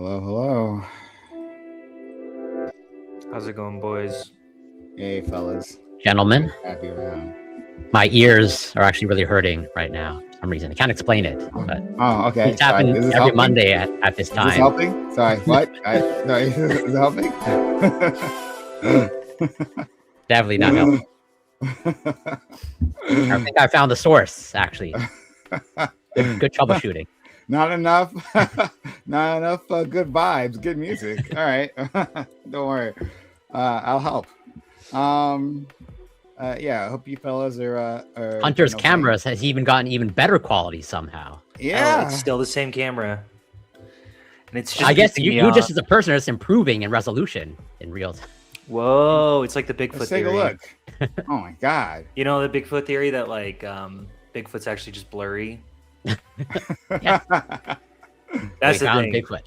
Hello, hello. How's it going, boys? Hey, fellas. Gentlemen, Happy around. my ears are actually really hurting right now for some reason. I can't explain it, but Oh, okay. it's happened Is this every helping? Monday at this Is this time. helping? Sorry, what? No, is this helping? Definitely not helping. I think I found the source, actually. Good troubleshooting. Not enough. Not enough good vibes, good music. All right. Don't worry. I'll help. Yeah, I hope you fellas are Hunter's doing okay. cameras has even gotten even better quality somehow. Yeah. It's still the same camera. And it's just I guess pissing you me off. just as a person is improving in resolution in real time. Whoa, it's like the Bigfoot Let's take theory. a look. Oh my god. You know the Bigfoot theory that like Bigfoot's actually just blurry? That's We the found thing. Bigfoot.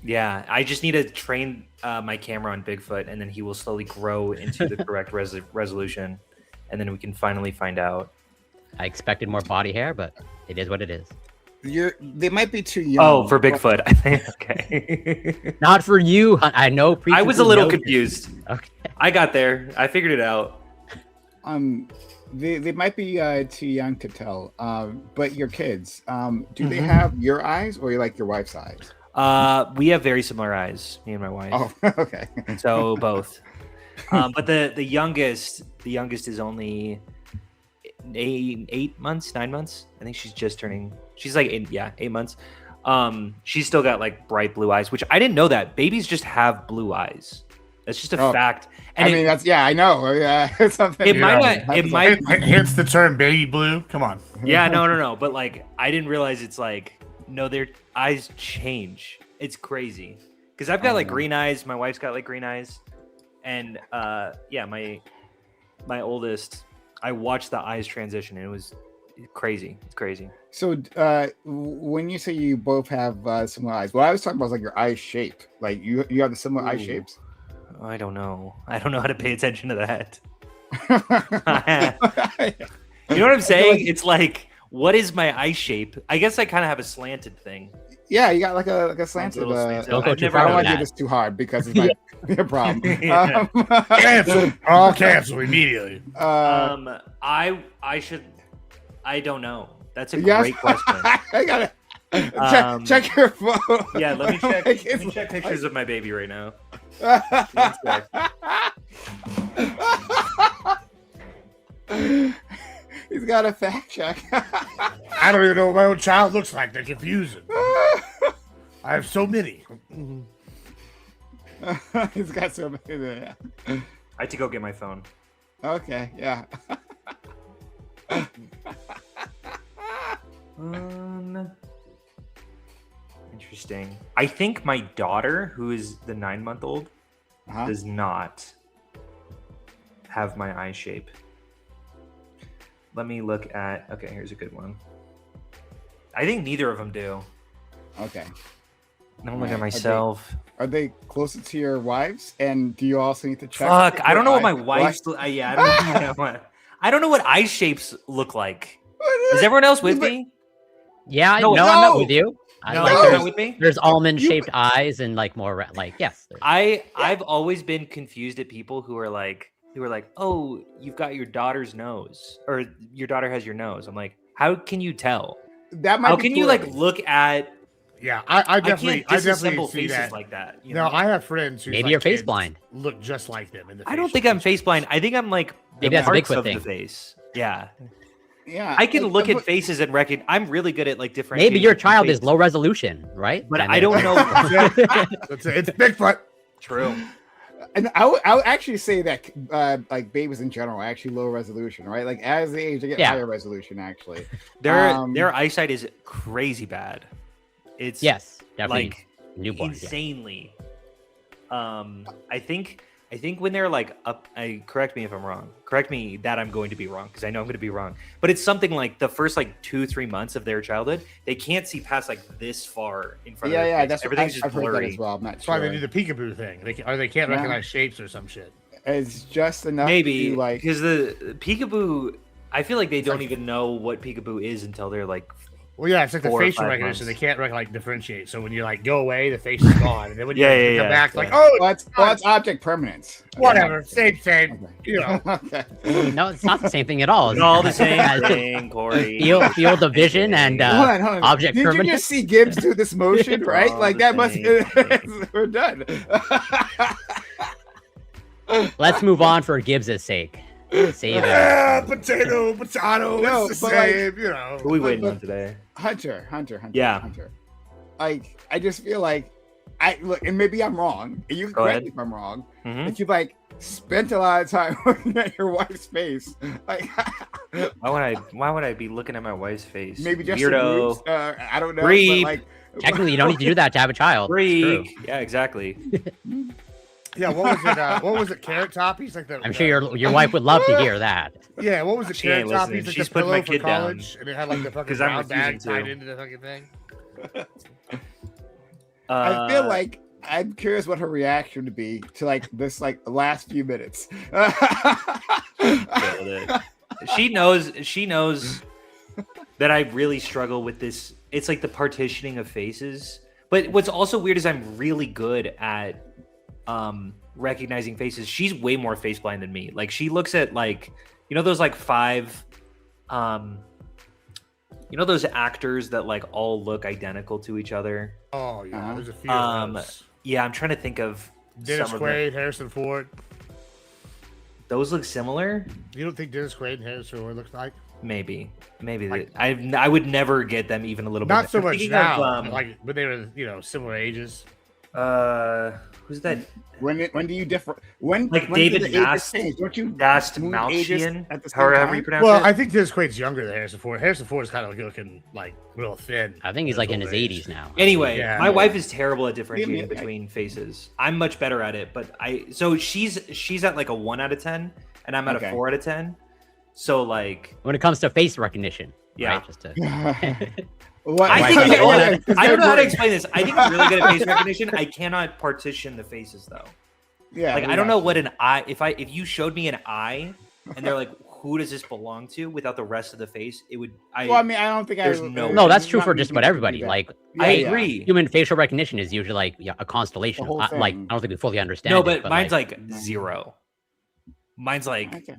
Yeah, I just need to train my camera on Bigfoot, and then he will slowly grow into the correct resolution, and then we can finally find out. I expected more body hair, but it is what it is. They might be too young. Oh, for Bigfoot, I think. Okay. Not for you. I know. I was a little noticed. confused. Okay. I got there. I figured it out. They might be too young to tell. But your kids, do they have your eyes or like your wife's eyes? We have very similar eyes, me and my wife. Oh, okay. So both. But the youngest is only 8 months, 9 months. I think she's just turning. She's like 8 months. She's still got like bright blue eyes, which I didn't know that babies just have blue eyes. That's just a fact. And I mean, I know. Yeah, something. It might not. It might. Hence the term baby blue. Come on. Yeah, no. But like, I didn't realize it's like their eyes change. It's crazy because I've got like green eyes. My wife's got like green eyes, and yeah, my oldest. I watched the eyes transition, and it was crazy. It's crazy. So, when you say you both have similar eyes, what I was talking about was like your eye shape. Like you have the similar eye shapes. I don't know. I don't know how to pay attention to that. You know what I'm saying? It's like, what is my eye shape? I guess I kind of have a slanted thing. Yeah, you got like a slanted. Little slanted. Don't go I've too never far I don't with want to do that. this too hard because it might be a problem. Yeah. Cancel. All cancel immediately. I don't know. That's a Yes. great question. I gotta check your phone. Yeah, let me check. Like, Let me check pictures of my baby right now. He's got a fact check. I don't even know what my own child looks like. They're confusing. I have so many. He's got so many. Yeah. I had to go get my phone. Okay, yeah. Interesting. I think my daughter, who is the 9-month-old, Uh-huh. does not have my eye shape. Let me look at. Okay, here's a good one. I think neither of them do. Okay. I'm looking at Right. myself. Are they closer to your wives? And do you also need to check? Fuck, I don't know what my eye- wife's. Yeah, I don't know. I don't know what eye shapes look like. Is everyone else with me? Yeah, No, no, I'm not with you. No, Like, you're there's, not with me. there's almond-shaped eyes and like more like yes. I've always been confused at people who are like, oh, you've got your daughter's nose, or your daughter has your nose. I'm like, how can you tell? That might How be can too you like early. look at? Yeah, I definitely, can't I disassemble definitely see faces that. like that. You No, know? I have friends who Maybe you're face blind. look just like them. In the I don't facial think I'm features. face blind. I think I'm like the Maybe that's a parts Bigfoot of thing. the face. Yeah, Yeah, I can like, look but- at faces and recognize. I'm really good at like different. Maybe your child is low resolution, right? but And I don't know. It's Bigfoot. True. And I would actually say that like babies in general are actually low resolution, right? Like as they age, they get Yeah. higher resolution. Actually, Their eyesight is crazy bad. It's Yes, definitely like newborn. insanely. I think when they're like up, correct me if I'm wrong. Correct me that I'm going to be wrong because I know I'm going to be wrong. But it's something like the first like 2-3 months of their childhood, they can't see past like this far in front of their face. that's Everything's just I've heard that blurry. as well. I'm not That's why sure. they do the peekaboo thing. They can't Yeah. recognize shapes or some shit. It's just enough. Maybe to, like because the peekaboo, I feel like they don't like- even know what peekaboo is until they're like Well, yeah, it's like the 4 or facial 5 recognition. months. They can't like differentiate. So when you like go away, the face is gone, and then when you come back, it's like, yeah. oh, Well, it's object permanence. whatever, same. Okay. You know, Okay. No, it's not the same thing at all. It's all the same thing, Corey. Field of vision and Hold on. object Did you permanence. just see Gibbs do this motion, right? All Like the that must. same We're done. Let's move on for Gibbs' sake. Save it. potato, No, it's the but, like, same. You know, Who are we waiting but- on today? Hunter. Yeah. Hunter. Like, I just feel like look, and maybe I'm wrong. And you can Go correct ahead. me if I'm wrong. Mhm. But you've like spent a lot of time looking at your wife's face. Like, Why would I be looking at my wife's face? maybe just weirdo. I don't know. Creep. But like, Technically, you don't need to do that to have a child. It's true. Freak. Yeah, exactly. yeah. What was it? What was it? Carrot Top? He's like the. I'm sure your wife would love to hear that. Yeah, what was it? She Carrot ain't Top? listening. He's like She's the putting my pillow for kid down. college, and it had like the fucking 'Cause I'm brown bag refusing tied to. into the fucking thing. I feel like I'm curious what her reaction would be to like this like last few minutes. Killed it. She knows that I really struggle with this. It's like the partitioning of faces. But what's also weird is I'm really good at recognizing faces. She's way more face blind than me. Like she looks at like, you know, those like 5 you know those actors that like all look identical to each other? Oh yeah, Uh-huh. there's a few. Of those. Yeah, I'm trying to think of Dennis some of them. Quaid, Harrison Ford. Those look similar. You don't think Dennis Quaid and Harrison Ford looks like? Maybe Like- I would never get them even a little Not bit. so I'm much thinking now, of, like when they were, similar ages. who's that? when do you differ? When Like when David do the ages Nast- change? Don't you Dast move ages Malchian, at the same however time? you pronounce Well, it. I think Dennis Quaid's younger than Harrison Ford. Harrison Ford is kind of looking like real thin. I think he's like in his older age. 80s now. Anyway, Yeah. my wife is terrible at differentiating Yeah, between faces. I'm much better at it, but so she's at like a 1 out of 10, and I'm at Okay. a 4 out of 10. So like, When it comes to face recognition. Yeah. Right? Just to, What? I think Right. I don't know how to explain this. I think I'm really good at face recognition. I cannot partition the faces though. Yeah, Like we I don't got know you. what an eye. If you showed me an eye, and they're like, who does this belong to? Without the rest of the face, it would. Well, I mean, I don't think There's I. no- that's true not for just many about people everybody. do that. Like I Yeah, yeah. agree. human facial recognition is usually like a constellation. The whole Like I thing. don't think we fully understand. No, it, but mine's like 0. Mine's like. Okay.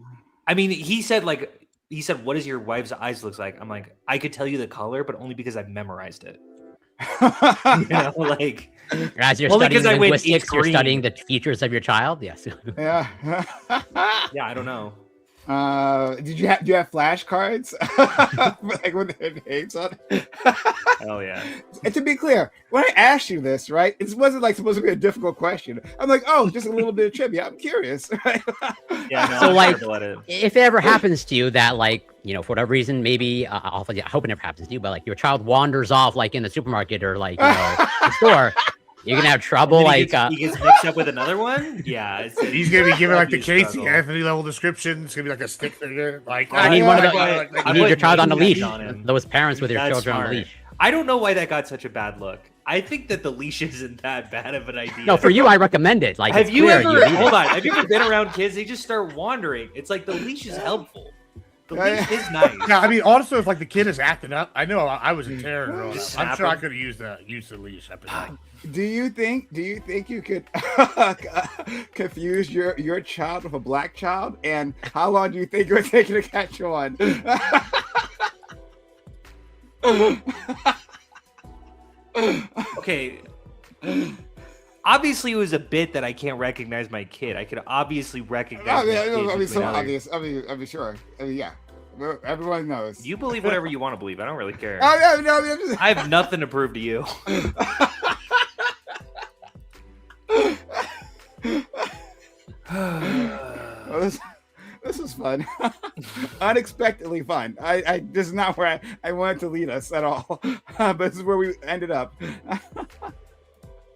I mean, he said, what does your wife's eyes look like? I'm like, I could tell you the color, but only because I've memorized it. You know, like, as you're only studying 'cause I went, linguistics, "It's you're green." studying the features of your child. Yes. Yeah. yeah, I don't know. Do you have flashcards? Like with their names on it? Oh yeah. And to be clear, when I asked you this, right, it wasn't like supposed to be a difficult question. I'm like, oh, just a little bit of trivia. I'm curious. Yeah. No, So, I'm like, terrible at it. If it ever happens to you that, like, for whatever reason, maybe I hope it never happens to you, but like your child wanders off, like in the supermarket or like the store, you're gonna have trouble. And then Like, he gets mixed up with another one. Yeah, He's gonna be giving like the that'd be a Casey struggle. Anthony level description. It's gonna be like a stick figure. Like I need one of I the, put- I you need put your child on the names leash. on him. Those parents with your That's children on smart. the leash. I don't know why that got such a bad look. I think that the leash isn't that bad of an idea. No, for you, I recommend it. Like, have it's you clear ever? need it. Hold on. Have you ever been around kids? They just start wandering. It's like the leash is helpful. The leash is nice. Yeah, I mean, also if like the kid is acting up, I know I was a terror growing up. Just I'm snap sure I him. could have used the leash. Up and Do you think you could confuse your child with a black child? And how long do you think it would take you to catch on? Okay. Obviously, it was a bit that I can't recognize my kid. I could obviously recognize. I my kid mean, with so another. obvious. I mean, sure. I mean, yeah. Everyone knows. You believe whatever you want to believe. I don't really care. Oh, yeah, no, I mean, I'm just... I have nothing to prove to you. Well, this was fun. Unexpectedly fun. This is not where I wanted to lead us at all. But this is where we ended up.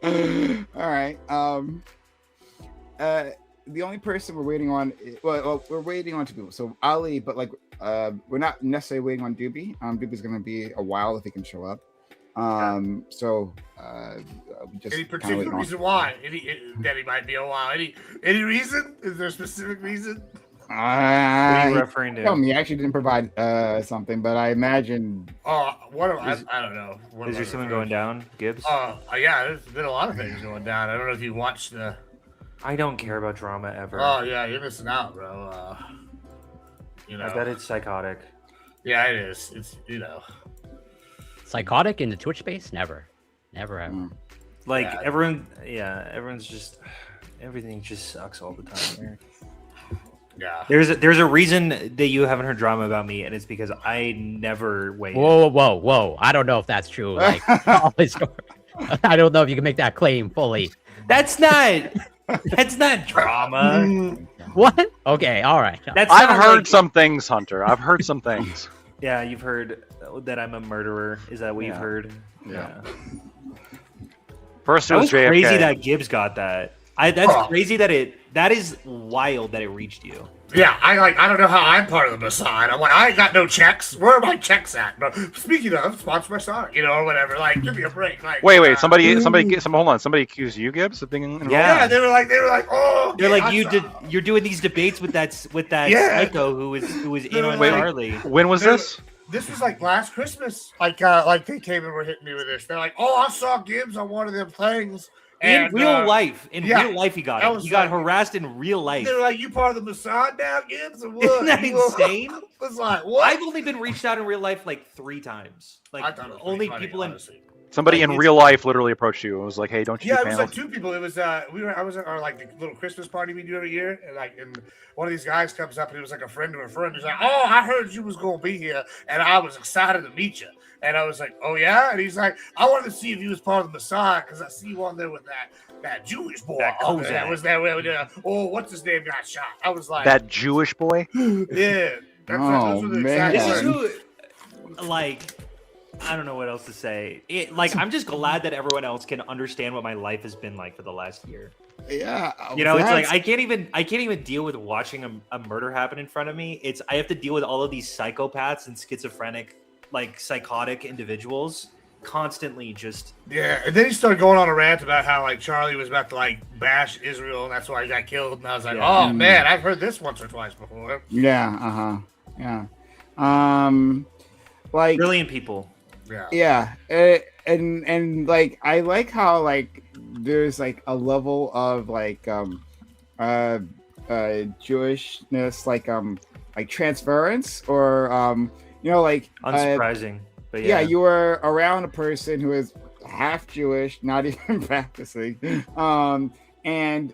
All right. The only person we're waiting on, well, we're waiting on two people. So Ali, but like, we're not necessarily waiting on Doobie. Doobie's gonna be a while if he can show up. So we just any kinda particular waiting on- reason why? That he might be a while. Any reason? Is there a specific reason? What are you referring Tell to? me, he actually didn't provide something, but I imagine. Oh, I don't know. Is there something going down, Gibbs? Yeah, there's been a lot of things going down. I don't know if you watched the. I don't care about drama ever. Oh yeah, you're missing out, bro. I bet it's psychotic. Yeah, it is. It's Psychotic in the Twitch space? Never ever. Like Yeah. everyone's just everything just sucks all the time there. Yeah. There's a reason that you haven't heard drama about me, and it's because I never wait. Whoa! I don't know if that's true. Like, I don't know if you can make that claim fully. That's not drama. What? Okay, all right. That's I've not heard like- some things, Hunter. I've heard some things. Yeah, you've heard that I'm a murderer. Is that what you've Yeah. heard? Yeah. First it That was was JFK. crazy that Gibbs got that. That's Oh. crazy that is wild that it reached you. Yeah, I don't know how I'm part of the Mossad. I'm like, I ain't got no checks. Where are my checks at? But speaking of, sponsor my Sonic, or whatever. Like, give me a break. Like, Wait, somebody hold on. Somebody accused you, Gibbs, of being involved? Yeah. Yeah, they were like, oh. They're okay, like you're doing these debates with that Yeah. psycho who was in on Wait, Charlie. When was this? This was like last Christmas. Like they came and were hitting me with this. They're like, oh, I saw Gibbs on one of them things. In real life, yeah, real life, he got that it. was He got like- harassed in real life. They were like, you part of the Mossad now, Gibbs, or what? Isn't that insane? I was like, what? I've only been reached out in real life like 3 times. I Like thought it was only pretty funny, people in. honestly. Somebody Like, in it's- real life literally approached you and was like, "Hey, don't you Yeah, do it was panels?" like 2 people. It was I was at our like the little Christmas party we do every year, and one of these guys comes up and it was like a friend of a friend. He's like, "Oh, I heard you was gonna be here, and I was excited to meet you." And I was like, "Oh yeah," and he's like, "I wanted to see if you was part of the Mossad because I see you on there with that Jewish boy That on there Kozak. that was there. Oh, what's his name got shot?" I was like, That Jewish boy. yeah, Oh, those were the man. exact This is words. who, like, I don't know what else to say. I'm just glad that everyone else can understand what my life has been like for the last year. Yeah, You know, it's like that's- I can't even deal with watching a murder happen in front of me. I have to deal with all of these psychopaths and schizophrenic, like psychotic individuals constantly just. Yeah, and then he started going on a rant about how like Charlie was about to like bash Israel and that's why he got killed. And I was like, Yeah. oh man, I've heard this once or twice before. Yeah, yeah. Like Brilliant people. Yeah. yeah, and like I like how like there's like a level of like Jewishness, like transference or like Unsurprising. But yeah, you were around a person who is half Jewish, not even practicing, and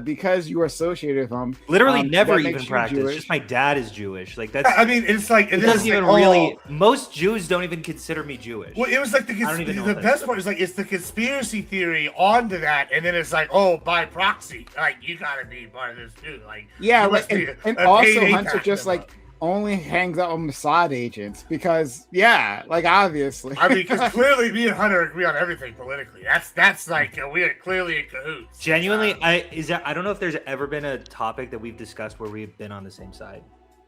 because you were associated with them, literally that never makes even you practice. Jewish. Just my dad is Jewish. Like that's. I mean, it's like It doesn't even really. Most Jews don't even consider me Jewish. Well, it was like I don't even know the what best that part is like it's the conspiracy theory onto that, and then it's like, oh, by proxy, like you gotta be part of this too. Like yeah, you like, must be and a also paid Hunter APAC just member. like only hangs out with Mossad agents because yeah, like obviously. I mean, because clearly me and Hunter agree on everything politically. That's like we are clearly in cahoots. Genuinely, I don't know if there's ever been a topic that we've discussed where we've been on the same side,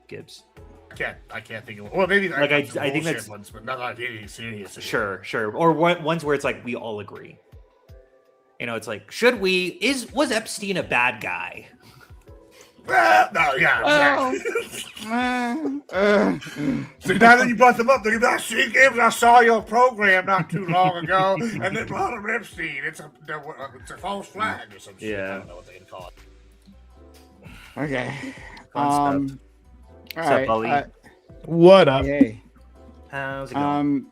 Gibbs. I can't think of. Well, maybe Like, I think think that's- ones, but not like anything serious. Sure. Or ones where it's like we all agree. You know, it's like, was Epstein a bad guy? No, yeah. Exactly. So now that you brought them up, they're like, see, Gibbs, I saw your program not too long ago, and they brought him Epstein. It's a false flag or some shit. Yeah. I don't know what they can call it. Okay. Fun stuff. All What's up, right. Bully? What up? Yay. How's it going?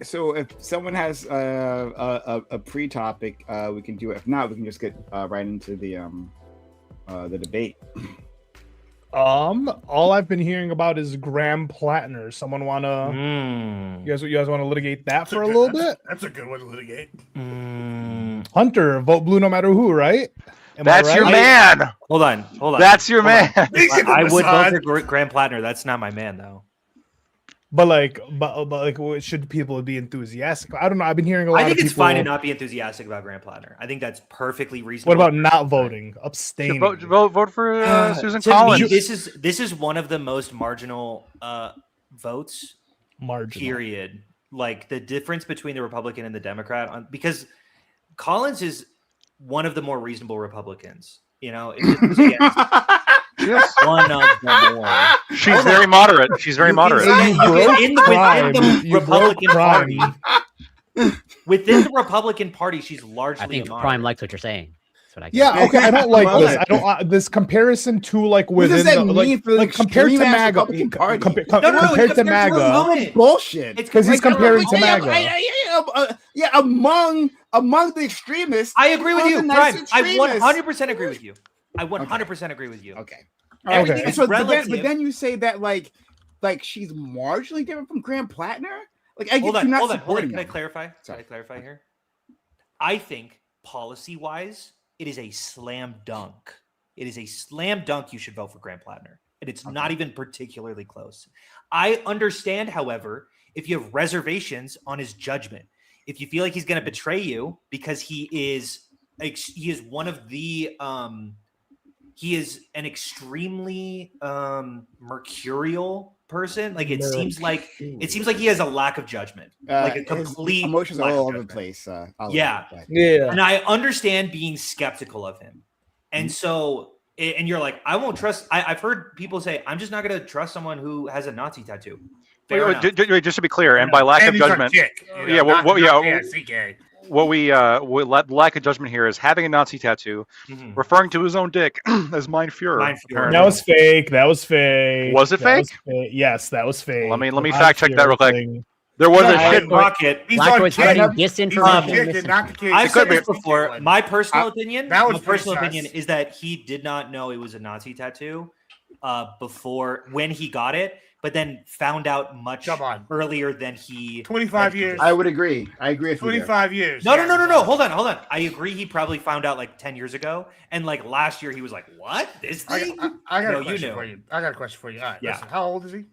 So if someone has a pre-topic, we can do it. If not, we can just get right into the debate. All I've been hearing about is Graham Plattner. Someone wanna Mm. you guys wanna litigate that for a little bit? That's a good one to litigate. Hunter, vote blue no matter who, right? Am I That's your right? man. Hold on. That's your man. I would vote for Graham Plattner. That's not my man, though. But like, should people be enthusiastic? I don't know. I've been hearing a lot. I think of it's people, fine to not be enthusiastic about Graham Plattner. I think that's perfectly What reasonable. about not voting, abstaining? Vote for Susan To Collins. me, this is one of the most marginal votes. Marginal. Period. Like the difference between the Republican and the Democrat, because Collins is one of the more reasonable Republicans. You know, it's just, She is. One of them more. She's very moderate. She's very moderate. Within the You broke Republican crime. Party, within the Republican Party, she's largely I think a moderate. Prime likes what you're saying. That's what I get. Yeah, okay. I don't like Well, this. I don't this comparison to like What does within that the, mean for the like compared to extreme-ass MAGA. Republican Party? Compared No, to it's MAGA. Bullshit. It's 'Cause he's comparing to Yeah, MAGA. yeah, among the extremists. I agree with are you, the nice Prime. I extremists. 100% agree with you. I 100% agree with you. Okay. Everything Okay. is So, relative. but then you say that like she's marginally different from Grand Platinum. Like I hold get on, you not hold on. supporting Can I them. clarify? Sorry. Can I clarify here? I think policy-wise, it is a slam dunk. It is a slam dunk. You should vote for Grand Platinum, and it's not even particularly close. I understand, however, if you have reservations on his judgment, if you feel like he's going to betray you because he is one of the he is an extremely mercurial person. Like it seems like he has a lack of judgment, like a His complete emotions are lack of all over the judgment. place. Yeah. Yeah. And I understand being skeptical of him. And so, and you're like, I won't trust. I've heard people say, I'm just not going to trust someone who has a Nazi tattoo. Fair enough. Just to be clear, and by lack of And he's a judgment, chick. yeah, yeah, CK. what we lack of judgment here is having a Nazi tattoo, Mhm. referring to his own dick as Mein Führer. Mein Führer. apparently. That was fake. That was fake. Was it That fake? Yes, that was fake. Let me The fact check that real quick. thing. There was a Yeah, shit. Rocket. He's Black on boys chick. spreading He's on disinformation. chick, not the kid. I've could said be. this before. My personal opinion, that was my personal pretty opinion sus. is that he did not know it was a Nazi tattoo before when he got it, but then found out much Come on. earlier than he. 25 years. I would agree. I agree with you. there. 25 years. No. Hold on. I agree. He probably found out like 10 years ago, and like last year he was like, "What? This thing?" I got No, a you question knew. for you. I got a question for you. All right. Yeah. Listen, how old is he?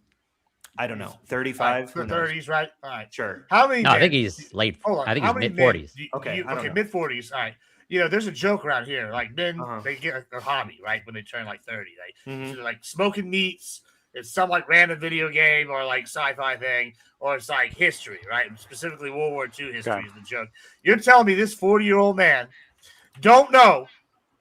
I don't know. 35. The Who knows? 30s, right? All right. Sure. How many? No, I men- think he's late. Hold on. I think how he's many mid men 40s. do you- Okay, you- I don't okay, know. mid 40s. All right. You know, there's a joke around here. Like men, Uh-huh. they get a hobby, right? When they turn like 30, Mhm. so they're like smoking meats. It's some like random video game or like sci-fi thing, or it's like history, right? Specifically, World War II history Okay. is the joke. You're telling me this 40-year-old man don't know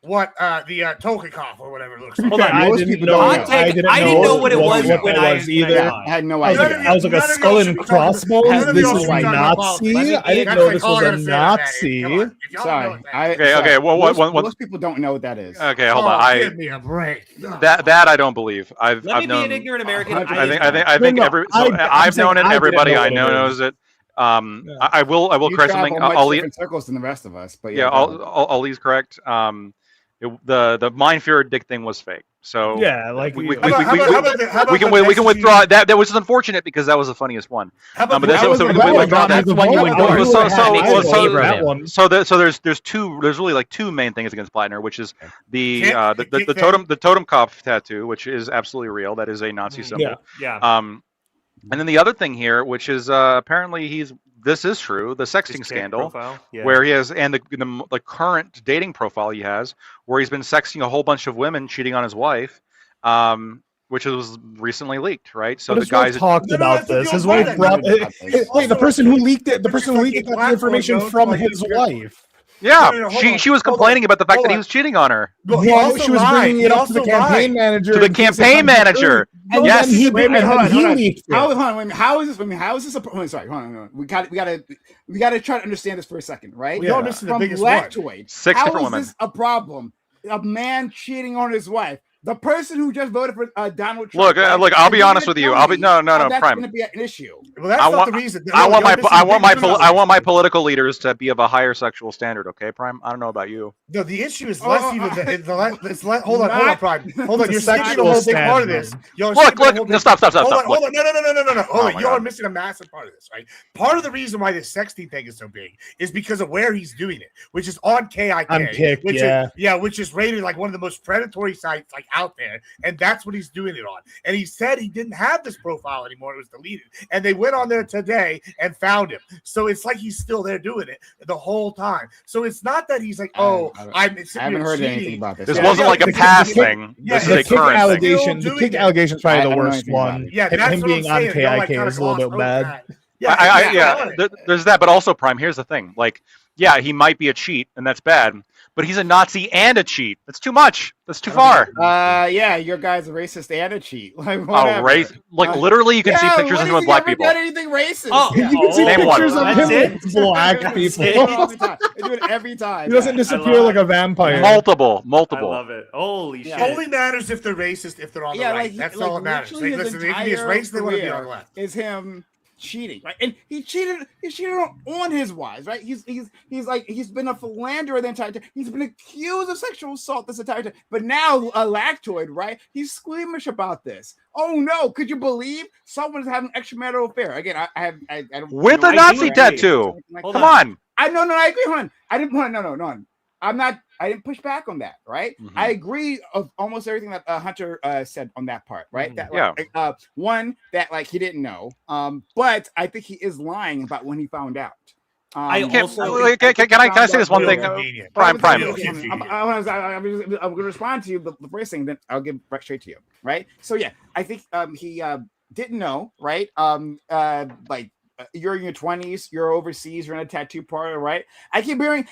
what the Tokakoff or whatever it looks like? Hold on. Most I didn't people know. don't know. I didn't know what it was when I either. I had no I was idea. like, I was like a None of skull y'all and should be talking- crossbones. none of This y'all is should be a talking about Nazi. politics. I didn't That's know like this all I was a gotta say about that. Nazi. Come on. If y'all don't know Sorry. what that I, is- Okay, sorry. okay, well, most, one- most people don't know what that is. Okay, hold on. give me a break. That I don't believe. I've Let me known. be an ignorant American. I I think No, every. I'm I've saying known it. I didn't Everybody know I what it know is. knows it. Yeah. I will You correct travel something. much I'll leave. different circles than the rest of us, but Yeah, go ahead. Ali's correct. The Mein Führer dick thing was fake. So Yeah, like we you- can How about we can the withdraw that. That was unfortunate because that was the funniest one. How about but the- that's how also about we the- withdraw that. That's one you endorse. that one. So there's really like two main things against Plattner, which is the Totemkopf tattoo, which is absolutely real. That is a Nazi symbol. Yeah. Yeah. And then the other thing here, which is apparently this is true, the sexting scandal, where he has, and the current dating profile he has, where he's been sexting a whole bunch of women, cheating on his wife, which was recently leaked, right? So But the his wife guys, talked No, about that's this. His your wife point. brought. Wait, the person who leaked it. The But person you're who leaked it fucking got the information black from boy, his don't- wife. yeah, No, hold on, she was hold on, complaining about the fact hold that he on. was cheating on her. Well, he No, also she was lied. bringing He it up to the also campaign lied. manager. To the in case campaign it manager. No, Yes. then he, Wait, and hold then on, he hold on. leaked it. Hold on, wait, how is this? I mean, how is this a? Sorry, hold on. We got to try to understand this for a second, right? Y'all missing the From biggest one. Lactoid, Six how different is women. this a problem? A man cheating on his wife. The person who just voted for Donald Trump. Look, right? look. I'll be And honest you're with you. gonna I'll be tell me no, how that's Prime. going to be an issue. Well, that's I not want- the reason. I want my I want my No, political leaders to be of a higher sexual standard. Okay, Prime. I don't know about you. No, the issue is Oh, less oh, even. oh, It's hold on, Prime. Hold on, It's you're a skipping the sexual whole big part of standard. this. Y'all are Look, skipping the whole look. big- No, stop. Hold on, Look. hold on. No. Hold Oh on. my Y'all are God. missing a massive part of this, right? Part of the reason why this sexting thing is so big is because of where he's doing it, which is on KIK. On Kik, which is rated like one of the most predatory sites like out there, and that's what he's doing it on. And he said he didn't have this profile anymore; it was deleted. And they went on there today and found him. So it's like he's still there doing it the whole time. So it's not that he's like, oh, I I'm haven't heard anything about this. This Yeah, wasn't yeah, like a the- past the- thing. yeah, This the is a The Kik current thing. allegation. Still The doing Kik it. allegation is I probably the don't know worst anything about one. it. Yeah, Him that's what being I'm on saying. Y'all, like, KIK kinda is a little bit gloss bad. over that. There's that, but also, Prime. Here's the thing. Like, yeah, he might be a cheat, and that's bad. but he's a Nazi and a cheat. That's too much. That's too far. Yeah, your guy's a racist and a cheat. Like, Oh, whatever. race! Like literally, you can see pictures of him with black people. Done anything racist? Oh, yeah. You can see Name pictures one. of That's him it? with black They people. do it all the time. They do it every time. He doesn't yeah. disappear like a vampire. Multiple. I love it. Holy Yeah. shit. Only matters if they're racist if they're on the Yeah, right. like, That's like all that matters. literally They, his listen, they can be as entire racist they want to be on career the left. is him cheating, right? And he cheated on his wives, right? He's been a philanderer the entire time. He's been accused of sexual assault this entire time. But now a lactoid, right? He's squeamish about this. Oh no! Could you believe someone's having an extramarital affair? Again, I don't With know, a Nazi tattoo. Hold Come on. I agree. Hold on. I didn't want no. I didn't push back on that, right? Mhm. I agree of almost everything that Hunter said on that part, right? That Yeah. one that like he didn't know, but I think he is lying about when he found out. I Can also- I say this one thing? Convenient. Prime. I'm going to respond to you the first thing, then I'll give right straight to you, right? So yeah, I think he didn't know, right? Like. You're in your 20s, you're overseas, you're in a tattoo parlor, right? I keep hearing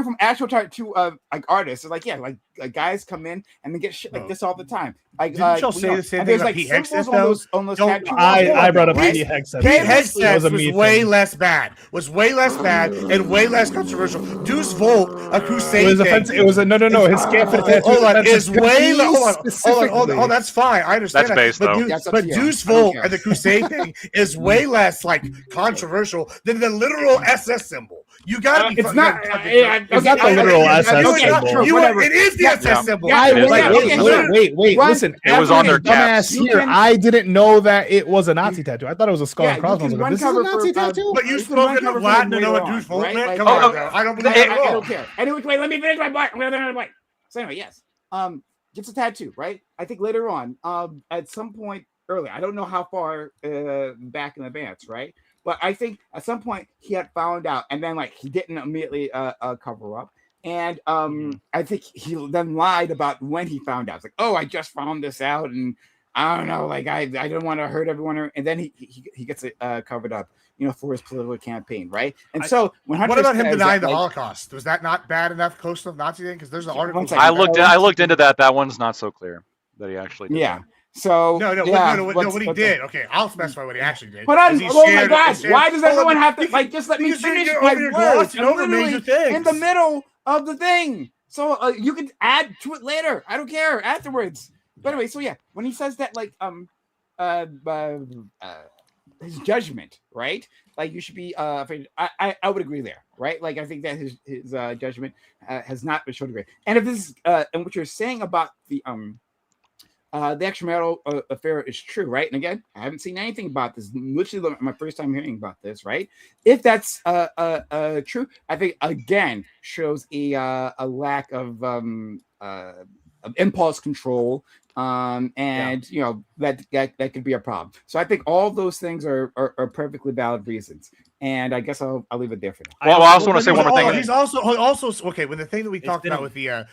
from actual tattoo like artists. It's like, yeah, like guys come in and they get shit like this all the time. Like, Didn't y'all say the same and thing there's about like Pete symbols Hegseth, on those Don't- tattoo I brought up right? Pete Hegseth. Pete Pete It Hegseth was a was me way thing. less bad. Was way less bad and way less controversial. Deuce Volt, a crusade. It was thing. offensive. It was a no. His scan for the tattoo. Hold on, offensive is to way me hold on. specifically. Oh, that's fine. I understand That's that. based, but though. Deuce, That's up but to you. Deuce I don't Volt care. and the crusade thing is way less like controversial than the literal SS symbol. You gotta be. It's not. It's not the literal SS symbol. It is the SS symbol. Yeah, It is like, the okay, SS sure. Wait. Run- Listen, It was on their dumbass caps. here. I didn't know that it was a Nazi tattoo. I thought it was a skull and crossbones. you Like, can this is a run Nazi cover for, tattoo. But you can spoke run cover enough for Latin to later know what on, Deuce Volt right? meant. Like, Come on, bro. I don't believe I it at all. don't care. Anyway, wait, let me finish my point. So anyway, yes. Gets a tattoo, right? I think later on, at some point early, I don't know how far back in advance, right? But I think at some point he had found out, and then like he didn't immediately cover up. And I think he then lied about when he found out. It's like, oh, I just found this out, and I don't know, like I didn't want to hurt everyone. And then he gets it covered up, for his political campaign, right? And so when Hunter What about him says denying that, the like, Holocaust? Was that not bad enough close to the Nazi thing? Because there's an article. One second. I looked into that. That one's not so clear that he actually did. Yeah. So No, what he did. Okay, I'll specify what he actually did. Hold on. Is he Oh my shared- God. shared- Why does Hold everyone on, have to because- like just let me because you're finish over my your words? glossing I'm over major literally things. in the middle of the thing. So you can add to it later. I don't care afterwards. But anyway, so yeah, when he says that like his judgment, right? Like you should be afraid. I would agree there, right? Like I think that his judgment has not been shown to great. And if this and what you're saying about the extramarital affair is true, right? And again, I haven't seen anything about this. Literally, my first time hearing about this, right? If that's true, I think again shows a lack of impulse control, and that could be a problem. So I think all those things are perfectly valid reasons. And I guess I'll leave it there for now. Well, I also want to say one more thing. He's also okay. With the thing that we talked about with the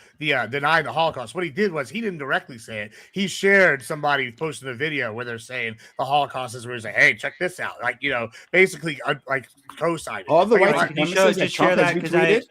denying the Holocaust, what he did was he didn't directly say it. He shared somebody posted a video where they're saying the Holocaust is where he's like, hey, check this out, like basically like co-signing All the like, white Can you just share that because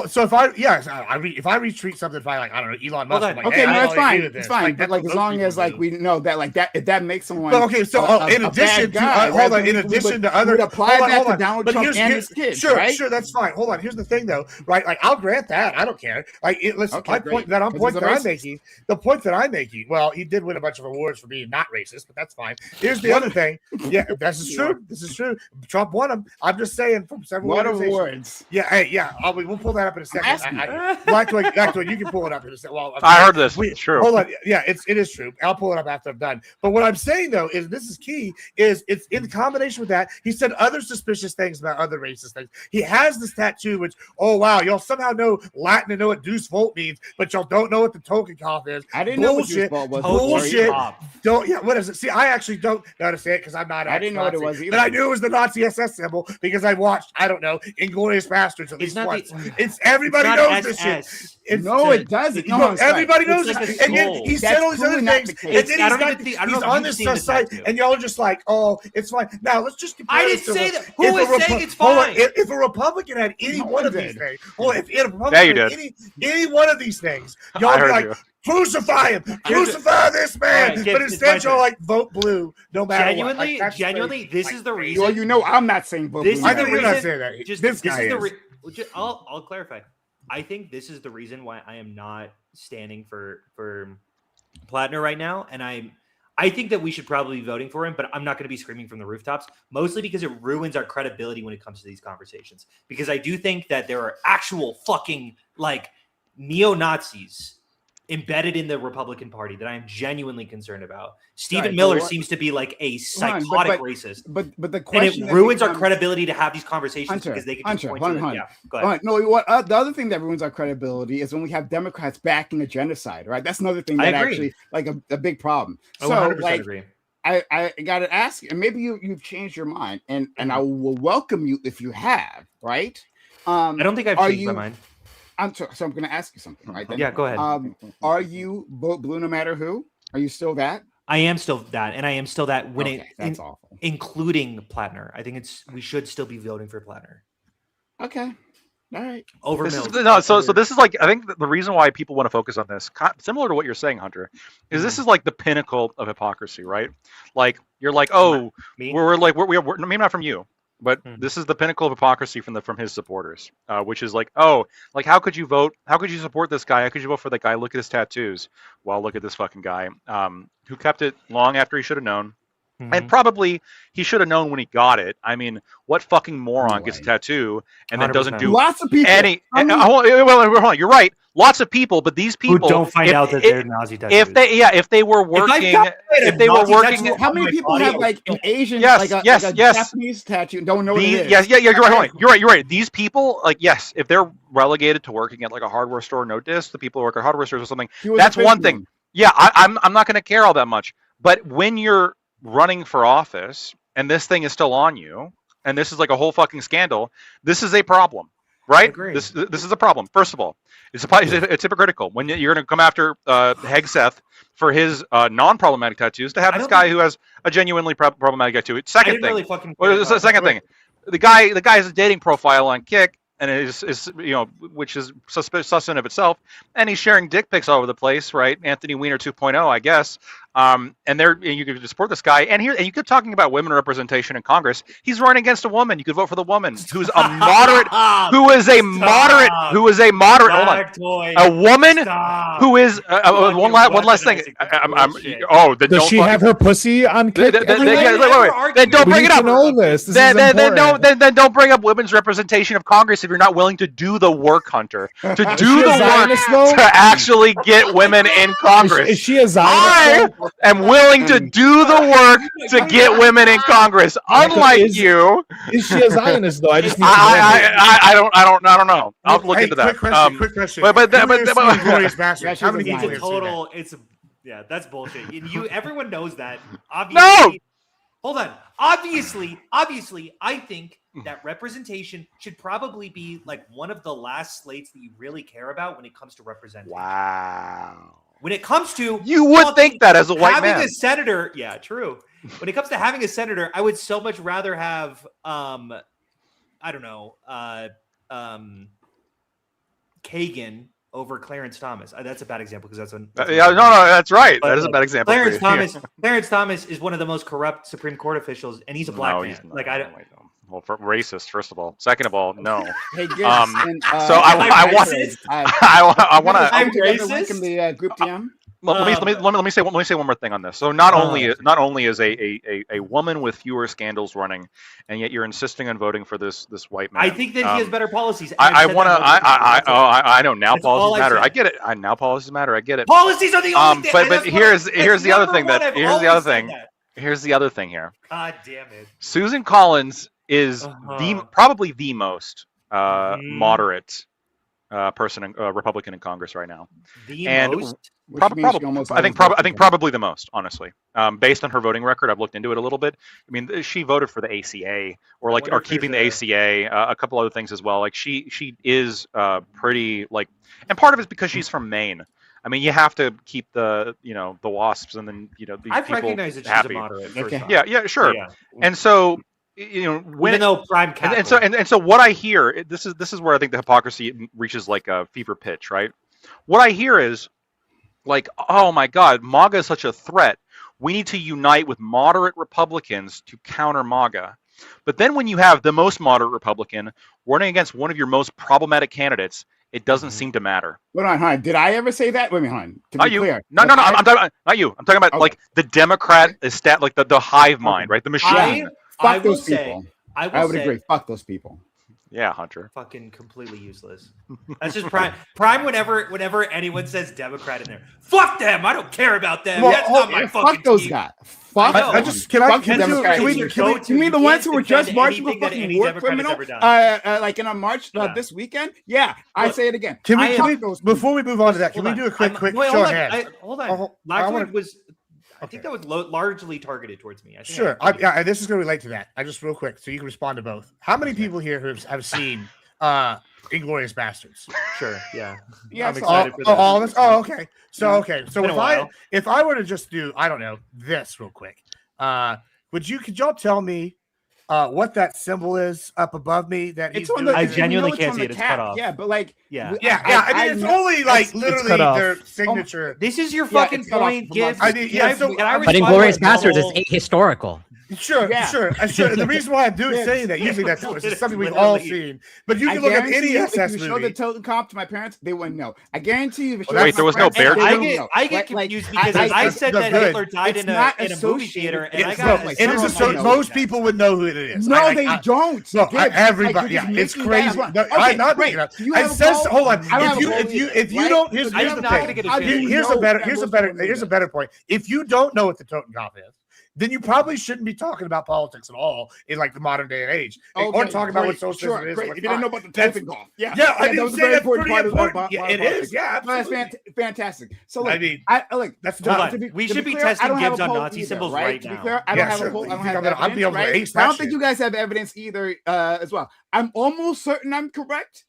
so if I retweet something by like I don't know Elon Musk, I'm like, Okay, hey, no, I that's don't fine. agree with It's this. fine. But like as that's what long those as like people we know that like that if that makes someone But okay, so in addition to hold on, in addition to other, would apply hold on, that hold to on. Donald But Trump here's- and his kids, Sure, right? sure, that's fine. Hold on, here's the thing though, right? Like I'll grant that. I don't care. Like listen, Okay, my great. point that I'm Because he's a racist. making, the point that I'm making. Well, he did win a bunch of awards for being not racist, but that's fine. Here's the other thing. Yeah, this is true. This is true. Trump won them. I'm just saying from several What organizations. awards? Yeah, hey, yeah. we'll pull that up in a second. asking Back to it. You can pull it up in a second. Well, I heard this. It's true. Hold on. Yeah, it is true. I'll pull it up after I'm done. But what I'm saying though is this is key. Is it's in combination with that. He said other suspicious things about other racist things. He has this tattoo, which y'all somehow know Latin and know what Deuce Volt means, but y'all don't know what the token cough is. I didn't know what Bullshit. Deuce Volt was. Bullshit. Top. What is it? See, I actually don't know how to say it because I'm not. I didn't know what it was either. But I knew it was the Nazi SS symbol because I watched. I don't know Inglourious Bastards at It's least not once. the- It's everybody It's not knows this shit. SS. It doesn't. No, I'm sorry. Everybody knows It's like this. a And then soul. he said That's all these other clearly not things, the and case. then I don't he's even think- I don't he's know if on you've this seen the site, tattoo. and y'all are just like, oh, it's fine. Now let's just compare I this didn't to say the- that. Who if is a saying it's hold on, fine? if a Republican had any No one one of these did. things, well, if a Yeah, Republican you had did. any one of these things, y'all I be heard like, you. crucify him, crucify this man. All right, But it's instead, my y'all turn. like vote blue, no matter what. Genuinely, Like, that's genuinely, crazy. this Like, is the crazy. reason. Well, you know, I'm not saying vote This blue. is I know the you're not reason- saying that. Just This this guy is the. is. I'll clarify. I think this is the reason why I am not standing for Plattner right now, and I think that we should probably be voting for him, but I'm not going to be screaming from the rooftops, mostly because it ruins our credibility when it comes to these conversations. Because I do think that there are actual fucking like neo-Nazis embedded in the Republican Party that I am genuinely concerned about. Stephen Right, Miller but seems to be like a Hold on, psychotic racist. But the And question it that ruins our becomes- credibility to have these conversations Hunter, because they can just Hunter, point hold to on. yeah. Go ahead. No, what the other thing that ruins our credibility is when we have Democrats backing a genocide, right? That's another thing I that agree. actually like a big problem. I So 100% like agree. I gotta ask you, and maybe you've changed your mind, and I will welcome you if you have, right? I don't think I've are changed my you- mind. So I'm gonna ask you something, right? Then. Yeah, go ahead. Are you vote blue no matter who? Are you still that? I am still that, and I am still that when Okay, that's awful. including Plattner. I think we should still be voting for Plattner Okay, all right. over This is, Mills. no, so this is like I think the reason why people want to focus on this, similar to what you're saying, Hunter, is this is like the pinnacle of hypocrisy, right? Like you're like, oh, Me? we're maybe not from you, but Hmm. this is the pinnacle of hypocrisy from his supporters, which is like, oh, like how could you vote? How could you support this guy? How could you vote for that guy? Look at his tattoos. Well, look at this fucking guy, who kept it long after he should have known. Mhm. And probably he should have known when he got it. I mean, what fucking moron No gets a way. tattoo and then doesn't 100%. do Lots of people. any? I mean- hold on, you're right. Lots of people, but these Who people don't find out that they're Nazi tattoos. if they were working, if they were Nazi working, tattoo- How many my people body, have I like would an Asian, Yes, like a yes. Japanese tattoo, and don't know what it is? yeah, you're right. You're right. These people, like, yes, if they're relegated to working at like a hardware store, no diss, the people who work at hardware stores or something, He was that's a one fisherman. thing. Yeah, I'm not going to care all that much. But when you're running for office and this thing is still on you, and this is like a whole fucking scandal, this is a problem, right? Agree. This is a problem. First of all, it's hypocritical when you're going to come after Hegseth for his non-problematic tattoos to have I this don't guy who has a genuinely problematic tattoo. I Second didn't thing, really fucking. well, care the about second it. thing, the guy has a dating profile on Kick, and is which is sus in of itself, and he's sharing dick pics all over the place, right? Anthony Weiner 2.0, I guess. And you could support this guy, and you keep talking about women representation in Congress. He's running against a woman. You could vote for the woman who's a moderate, who is a moderate. Hold on, Toy. a woman Stop. who is Fucking one last thing. weaponizing this I'm bullshit. then Does don't she fucking- have her pussy on Kick? Then- every then- night? yeah, wait. Then don't We bring need it to up. know this. This Then, is then, then important. don't then don't bring up women's representation of Congress if you're not willing to do the work, Hunter. To Is do she the a work Zionist, though? to actually get women in Congress. Is she a I Zionist? though? am willing to do the work to get women in Congress. Unlike Is- you, Is she a Zionist though? I just need to know. I don't know. I'll look Hey, into that. Quick question. but- Who but- is but- the Glorious Bastard? Yeah, she's How a many people Zionist. It's a have seen that? total. Yeah, that's bullshit. Everyone knows that. Obviously, hold on. Obviously, I think that representation should probably be like one of the last slates that you really care about when it comes to representation. Wow. When it comes to You would think that as a white having man. a senator, yeah, true. When it comes to having a senator, I would so much rather have I don't know, Kagan over Clarence Thomas. That's a bad example because that's Yeah, no, that's right. But, That is a bad example. Clarence for you. Clarence Thomas is one of the most corrupt Supreme Court officials, and he's a black No, man. he's not. Like I don't. Well, racist, first of all. Second of all, no. Hey, good. So I want. I want to. I'm in racist? the group DM. Let me say one more thing on this. So not only is a woman with fewer scandals running, and yet you're insisting on voting for this white man. I think that he has better policies. and I I've said want to. that multiple times. I know now That's all policies I've matter. said. I get it. Now policies matter. I get it. Policies are the only thing. But and that's here's the other thing number one. here's I've the other always said thing. that. Here's the other thing here. God damn it. Susan Collins is Uh-huh. probably the most moderate Republican in Congress right now. The And most. Probably the most, honestly. Based on her voting record, I've looked into it a little bit. I mean, she voted for the ACA or keeping the ACA, a couple other things as well. Like she is pretty like, and part of it's because she's from Maine. I mean, you have to keep the WASPs and then these I've people recognized that she's happy. a moderate. Okay. Yeah, sure. Yeah. And so Even though Prime Capital. and so what I hear, this is where I think the hypocrisy reaches like a fever pitch, right? What I hear is like, oh my God, MAGA is such a threat. We need to unite with moderate Republicans to counter MAGA. But then when you have the most moderate Republican running against one of your most problematic candidates, it doesn't seem to matter. Wait on, hon. Did I ever say that? Wait a minute, hon. To not be you. clear. No. I'm talking about not you. I'm talking about like the Democrat like the hive mind, right? The machine. Fuck those people. I would agree. Fuck those people. Yeah, Hunter. Fucking completely useless. That's just Prime. Prime. Whenever anyone says Democrat in there, fuck them. I don't care about them. Well, That's not my fucking fuck those team. guys. Fuck. I just can I can we you mean the ones who were just marching for fucking war criminal? Like in a march this weekend? Yeah, I say it again. Can we before we move on to that? Can we do a quick show of hands? Hold on. I think that was largely targeted towards me. Sure. This is going to relate to that. I just real quick, so you can respond to both. How many people here have seen Inglourious Bastards? Sure. Yeah. Yeah. I'm excited for that. All of us. Oh, okay. So if I were to just do this real quick, could y'all tell me what that symbol is up above me? That he's doing? I genuinely can't see it. It's cut off. Yeah, but like, yeah. I mean, it's only like literally their signature. This is your fucking point, Gibbs. But Inglourious Bastards is ahistorical. Sure. The reason why I'm saying that, usually that's something we've all seen. But you can look at any SS movie. If you show the Totenkopf to my parents, they wouldn't know. I guarantee you. Wait, there was no bear. I get confused because I said that Hitler died in a movie theater, and I got most people would know who it is. No, they don't. No, everybody. Yeah, it's crazy. I'm not making it up. I says, hold on. If you don't, here's a better point. If you don't know what the Totenkopf is, then you probably shouldn't be talking about politics at all in like the modern day and age, or talking about what socialism is. If you didn't know about the Totenkopf, I didn't say that's pretty important. It is, that's fantastic. So I mean, that's we should be testing Gibbs on Nazi symbols right now. To be clear, I don't have a poll. I don't have evidence. I don't think you guys have evidence either, as well. I'm almost certain I'm correct.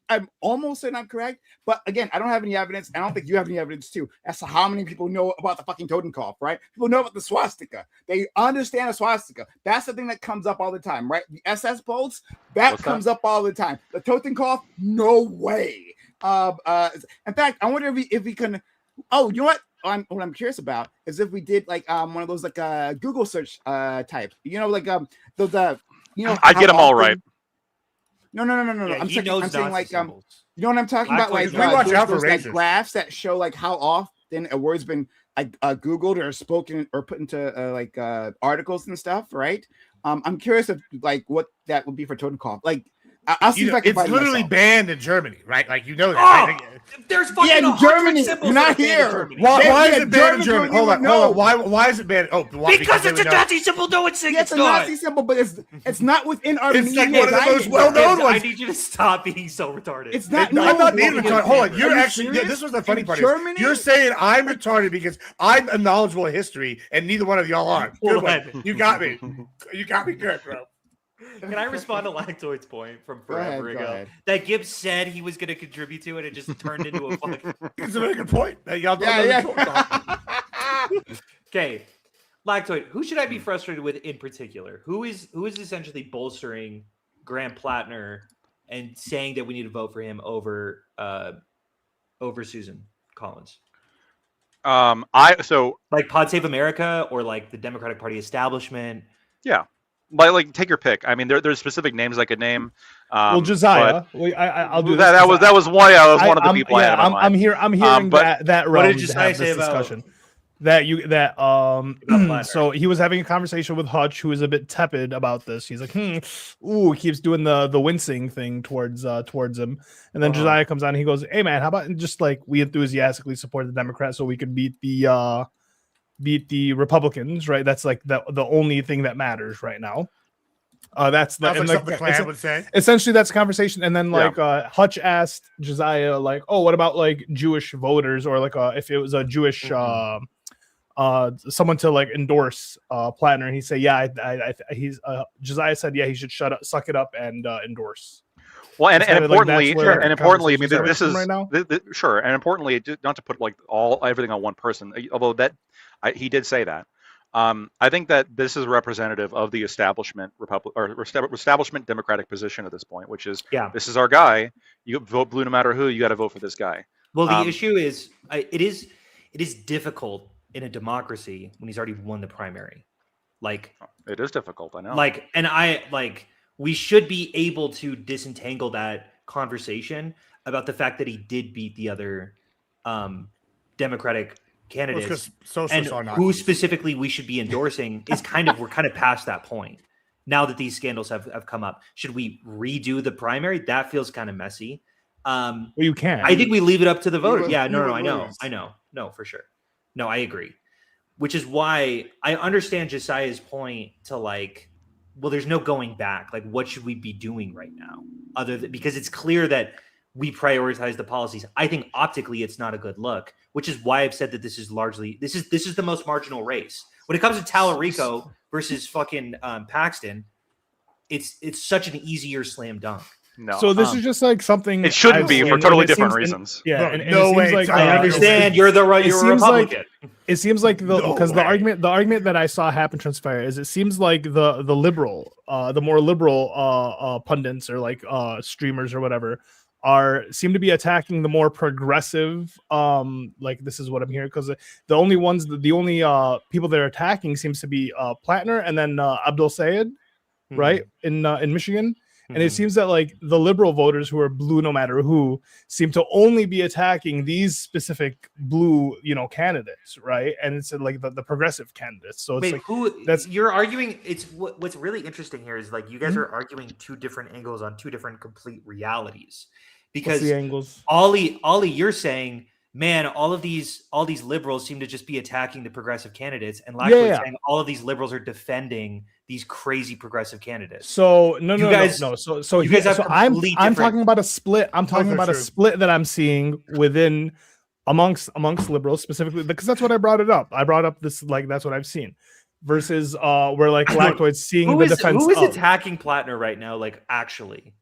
But again, I don't have any evidence. I don't think you have any evidence too as to how many people know about the fucking Totenkopf, right? People know about the swastika. They understand the swastika. That's the thing that comes up all the time, right? The SS bolts, that comes up all the time. The Totenkopf, no way. In fact, I wonder if we can. Oh, you know what? What I'm curious about is if we did like one of those like Google search type. Like those I get them all right. No. Yeah, I'm saying like symbols. you know what I'm talking about? Like those like graphs that show like how often a word's been like Googled or spoken or put into articles and stuff, right? I'm curious if like what that would be for Totenkopf. Like I'll see if I can it's find literally myself. banned in Germany, right? Like that. Right? There's fucking in Germany, not here. Why is it banned in Germany? Hold on. Why is it banned? Because it's a Nazi symbol. No one's saying it's a Nazi symbol, but it's not within our. It's like one of the most well-known ones. I need you to stop being so retarded. It's not. I'm not being retarded. Hold on. You're actually. This was the funny part. You're saying I'm retarded because I'm knowledgeable of history, and neither one of y'all are. Good one. You got me. You got me good, bro. Can I respond to Lactoid's point from forever ago? That Gibbs said he was going to contribute to it. It just turned into a fucking. It's a very good point. Y'all Okay, Lactoid. Who should I be frustrated with in particular? Who is essentially bolstering Graham Plattner and saying that we need to vote for him over Susan Collins? Like Pod Save America or like the Democratic Party establishment. Yeah. Like take your pick. I mean, there's specific names I could name. Josiah. I'll do that. That was one. Yeah, that was one of the people I had in mind. I'm hearing that. What did Josiah say about discussion? So he was having a conversation with Hutch, who is a bit tepid about this. He's like, he keeps doing the wincing thing towards him. And then Josiah comes on and he goes, hey man, how about just like we enthusiastically support the Democrats so we could beat the Republicans, right? That's like the only thing that matters right now. That's That's and, like something the it's- clan would say. essentially that's a conversation. And then like Hutch asked Josiah like, oh, what about like Jewish voters, or like if it was a Jewish someone to like endorse Plattner, and he said he's Josiah said he should suck it up and endorse. Well, and importantly, I mean, this is right now. Sure, and importantly, not to put like everything on one person, although he did say that. I think that this is representative of the establishment establishment Democratic position at this point, which is this is our guy. You vote blue no matter who. You got to vote for this guy. Well, the issue is it is difficult in a democracy when he's already won the primary. Like it is difficult, I know. Like, and we should be able to disentangle that conversation about the fact that he did beat the other Democratic candidates, and who specifically we should be endorsing is we're kind of past that point now that these scandals have come up. Should we redo the primary? That feels kind of messy. Well, you can. I think we leave it up to the voters. I know. No, for sure. No, I agree. Which is why I understand Josiah's point to like, well, there's no going back. Like, what should we be doing right now? Because it's clear that we prioritize the policies. I think optically it's not a good look, which is why I've said that this is the most marginal race. When it comes to Tallarico versus fucking Paxton, it's such an easier slam dunk. No. So this is just like something it shouldn't be for totally different reasons. No way. Like, I understand you're a Republican. It seems like the argument that I saw happen transpire is it seems like the more liberal pundits or like streamers or whatever seem to be attacking the more progressive. Like this is what I'm hearing, because the only people that are attacking seems to be Plattner and then Abdul Sayed, right in Michigan. And it seems that like the liberal voters who are blue no matter who seem to only be attacking these specific blue, candidates, right? And it's like the progressive candidates. So it's you're arguing. It's what's really interesting here is like you guys are arguing two different angles on two different complete realities. Because the angles? Ollie, you're saying, man, all of these liberals seem to just be attacking the progressive candidates, and Lacroix saying all of these liberals are defending these crazy progressive candidates. So no. So I'm talking about a split. I'm talking about a split that I'm seeing within amongst liberals specifically, because that's what I brought it up. I brought up this like that's what I've seen versus where like Lacroix seeing the defense. Who is attacking Plattner right now? Like actually,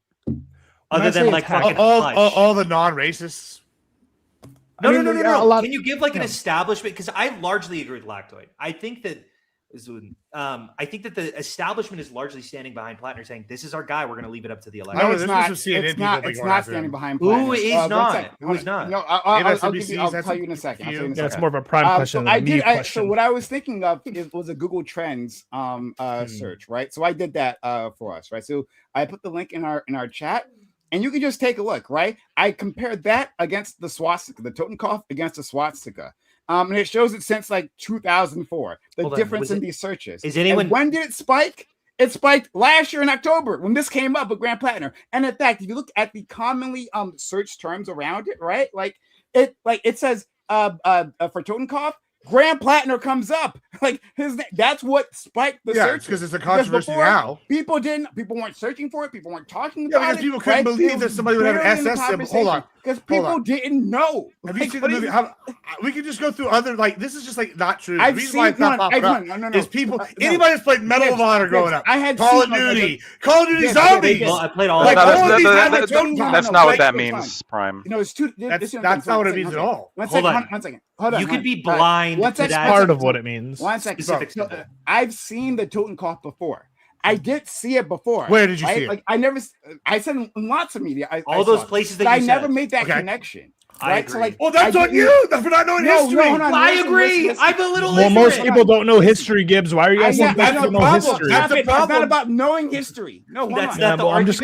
other than like all the non-racists. No. Can you give like an establishment? Because I largely agree with Lactoid. I think that the establishment is largely standing behind Plattner, saying this is our guy. We're going to leave it up to the election. No, it's not standing behind Plattner. Who is not? Who is not? No, I'll tell you in a second. It's more of a prime question. So what I was thinking of was a Google Trends search, right? So I did that for us, right? So I put the link in our chat. And you can just take a look, right? I compared that against the swastika, the Totenkopf against the swastika. And it shows it since like 2004. The difference in these searches. And when did it spike? It spiked last year in October when this came up with Grant Plattner. And in fact, if you look at the commonly searched terms around it, right? It says for Totenkopf, Grant Plattner comes up. Like that's what spiked the search. Because it's a controversy now. People weren't searching for it. People weren't talking about it. People couldn't believe that somebody would have an SS symbol. Hold on. Because people didn't know. Have you seen the movie? We can just go through other, like, this is just like not true. The reason why it's not popping up is people, anybody that's played Medal of Honor growing up. I had Call of Duty Zombies. Well, I played all that's not what that means, Prime. It's two. That's not what it means at all. One second. Hold on. You could be blind. That's part of what it means. One second. I've seen the Totenkopf before. I did see it before. Where did you see it? Like I said in lots of media. All those places that I never made that connection. I agree. So like, that's on you for not knowing history. I agree. I'm a little. Well, most people don't know history, Gibbs. Why are you guys saying don't know history? It's not about knowing history. No, that's not the I'm just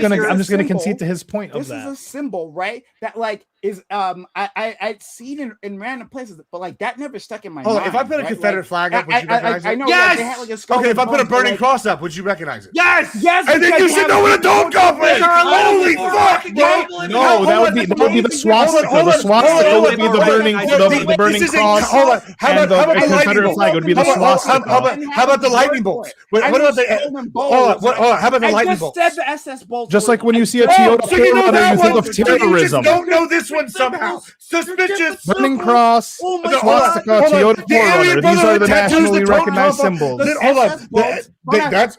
gonna concede to his point. This is a symbol, right? That like is I'd seen it in random places, but like that never stuck in my mind. If I put a Confederate flag up, would you recognize it? I know. Yes. Okay, if I put a burning cross up, would you recognize it? Yes. And then you should know what a Totenkopf is. Holy fuck! fucking terrible. No, that would be the swastika. The swastika would be the burning, the burning cross. Hold on. How about the Confederate flag would be the swastika. How about the lightning bolts? What about the? Hold on. How about the lightning bolts? Said the SS bolts. Just like when you see a Toyota 4Runner, you think of terrorism. You don't know this one somehow. Suspicious. Burning cross, swastika, Toyota 4Runner. These are the nationally recognized symbols. Hold on.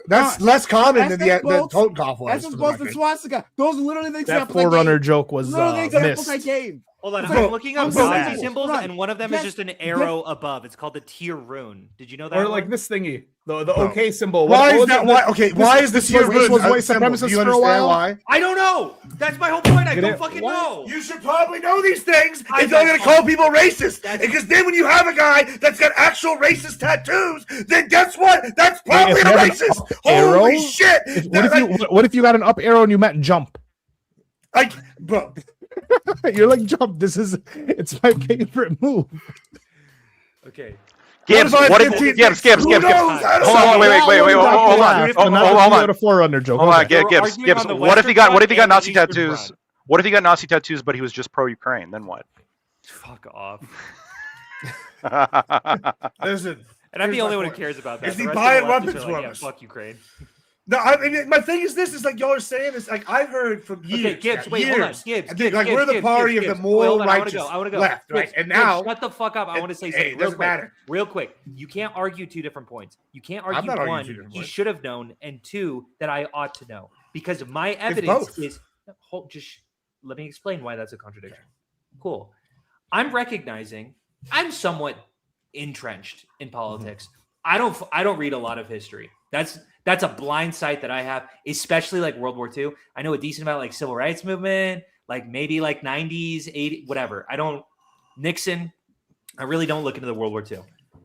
That's less common than the Totenkopf was. SS bolts and swastika. Those are literally the That examples. 4Runner joke was Literally the examples I missed. gave. Hold on, Bro, I'm looking up Nazi symbols, and one of them is just an arrow above. It's called the Tier rune. Did you know that? Or like this thingy, the OK symbol. Why is that? Why? Okay, why is this was white symbol? Do supremacist you for a understand while? why? I don't know. That's my whole point. I Get don't it? fucking What? know. You should probably know these things I if you're know. going to call people racist. Because then when you have a guy that's got actual racist tattoos, then guess what? That's probably if a you have an racist. up arrow? Holy shit! What if you got an up arrow and you meant jump? Like, bro, You're like jump. It's my favorite move. Okay. Gibbs, What if I what have if 15 Gibbs? Who knows? I don't Hold on, know. wait, hold on. Hold on. The 4Runner joke. Hold on, Okay. Gibbs. arguing on the What if he Western got Front Nazi and the Eastern tattoos? Front. What if he got Nazi tattoos, but he was just pro-Ukraine? Then what? Fuck off. Listen. And I'm the here's only my one who point. cares about that. Is The he rest of buying the leftists weapons are from like, yeah, us? fuck Ukraine. No, I mean, my thing is this: is like y'all are saying this. Like I've heard from years. Okay, Gibbs, now, wait, years. hold on. Gibbs, I think, Gibbs, like we're the Gibbs, party Gibbs, of the Gibbs. moral Hold on, righteous I wanna go. left, right? Gibbs, And Gibbs, now, shut the fuck up. I want to say Hey, something it real doesn't quick. matter. Real quick. You can't argue two different points. You can't I'm argue not arguing one, two different he points. should have known, and two, that I ought to know. Because my evidence both. is let me explain why that's a contradiction. Cool. I'm recognizing I'm somewhat entrenched in politics. I don't read a lot of history. That's a blind sight that I have, especially like World War II. I know a decent amount like civil rights movement, like maybe like 90s, 80s, whatever. Nixon, I really don't look into the World War II.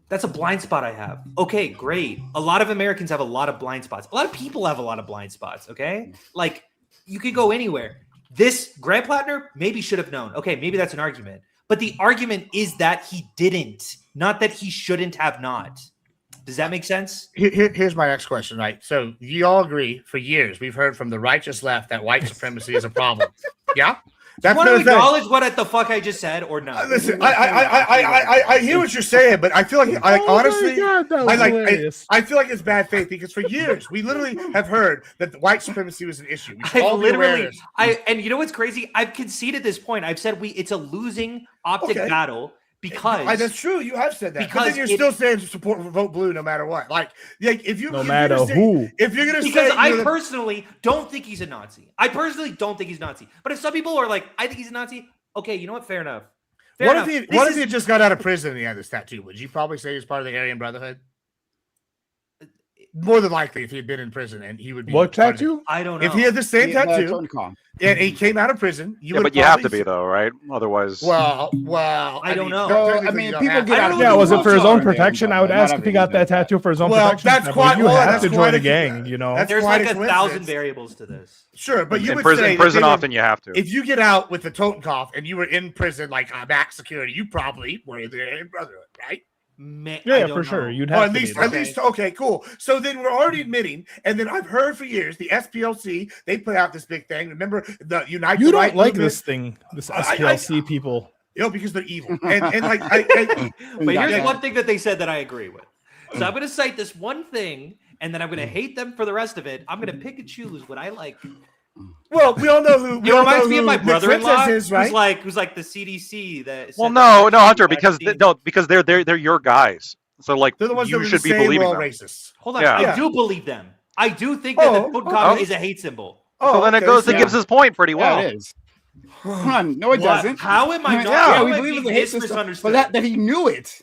That's a blind spot I have. Okay, great. A lot of Americans have a lot of blind spots. A lot of people have a lot of blind spots, okay? Like you could go anywhere. This Grant Plattner maybe should have known. Okay, maybe that's an argument. But the argument is that he didn't, not that he shouldn't have not. Does that make sense? here's my next question, right? So you all agree for years we've heard from the righteous left that white supremacy is a problem. Yeah? That's Want to what I'm saying. acknowledge what the fuck I just said or not? Listen, I hear what you're saying, but I feel like honestly, God, that was hilarious. I feel like it's bad faith because for years we literally have heard that the white supremacy was an issue. We should I all be aware of literally, this. and you know what's crazy? I've conceded this point. I've said it's a losing optic Okay. battle because That's true. You have said that, but because then you're still saying support vote blue no matter what. Like if you No if matter you're gonna say, who. if you're gonna because say I personally don't think he's a Nazi. I personally don't think he's Nazi. But if some people are like, I think he's a Nazi, okay, you know what? Fair enough. Fair what enough. if he had just got out of prison and he had this tattoo? Would you probably say he's part of the Aryan Brotherhood? More than likely, if he had been in prison and he would be What part of it. tattoo? I don't know. If he had the same tattoo Totenkopf. and he came out of prison, Yeah, but you have to be though, right? Otherwise, Well, I don't know. Well, I technically mean, you don't people have get to. out of Yeah, was it for his Well, own sorry, protection? man, I would but ask not if he got that everything. tattoo for his own Well, protection. that's But quite- you well, have that's to quite join a- a gang, you know. that's There's quite like a 1,000 coincidence. variables to this. Sure, but you in would prison, say in that prison they would- often you have to. if you get out with the Totenkopf and you were in prison like max security, you probably were the Aryan Brotherhood, right? Man, I Yeah, don't for sure. know. You'd Or have at to least, be at there. least, okay, cool. So then we're already admitting, and then I've heard for years the SPLC they put out this big thing. Remember the Unite You the don't Right like movement? this thing, this I- SPLC people. Because they're evil. And like, But here's Yeah. one thing that they said that I agree with. So I'm going to cite this one thing, and then I'm going to hate them for the rest of it. I'm going to pick and choose what I like. well, we all know who. It reminds me of my Nick brother-in-law, Princess is, right? who's like the CDC. That Well, said no, that no, Hunter, vaccine- because they're your guys. So like They're the ones you that should be say believing we're all them. racist. Hold on, Yeah. I do believe them. I do think that the Totenkopf is a hate symbol. So then it okay, goes. so- It gives his point pretty well. Yeah, it is. Come on, no, it What? doesn't. How am I not? Yeah, how we am I believe in being the hate system, misunderstood? but that he knew it.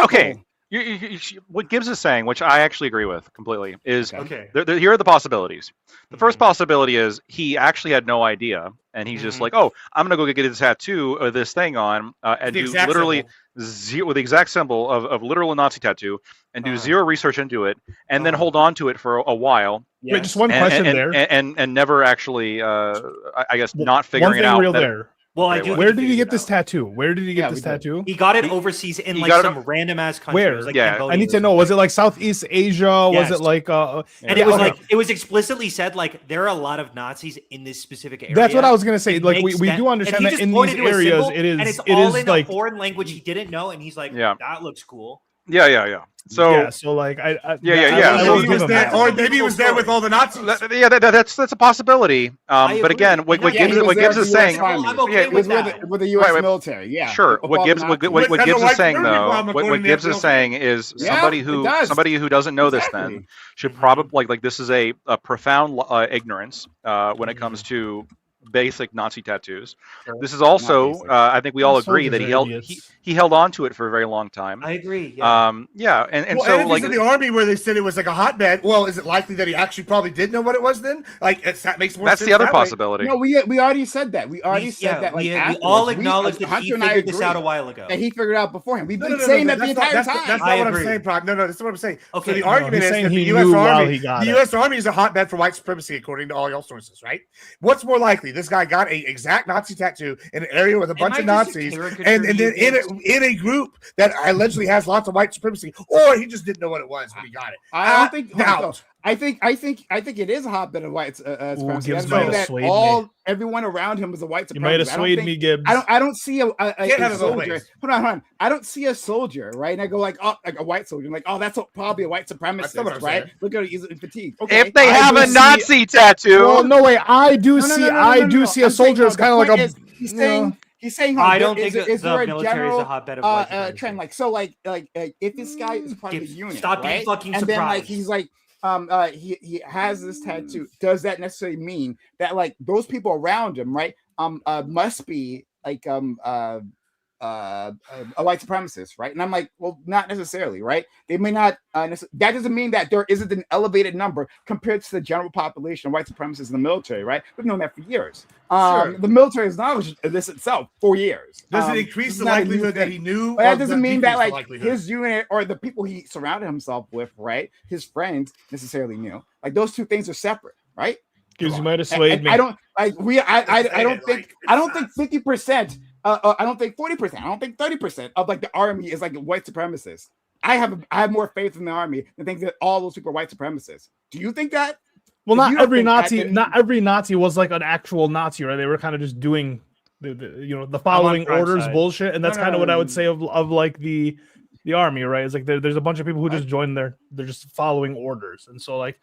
Okay, Simple. what Gibbs is saying, which I actually agree with completely, is Okay. here are the possibilities. The first possibility is he actually had no idea, and he's just like, "Oh, I'm gonna go get a tattoo of this thing on, and The do exact literally symbol. with the exact symbol of literal Nazi tattoo, and do zero research into it, and then hold on to it for a while, Wait, just one question there. and never actually, I guess, not One figuring thing it out. real that- there. Well, Okay, I do. well- Where think did he he figured get it this out. tattoo? Where did he get Yeah, this we did. tattoo? He got it overseas in he like got it- some random ass country. Where? It was like Yeah. Cambodia I need or to know. something. Was it like Southeast Asia? Was Yes. it like And it was like it was explicitly said like there are a lot of Nazis in this specific area. That's what I was gonna say. It Like we makes do sense. understand And he that just in these pointed to a areas symbol, it is and it's it all is in like a foreign language he didn't know, and he's like, Yeah. that looks cool. Yeah. So yeah. So like I Yeah. I So will Maybe he give was him there, that. or maybe he was there with all the Nazis. that's a possibility. I But agree. again, what And I- Yeah, he was Gibbs there is for the saying, US Army. I'm okay yeah, It was with that. with the U.S. Right. military. Yeah. Sure. With What all Gibbs the what Nazis. what That's Gibbs a is white saying supremacy though, problem, what according to Gibbs the is FLC. saying is Yeah, somebody it who does. doesn't know this Exactly. then should probably like this is a profound ignorance when it comes to basic Nazi tattoos. Sure. This is also basic. I think we all agree Soldiers that are he held idiots. he held on to it for a very long time. I agree. Yeah. Yeah, and Well, so and if like he's in the army where they said it was like a hotbed, well, is it likely that he actually probably did know what it was then? Like that makes more that's sense. the other that way. possibility. No, we already said that. We already said that. Like we afterwards. all acknowledge that Hunter he and I figured this agree out a while ago. that he figured out beforehand. We've No, been no, saying that that's the not- entire that's time. That's I not what agree. I'm saying, Proc. No, that's what I'm saying. Okay, So the no, argument he's is saying that the he U.S. knew while Army, he got the it. U.S. Army is a hotbed for white supremacy, according to all y'all sources, right? What's more likely? This guy got a exact Nazi tattoo in an area with a bunch I of just a Nazis, caricature and to then you, in a group that allegedly has lots of white supremacy, or he just didn't know what it was when he got it. I don't think. doubt. I think it is a hotbed of white supremacy. Gibbs That's might saying have that swayed everyone around him was a white You might have supremacist. swayed me, Gibbs. I don't see a Can't have it both soldier. ways. Hold on. I don't see a soldier, right? And I go like, oh, like a white soldier. I'm like, oh, that's probably a white That's not what supremacist, I'm right? saying. Look at it, he's in fatigue. Okay. if they I have do a see- Nazi tattoo, Well, no way. I do No, no, see. no, no, I no, do no. see a I'm saying, soldier no, as the kind of like point a. is, he's saying. I don't think is the there a military is general a hotbed of white supremacy. trend? Like so, like if this guy is part of the Gibbs, unit, stop being right? fucking and then like surprised. he's like he has this tattoo. Does that necessarily mean that like those people around him, right? Must be like a white supremacist, right? And I'm like, well, not necessarily, right? They may not. That doesn't mean that there isn't an elevated number compared to the general population of white supremacists in the military, right? We've known that for years. Sure. The military has acknowledged this itself for years. Does it increase it's the not a new likelihood that thing. he knew? But that or doesn't mean that decrease the like likelihood? his unit or the people he surrounded himself with, right? His friends necessarily knew. Like those two things are separate, right? Gibbs, you might have swayed me. I don't like we. I don't think. Like, I don't think 50%. I don't think 40%. I don't think 30% of like the army is like white supremacists. I have more faith in the army than think that all those people are white supremacists. Do you think that? Well, If you not don't every think that, Nazi. then- Not every Nazi was like an actual Nazi, right? They were kind of just doing the following Tribe's orders side. bullshit, and that's No, kind no, of what no, I would no. say of like the army, right? It's like there's a bunch of people who just joined they're just following orders, and so like,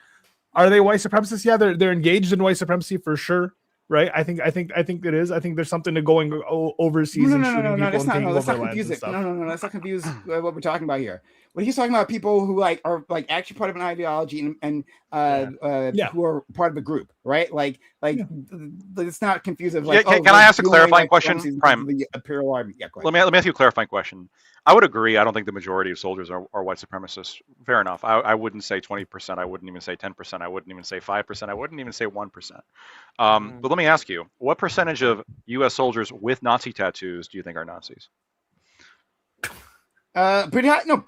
are they white supremacists? Yeah, they're engaged in white supremacy for sure, right? I think it is. I think there's something to going overseas and shooting people that's and not, taking no, that's over not lands and confusing. stuff. No, that's not confused what we're talking about here. What he's talking about, people who like are like actually part of an ideology and Yeah. who are part of a group, right? Like it's not confusing. Yeah, Like, can we're I ask a doing clarifying white question? supremacy because Prime. of the Imperial Army. Yeah, go ahead. let me ask you a clarifying question. I would agree. I don't think the majority of soldiers are white supremacists. Fair enough. I wouldn't say 20%. I wouldn't even say 10%. I wouldn't even say 5%. I wouldn't even say 1%. But let me ask you, what percentage of U.S. soldiers with Nazi tattoos do you think are Nazis? Pretty high, no,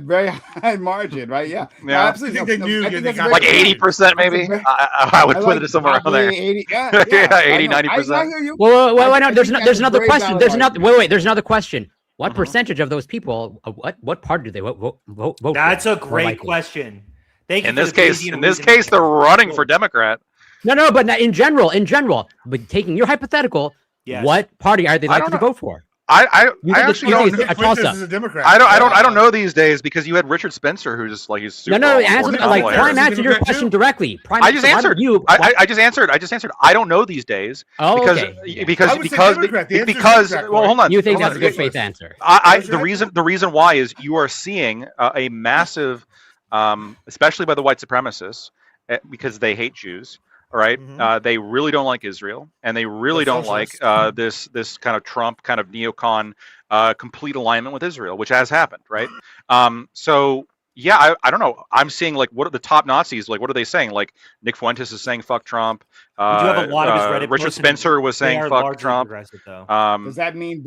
very high margin, right? Yeah, No, Yeah. absolutely. I think they knew I think they that's got very Like fair. 80% maybe? That's a I would I put like it somewhere around probably there. 80, yeah, Yeah, 80, I know. 90%. I hear you. Well, I no, think there's that's a another very question. valid There's another argument. wait. There's another question. What Mhm. percentage of those people? What party do they vote for? That's a More great likely? question. Thank you In for this the case, Bayesian in this reasoning. case, they're running for Democrat. No, but not in general. But taking your hypothetical, Yes. what party are they I likely don't to vote for? I You I think actually you don't. think Nick a Quintus toss-up. is a Democrat. I don't know these days because you had Richard Spencer who's like he's super. No, all answer for the, Trump like lawyers. Prime answered your Democrat question too? directly. Prime, I just why don't answered. You, I just answered. I don't know these days Oh, because okay. I because would say because Democrat. The answer is because Democrat, well, Corey. hold on. you think hold that's a on. good faith answer? The reason why is you are seeing a massive, especially by the white supremacists, because they hate Jews. All right, Mhm. they really don't like Israel, and they really They're don't like this kind of Trump kind of neocon complete alignment with Israel, which has happened, right? So yeah, I don't know. I'm seeing like what are the top Nazis like? What are they saying? Like Nick Fuentes is saying "fuck Trump." do have a lot of his Reddit Richard posts, Spencer was they saying are fuck largely Trump. progressive, though. Does that mean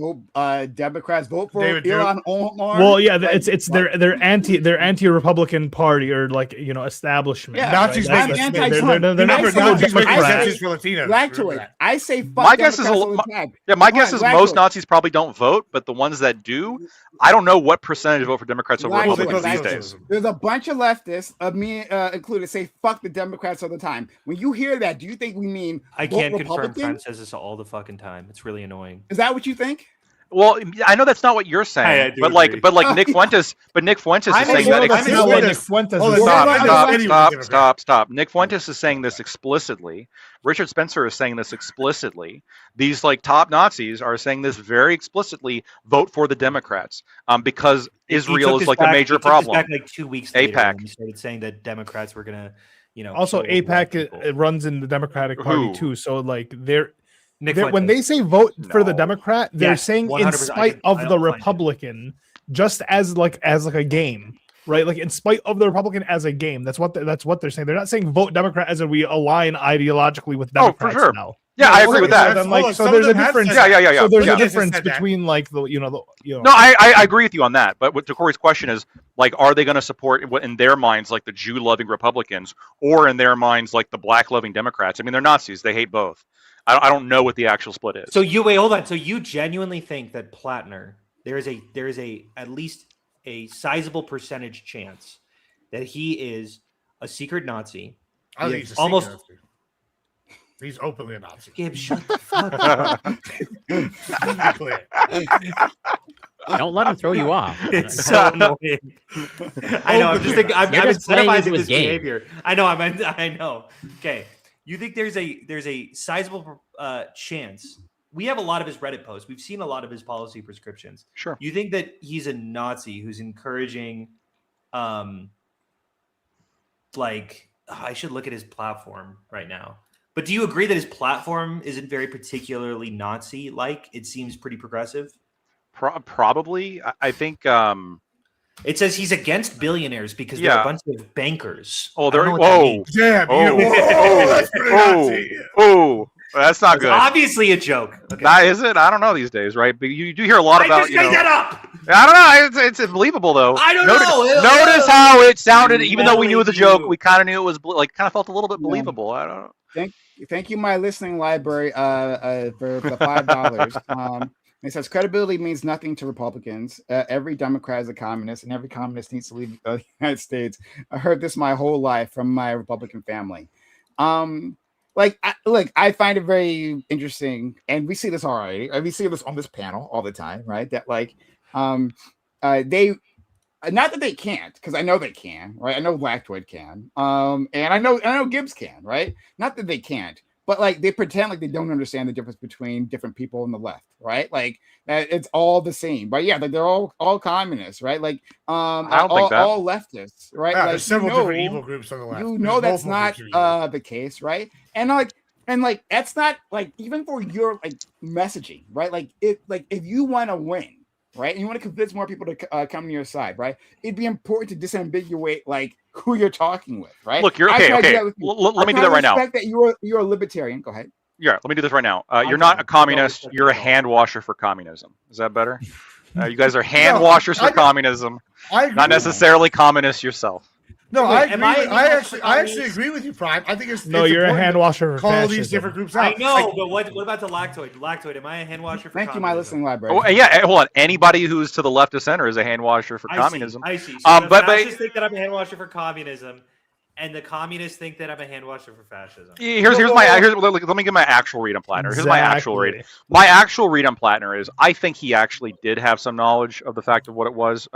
Democrats vote for David Elon Omar? Well, yeah, Like, it's their anti-Republican party or like establishment. Yeah, Nazis right? make I'm They're anti-Trump. not Remember, Nazis make Democrat. exceptions for Latinos. Lactoid. I say fuck My guess is Democrats all the time. my guess is most Lactoid. Nazis probably don't vote, but the ones that do, I don't know what percentage vote for Democrats over Lactoid, Republicans these lactoid. days. There's a bunch of leftists, me included, say fuck the Democrats all the time. When you hear that, do you think we mean I vote can't confirm. Republican? Fran says this all the fucking time. It's really annoying. Is that what you think? Well, I know that's not what you're saying, I do but agree. like Nick Fuentes, Nick Fuentes is saying Well, that. that's not what Nick Fuentes Hold is on, saying. Stop. Nick Fuentes is saying this explicitly. Richard Spencer is saying this explicitly. These like top Nazis are saying this very explicitly. Vote for the Democrats, because Israel is like a major problem. Back like 2 weeks later, AIPAC. when he started saying that Democrats were gonna, Also, kill black AIPAC people. it runs in the Democratic Party Who? too. So like Nick when Fuentes. they say vote for the No. Democrat, they're Yes, saying in 100%. spite I of don't the find it. Republican, just as like a game, right? Like in spite of the Republican as a game. That's what they're saying. They're not saying vote Democrat as in we align ideologically with Oh, for Democrats sure. now. Yeah, I agree Okay, with so that. then, like, so Some of there's a them have difference. said Yeah. So there's Yeah. a difference Said that. between like the. No, I agree with you on that. But what to Corey's question is, like, are they going to support what in their minds like the Jew-loving Republicans, or in their minds like the black-loving Democrats? I mean, they're Nazis. They hate both. I don't know what the actual split is. So you wait, hold on. So you genuinely think that Plattner, there is a at least a sizable percentage chance that he is a secret Nazi? I think He he's is a almost. Nazi. He's openly a Nazi. Gabe, shut the fuck up. Be clear. Don't let him throw you off. It's so annoying. I know. I'm just thinking. I'm You're just playing into incentivizing his this game. behavior. I know. I know. Okay. You think there's a sizable chance? We have a lot of his Reddit posts. We've seen a lot of his policy prescriptions. Sure. You think that he's a Nazi who's encouraging, I should look at his platform right now. But do you agree that his platform isn't very particularly Nazi-like? It seems pretty progressive. Probably. I think. It says he's against billionaires because they're Yeah. a bunch of bankers. Oh, I there. don't know what that Whoa. means. Damn. That's pretty Oh. Nazi. Oh. That's not It's good. obviously a joke. Okay. That is it. I don't know these days, right? But you do hear a lot I about. just made that up. I don't know. It's believable though. I don't notice, know. Notice how it sounded, even though we knew it was a Believe joke. you. We kind of knew it was kind of felt a little bit Yeah. believable. I don't know. Thank you, my listening library, for the $5. It says credibility means nothing to Republicans. Every Democrat is a communist, and every communist needs to leave the United States. I heard this my whole life from my Republican family. I find it very interesting, and we see this already. We see this on this panel all the time, right? That they. Not that they can't, because I know they can, right? I know Lactoid can, and I know Gibbs can, right? Not that they can't, but like they pretend like they don't understand the difference between different people on the left, right? Like it's all the same, but yeah, like they're all communists, right? Like I don't think that. all leftists, right? Yeah, Like there's several different evil groups on the left. you There's know that's multiple not groups of evil. the case, right? And that's not like even for your like messaging, right? Like if you want to win, right, and you want to convince more people to come to your side, right, it'd be important to disambiguate like who you're talking with, right? Look, you're I okay. try to do Okay, that with you. let me I do try that to right now. respect that you're a libertarian. Go ahead. Yeah, let me do this right now. You're Okay. not a communist. You're a hand washer for communism. Is that better? You guys are hand No, washers for I- communism, I agree not with necessarily communists yourself. No, Wait, I am agree. I with- any I more actually communist? agree with you, Prime. I think it's No, it's you're a important hand to washer for call fascism. these different groups I out. know, Like, but what about the Lactoid? Lactoid, am I a hand washer for Thank you, my communism? listening library. Oh, yeah. Hold on. Anybody who's to the left of center is a hand washer for I communism. See, I see. So But the fascists think that I'm a hand washer for communism, and the communists think that I'm a hand washer for fascism. Here's let me give my actual read on Plattner. Here's my actual read. Exactly. My actual read on Plattner is I think he actually did have some knowledge of the fact of what it was,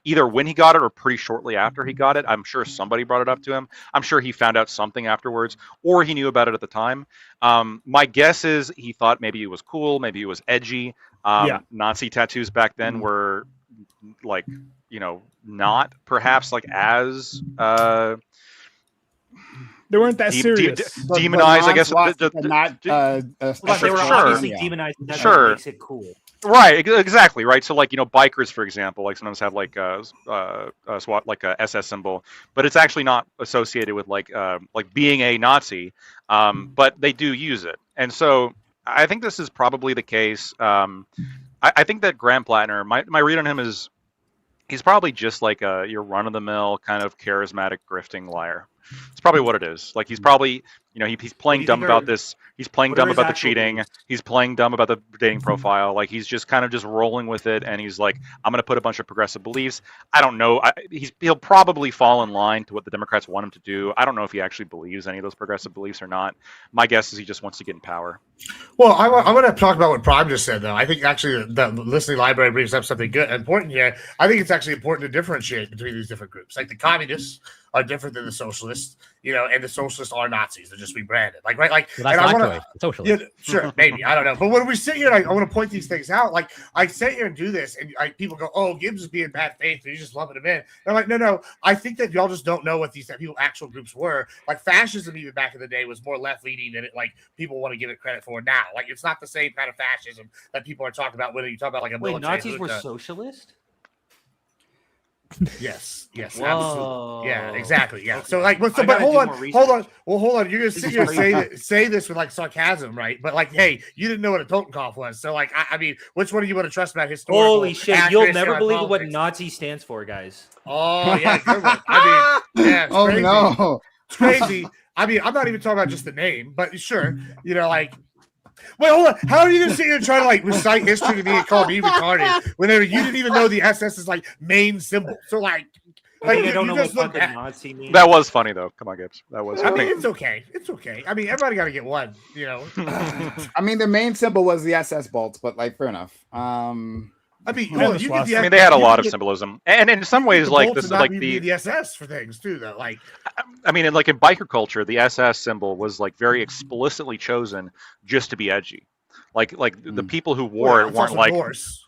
either when he got it or pretty shortly after he got it. I'm sure somebody brought it up to him. I'm sure he found out something afterwards, or he knew about it at the time. My guess is he thought maybe it was cool, maybe it was edgy. Yeah. Nazi tattoos back then were like, not perhaps like as They weren't that serious. demonized, I guess. But not Well, they were Sure. obviously demonized. That's Sure. what makes it cool. Right, exactly, right. So, like, bikers, for example, like sometimes have like a SWAT, like a SS symbol, but it's actually not associated with like being a Nazi, but they do use it, and so I think this is probably the case. I think that Grant Plattner, my read on him is he's probably just like your run of the mill kind of charismatic grifting liar. It's probably what it is. Like he's probably, he's playing dumb about this. He's playing dumb about the cheating. Beliefs? He's playing dumb about the dating profile. Like he's just kind of just rolling with it. And he's like, I'm going to put a bunch of progressive beliefs. I don't know. He'll probably fall in line to what the Democrats want him to do. I don't know if he actually believes any of those progressive beliefs or not. My guess is he just wants to get in power. Well, I want to talk about what Prime just said, though. I think actually the listening library brings up something good, important here. I think it's actually important to differentiate between these different groups. Like the communists are different than the socialists, and the socialists are Nazis. They're just rebranded. Like, right? Like, Well, that's my choice. Socialist. Yeah, sure, maybe. I don't know. But when we sit here, I want to point these things out. Like, I sit here and do this, and people go, oh, Gibbs is being bad faith, and he's just lumping them in. And I'm like, no. I think that y'all just don't know what these actual groups were. Like, fascism, even back in the day, was more left-leaning than people want to give it credit for now. Like, it's not the same kind of fascism that people are talking about when you talk about like a Wait, military. Nazis were socialist? Yes, Whoa. absolutely. Yeah, exactly. Yeah. Okay. So like, but hold on. Well, hold on. You're gonna sit here and say this with like sarcasm, right? But like, hey, you didn't know what a Totenkopf was, so like, I mean, which one do you want to trust about historical? Holy shit! You'll never believe politics? what Nazi stands for, guys. Oh yeah, good one. I mean, yeah, it's crazy. No, It's crazy. I mean, I'm not even talking about just the name, but sure, like. Wait, hold on. How are you gonna sit here and try to like recite history to me and call me retarded whenever you didn't even know the SS's like main symbol? So like I don't know what fucking Nazi means. That was funny though. Come on, Gibbs. That was I funny. mean, it's okay. It's okay. I mean, everybody got to get one. I mean the main symbol was the SS bolts, but like fair enough. I mean, Yeah, you get the, I mean, they had a lot of symbolism, and in some ways, like this is like the SS for things too, though. Like, I mean, in biker culture, the SS symbol was like very explicitly chosen just to be edgy. Like the people who wore it weren't like. Norse.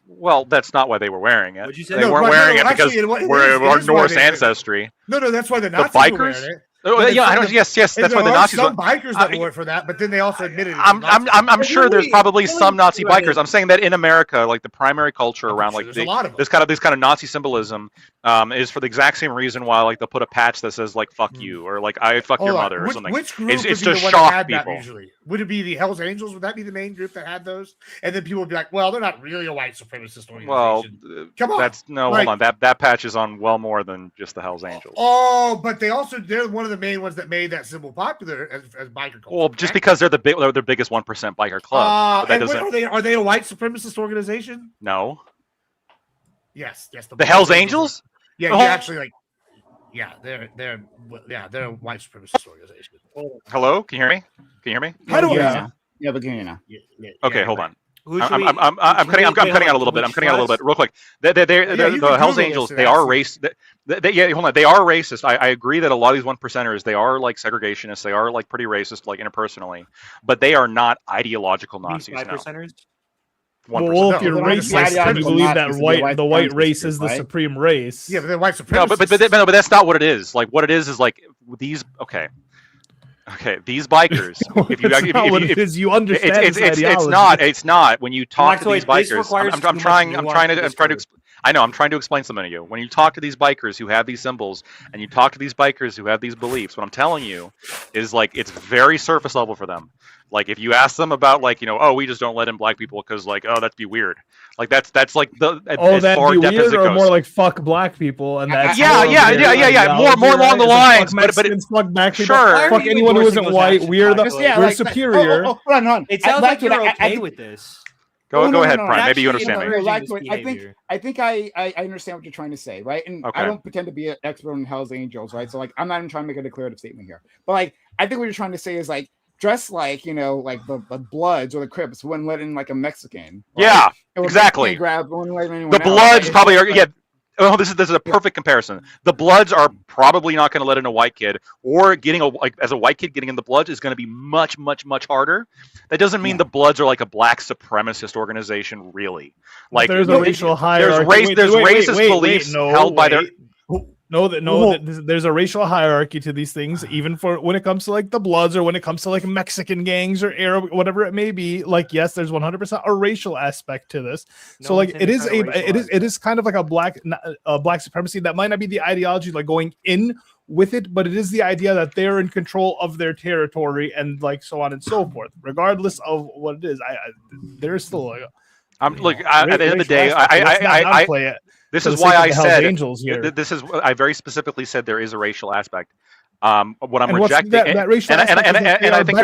Well, that's not why they were wearing it. What'd you say? They weren't wearing it because we're Norse ancestry. No, that's why the Nazis bikers? were wearing it. Oh, yeah, I know. Yes, that's why the Nazis. Some bikers that wore it for that, but then they also admitted. I'm sure there's probably some Nazi bikers. I'm saying that in America, like the primary culture around like this kind of Nazi symbolism is for the exact same reason why like they'll put a patch that says like "fuck you" or like "I fuck your mother" or something. Which group it's to shock people. Usually, would it be the Hell's Angels? Would that be the main group that had those? And then people would be like, "Well, they're not really a white supremacist organization." Well, come on, hold on. That patch is on well more than just the Hell's Angels. Oh, but they're one of the main ones that made that symbol popular as biker culture. Well, just because they're the biggest 1% biker club. But that doesn't... are they a white supremacist organization? No. Yes. The Hell's Angels? Yeah, actually they're a white supremacist organization. Hello, can you hear me? How do yeah, but can you hear now? Okay, hold on. I'm cutting out a little bit. I'm cutting out a little bit, real quick. The Hell's Angels. They are racist. Hold on. They are racist. I agree that a lot of these 1%ers, they are like segregationists. They are like pretty racist, like interpersonally, but they are not ideological Nazis. 5%ers. 1%. Well, if you're racist, you believe that the white race is the supreme race. Yeah, but they're white supremacists. No, but that's not what it is. Like what it is like these. Okay, these bikers. You understand. It's not. When you talk to these bikers, I'm trying to explain something to you. When you talk to these bikers who have these symbols, and you talk to these bikers who have these beliefs, what I'm telling you is like it's very surface level for them. Like if you ask them about like we just don't let in black people because like that'd be weird. Like that's like the that'd be weird or more like fuck black people and that's yeah more along the lines. But fuck black people, sure, fuck anyone who isn't white. We're superior. Hold on. It sounds like you're okay with this. Go ahead, Prime. Maybe you understand me. I think I understand what you're trying to say, right? And I don't pretend to be an expert on Hell's Angels, right? So like I'm not even trying to make a declarative statement here. But like I think what you're trying to say is like dress like like the Bloods or the Crips wouldn't let in like a Mexican. Right? Yeah, exactly. The Bloods probably are. Yeah. Oh, this is a perfect comparison. The Bloods are probably not going to let in a white kid, or as a white kid getting in the Bloods is going to be much harder. That doesn't mean the Bloods are like a black supremacist organization, really. Like there's a racial hierarchy. There's racist beliefs held by their. there's a racial hierarchy to these things, even for when it comes to like the Bloods or when it comes to like Mexican gangs or Arab, whatever it may be. Like, yes, there's 100% a racial aspect to this. So like it is kind of like a black supremacy that might not be the ideology like going in with it, but it is the idea that they're in control of their territory and like so on and so forth, regardless of what it is. There's still like at the end of the day, I play it. This is why I said I very specifically said there is a racial aspect. What I'm rejecting, that racial aspect and I think I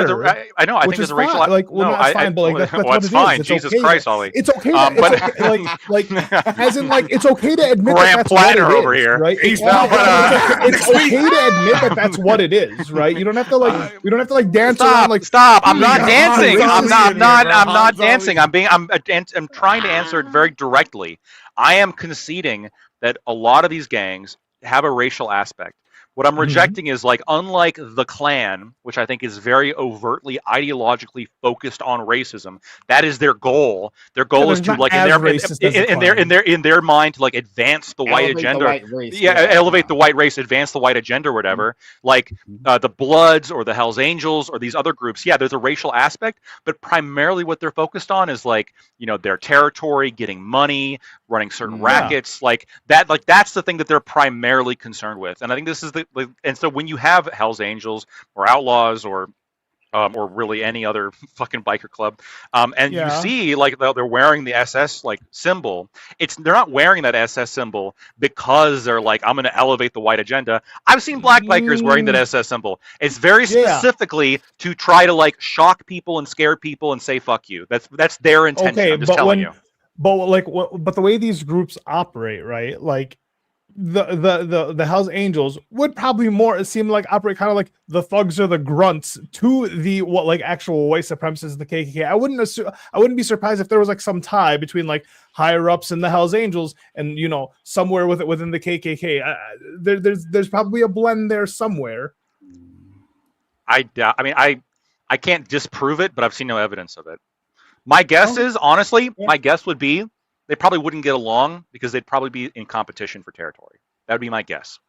know, I think there's a racial aspect. Like, well, no, that's fine, but like, that's well, it's fine. Jesus Christ, Ollie. It's okay. Like, as in, like, it's okay to admit Grant Platter over here, right? It's okay to admit that that's what it is, right? You don't have to like, we don't have to like dance around. Like, stop! I'm not dancing. I'm not dancing. I'm trying to answer it very directly. I am conceding that a lot of these gangs have a racial aspect. What I'm rejecting is, like, unlike the Klan, which I think is very overtly ideologically focused on racism, that is their goal. Their goal is to, like, in their mind, to like advance the white agenda. Elevate the white race, advance the white agenda, or whatever. Like the Bloods or the Hells Angels or these other groups. Yeah, there's a racial aspect, but primarily what they're focused on is, like, you know, their territory, getting money, running certain rackets, like that. Like, that's the thing that they're primarily concerned with. And I think this is and so when you have Hells Angels or Outlaws or really any other fucking biker club, and you see like they're wearing the SS like symbol, they're not wearing that SS symbol because they're like, I'm going to elevate the white agenda. I've seen black bikers wearing that SS symbol. It's very specifically to try to like shock people and scare people and say fuck you. That's their intention. Okay, I'm just telling you. But the way these groups operate, right? Like the Hells Angels would probably more seem like operate kind of like the thugs or the grunts to the actual white supremacists, the KKK. I wouldn't be surprised if there was like some tie between like higher ups in the Hells Angels and, you know, somewhere within the KKK. There's probably a blend there somewhere. I doubt. I mean, I can't disprove it, but I've seen no evidence of it. My guess is, honestly, my guess would be they probably wouldn't get along because they'd probably be in competition for territory. That would be my guess.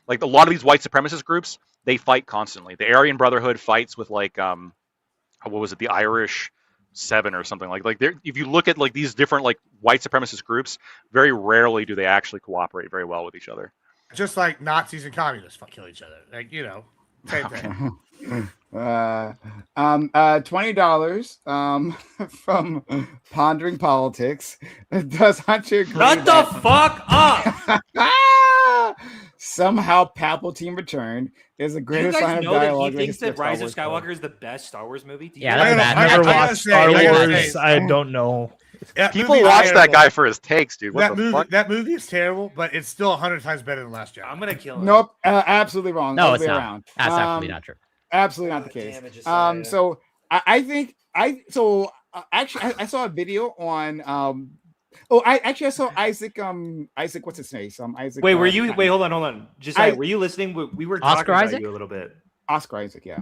Like, a lot of these white supremacist groups, they fight constantly. The Aryan Brotherhood fights with, like, what was it, the Irish 7 or something. Like if you look at like these different like white supremacist groups, very rarely do they actually cooperate very well with each other. Just like Nazis and communists kill each other. Like, you know, same thing. $20 from Pondering Politics. Does Hunter agree? Shut the fuck up! Somehow Palpatine returned is the greatest line of dialogue. He thinks that Rise of Skywalker is the best Star Wars movie. I never watched Star Wars. I don't know. People watch that guy for his takes, dude. That movie is terrible, but it's still 100 times better than Last Jedi. I'm gonna kill him. Nope, absolutely wrong. No, it's not. That's absolutely not true. Absolutely not the case. So I think I saw a video on I saw Isaac what's his name? Isaac. Wait, hold on. Just were you listening? We were talking about you a little bit. Oscar Isaac, yeah.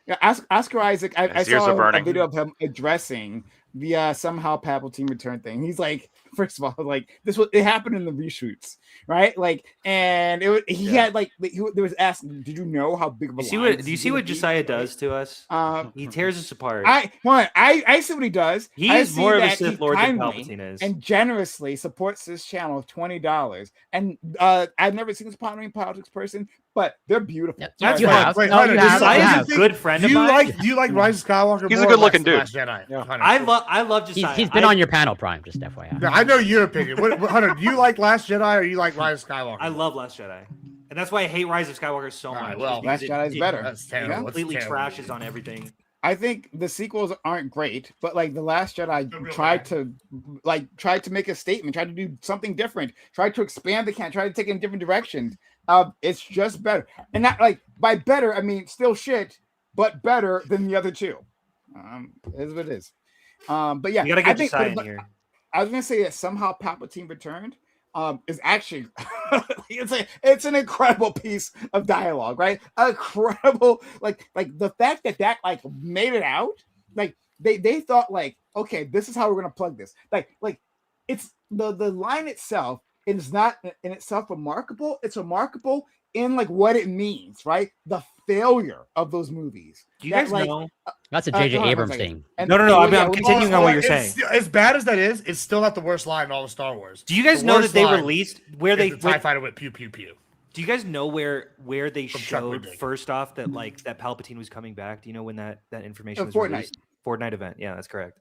Yeah, Oscar Isaac. I saw a video of him addressing the somehow Palpatine return thing. He's like, first of all, like it happened in the reshoots, right? Like, and had like there was asking, did you know how big of a? Do you see what Josiah does to us? He tears us apart. I see what he does. He is more of a Sith Lord than Palpatine is, and generously supports this channel with $20. And I've never seen this Pondering Politics person, but they're beautiful. Yeah, Josiah's a good friend of mine. Do you like Rise of Skywalker? He's a good-looking dude. Jedi? Yeah. I love Josiah. He's been on your panel, Prime. Just FYI. No, I know your opinion. Hunter, do you like Last Jedi or you like Rise of Skywalker? I love Last Jedi, and that's why I hate Rise of Skywalker so much. Well, Last Jedi is better. That's terrible. Completely trashes on everything. I think the sequels aren't great, but like the Last Jedi tried to make a statement, tried to do something different, tried to expand the canon, tried to take it in different directions. It's just better, and not like by better I mean still shit, but better than the other two. Is what it is. But yeah, you gotta get Josiah in here. I was gonna say that somehow Palpatine returned. Is actually it's an incredible piece of dialogue, right? Incredible, like the fact that like made it out, like they thought like, okay, this is how we're gonna plug this. Like it's the line itself it's not in itself remarkable. It's remarkable in like what it means, right? The failure of those movies. Do you guys know? That's a J.J. hold on one Abrams second. thing. And- No. I'm continuing on what you're saying. As bad as that is, it's still not the worst line in all of Star Wars. Do you guys The know that worst they line released where is they? the TIE fighter went pew pew pew. Do you guys know where they From Chuck showed Wendig. first off that that Palpatine was coming back? Do you know when that information was Fortnite. released? Fortnite event. Yeah, that's correct.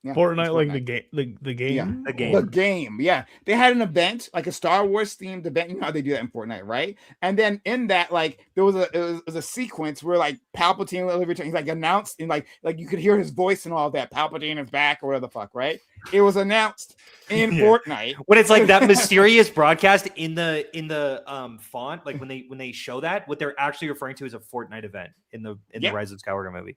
Yeah, Fortnite, it's like the game, the game. Yeah. The game. The game, yeah. They had an event, like a Star Wars themed event. You know how they do that in Fortnite, right? And then in that, like, there was a sequence where like Palpatine literally he's like announced and like you could hear his voice and all that. Palpatine is back or whatever the fuck, right? It was announced in Fortnite. When it's like that mysterious broadcast in the font, like when they show that, what they're actually referring to is a Fortnite event in the Rise of Skywalker movie.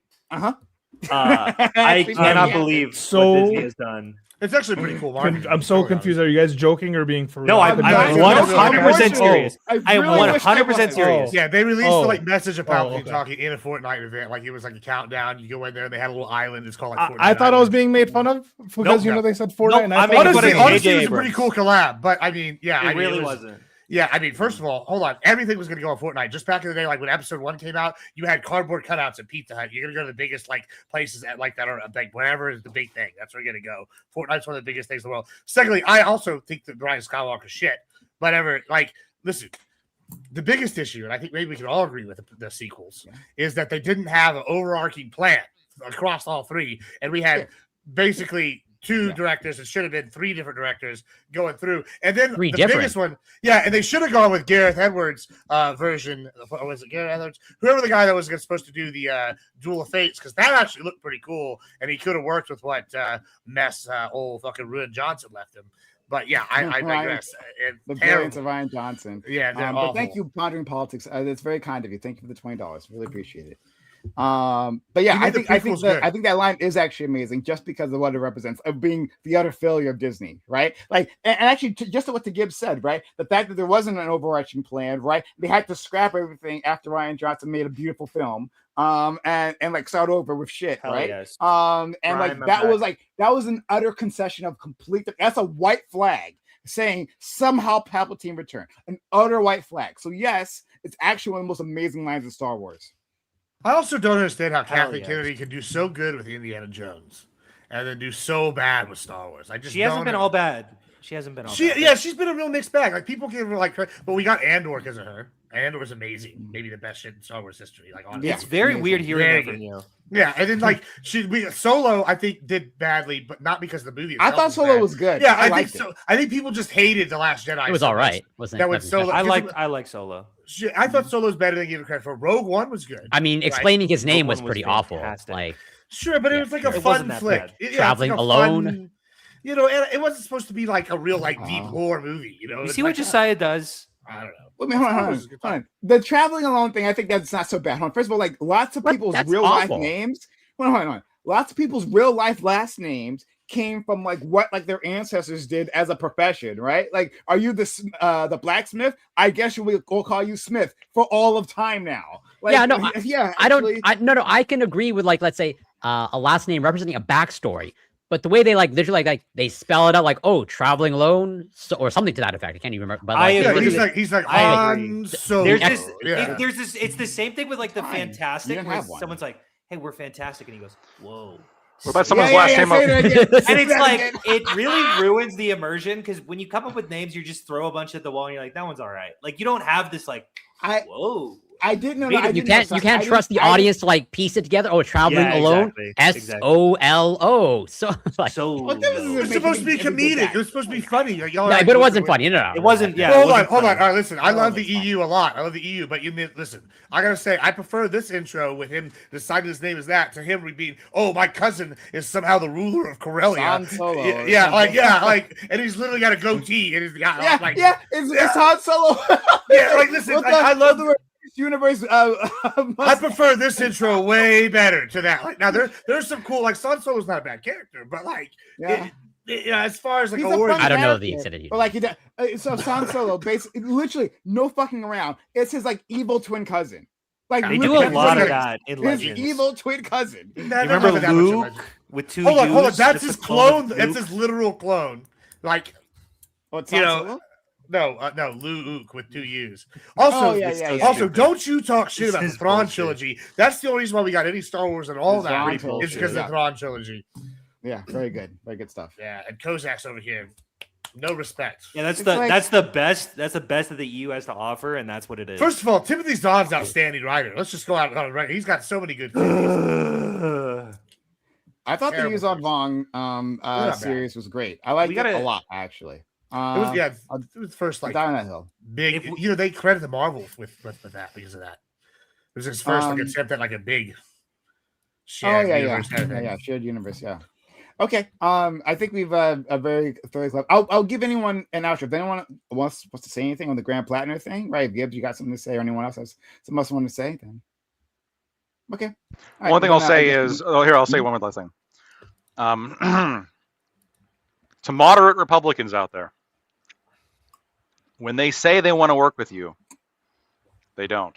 I cannot believe what Disney has done. It's actually pretty cool. Marketing. I'm so confused. Are you guys joking or being for real? No, I'm not. 100% serious. I I am really wish I 100% was. serious. Yeah, they released the like message of Palpatine okay. talking in a Fortnite event. Like it was like a countdown. You go in there and they had a little island. It's called like Fortnite I thought I was Island. being made fun of because Nope. they said Fortnite. and I'm I making thought fun it of was Honestly, J.J. it was a pretty Abrams. cool collab. But I mean, yeah, It I mean, really it was, wasn't. Yeah, I mean, first of all, hold on. Everything was going to go on Fortnite. Just back in the day, like when episode 1 came out, you had cardboard cutouts at Pizza Hut. You're going to go to the biggest like places at like that are like wherever is the big thing. That's where you're going to go. Fortnite's one of the biggest things in the world. Secondly, I also think that Brian Skywalker shit. Whatever. Like, listen, the biggest issue, and I think maybe we can all agree with the sequels, is that they didn't have an overarching plan across all three, and we had basically two directors. It should have been 3 different directors going through, and then the biggest one, and they should have gone with Gareth Edwards' version. Or was it Gareth Edwards? Whoever the guy that was supposed to do the Duel of Fates, because that actually looked pretty cool, and he could have worked with what mess old fucking Ruin Johnson left him. But yeah, I digress. The brilliance of Ryan Johnson. Yeah, but thank you, Pondering Politics. That's very kind of you. Thank you for the $20. Really appreciate it. But yeah, I think that line is actually amazing just because of what it represents of being the utter failure of Disney, right? Like, and actually, just what the Gibbs said, right? The fact that there wasn't an overarching plan, right? They had to scrap everything after Ryan Johnson made a beautiful film, and like start over with shit, Hell right? yes. And Ryan, like that was an utter concession of complete. That's a white flag saying somehow Palpatine returned, an utter white flag. So yes, it's actually one of the most amazing lines in Star Wars. I also don't understand how Kathleen Kennedy can do so good with Indiana Jones and then do so bad with Star Wars. She hasn't been all bad. She hasn't been all bad. Yeah, she's been a real mixed bag. Like people give her like her, but we got Andor because of her. Andor was amazing. Maybe the best shit in Star Wars history. Like honestly. It's very weird hearing that from you. Yeah, and then like Solo, I think did badly, but not because of the movie. I thought Solo was good. Yeah, I think so. I think people just hated The Last Jedi. It was all right. Wasn't that was Solo? I like Solo. I thought Solo's better than giving credit for. Rogue One was good. I mean, explaining his name was pretty awful. Like, sure, but it was like a fun flick. Traveling alone. Fun, and it wasn't supposed to be like a real like deep lore movie. You see what Josiah does? I don't know. Wait, hold on. The traveling alone thing, I think that's not so bad. First of all, like lots of people's real life names. Hold on. Lots of people's real life last names came from like what like their ancestors did as a profession, right? Like, are you the blacksmith? I guess we'll call you Smith for all of time now. Like, I can agree with like, let's say a last name representing a backstory. But the way they like literally like they spell it out like, oh, traveling alone, or something to that effect. I can't even remember. But like, he's like Han Solo. There's this. It's the same thing with like the Fantastic. Where someone's like, "Hey, we're Fantastic," and he goes, "Whoa." What about someone's last name? And it's like it really ruins the immersion because when you come up with names, you just throw a bunch at the wall and you're like, "That one's all right." Like you don't have this like, whoa. I didn't know. You can't trust the audience to like piece it together. Oh, traveling alone. SOLO. So like, it's supposed to be comedic. It was supposed to be funny. Like, but it wasn't funny. No, it wasn't. Yeah. Hold on. All right, listen. I love the EU a lot. I love the EU, but listen. I gotta say, I prefer this intro with him deciding his name is that to him being, oh, my cousin is somehow the ruler of Corellia. Solo, and he's literally got a goatee and he's it's Han Solo. Listen, I love the universe. I prefer this intro way better to that. Like now, there's some cool. Like Han Solo's not a bad character, but like, as far as like I don't know the extent. But like, so Han Solo, basically, literally, no fucking around. It's his like evil twin cousin. Like they do a lot of that in his Legends. Evil twin cousin. You remember Luke with 2 Hold on. That's his clone. That's his literal clone. Like, Solo? Luke with 2 U's. Also, don't you talk shit about the Thrawn trilogy. That's the only reason why we got any Star Wars and all that is because of the Thrawn trilogy. Yeah, very good stuff. Yeah, and Kozak's over here. No respect. Yeah, that's the best. That's the best that the EU has to offer, and that's what it is. First of all, Timothy Zahn's outstanding writer. Let's just go out on right. He's got so many good things. I thought the Yuzon Vong series was great. I liked it a lot, actually. It was first like down that hill. Big. They credit the Marvel with that because of that. It was his first attempt at like a big shared universe kind of thing. Yeah, shared universe. Yeah. Okay. I think we've a very thoroughly club. I'll give anyone an outro. If anyone wants to say anything on the Grand Platinum thing, right? Gibbs, you got something to say, or anyone else has something else want to say? Then okay. One thing I'll say is, I'll say one more last thing. To moderate Republicans out there, when they say they want to work with you, they don't.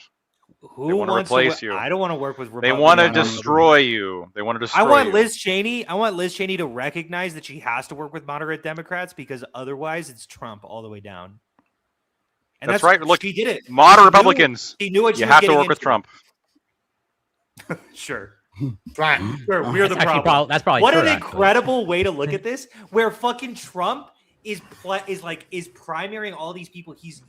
They want to replace you. I don't want to work with They Republicans. want to destroy you. They want to destroy I want you. Liz Cheney to recognize that she has to work with moderate Democrats because otherwise it's Trump all the way down. And that's right. Look, she did it. Moderate Republicans. She knew what you have to work with Trump. Sure. Right. Sure. We're the problem. That's probably what true, an incredible way to look at this, where fucking Trump is primarying all these people. He's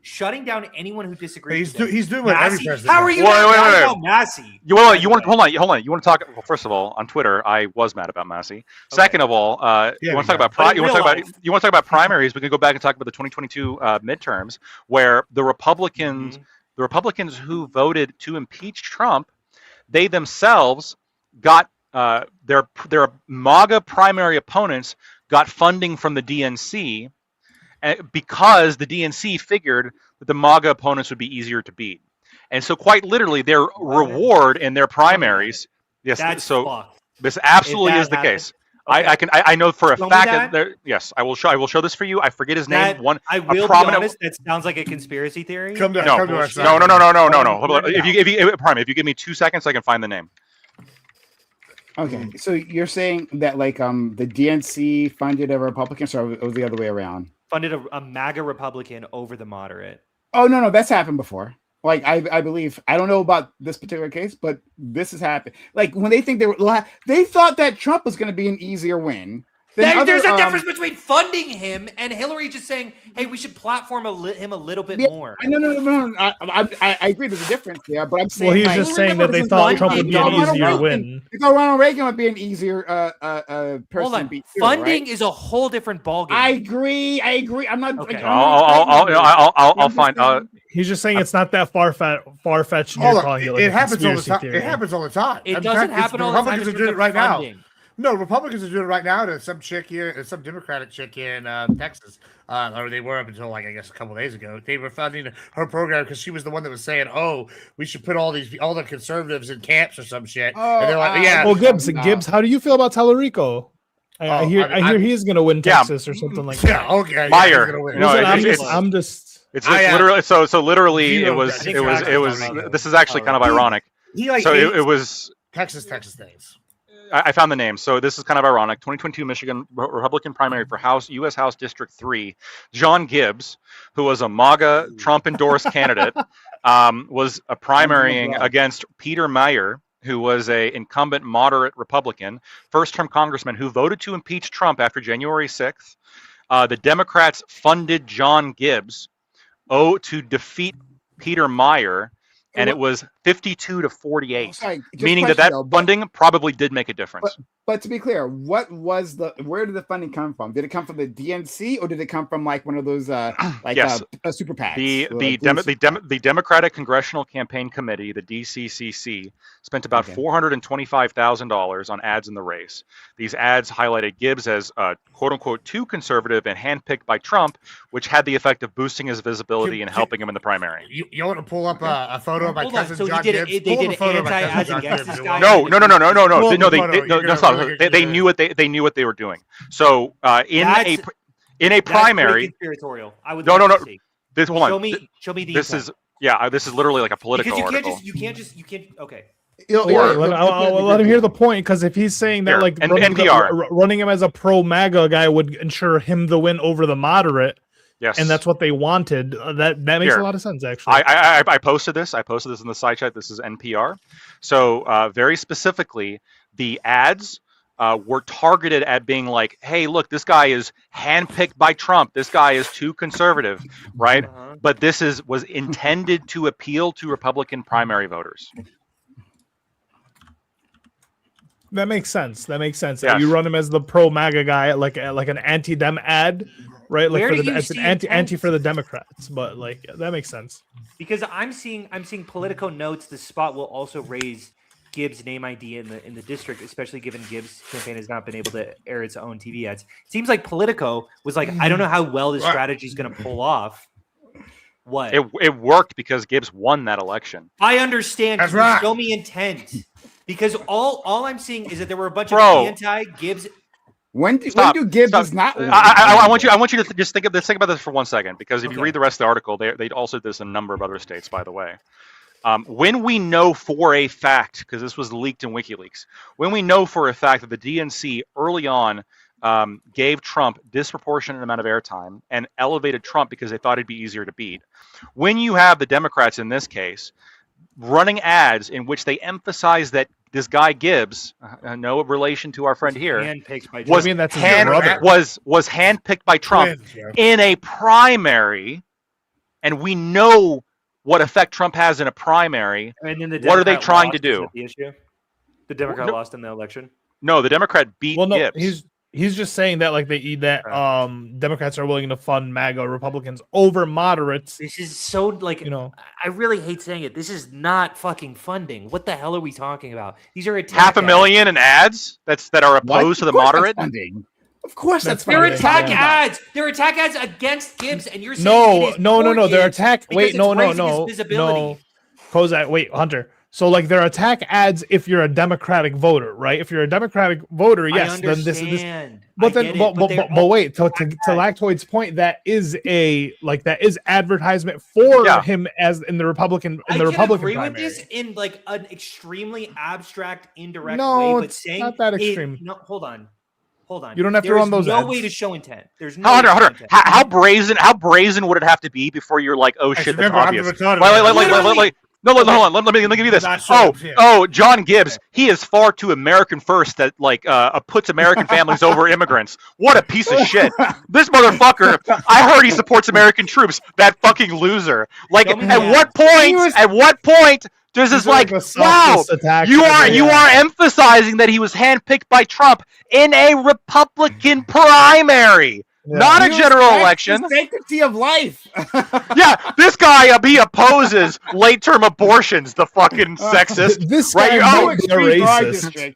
shutting down anyone who disagrees. He's doing what every president. How are you mad about Massey? You want to hold on. You want to talk? Well, first of all, on Twitter, I was mad about Massey. Okay. Second of all, you want to talk about you want to talk about primaries? We can go back and talk about the 2022 midterms, where the Republicans who voted to impeach Trump, they themselves got their MAGA primary opponents got funding from the DNC. Because the DNC figured that the MAGA opponents would be easier to beat. And so quite literally their reward in their primaries, this absolutely is the case. Okay. I know for a fact that yes, I will show this for you. I forget his name. I will be honest, that sounds like a conspiracy theory. No. If you give me 2 seconds, I can find the name. Okay, so you're saying that like the DNC funded a Republican, or it was the other way around? Funded a MAGA Republican over the moderate. Oh no, that's happened before. Like I believe, I don't know about this particular case, but this has happened. Like when they they thought that Trump was going to be an easier win. There's a difference between funding him and Hillary just saying, "Hey, we should platform him a little bit more." No. I agree. There's a difference there, but I'm saying. Well, he's just saying that they thought Trump would be an easier win. They thought Ronald Reagan would be an easier person to beat. Funding is a whole different ballgame. I agree. I'm not. Okay. I'll find. He's just saying it's not that far-fetched. It happens all the time. It happens all the time. It doesn't happen all the time. Republicans are doing it right now. No, Republicans are doing it right now to some chick here, some Democratic chick here in Texas, or they were up until like I guess a couple of days ago. They were funding her program because she was the one that was saying, "Oh, we should put all the conservatives in camps or some shit." And they're like, "Yeah." Well, Gibbs, how do you feel about Tallarico? I hear he's going to win Texas or something like that. Yeah, okay. Meyer. I'm just. It's literally so literally it was. This is actually kind of ironic. It was Texas things. I found the name. So this is kind of ironic. 2022 Michigan Republican primary for U.S. House District 3. John Gibbs, who was a MAGA Trump-endorsed candidate, was primarying against Peter Meyer, who was a incumbent moderate Republican, first-term congressman who voted to impeach Trump after January 6th. The Democrats funded John Gibbs to defeat Peter Meyer. And it was 52 to 48, meaning that funding probably did make a difference. But to be clear, where did the funding come from? Did it come from the DNC or did it come from like one of those super PACs? The Democratic Congressional Campaign Committee, the DCCC, spent about $425,000 on ads in the race. These ads highlighted Gibbs as quote unquote too conservative and handpicked by Trump, which had the effect of boosting his visibility and helping him in the primary. You want to pull up a photo of my cousin John Gibbs? They did anti-ads against this guy. No. They knew what they were doing. So in a primary, conspiratorial. I would no. This hold on. Show me the. This is literally like a political article. You can't. Okay. I'll let him hear the point, because if he's saying that like NPR running him as a pro MAGA guy would ensure him the win over the moderate, Yes. and that's what they wanted. That makes a lot of sense, actually. I posted this. I posted this in the side chat. This is NPR. So very specifically, the ads were targeted at being like, hey, look, this guy is handpicked by Trump. This guy is too conservative, right? But this was intended to appeal to Republican primary voters. That makes sense. Yeah. You run him as the pro MAGA guy, like an anti-dem ad, right? Like it's an anti for the Democrats, but like that makes sense. Because I'm seeing Politico notes the spot will also raise Gibbs' name ID in the district, especially given Gibbs' campaign has not been able to air its own TV ads. It seems like Politico was like, I don't know how well this strategy is going to pull off. What? It worked because Gibbs won that election. I understand. That's right. Show me intent. Because all I'm seeing is that there were a bunch of anti-Gibbs. When do Gibbs not? I want you to just think about this for 1 second, because if you read the rest of the article, they also did this in a number of other states, by the way. When we know for a fact, because this was leaked in WikiLeaks, when we know for a fact that the DNC early on gave Trump disproportionate amount of airtime and elevated Trump because they thought it'd be easier to beat, when you have the Democrats in this case running ads in which they emphasize that this guy Gibbs, no relation to our friend here, was handpicked by Trump in a primary, and we know what effect Trump has in a primary. And then what are they trying to do? The issue? The Democrat lost in the election. No, the Democrat beat Gibbs. He's just saying that like Democrats are willing to fund MAGA Republicans over moderates. This is so like, I really hate saying it. This is not fucking funding. What the hell are we talking about? These are attack $500,000 in ads that are opposed to the moderate. Funding. Of course, that's they're attack ads. They're attack ads against Gibbs, and you're saying no. They're attack. Wait, no. Kozak, wait, Hunter. So like they're attack ads if you're a Democratic voter, right? If you're a Democratic voter, yes, then this is. But wait, to Lactoid's point, that is advertisement for him as in the Republican agree primary. With this in like an extremely abstract, indirect way, but it's saying not that extreme. Hold on. You don't have to run those ads. There's no way to show intent. There's no Hunter, how brazen would it have to be before you're like, oh shit, that's obvious? No, hold on. Let me give you this. John Gibbs, he is far too American first that puts American families over immigrants. What a piece of shit. This motherfucker, I heard he supports American troops. That fucking loser. Like, at what point does this like, wow, you are emphasizing that he was handpicked by Trump in a Republican primary. Yeah. Not a general election. The sanctity of life. Yeah, this guy he opposes late-term abortions. The fucking sexist. This guy is racist.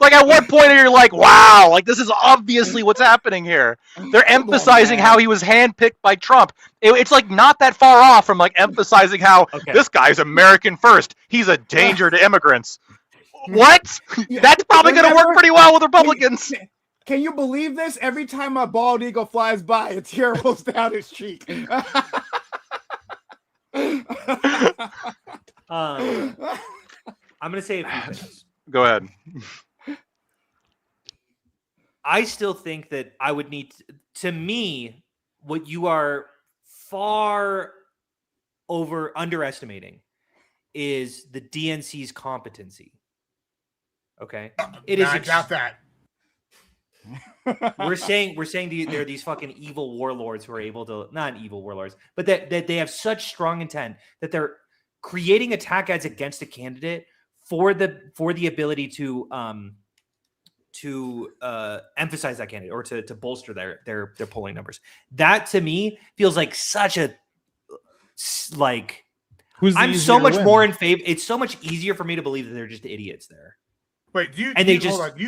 Like, at what point are you like, wow, like this is obviously what's happening here? They're emphasizing how he was handpicked by Trump. It's like not that far off from like emphasizing how this guy's American first. He's a danger to immigrants. What? That's probably going to work pretty well with Republicans. Can you believe this? Every time a bald eagle flies by, a tear rolls down his cheek. I'm going to say a few things. Go ahead. I still think that I would need to me, what you are far underestimating is the DNC's competency. Okay? I doubt that. We're saying there are these fucking evil warlords who are able to, not evil warlords, but that they have such strong intent that they're creating attack ads against a candidate for the ability to emphasize that candidate or to bolster their polling numbers. That to me feels like such a like. I'm so much more in favor. It's so much easier for me to believe that they're just idiots there. Wait, do you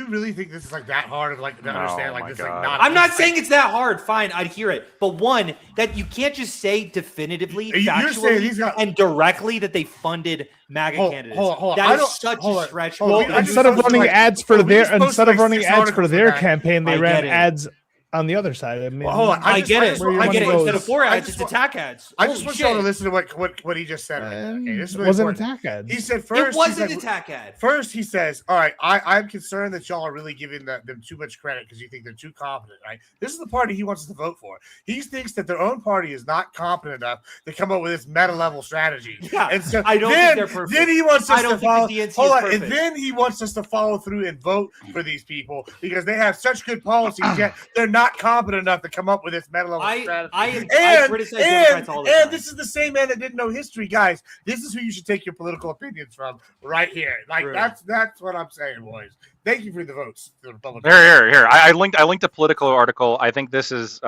really think this is like that hard to understand? Like this, like not. I'm not saying it's that hard. Fine, I'd hear it. But one, that you can't just say definitively, factually, and directly that they funded MAGA candidates. Hold on. That is such a stretch. Well, instead of running ads for their campaign, they ran ads. on the other side. I mean, Well, hold on. I get it. Instead of 4 I ads, just it's attack ads. I just Holy want shit. y'all to listen to what he just said. Okay, this is really wasn't important. attack ads. He said first. It was he's an like, attack ad. First, he says, "All right, I'm concerned that y'all are really giving them too much credit because you think they're too competent." Right? This is the party he wants us to vote for. He thinks that their own party is not competent enough to come up with this meta level strategy. Yeah, and so I don't think they're perfect. Then he wants us to follow. Hold on, perfect. and then he wants us to follow through and vote for these people because they have such good policies, yet they're not competent enough to come up with this meta level strategy. I criticize Democrats all the time. And this is the same man that didn't know history, guys. This is who you should take your political opinions from, right here. Like that's what I'm saying, boys. Thank you for the votes. The Republicans. Here. I linked a political article. I think this is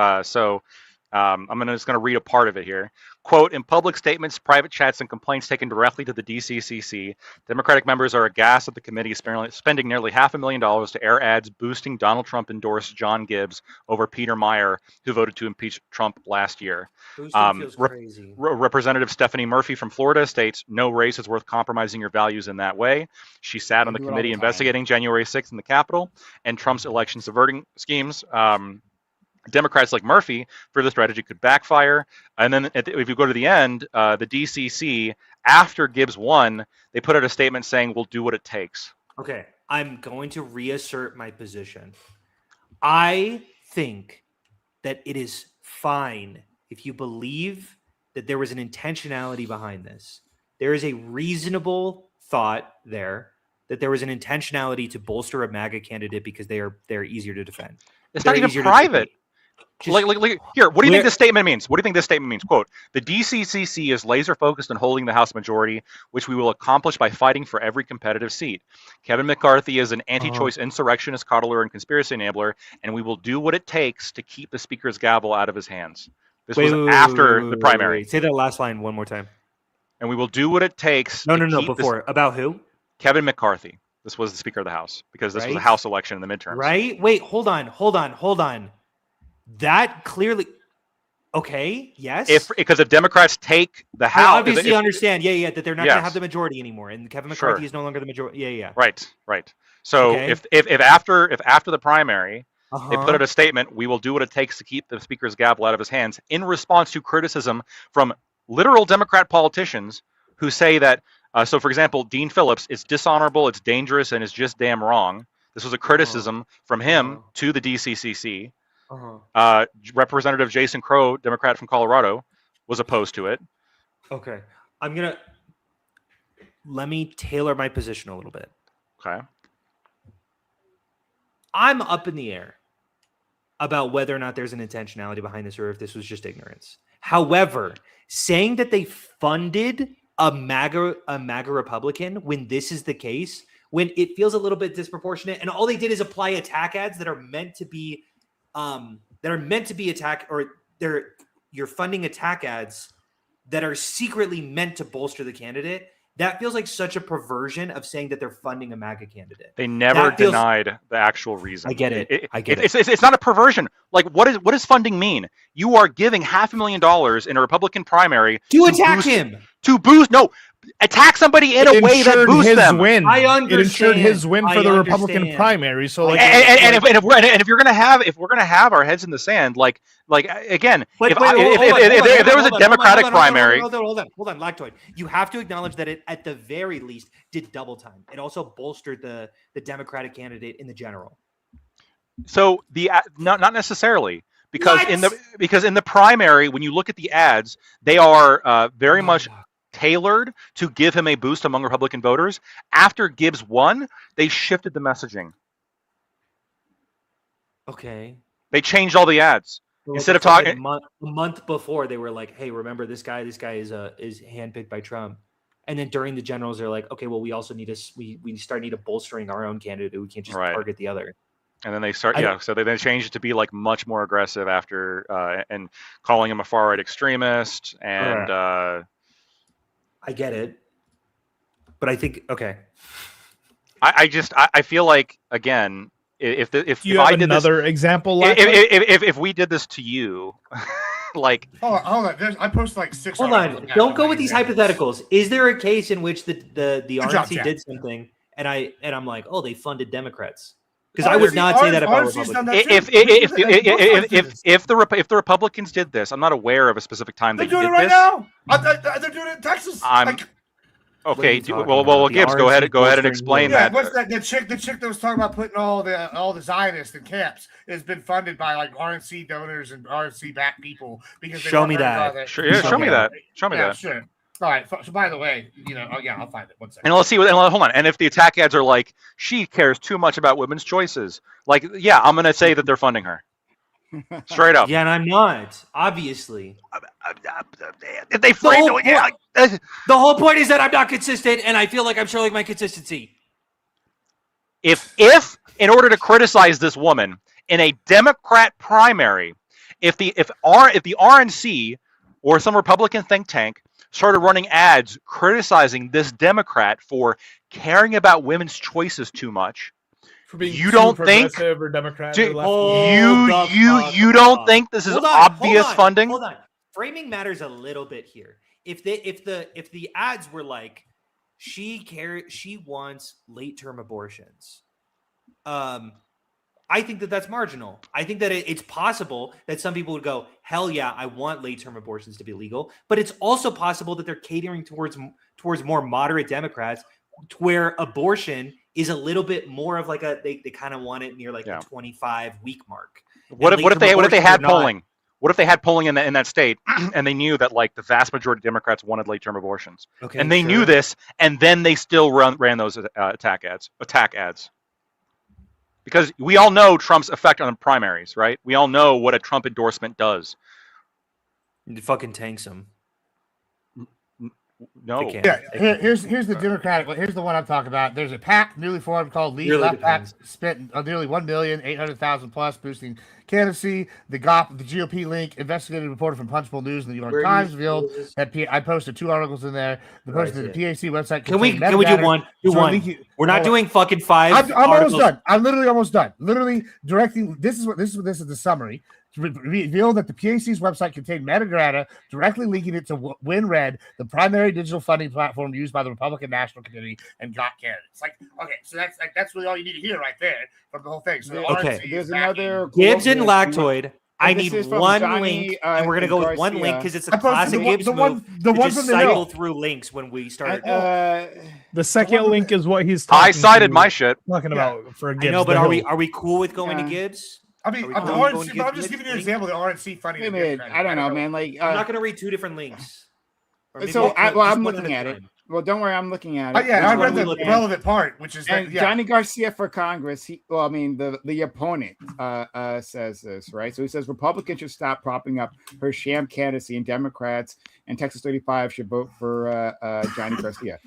I'm just going to read a part of it here. Quote, in public statements, private chats, and complaints taken directly to the DCCC, Democratic members are aghast at the committee spending nearly $500,000 to air ads boosting Donald Trump-endorsed John Gibbs over Peter Meyer, who voted to impeach Trump last year. Feels crazy. Representative Stephanie Murphy from Florida states, no race is worth compromising your values in that way. She sat on the committee investigating January 6th in the Capitol and Trump's election subverting schemes. Democrats like Murphy for the strategy could backfire. And then if you go to the end, the DCC, after Gibbs won, they put out a statement saying, we'll do what it takes. Okay, I'm going to reassert my position. I think that it is fine if you believe that there was an intentionality behind this. There is a reasonable thought there that there was an intentionality to bolster a MAGA candidate because they're easier to defend. It's not even private. Like, here, what do you think this statement means? Quote, the DCCC is laser focused on holding the House majority, which we will accomplish by fighting for every competitive seat. Kevin McCarthy is an anti-choice insurrectionist, coddler, and conspiracy enabler, and we will do what it takes to keep the speaker's gavel out of his hands. This was after the primary. Say that last line one more time. And we will do what it takes. No, before. About who? Kevin McCarthy. This was the Speaker of the House because this was a House election in the midterms. Right? Wait, hold on. That clearly, okay, yes. Because if Democrats take the House, I obviously understand, that they're not going to have the majority anymore, and Kevin McCarthy is no longer the majority. Yeah. Right. So if after the primary, they put out a statement, we will do what it takes to keep the speaker's gavel out of his hands, in response to criticism from literal Democrat politicians who say that. So, for example, Dean Phillips, it's dishonorable, it's dangerous, and it's just damn wrong. This was a criticism from him to the DCCC. Representative Jason Crow, Democrat from Colorado, was opposed to it. Okay. Let me tailor my position a little bit. Okay. I'm up in the air about whether or not there's an intentionality behind this or if this was just ignorance. However, saying that they funded a MAGA Republican when this is the case, when it feels a little bit disproportionate, and all they did is apply attack ads that are meant to be attack, or you're funding attack ads that are secretly meant to bolster the candidate. That feels like such a perversion of saying that they're funding a MAGA candidate. They never denied the actual reason. I get it. It's not a perversion. Like, what does funding mean? You are giving $500,000 in a Republican primary to attack him. To boost, attack somebody in a way that boosts them. Win. I understand. It ensured his win for the Republican primary. So, like, if we're gonna have our heads in the sand, like again, if there was a Democratic primary, hold on, Lactoid. You have to acknowledge that it, at the very least, did double time. It also bolstered the Democratic candidate in the general. So not necessarily. Because in the primary, when you look at the ads, they are very much tailored to give him a boost among Republican voters. After Gibbs won, they shifted the messaging. Okay. They changed all the ads. Well, instead of talking a month before, they were like, "Hey, remember this guy? This guy is handpicked by Trump." And then during the generals, they're like, "Okay, well, we also need to bolstering our own candidate. We can't just target the other." And then they so they changed it to be like much more aggressive after and calling him a far right extremist and. I get it, but I think I feel like, again, if you I have did another example, if we did this to you, like hold on, I posted like 6. Hold on, don't go with these hypotheticals. Is there a case in which the RNC did something and I'm like, oh, they funded Democrats? Because I would not say that about Republicans. If the Republicans did this, I'm not aware of a specific time they're they doing did it right this. now. They're doing it in Texas. Okay. Well, Gibbs, go ahead and explain that. What's that? The chick that was talking about putting all the Zionists in camps has been funded by like RNC donors and RNC backed people because show me that. Show me that. Show me that. Sure. All right. So by the way, I'll find it. 1 second. And let's see. Hold on. And if the attack ads are like, she cares too much about women's choices, like, yeah, I'm gonna say that they're funding her. Straight up. Yeah, and I'm not, obviously. If they frame the whole point is that I'm not consistent, and I feel like I'm showing my consistency. If in order to criticize this woman in a Democrat primary, if the RNC or some Republican think tank started running ads criticizing this Democrat for caring about women's choices too much, you don't think or Democrat you don't think this is obvious funding? Hold on. Framing matters a little bit here. If the ads were like she wants late-term abortions, I think that's marginal. I think that it's possible that some people would go, hell yeah, I want late-term abortions to be legal. But it's also possible that they're catering towards more moderate Democrats, to where abortion is a little bit more of like they kind of want it near like the 25-week mark. What if they had polling? What if they had polling in that state and they knew that like the vast majority of Democrats wanted late-term abortions, and they knew this, and then they still ran those attack ads? Because we all know Trump's effect on primaries, right? We all know what a Trump endorsement does. It fucking tanks him. No. Yeah. Here's the Democratic. Here's the one I'm talking about. There's a PAC newly formed called Lead Left PAC, spent nearly 1,800,000 plus, boosting candidacy. The GOP link, investigative reporter from Punchbowl News and the New York Times revealed that I posted 2 articles in there. The post to the PAC website. Can we do one? We're not doing fucking 5. I'm almost done. I'm literally almost done. Literally directing. This is the summary. Revealed that the PAC's website contained metadata directly linking it to WinRed, the primary digital funding platform used by the Republican National Committee and got candidates. Like, okay, so that's really all you need to hear right there from the whole thing. So there's another Gibbs and Lactoid. I need one link, and we're gonna go with one link because it's a classic Gibbs move. The one from the cycle through links when we start. The second link is what he's talking. I cited my shit. Talking about for Gibbs. No, but are we cool with going to Gibbs? I mean, I'm just giving you an example of the RNC funding. I don't know, man. Like, I'm not going to read 2 different links. I'm looking at it. Well, don't worry, I'm looking at it. I read the relevant part, which is Johnny Garcia for Congress. The opponent says this, right? So he says Republicans should stop propping up her sham candidacy, and Democrats and Texas 35 should vote for Johnny Garcia.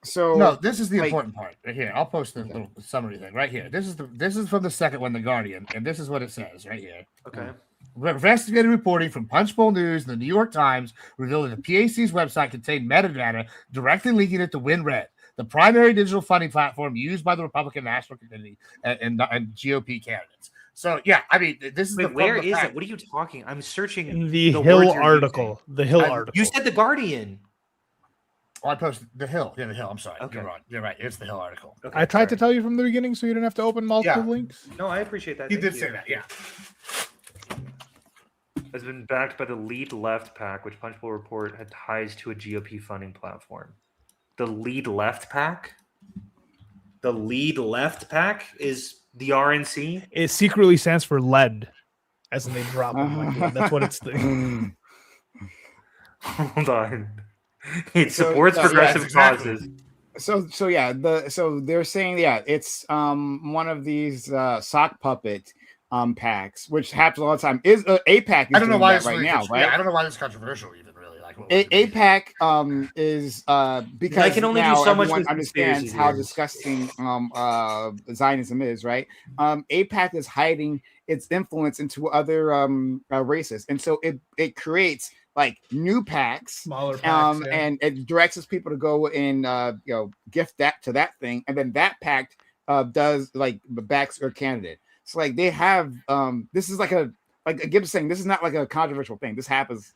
So no, this is the important part right here. I'll post the little summary thing right here. This is from the second one, The Guardian, and this is what it says right here. Okay. Investigative reporting from Punchbowl News and the New York Times revealed that the PAC's website contained metadata directly linking it to WinRed, the primary digital funding platform used by the Republican National Committee and GOP candidates. So yeah, I mean, this is where is it? What are you talking? I'm searching the Hill article. The Hill article. You said The Guardian. Oh, I posted The Hill. Yeah, The Hill. I'm sorry. Okay. You're wrong. You're right. It's The Hill article. Okay, I tried to tell you from the beginning so you didn't have to open multiple links. No, I appreciate that. You did say that, yeah. Has been backed by the Lead Left PAC, which Punchbowl report had ties to a GOP funding platform. The Lead Left PAC? The Lead Left PAC is the RNC? It secretly stands for lead, as in they drop them. Like, that's what it's thinking. Hold on. It supports progressive causes. So they're saying it's one of these sock puppet packs, which happens all the time. Is APAC? I don't know why it's right now, right? Yeah, I don't know why it's controversial even really. Like APAC is because I can only do so much. Everyone understands how disgusting Zionism is, right? APAC is hiding its influence into other races, and so it creates like new packs, smaller packs, and it directs its people to go and gift that to that thing, and then that pack does like backs or candidate. So like they have this is like Gibbs saying, this is not like a controversial thing. This happens.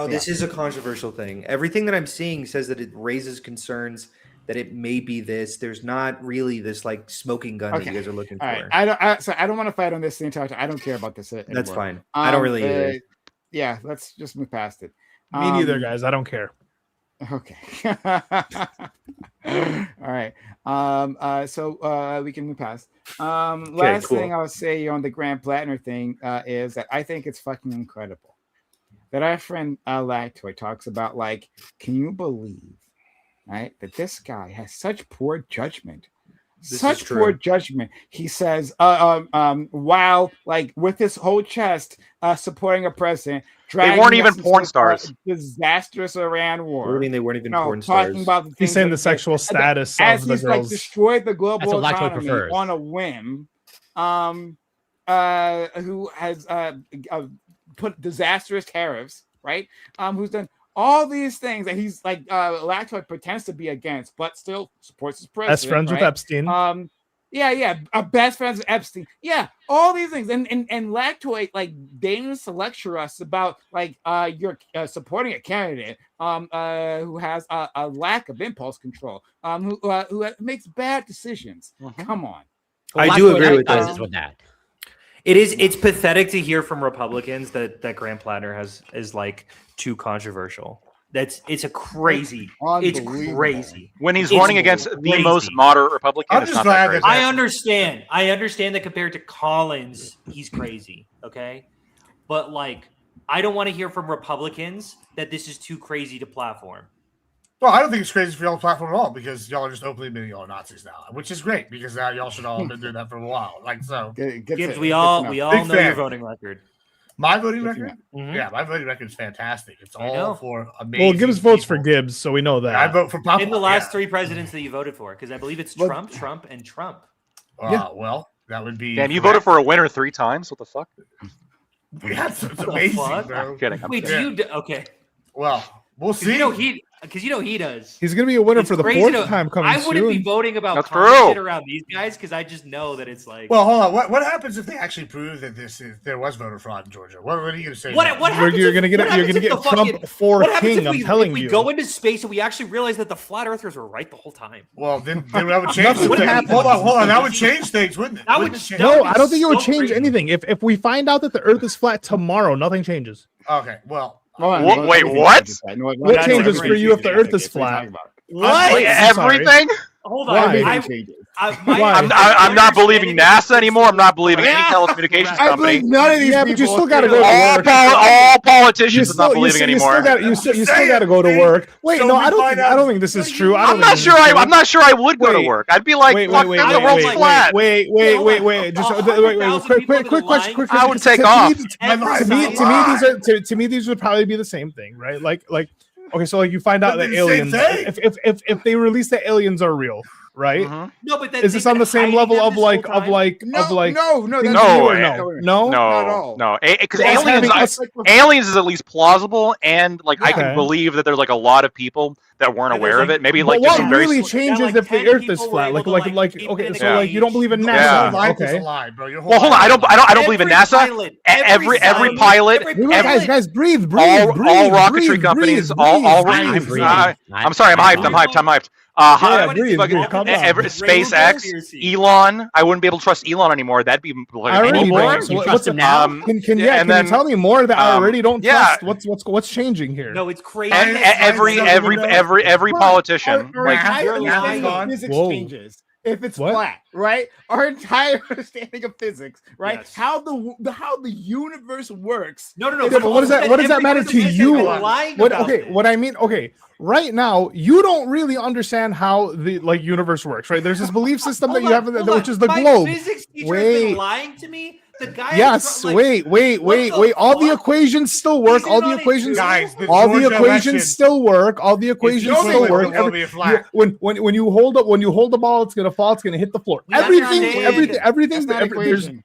This is a controversial thing. Everything that I'm seeing says that it raises concerns that it may be this. There's not really this like smoking gun that you guys are looking for. Right. I don't want to fight on this the entire time. I don't care about this anymore. That's fine. I don't really either. Yeah, let's just move past it. Me neither, guys. I don't care. Okay. All right. So we can move past. Last thing I'll say on the Grand Platinum thing is that I think it's fucking incredible that our friend Lactoid talks about, like, can you believe, right, that this guy has such poor judgment? Such poor judgment. He says, wow, like with his whole chest supporting a president. They weren't even porn stars. Disastrous Iran war. What do you mean they weren't even porn stars? About the he's saying the sexual status of the girls. Like destroyed the global economy on a whim. Who has put disastrous tariffs, right? Who's done all these things that he's like Lactoid pretends to be against, but still supports his president. Best friends with Epstein. Best friends with Epstein. Yeah, all these things. And Lactoid like deigns to lecture us about like you're supporting a candidate who has a lack of impulse control, who makes bad decisions. Come on. Well, I do agree with that. It's pathetic to hear from Republicans that Grant Platter is like too controversial. It's crazy. It's crazy. When he's running against the most moderate Republican, I'm just glad that I understand that compared to Collins, he's crazy. Okay. But like, I don't want to hear from Republicans that this is too crazy to platform. Well, I don't think it's crazy for y'all to platform at all because y'all are just openly admitting y'all are Nazis now, which is great because now y'all should all have been doing that for a while. Like so, Gibbs, we all know your voting record. My voting record? Mm-hmm. Yeah, my voting record is fantastic. It's all for amazing. Well, Gibbs votes for Gibbs, so we know that. I vote for Papa. In the last three presidents that you voted for, because I believe it's Trump, Trump, and Trump. Well, that would be. Damn, you voted for a winner 3 times. What the fuck? Yeah, it's amazing, bro. I'm kidding. Wait, okay. Well, we'll see. Because you know he does. He's going to be a winner for the 4th time coming soon. I wouldn't be voting about shit around these guys because I just know that it's like. Well, hold on. What happens if they actually prove that there was voter fraud in Georgia? What are you going to say? What happens? You're going to get Trump for king. I'm telling you. We go into space and we actually realize that the flat earthers were right the whole time. Well, then that would change. Hold on. That would change things, wouldn't it? No, I don't think it would change anything. If we find out that the Earth is flat tomorrow, nothing changes. Okay. Well. Wait, what? What changes for you if the Earth is flat? What? Wait, everything? Hold on. I'm not believing NASA anymore. I'm not believing any telecommunications company. None of these but you still got to go to work. All politicians are not believing anymore. You still got to go to work. Wait, no, I don't think this is true. I'm not sure I would go to work. I'd be like, fuck, the world's flat. Wait. Just quick question. I would take off. To me, these would probably be the same thing, right? Like. Okay, so like you find out that aliens, if they release that aliens are real, right? Mm-hmm. No, but is this on the same level of no, because aliens is at least plausible, and like I can believe that there's like a lot of people that weren't aware of it. Maybe like what really changes if the Earth is flat? Okay, so like you don't believe in NASA? Okay. Well, hold on. I don't believe in NASA. Every pilot, guys, breathe. All rocketry companies, all. I'm sorry. I'm hyped. SpaceX, Elon. I wouldn't be able to trust Elon anymore. That'd be anymore. Can you tell me more that I already don't trust? What's changing here? No, it's crazy. Every politician. Physics changes. If it's flat, right? Our entire understanding of physics, right? Yes. How the universe works. No. But what does that matter to you? What I mean, right now you don't really understand how the universe works, right? There's this belief system that you have, which is the globe. Physics teacher has been lying to me. The guy wait. All the equations still work. All the equations still work. When you hold the ball, it's gonna fall. It's gonna hit the floor. Everything.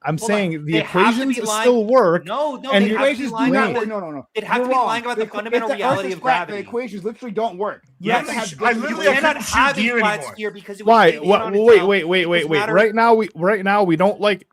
I'm saying the equations still work. No. The equations do not work. No. It has to be lying about the fundamental reality of gravity. The equations literally don't work. Yes, I literally cannot have a flat anymore. sphere because it was Why? wait. Right now we don't like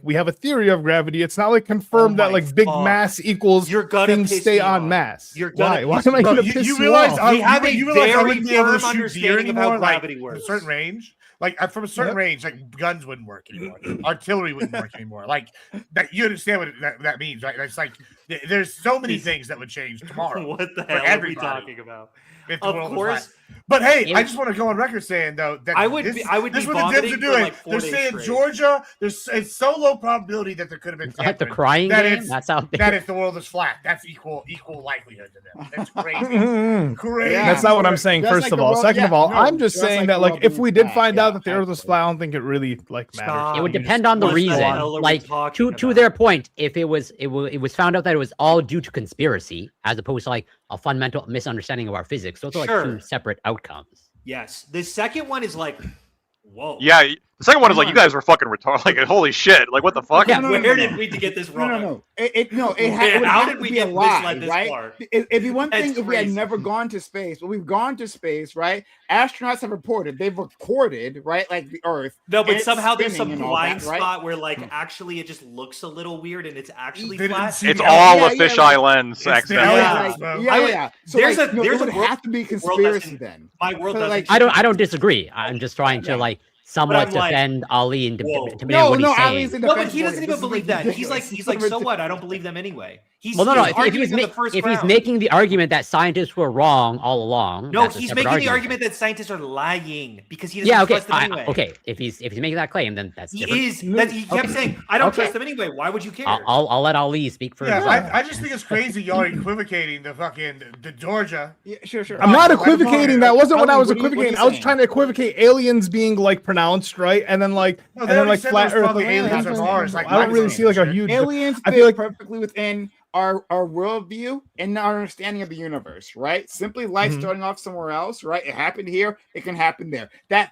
we have a theory of gravity. It's not like confirmed that like big mass equals things stay on mass. Why am I gonna piss you off? We have a very firm understanding of how like, gravity works. A certain range. Like from a certain range, like guns wouldn't work anymore, artillery wouldn't work anymore. Like that, you understand what that means, right? It's like there's so many things that would change tomorrow. What the hell are we talking about? Of course, but hey, I just want to go on record saying though that I would be what the Dems are doing. They're saying straight. Georgia. It's so low probability that there could have been like the crying game. That's how that if the world is flat, that's equal likelihood to them. That's crazy. Crazy. Yeah. That's not what I'm saying. First of all, second of all, I'm just saying that like if we did find out that the Earth was flat, I don't think it really like matters. It would depend on the reason. Like to their point, if it was found out that it was all due to conspiracy, as opposed to like a fundamental misunderstanding of our physics. Those are like two separate outcomes. Yes. The second one is like, whoa. Yeah, the second one is like, you guys were fucking retarded. Like, holy shit. Like, what the fuck? Yeah, where did we get this wrong? No. How did we get misled this far? It'd be one thing if we had never gone to space, but we've gone to space, right? Astronauts have reported, they've recorded, right? Like the Earth. No, but somehow there's some blind spot where like actually it just looks a little weird and it's actually flat. It's all a fisheye lens accident. Yeah. So there's it would have to be conspiracy then. My world doesn't. I don't disagree. I'm just trying to like somewhat defend Ali and what he's saying. No, but he doesn't even believe that. He's like, so what? I don't believe them anyway. If he's making the argument that scientists were wrong all along. No, he's making the argument that scientists are lying because he doesn't trust them anyway. Okay, if he's making that claim, then that's different. He kept saying, I don't trust them anyway. Why would you care? I'll let Ali speak for himself. I just think it's crazy y'all are equivocating the Georgia. Yeah, sure. I'm not equivocating. That wasn't what I was equivocating. I was trying to equivocate aliens being like pronounced right, and then like flat Earth. Aliens are Mars. Like, I don't really see like a huge aliens. I feel like perfectly within our worldview and our understanding of the universe, right? Simply life starting off somewhere else, right? It happened here, it can happen there. That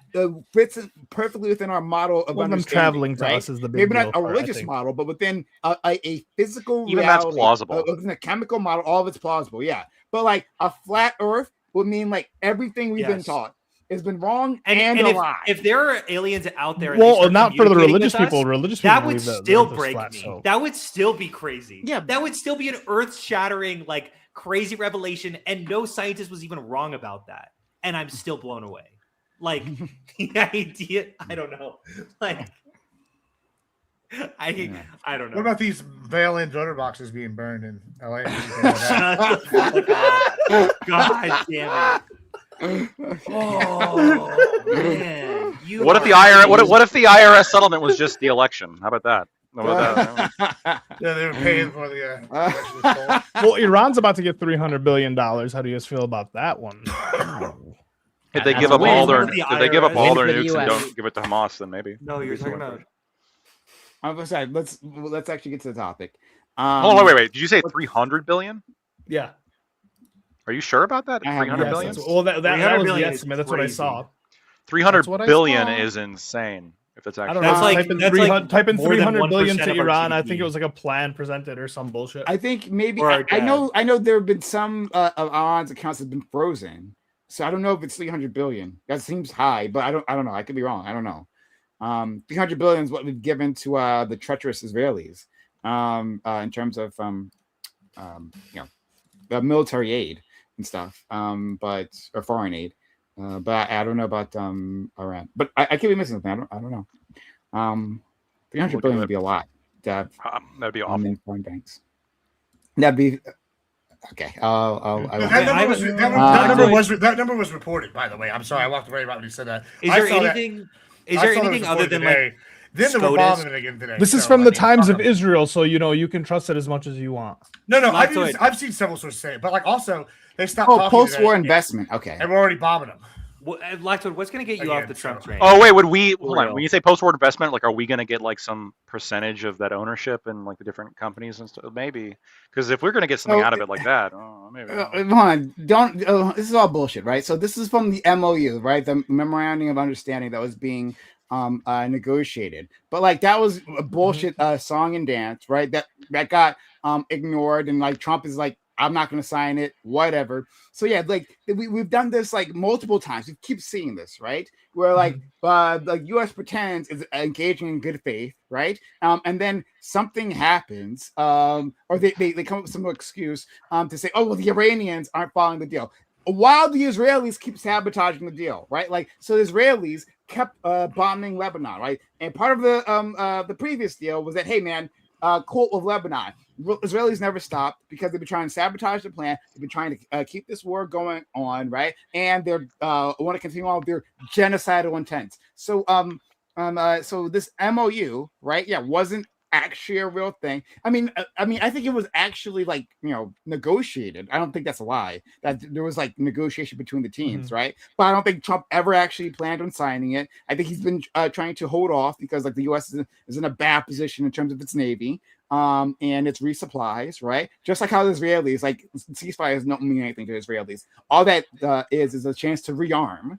fits perfectly within our model of understanding. Them traveling to us is the big maybe not a religious model, but within a physical even reality, that's plausible. Within a chemical model, all of it's plausible, yeah. But like a flat Earth would mean like everything we've been taught has been wrong and a lie. If there are aliens out there, well, not for the religious people. Religious people that would still break me. So. That would still be crazy. Yeah, that would still be an earth-shattering, like crazy revelation, and no scientist was even wrong about that. And I'm still blown away. Like the idea, I don't know. Like I don't know. What about these mail-in voter boxes being burned in LA? God damn it. Oh man! What if the IRS? What if the IRS settlement was just the election? How about that? Yeah, they were paying for the. Well, Iran's about to get $300 billion. How do you guys feel about that one? If they give up all their, nukes and don't give it to Hamas, then maybe. No, you're talking about. I'm sorry. Let's actually get to the topic. Oh wait. Did you say 300 billion? Yeah. Are you sure about that? 300 billion? Well, that was the estimate. That's what I saw. 300 billion is insane. If that's actually, type in 300 billion to Iran. I think it was like a plan presented or some bullshit. I think maybe I know there have been some of Iran's accounts have been frozen, so I don't know if it's 300 billion. That seems high, but I don't know. I could be wrong. I don't know. 300 billion is what we've given to the treacherous Israelis in terms of the military aid and stuff, or foreign aid. But I don't know about Iran. But I could be missing something. I don't know. 300 billion would be a lot. That'd be awful. In foreign banks. That'd be okay. That number was reported. By the way, I'm sorry, I walked away right when you said that. Is there anything other than today. Then the bombing again today. This is from the Times of Israel, so you can trust it as much as you want. No, I've seen several sources say it, but like also they stopped talking. Post-war investment. Okay, and we're already bombing them. Lactoid, what's going to get you off the Trump train? Oh wait, hold on? When you say post-war investment, like, are we going to get like some percentage of that ownership in like the different companies and stuff? Maybe, because if we're going to get something out of it like that, maybe. Hold on, don't. This is all bullshit, right? So this is from the MOU, right? The Memorandum of Understanding that was being negotiated, but like that was a bullshit song and dance, right? That got ignored, and like Trump is like I'm not going to sign it, whatever. So yeah, like we've done this like multiple times. We keep seeing this, right? Where like the U.S. pretends is engaging in good faith, right? And then something happens, or they come up with some excuse to say, oh well, the Iranians aren't following the deal, while the Israelis keep sabotaging the deal, right? Like so, the Israelis kept bombing Lebanon, right? And part of the previous deal was that, hey man, quote of Lebanon, Israelis never stopped because they've been trying to sabotage the plan. They've been trying to keep this war going on, right? And they're want to continue on with their genocidal intent. So so this MOU, right? Yeah, wasn't actually a real thing. I mean, I think it was actually like, you know, negotiated. I don't think that's a lie. That there was like negotiation between the teams, right? But I don't think Trump ever actually planned on signing it. I think he's been trying to hold off because like the U.S. is in a bad position in terms of its navy, and its resupplies, right? Just like how the Israelis, like ceasefire does not mean anything to the Israelis. All that is a chance to rearm.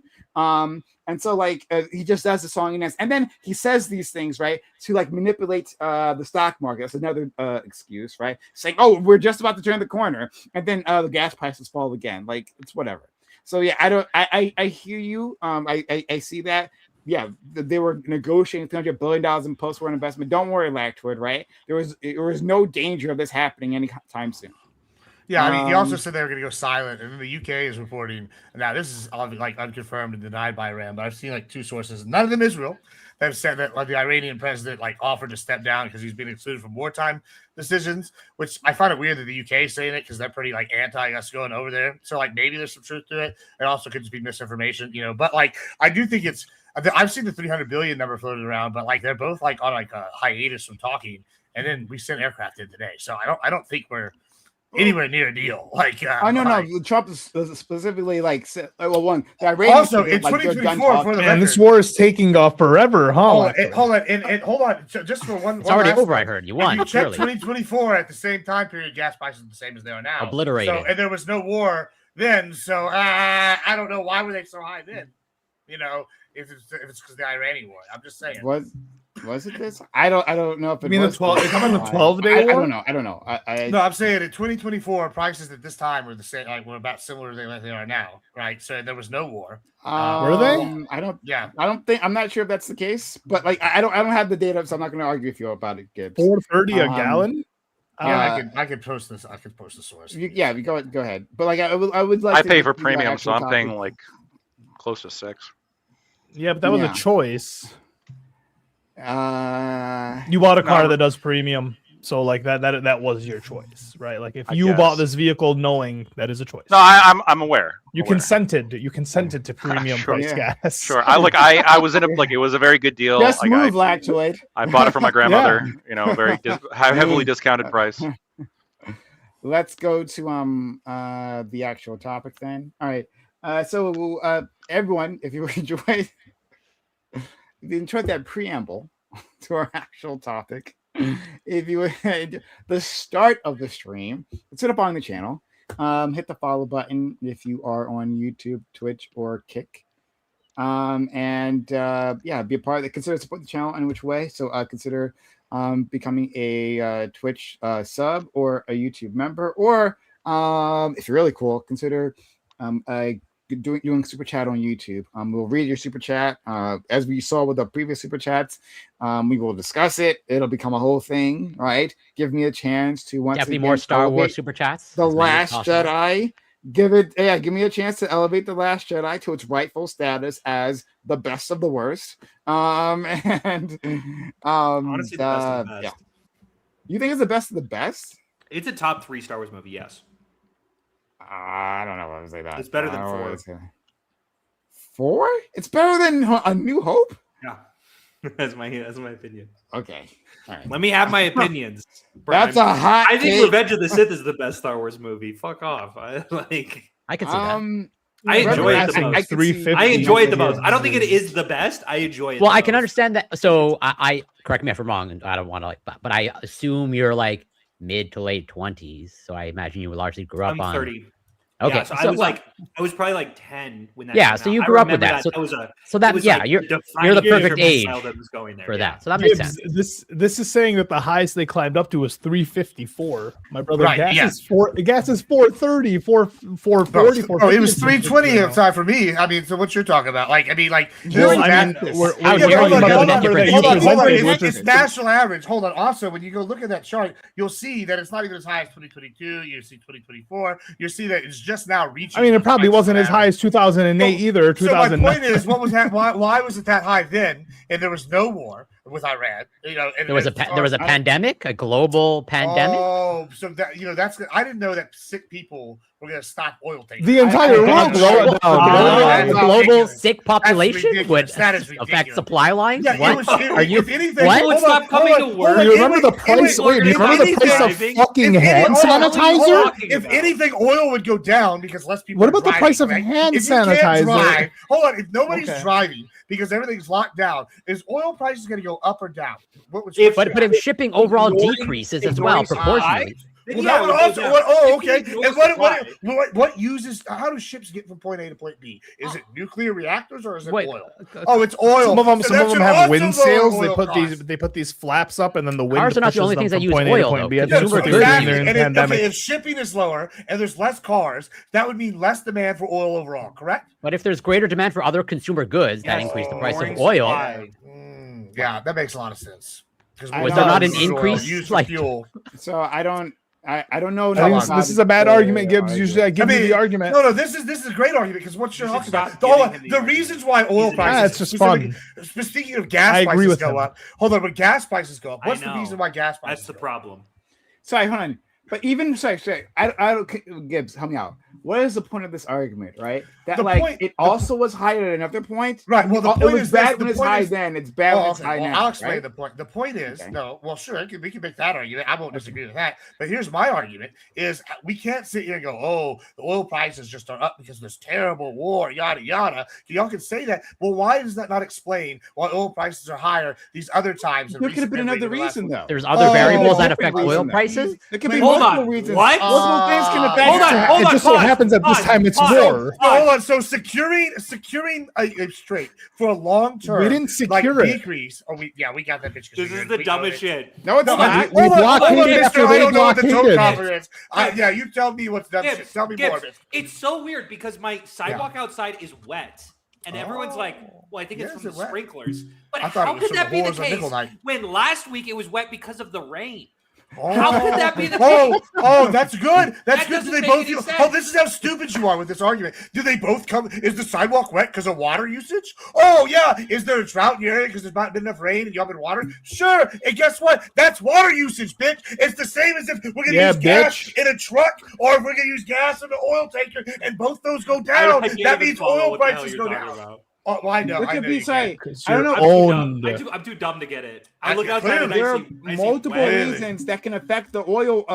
And so like he just does the song and dance, and then he says these things, right, to like manipulate the stock market. That's another excuse, right? Saying, oh, we're just about to turn the corner, and then the gas prices fall again. Like it's whatever. So yeah, I hear you. I see that. Yeah, they were negotiating $300 billion in post-war investment. Don't worry, Lactwood, right? There was no danger of this happening anytime soon. Yeah, I mean, he also said they were going to go silent, and then the UK is reporting. Now, this is like unconfirmed and denied by Iran, but I've seen like two sources, none of them Israel, that have said that like the Iranian president like offered to step down because he's being excluded from wartime decisions. Which I find it weird that the UK is saying it because they're pretty like anti us going over there. So like maybe there's some truth to it. It also could just be misinformation, you know. But like I do think it's. I've seen the 300 billion number floated around, but like they're both like on like a hiatus from talking, and then we sent aircraft in today. So I don't think we're anywhere near a deal. Like, no. Trump is specifically like, well, one. The Iranians also in 2024 for the and this war is taking off forever, huh? Hold on. So just for one, it's already over. I heard you won. If you check 2024 at the same time period, gas prices are the same as they are now. Obliterated. So, and there was no war then. So I don't know why were they so high then. You know, if it's because the Iranian war. I'm just saying. Was it this? I don't know if it was. The 12-day war? I don't know. No, I'm saying in 2024, prices at this time were the same. Like were about similar to they are now, right? So there was no war. Were they? I don't. Yeah. I don't think. I'm not sure if that's the case, but like I don't have the data, so I'm not going to argue with you about it, Gibbs. $4.30 a gallon. Yeah, I could post this. I could post the source. Go ahead. But like I would like. I pay for premium, so I'm paying like close to 6. Yeah, but that was a choice. You bought a car that does premium, so like that was your choice, right? Like if you bought this vehicle knowing that is a choice. No, I'm aware. You consented to premium price gas. Sure. I was in a like it was a very good deal. Just move, Lactoid. I bought it for my grandmother. You know, very heavily discounted price. Let's go to the actual topic then. All right. So everyone, if you enjoyed that preamble to our actual topic, if you had the start of the stream, sit up on the channel, hit the follow button if you are on YouTube, Twitch, or Kick, and be a part of it. Consider support the channel in which way. So consider becoming a Twitch sub or a YouTube member, or if you're really cool, consider doing super chat on YouTube. We'll read your super chat as we saw with the previous super chats. We will discuss it. It'll become a whole thing, right? Give me a chance to once definitely more Star Wars super chats. The Last Jedi. Give me a chance to elevate The Last Jedi to its rightful status as the best of the worst. Honestly, the best of the best. Yeah. You think it's the best of the best? It's a top 3 Star Wars movie, yes. I don't know what to say that. It's better than 4. 4? It's better than A New Hope? Yeah. That's my opinion. Okay. All right. Let me have my opinions. That's a hot I think Revenge of the Sith is the best Star Wars movie. Fuck off. I can see that. I enjoy it the most. I enjoy it the most. I don't think it is the best. I enjoy it. Well, I can understand that. So I correct me if I'm wrong, and I don't want to but I assume you're like mid to late 20s. So I imagine you largely grew up on 30. Okay, Yeah, so I was probably like 10 when that. Yeah, came so out. you I grew up with remember that. That was a. So that it was yeah, like you're the the defining perfect missile age that was going there, for yeah. that. So that makes Gibbs, sense. this is saying that the highest they climbed up to was 354. My brother, Right, gas yeah. is 430, 440. Bro, it was 320 outside for me. I mean, so what you're talking about? Like, Well, I mean, we're talking about the number that you presented, which is it's national average. Hold on. Also, when you go look at that chart, you'll see that it's not even as high as 2022. You see 2024. You see that it's just now reaching. I mean, it probably wasn't as high as 2008 either. So my 2009. point is, what was that? Why was it that high then? And there was no war with Iran. You know, and There was a pandemic, a global pandemic. Oh, so that that's I didn't know that sick people were going to stop oil taking. The entire world, A global sick population ridiculous. would That is affect ridiculous. supply lines. Yeah, what? Are you? If anything, what? People would stop coming to work. Do you remember the price? Wait, do you remember the price of fucking hand sanitizer? If anything, oil would go down because less people. What about the driving, price of right? hand If you can't sanitizer? drive, hold on. If nobody's Okay. driving because everything's locked down, is oil prices going to go up or down? But if shipping overall decreases as well proportionally. Well, that would also. Okay. And what uses? How do ships get from point A to point B? Is it nuclear reactors or is it oil? Oh, it's oil. Some of them have wind sails. They They put these flaps up, and then the wind. Cars are not the only things that use oil. If shipping is lower and there's less cars, that would mean less demand for oil overall. Correct? But if there's greater demand for other consumer goods, that increase the price of oil. Yeah, that makes a lot of sense. Was there not an increase? Like fuel? So I don't know. This is a bad argument, Gibbs. Usually I give you the argument. No, this is a great argument because what you're talking about. The reasons why oil prices. It's just fun. Speaking of gas prices go up. Hold on, when gas prices go up, what's the reason why gas prices? That's the problem. Sorry, hold on. But even sorry, I don't. Gibbs, help me out. What is the point of this argument, right? That it also was higher at another point. Right. Well, the point it was is bad when it's high then. It's bad when it's high now. I'll explain the point. The point is, we can make that argument. I won't disagree with that. But here's my argument: is we can't sit here and go, oh, the oil prices just are up because of this terrible war, yada yada. Y'all can say that. Well, why does that not explain why oil prices are higher these other times? There could have been another reason, though. There's other variables that affect oil prices. There could be multiple reasons. What? Multiple things can affect. Hold on. It just so happens at this time it's war. Hold on. So securing a straight for a long term. We didn't secure it. Decrease. Oh, we got that bitch. This is the dumbest shit. No, it's not. We blockaded after they blockaded. Yeah, you tell me what's dumb shit. Tell me more. It's so weird because my sidewalk outside is wet. And everyone's like, well, I think it's from the sprinklers. But how could that be the case when last week it was wet because of the rain? How could that be the case? Oh, that's good. That's good. Do doesn't they make both? any sense. Oh, this is how stupid you are with this argument. Do they both come? Is the sidewalk wet because of water usage? Oh yeah. Is there a drought in your area because there's not been enough rain and you haven't watered? Sure. And guess what? That's water usage, bitch. It's the same as if we're gonna use gas in a truck or if we're gonna use gas in an oil tanker, and both those go down. That means oil prices go down. Oh, well, I know. Look I at know me you say, can't. I don't know. I'm too dumb to get it. I look outside and there I are see multiple wet. reasons that can affect the oil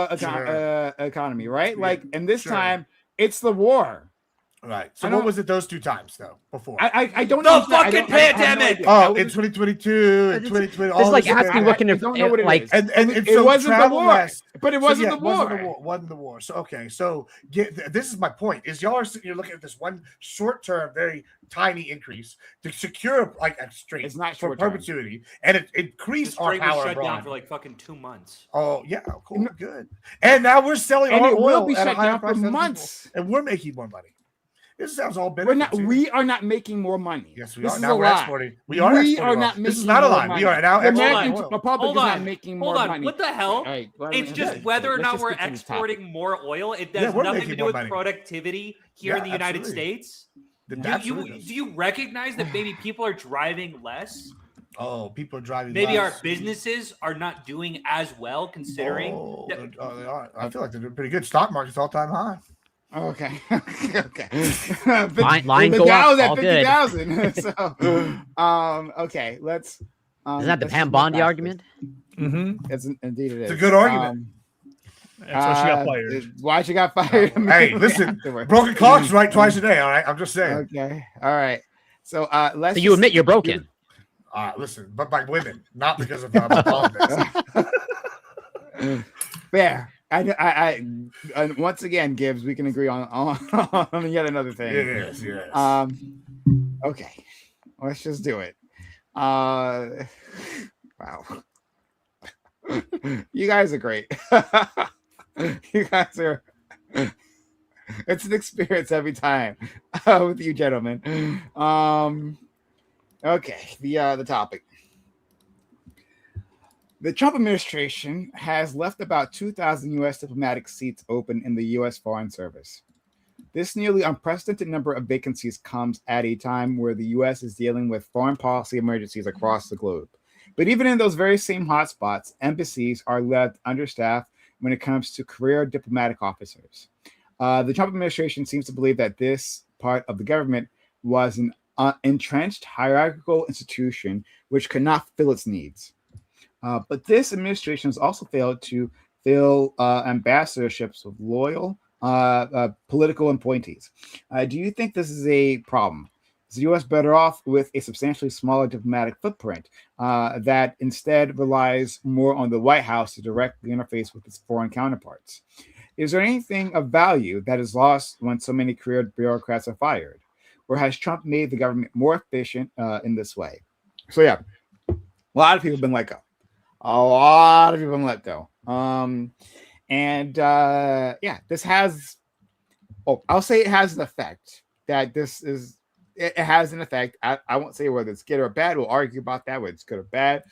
economy, right? Like, and this time it's the war. Right. So what was it those two times though before? I don't know. The fucking pandemic. In 2022 and 2020. It's like asking what can I don't know what it like is. And it so wasn't the war, less. but it wasn't the war. Wasn't the war. So okay. So this is my point: is y'all are sitting here looking at this one short-term, very tiny increase to secure like a straight. It's not for short-term. perpetuity, and it increased our power shut abroad. down for like fucking 2 months. Oh yeah, cool, good. And now we're selling And our it will oil be at a shut higher down for price than months. people, and we're making more money. This sounds all We're benefits. not. We are not making more money. Yes, we This are. is Now a we're lie. exporting. We are exporting. not making. This is not a more lie. money. We are now The exporting American oil. public is not making more money. What the hell? All right, It's just whether or not we're exporting more oil. It does we're nothing making to do more with money. productivity here in the United States. Absolutely. Do you recognize that maybe people are driving less? Oh, people are driving. Maybe less. our businesses are not doing as well, considering. They are. I feel like they're doing pretty good. Stock market's all-time high. Okay. Okay. Line go up. At All good. 50,000. So, okay. Let's. Isn't that the Pam Bondi argument? Mm-hmm. It's indeed it is. It's a good argument. That's why she got fired. Why she got fired? Hey, listen, broken clocks right twice a day. All right, I'm just saying. Okay. All right. So let's. So you admit you're broken. Listen, but by women, not because of politics. Fair. and once again, Gibbs, we can agree on yet another thing. Yes. Okay, let's just do it. Wow, you guys are great. You guys are. It's an experience every time with you gentlemen. Okay, the topic. The Trump administration has left about 2,000 U.S. diplomatic seats open in the U.S. Foreign Service. This nearly unprecedented number of vacancies comes at a time where the U.S. is dealing with foreign policy emergencies across the globe. But even in those very same hotspots, embassies are left understaffed when it comes to career diplomatic officers. The Trump administration seems to believe that this part of the government was an entrenched hierarchical institution which could not fill its needs. But this administration has also failed to fill ambassadorships with loyal political appointees. Do you think this is a problem? Is the U.S. better off with a substantially smaller diplomatic footprint that instead relies more on the White House to directly interface with its foreign counterparts? Is there anything of value that is lost when so many career bureaucrats are fired? Or has Trump made the government more efficient in this way? So, yeah, a lot of people have been let go. A lot of people have been let go. This has, I'll say it has an effect. It has an effect. I won't say whether it's good or bad. We'll argue about that, whether it's good or bad.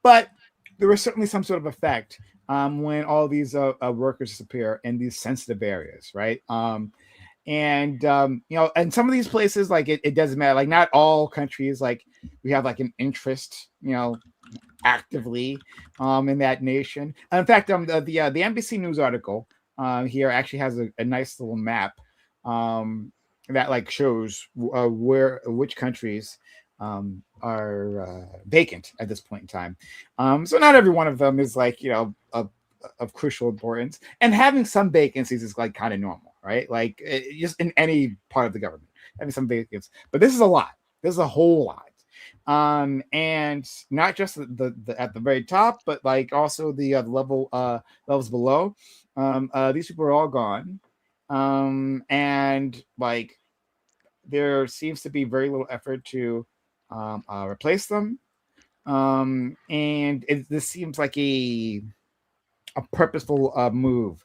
But there was certainly some sort of effect when all these workers disappear in these sensitive areas, right? And some of these places, like it doesn't matter. Like not all countries, like we have like an interest, actively in that nation. And in fact, the NBC News article here actually has a nice little map that like shows which countries are vacant at this point in time. So not every one of them is like of crucial importance, and having some vacancies is like kind of normal, right? Like just in any part of the government, having some vacancies. But this is a lot. This is a whole lot. And not just the at the very top, but like also the levels below. These people are all gone, and like there seems to be very little effort to replace them. And this seems like a purposeful move.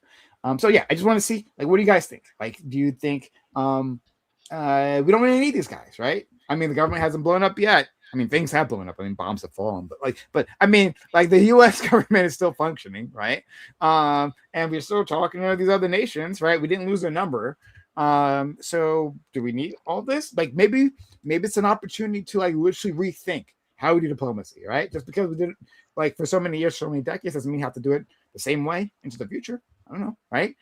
So yeah, I just want to see, like, what do you guys think? Like, do you think we don't really need these guys, right? I mean, the government hasn't blown up yet. I mean, things have blown up. I mean, bombs have fallen, but I mean, like the U.S. government is still functioning, right? And we're still talking to these other nations, right? We didn't lose their number. So do we need all this? Like maybe it's an opportunity to like literally rethink how we do diplomacy, right? Just because we did it like for so many years, so many decades, doesn't mean you have to do it the same way into the future. I don't know, right?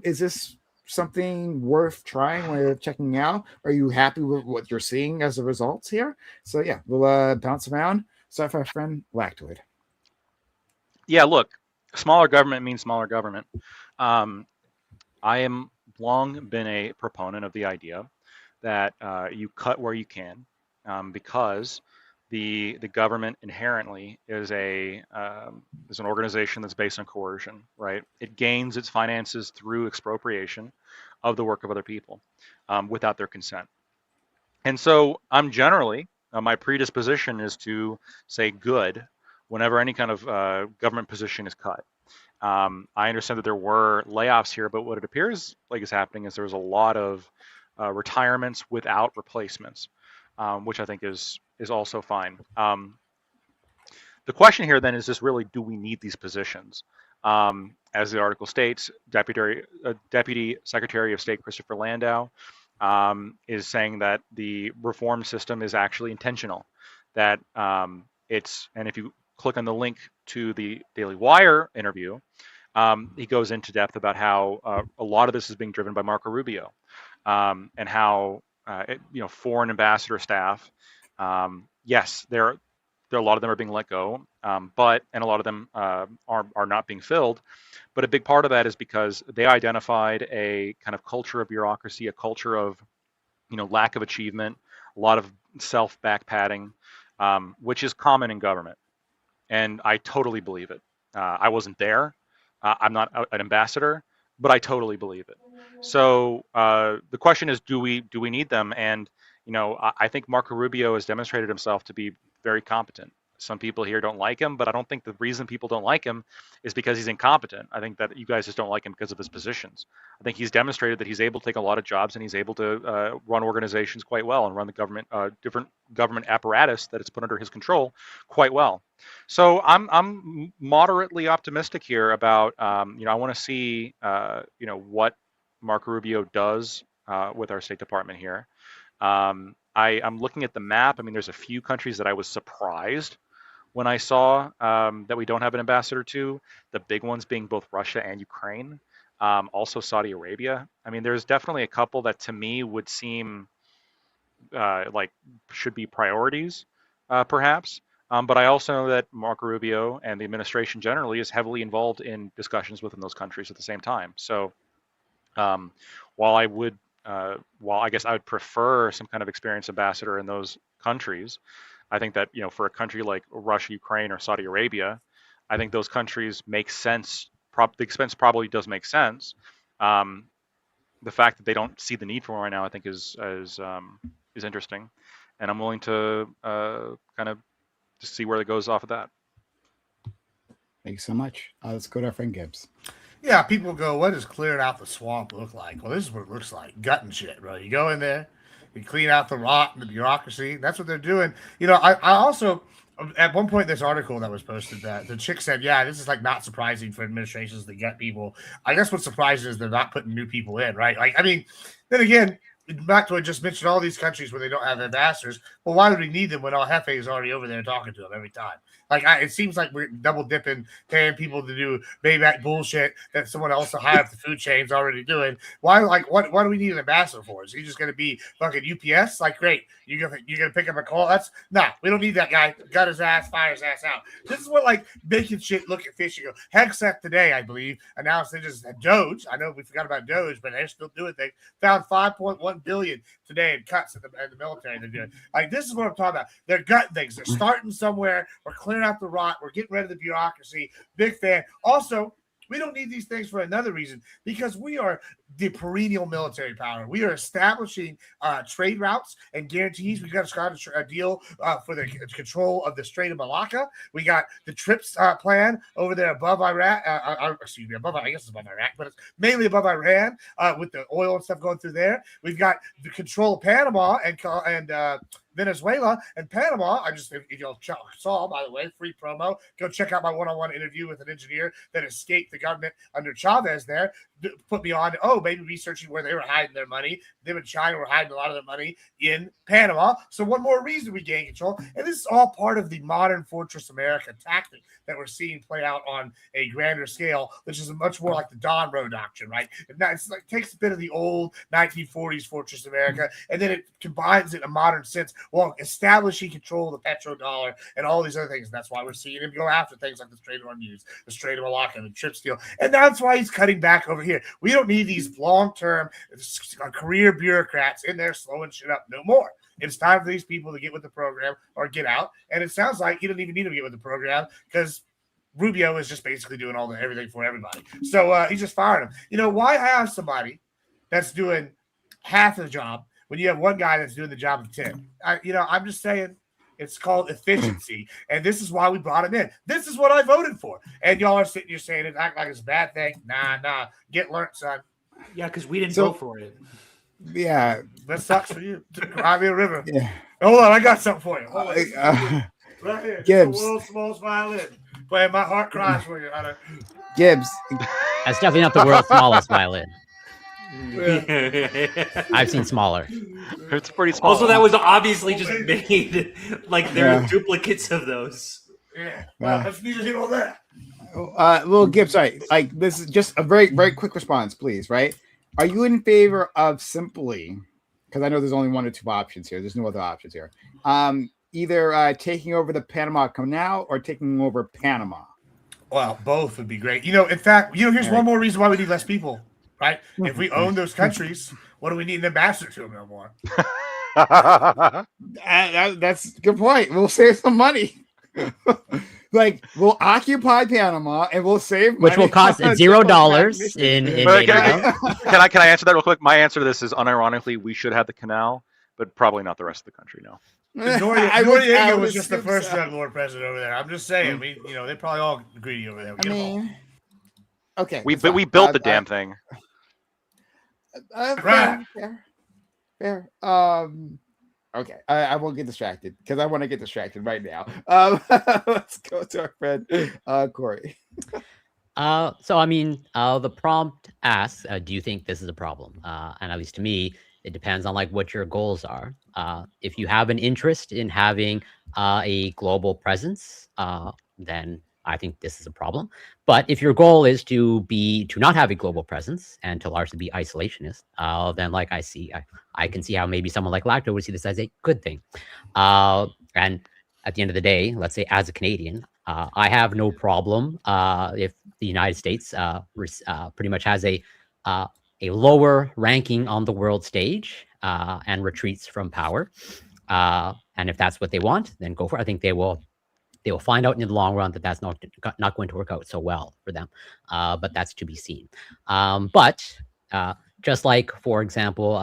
Is this something worth trying or checking out? Are you happy with what you're seeing as the results here? So yeah, we'll bounce around. Start for our friend Lactoid. Yeah, look, smaller government means smaller government. I am long been a proponent of the idea that you cut where you can, because the government inherently is an organization that's based on coercion, right? It gains its finances through expropriation of the work of other people without their consent. And so I'm generally, my predisposition is to say good whenever any kind of government position is cut. I understand that there were layoffs here, but what it appears like is happening is there's a lot of retirements without replacements, which I think is also fine. The question here then is just really, do we need these positions? As the article states, Deputy Secretary of State Christopher Landau is saying that the reform system is actually intentional, that and if you click on the link to the Daily Wire interview, he goes into depth about how a lot of this is being driven by Marco Rubio, and how foreign ambassador staff, yes, there are a lot of them are being let go, and a lot of them are not being filled. But a big part of that is because they identified a kind of culture of bureaucracy, a culture of lack of achievement, a lot of self-back-patting, which is common in government. And I totally believe it. I wasn't there, I'm not an ambassador, but I totally believe it. So the question is, do we need them? And I think Marco Rubio has demonstrated himself to be very competent. Some people here don't like him, but I don't think the reason people don't like him is because he's incompetent. I think that you guys just don't like him because of his positions. I think he's demonstrated that he's able to take a lot of jobs and he's able to run organizations quite well and run the government, different government apparatus that it's put under his control quite well. So I'm moderately optimistic here about I want to see what Marco Rubio does with our State Department here. I'm looking at the map. I mean, there's a few countries that I was surprised when I saw that we don't have an ambassador to. The big ones being both Russia and Ukraine, also Saudi Arabia. I mean, there's definitely a couple that to me would seem like should be priorities, perhaps. But I also know that Marco Rubio and the administration generally is heavily involved in discussions within those countries at the same time. So while I guess I would prefer some kind of experienced ambassador in those countries, I think that for a country like Russia, Ukraine, or Saudi Arabia, I think those countries make sense. The expense probably does make sense. The fact that they don't see the need for one right now, I think, is interesting, and I'm willing to kind of just see where it goes off of that. Thanks so much. Let's go to our friend Gibbs. Yeah, people go, what does clearing out the swamp look like? Well, this is what it looks like. Gut and shit, bro. You go in there, you clean out the rot and the bureaucracy. That's what they're doing. I also, at one point in this article that was posted, that the chick said, yeah, this is like not surprising for administrations to get people. I guess what surprises is they're not putting new people in, right? Like, I mean, then again, back to what I just mentioned, all these countries where they don't have ambassadors. Well, why would we need them when El Jefe is already over there talking to them every time? Like, it seems like we're double dipping, paying people to do payback bullshit that someone else high up the food chain's already doing. Why? Like, what do we need an ambassador for? Is he just going to be fucking UPS? Like, great, you're gonna pick up a call? We don't need that guy. Got his ass, fire his ass out. This is what like making shit look at fish. You go. Hegseth today, I believe, announced they just Doge. I know we forgot about Doge, but they're still doing things. Found $5.1 billion today in cuts in the military. They're doing like this is what I'm talking about. They're gutting things. They're starting somewhere. We're clearing out the rot. We're getting rid of the bureaucracy. Big fan. Also, we don't need these things for another reason, because we are the perennial military power. We are establishing trade routes and guarantees. We've got a deal for the control of the Strait of Malacca. We got the TRIPS plan over there above Iraq. I guess it's above Iraq, but it's mainly above Iran with the oil and stuff going through there. We've got the control of Panama and Venezuela and Panama. If y'all saw, by the way, free promo, go check out my one-on-one interview with an engineer that escaped the government under Chavez there. Put me on, maybe researching where they were hiding their money. Them and China were hiding a lot of their money in Panama. So one more reason we gain control. And this is all part of the modern Fortress America tactic that we're seeing play out on a grander scale, which is much more like the Don Roe doctrine, right? It's like takes a bit of the old 1940s Fortress America, and then it combines it in a modern sense while establishing control of the petrodollar and all these other things. And that's why we're seeing him go after things like the Strait of Hormuz, the Strait of Malacca, the TRIPS deal. And that's why he's cutting back over here. We don't need these long-term career bureaucrats in there slowing shit up no more. It's time for these people to get with the program or get out. And it sounds like he doesn't even need to get with the program because Rubio is just basically doing everything for everybody. So he's just firing him. Why have somebody that's doing half of the job when you have one guy that's doing the job of 10? I'm just saying it's called efficiency. And this is why we brought him in. This is what I voted for. And y'all are sitting here saying it act like it's a bad thing. Nah. Get learned, son. Yeah, because we didn't vote for it. Yeah. That sucks for you. Cry me a river. Yeah. Hold on, I got something for you. Hold on. Right here. Gibbs. The world's smallest violin. Playing my heart cries for you, Hunter. Gibbs. That's definitely not the world's smallest violin. Yeah. I've seen smaller. It's pretty small. Also, that was obviously just made like there are duplicates of those. Yeah. Well, let's need to hit on that. Well, Gibbs, sorry. Like, this is just a very, very quick response, please, right? Are you in favor of simply, because I know there's only one or two options here. There's no other options here. Either taking over the Panama Canal or taking over Panama? Well, both would be great. In fact, here's one more reason why we need less people, right? If we own those countries, what do we need an ambassador to them no more? That's a good point. We'll save some money. Like, we'll occupy Panama and we'll save money. Which will cost $0 in But data. can I answer that real quick? My answer to this is unironically, we should have the canal, but probably not the rest of the country. No. Noriega was just the first drug lord president over there. I'm just saying, they're probably all greedy over there. Okay. We built the damn thing. Fair. Okay, I won't get distracted because I want to get distracted right now. Let's go to our friend Corey. So I mean, the prompt asks, do you think this is a problem? And at least to me, it depends on like what your goals are. If you have an interest in having a global presence, then I think this is a problem. But if your goal is to not have a global presence and to largely be isolationist, then like I can see how maybe someone like Lacto would see this as a good thing. And at the end of the day, let's say as a Canadian, I have no problem if the United States pretty much has a lower ranking on the world stage and retreats from power. And if that's what they want, then go for it. I think they will find out in the long run that that's not going to work out so well for them. But that's to be seen. But just like, for example,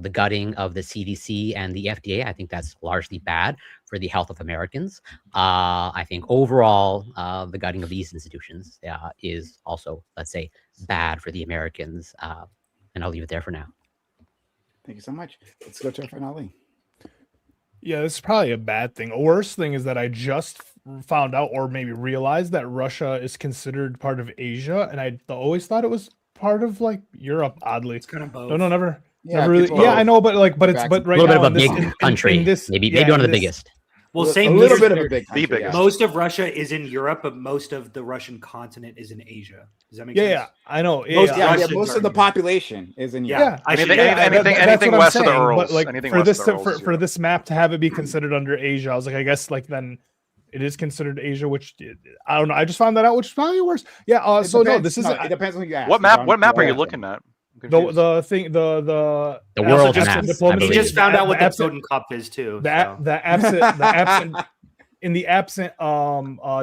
the gutting of the CDC and the FDA, I think that's largely bad for the health of Americans. I think overall, the gutting of these institutions is also, let's say, bad for the Americans. And I'll leave it there for now. Thank you so much. Let's go to our friend Ali. Yeah, this is probably a bad thing. A worse thing is that I just found out, or maybe realized, that Russia is considered part of Asia, and I always thought it was part of like Europe. Oddly, It's kind of both. No, never really. Yeah, I know, but right a little now, bit of a big country, maybe one of the biggest. Well, a same little here. bit of a big country, biggest. Most of Russia is in Europe, but most of the Russian continent is in Asia. Does that make sense? Yeah, I know. Most of the population is in Europe. Anything west of the Urals. But like anything for west of the Urals this is for this map to have it be considered under Asia, I was like, I guess like then it is considered Asia, which I don't know. I just found that out, which is probably worse. Yeah. So no, this is it depends on who you ask. What map are you looking at? the world map. He just found out what the Totem Cup is too. The absent in the absent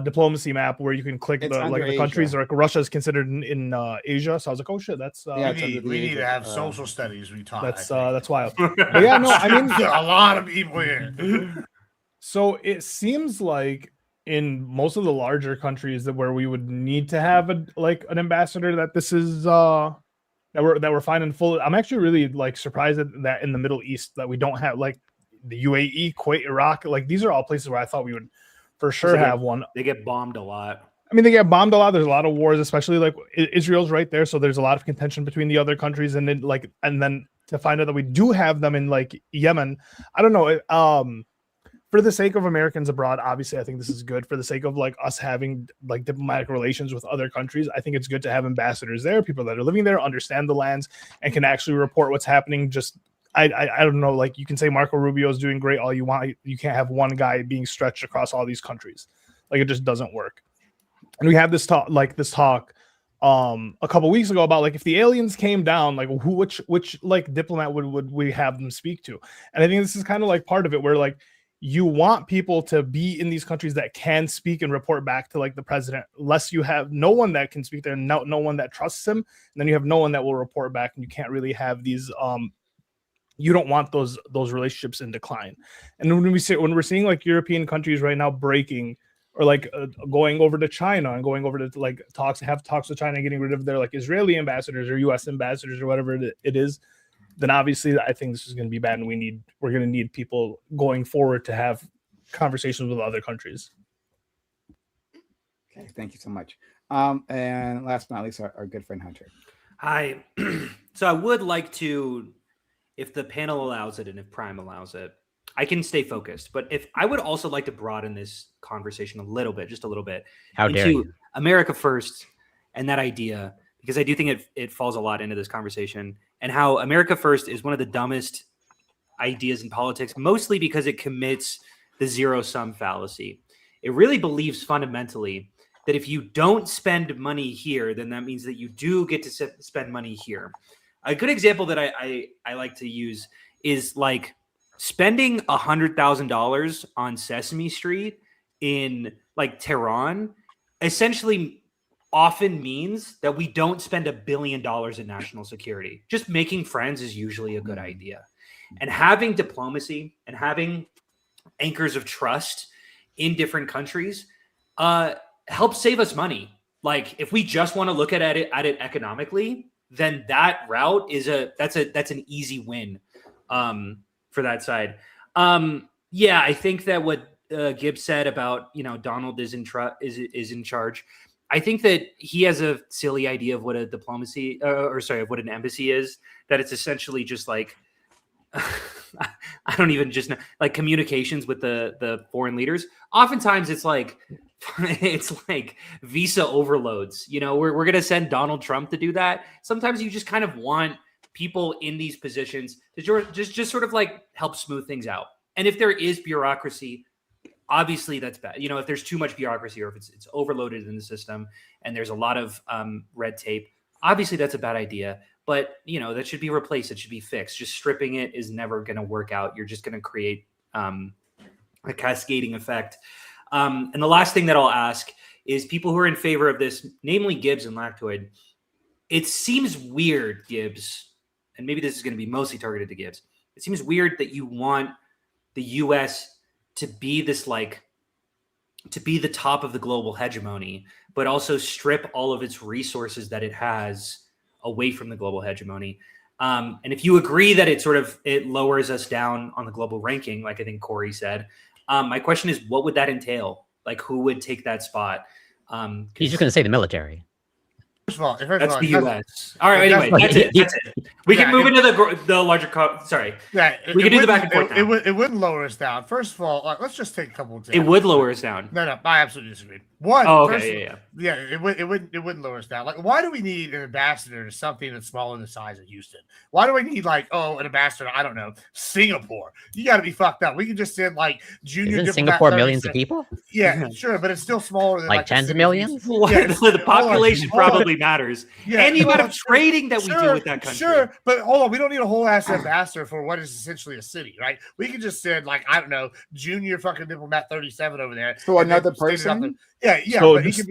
diplomacy map where you can click the countries, like Russia is considered in Asia. So I was like, oh shit, that's we need to have social studies. We talk. That's wild. But yeah, no, I mean a lot of people here. So it seems like in most of the larger countries that where we would need to have an ambassador, that this is that we're finding full. I'm actually really like surprised that in the Middle East that we don't have like the UAE, Kuwait, Iraq. Like these are all places where I thought we would for sure have one. They get bombed a lot. I mean, they get bombed a lot. There's a lot of wars, especially like Israel's right there. So there's a lot of contention between the other countries, and then to find out that we do have them in like Yemen, I don't know. For the sake of Americans abroad, obviously, I think this is good. For the sake of like us having like diplomatic relations with other countries, I think it's good to have ambassadors there, people that are living there, understand the lands, and can actually report what's happening. Just I don't know, like you can say Marco Rubio is doing great all you want. You can't have one guy being stretched across all these countries. Like it just doesn't work. And we had this talk a couple weeks ago about like if the aliens came down, like which like diplomat would we have them speak to? And I think this is kind of like part of it where like you want people to be in these countries that can speak and report back to like the president, unless you have no one that can speak there, no one that trusts him, and then you have no one that will report back, and you can't really have these you don't want those relationships in decline. And when we're seeing like European countries right now breaking or like going over to China and going over to like talks with China and getting rid of their like Israeli ambassadors or US ambassadors or whatever it is, then obviously I think this is going to be bad, and we're going to need people going forward to have conversations with other countries. Okay, thank you so much. And last but not least, our good friend Hunter. Hi. So I would like to, if the panel allows it and if Prime allows it, I can stay focused. But if I would also like to broaden this conversation a little bit, just a little bit, how dare you? America first and that idea, because I do think it falls a lot into this conversation, and how America first is one of the dumbest ideas in politics, mostly because it commits the zero-sum fallacy. It really believes fundamentally that if you don't spend money here, then that means that you do get to spend money here. A good example that I like to use is like spending $100,000 on Sesame Street in like Tehran essentially often means that we don't spend $1 billion in national security. Just making friends is usually a good idea. And having diplomacy and having anchors of trust in different countries helps save us money. Like if we just want to look at it economically, then that route is that's an easy win for that side. Yeah, I think that what Gibbs said about Donald is in charge. I think that he has a silly idea of what a diplomacy of what an embassy is. That it's essentially just like I don't even just know, like communications with the foreign leaders. Oftentimes it's like visa overloads. We're gonna send Donald Trump to do that. Sometimes you just kind of want people in these positions to just sort of like help smooth things out. And if there is bureaucracy, obviously that's bad. If there's too much bureaucracy or if it's overloaded in the system and there's a lot of red tape, obviously that's a bad idea. But that should be replaced. It should be fixed. Just stripping it is never going to work out. You're just going to create a cascading effect. And the last thing that I'll ask is people who are in favor of this, namely Gibbs and Lactoid. It seems weird, Gibbs, and maybe this is going to be mostly targeted to Gibbs. It seems weird that you want the U.S. to be to be the top of the global hegemony, but also strip all of its resources that it has away from the global hegemony. And if you agree that it lowers us down on the global ranking, like I think Corey said, my question is, what would that entail? Like, who would take that spot? He's just going to say the military. First of all, that's the U.S. All right. Anyway, that's it. We can move into the larger. Sorry. Yeah, we can do the back and forth. It wouldn't lower us down. First of all, let's just take a couple of examples. It would lower us down. No, I absolutely disagree. One. Oh, okay. Yeah. It wouldn't lower us down. Like, why do we need an ambassador to something that's smaller than the size of Houston? Why do we need an ambassador? I don't know, Singapore. You got to be fucked up. We can just send junior. Isn't Singapore millions of people? Yeah, sure, but it's still smaller than like tens of millions. Yeah, the population probably matters. Yeah, and the amount of trading that we do with that country. Sure, but hold on, we don't need a whole ass ambassador for what is essentially a city, right? We can just send I don't know, junior fucking diplomat 37 over there. So another person. Yeah.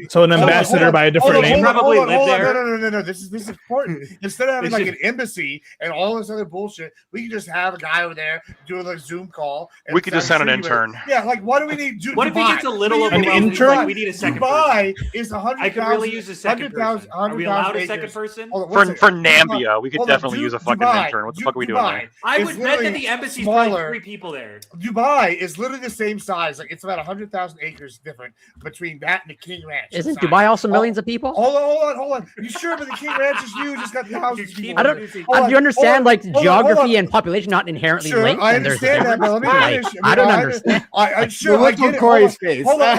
So an ambassador by a different name. Probably live there. No. This is important. Instead of having an embassy and all this other bullshit, we can just have a guy over there doing a Zoom call. We could just send an intern. Yeah, why do we need? What if he gets a little overwhelming? An intern? We need a second. Dubai is 100,000. I could really use a second person. Are we allowed a second person? For Nambia, we could definitely use a fucking intern. What the fuck are we doing there? I would bet that the embassy's probably 3 people there. Dubai is literally the same size. It's about 100,000 acres different between that and the King Ranch. Isn't Dubai also millions of people? Hold on. You sure? But the King Ranch is huge. It's got thousands of people. Do you understand geography and population not inherently linked? I understand that, but let me finish. I don't understand. I'm sure. Look at Corey's face. Hold on.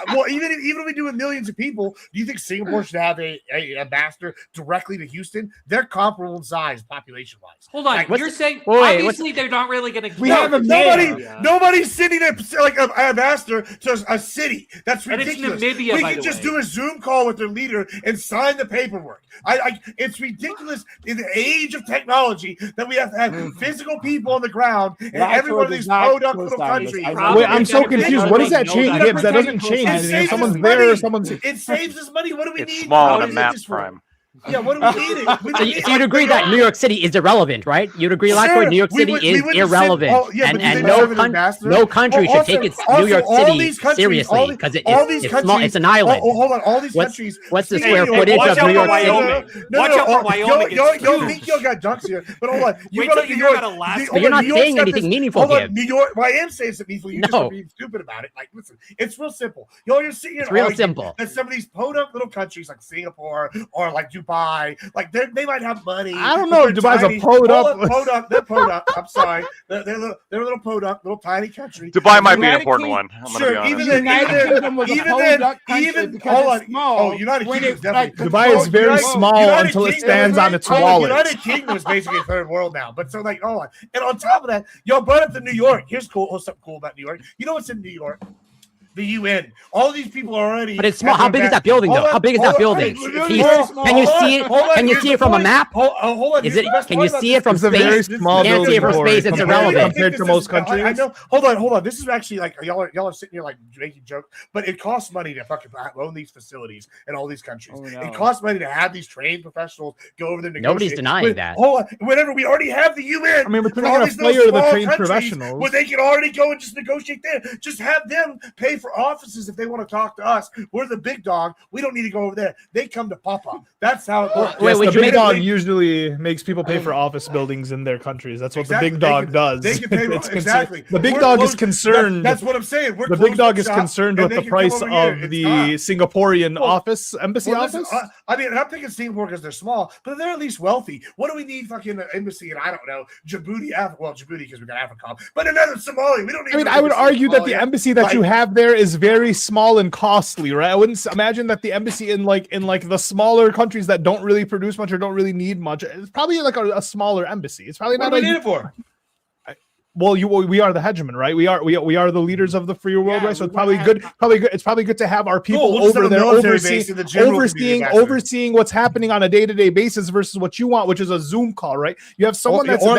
Well, even if we do with millions of people, do you think Singapore should have a ambassador directly to Houston? They're comparable in size, population wise. Hold on. You're saying obviously they're not really going to. We have a nobody's sending an ambassador to a city. That's ridiculous. Namibia, we can just do a Zoom call with their leader and sign the paperwork. It's ridiculous in the age of technology that we have to have physical people on the ground and every one of these podunk little countries. Wait, I'm so confused. What does that change, Gibbs? That doesn't change anything. Someone's there or someone's. It saves us money. What do we need? It's small on a map, Prime. Yeah, what do we need? So you'd agree that New York City is irrelevant, right? You'd agree, Lacroix, New York City is irrelevant, and no country should take its New York City seriously because it's small. It's an island. Hold on, all these countries. What's the square footage of New York City? Watch out for Wyoming. Yo, think you got ducks here, but hold on. Wait till you hear about Alaska. But you're not saying anything meaningful here. New York. Well, I am saying something meaningful. You just are being stupid about it. Listen, it's real simple. You're sitting here. It's real simple. That some of these podunk little countries like Singapore or like Dubai, they might have money. I don't know if Dubai's a podunk. They're podunk. I'm sorry. They're a little podunk, little tiny country. Dubai might be an important one. Sure, even then, hold on. Oh, United Kingdom definitely. Dubai is very small until it stands on its wallet. United Kingdom is basically a third world now. But hold on. And on top of that, y'all brought up the New York. Here's something cool about New York. You know what's in New York? the UN. All these people are already. But it's small. How big is that building, though? How big is that building? Can you see it? Can you see it from a map? Hold on. Is it? Can you see it from It's a space? very small You can't see it from building, space. It's Corey, irrelevant. compared to most countries. I know. Hold on. This is actually like y'all are sitting here like making jokes, but it costs money to fucking own these facilities in all these countries. Oh, no. It costs money to have these trained professionals go over there. Nobody's denying that. Hold on. Whenever we already have the UN. I mean, but for they're all not these gonna little fire the small trained countries professionals. where they can already go and just negotiate there. Just have them pay for offices if they want to talk to us. We're the big dog. We don't need to go over there. They come to Papa. That's how it works. Wait, Yes, the would you big make dog usually makes people pay for office buildings in their countries. That's what Exactly. the big dog does. They can pay It's exactly. The big We're dog is close- concerned. That's what I'm saying. We're The big close dog to is shop, concerned and with they the can come price over here. of It's the not. Singaporean Well, embassy office. I mean, I'm thinking Singapore because they're small, but they're at least wealthy. What do we need fucking embassy in, I don't know, Djibouti, Africa? Well, Djibouti because we got AFRICOM, but another Somali. We don't need. I mean, I would argue that the embassy that you have there is very small and costly, right? I wouldn't imagine that the embassy in the smaller countries that don't really produce much or don't really need much. It's probably like a smaller embassy. It's probably What not. do we like, need it for? Well, we are the hegemon, right? We are the leaders of the free world, Yeah, right? So we it's probably wanna good. It's probably good to have our people We'll just over have a there military base and the general can be the ambassador. overseeing what's happening on a day-to-day basis versus what you want, which is a Zoom call, right? You have someone Or the general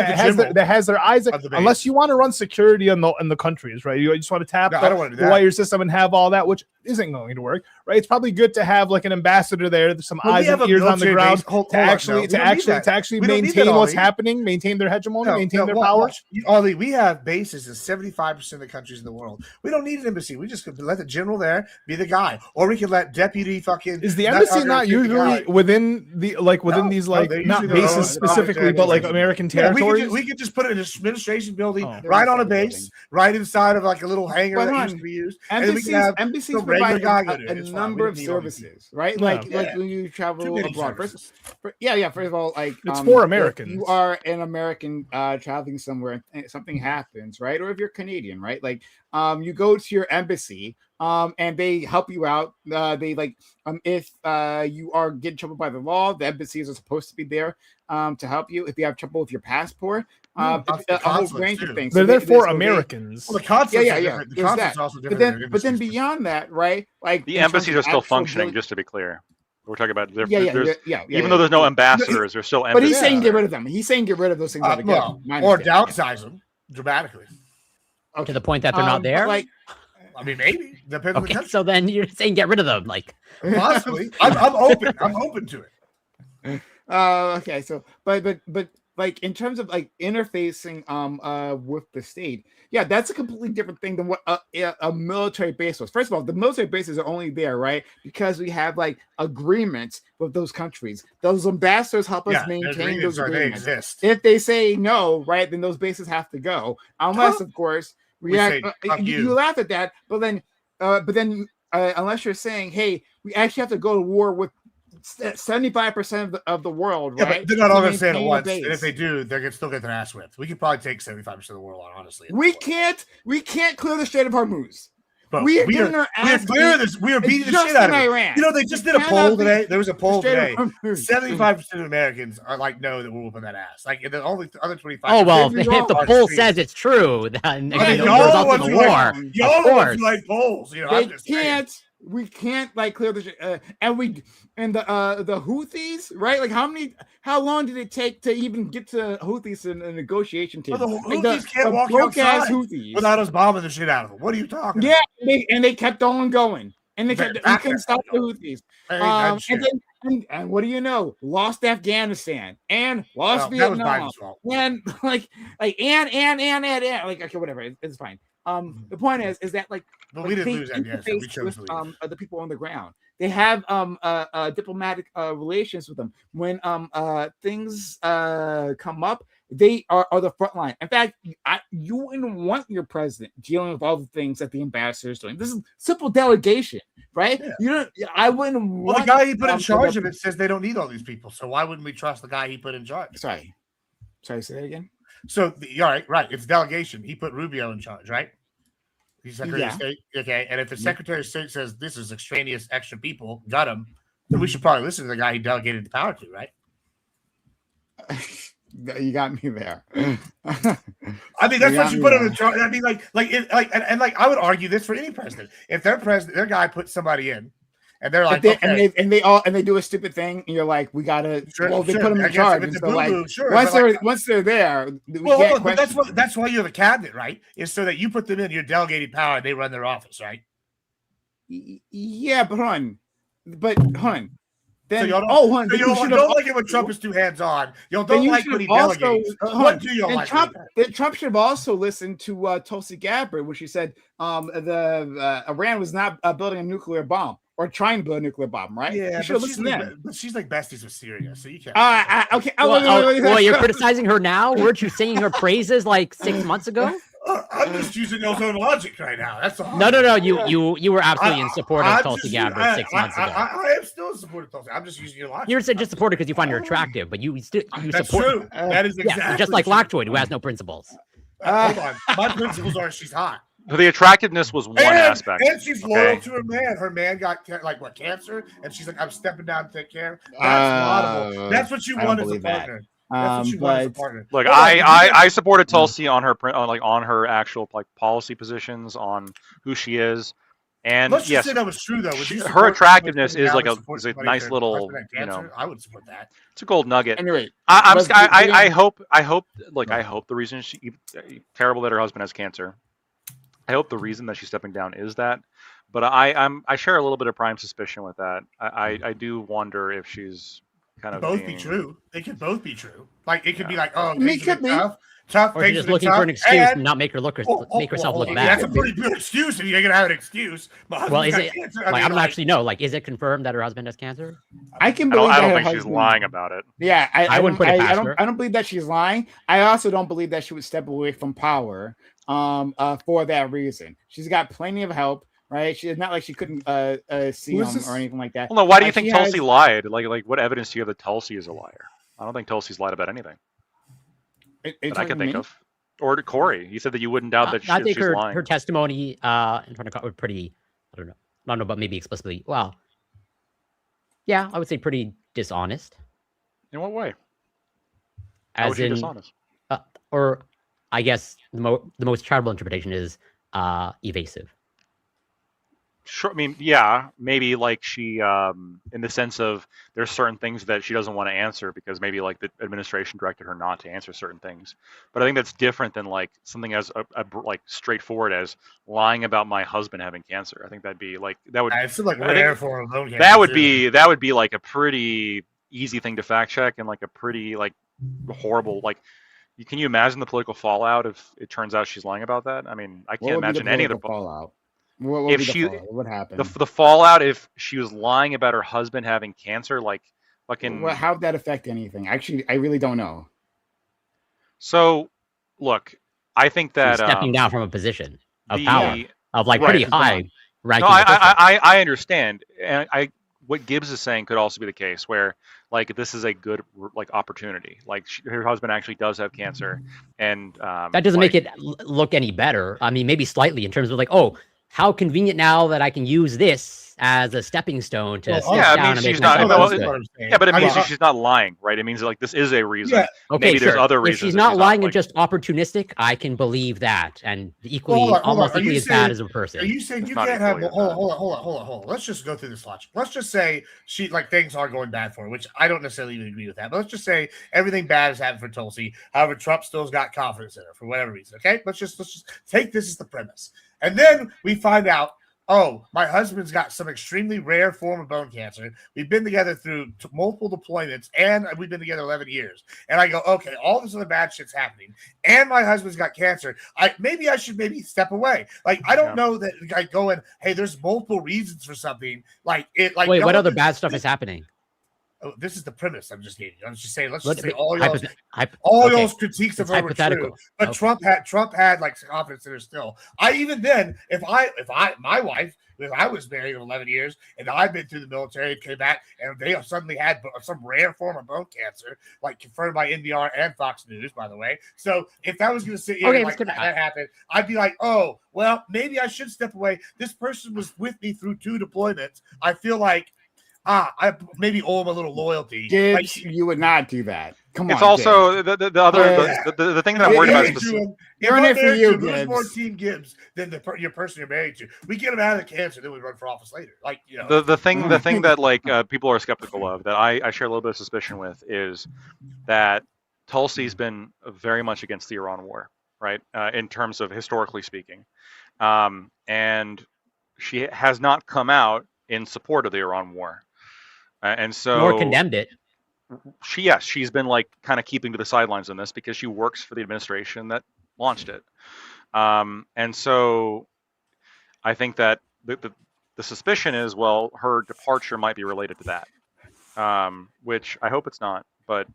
that has their eyes. of the base. Unless you want to run security in the countries, right? You just want to tap No, I don't want to do the that. wire system and have all that, which isn't going to work, right? It's probably good to have like an ambassador there, some Well, we eyes have and a ears on the military ground base. Hold to on, actually no, we don't need that. to actually We don't need maintain that, what's Ollie. happening, maintain their hegemony, maintain their watch, power. watch. Ollie, we have bases in 75% of the countries in the world. We don't need an embassy. We just could let the general there be the guy, or we could let deputy fucking. Is the embassy not usually within these they're not usually their bases own specifically, but like American Yeah, territories? we could just put an administration building Oh. right on a base, right inside of like a little hangar But that hold used on. to be used. And then we can have Embassies some regular guy provide go to it. a It's fine. number We of don't need all these services, right? Yeah. Like Yeah. when you Too travel many abroad. services. First of all, like It's for if Americans. you are an American traveling somewhere and something happens, right? Or if you're Canadian, right? Like you go to your embassy and they help you out. They like if you are getting trouble by the law, the embassies are supposed to be there to help you. If you have trouble with your passport, a whole range of things. They're So there for so Americans. Well, the consulate, yeah. The There's consulate's that. also But different. then, than embassies. beyond that, right? Like The in terms embassies of are still actual functioning, building- just to be clear. We're talking about even though there's no ambassadors, there's still But embassies. he's saying get rid of them. He's saying get rid of those things altogether. Well, My or understanding. downsize them dramatically. To the point that they're not But, there. like, I mean, maybe depends on the Okay, country. so then you're saying get rid of them, like. Possibly, I'm open. I'm open to it. Okay, so but like in terms of like interfacing with the state, yeah, that's a completely different thing than what a military base was. First of all, the military bases are only there, right, because we have like agreements with those countries. Those ambassadors help us Yeah, maintain those they agreements. exist. If they say no, right, then those bases have to go, unless of course We we say, act, "Fuck you you." laugh at that, but then unless you're saying, hey, we actually have to go to war with 75% of the world, Yeah, right? but they're not all to going to say it at maintain a once. base. And if they do, they're going to still get their ass whipped. We could probably take 75% of the world on, honestly. We can't clear the Strait of Hormuz. But we are getting our ass beat. We are beating the just shit out in of it. Iran. You know, they just did a cannot poll beat today. There was a poll Strait today. of Hormuz. 75% of Americans are like, no, that we're whooping that ass. Like, and the only other 25%. Oh well, if wrong. the poll says it's true, then I mean, the y'all results want of the to war. like, y'all Of want course. to like polls. You know, They I'm just saying. can't. We can't like clear the and the Houthis, right? Like how long did it take to even get to Houthis in a negotiation Well, table? the Like, Houthis can't walk broke-ass outside Houthis. without us bombing the shit out of them. What are you talking Yeah, about? they kept on going, and they Back couldn't there. stop the Houthis. Ain't that shit. And what do you know? Lost Afghanistan and lost Well, that was Vietnam. Biden's fault. And like like okay, whatever, it's fine. The point is that like But we didn't they lose Afghanistan. We interface chose to with leave. the people on the ground. They have diplomatic relations with them. When things come up, they are the front line. In fact, you wouldn't want your president dealing with all the things that the ambassador is doing. This is simple delegation, right? Yeah. You don't. I wouldn't Well, want the guy he put in the charge of it says they don't need all these people. So why wouldn't we trust the guy he put in charge? Sorry, say that again. So, all right. It's delegation. He put Rubio in charge, right? He's Secretary of State. Okay. And if the Secretary of State says this is extraneous extra people, got him, then we should probably listen to the guy he delegated the power to, right? You got me there. I mean, that's what you put on the chart. I mean, like I would argue this for any president. If their guy puts somebody in, and they're like, and they do a stupid thing, and you're like, we gotta. They put them in charge. And so like, once they're there, that's why you have a cabinet, right? Is so that you put them in, you're delegating power, and they run their office, right? Yeah, but hon. Then, so you don't like it when Trump is too hands-on. You don't like when he delegates. What do you like? Trump should have also listened to Tulsi Gabbard, where she said Iran was not building a nuclear bomb or trying to build a nuclear bomb, right? Yeah, but she's like besties with Syria, so you can't. Okay. Well, you're criticizing her now? Weren't you singing her praises like 6 months ago? I'm just using those own logic right now. That's all. No. You were absolutely in support of Tulsi Gabbard 6 months ago. I am still in support of Tulsi. I'm just using your logic. You're just support her because you find her attractive, but you That's support. True. That is exactly just like Lockjoy, who has no principles. Hold on, my principles are she's hot. The attractiveness was one aspect, and she's loyal to her man. Her man got cancer, and she's like, "I'm stepping down to take care." That's laudable. That's what you want as a partner. That's what you want as a partner. Look, I supported Tulsi on her actual policy positions on who she is, and let's just say that was true though. Her attractiveness is like a nice little, I would support that. It's a gold nugget. Anyway, I hope the reason terrible that her husband has cancer. I hope the reason that she's stepping down is that, but I share a little bit of prime suspicion with that. I do wonder if she's kind of both be true. They could both be true. Like it could be like, oh, it could be tough. Or she's just looking for an excuse and not make herself look bad. That's a pretty good excuse if you're gonna have an excuse. Well, is it? I don't actually know. Like, is it confirmed that her husband has cancer? I can believe. I don't think she's lying about it. Yeah, I wouldn't put it past her. I don't believe that she's lying. I also don't believe that she would step away from power. For that reason, she's got plenty of help, right? She's not like she couldn't see him or anything like that. Well, no, why do you think Tulsi lied? Like, what evidence do you have that Tulsi is a liar? I don't think Tulsi's lied about anything that I can think of. Or to Corey, you said that you wouldn't doubt that I think she's lying. Her testimony in front of court were pretty. I don't know, but maybe explicitly. Well, yeah, I would say pretty dishonest. In what way? As in dishonest, or I guess the most charitable interpretation is evasive. Sure. I mean, yeah, maybe like she, in the sense of there's certain things that she doesn't want to answer because maybe like the administration directed her not to answer certain things. But I think that's different than like something as like straightforward as lying about my husband having cancer. I think that'd be like that would. It's like rare for a bone cancer. That would be like a pretty easy thing to fact check and like a pretty like horrible like. Can you imagine the political fallout if it turns out she's lying about that? I mean, I can't imagine any of the fallout. What happened? The fallout if she was lying about her husband having cancer, like fucking. How would that affect anything? Actually, I really don't know. So, look, I think that she's stepping down from a position of power of like pretty high ranking. No, I understand, and what Gibbs is saying could also be the case where like this is a good like opportunity. Like her husband actually does have cancer, and that doesn't make it look any better. I mean, maybe slightly in terms of like, oh, how convenient now that I can use this as a stepping stone to sit down and make myself feel good. Yeah, but it means she's not lying, right? It means like this is a reason. Yeah. Okay, maybe there's other reasons. If she's not lying and just opportunistic, I can believe that, and almost equally as bad as a person. Are you saying you can't have? Hold on. Let's just go through this logic. Let's just say she like things are going bad for her, which I don't necessarily even agree with that. But let's just say everything bad has happened for Tulsi. However, Trump still's got confidence in her for whatever reason. Okay, let's just take this as the premise, and then we find out. Oh, my husband's got some extremely rare form of bone cancer. We've been together through multiple deployments, and we've been together 11 years. And I go, okay, all this other bad shit's happening, and my husband's got cancer. I should step away. Like I don't know that like going, hey, there's multiple reasons for something. Like it. Like wait, what other bad stuff is happening? Oh, this is the premise I'm just giving you. I'm just saying, let's just say all y'all's critiques of her were true. But Trump had like confidence in her still. If I was married 11 years and I've been through the military and came back and they suddenly had some rare form of bone cancer, like confirmed by NBR and Fox News, by the way. So if that was going to sit here that happened, I'd be like, oh, well, maybe I should step away. This person was with me through 2 deployments. I feel like I maybe owe him a little loyalty. Gibbs, you would not do that. Come on. It's also Gibbs. the other the thing that I'm worried about is You're in it for you, There's more Gibbs. Team Gibbs than your person you're married to. We get him out of the cancer, then we run for office later. Like, you know, the thing that like people are skeptical of, that I share a little bit of suspicion with, is that Tulsi's been very much against the Iran war, right? In terms of historically speaking, and she has not come out in support of the Iran war, and so Nor condemned it. She's been like kind of keeping to the sidelines on this because she works for the administration that launched it, and so I think that the suspicion is, well, her departure might be related to that, which I hope it's not, but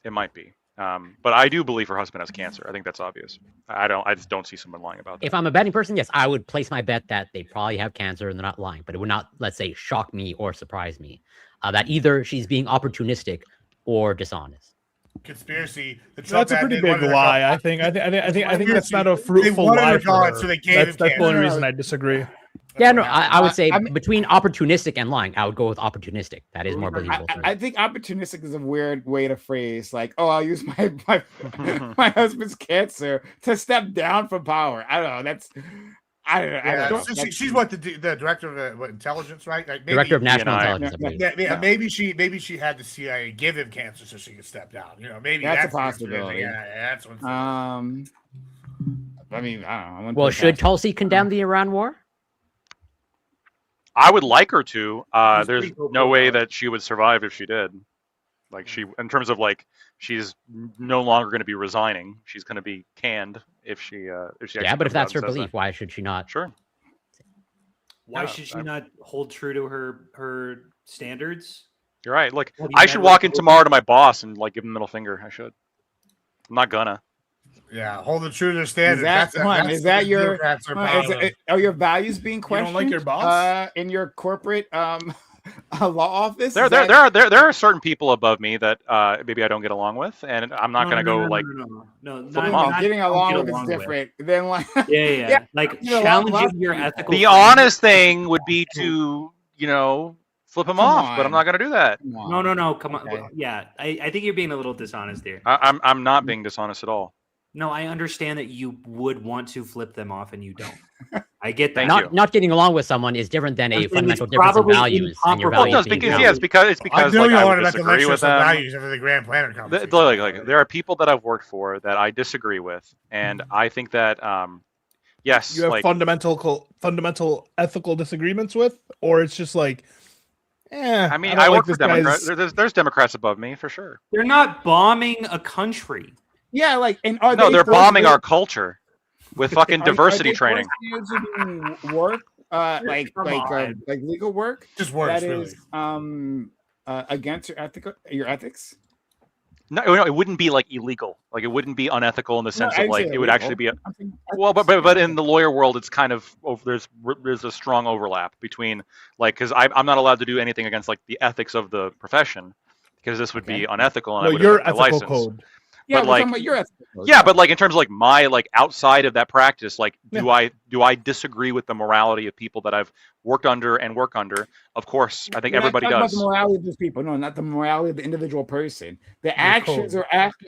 it might be. But I do believe her husband has cancer. I think that's obvious. I just don't see someone lying about that. If I'm a betting person, yes, I would place my bet that they probably have cancer and they're not lying. But it would not, let's say, shock me or surprise me that either she's being opportunistic or dishonest. Conspiracy. That's a pretty big lie. I think that's not a fruitful lie for her. So they gave That's the only reason I disagree. Yeah, no, I would say between opportunistic and lying, I would go with opportunistic. That is more believable. I think opportunistic is a weird way to phrase, like, oh, I'll use my my husband's cancer to step down from power. I don't know. That's I don't know. She's what the director of intelligence, right? Like Director of National DNI. Intelligence. Yeah, maybe she had the CIA give him cancer so she could step down. You know, maybe That's a the possibility. Yeah, that's what. I mean, I don't know. Well, should Tulsi condemn the Iran war? I would like her to. There's no way that she would survive if she did. Like, she, in terms of like, she's no longer going to be resigning. She's going to be canned if she. Yeah, but if that's her belief, why should she not? Sure. Why should she not hold true to her standards? You're right. Look, I should walk in tomorrow to my boss and like give him the middle finger. I should. I'm not gonna. Yeah, holding true to their standards. Are your values being questioned? You don't like your boss in your corporate law office? There are certain people above me that maybe I don't get along with, and I'm not going to go like. No, getting along with is different than like. Yeah. Like challenging your ethical. The honest thing would be to flip him off, but I'm not going to do that. No. Come on. Okay. Yeah, I think you're being a little dishonest here. I'm not being dishonest at all. No, I understand that you would want to flip them off and you don't. I get that. Not getting along with someone is different than a fundamental difference in values. And your values it's because I would disagree with them. Values of the Grand Planner conversation. Like, there are people that I've worked for that I disagree with, and I think that yes, you have fundamental ethical disagreements with, or it's just like. I mean, I work for Democrats. There's Democrats above me for sure. They're not bombing a country. Yeah, like, and they're bombing our culture with fucking diversity training. Work, like legal work, just works. That is against your ethics. No, it wouldn't be like illegal. Like, it wouldn't be unethical in the sense of like it would actually be but in the lawyer world, it's kind of there's a strong overlap between like, because I'm not allowed to do anything against like the ethics of the profession because this would be unethical and your ethical code. Yeah, but like, but like in terms of like my like outside of that practice, like do I disagree with the morality of people that I've worked under and work under? Of course, I think everybody does. About the morality of those people, no, not the morality of the individual person. The actions are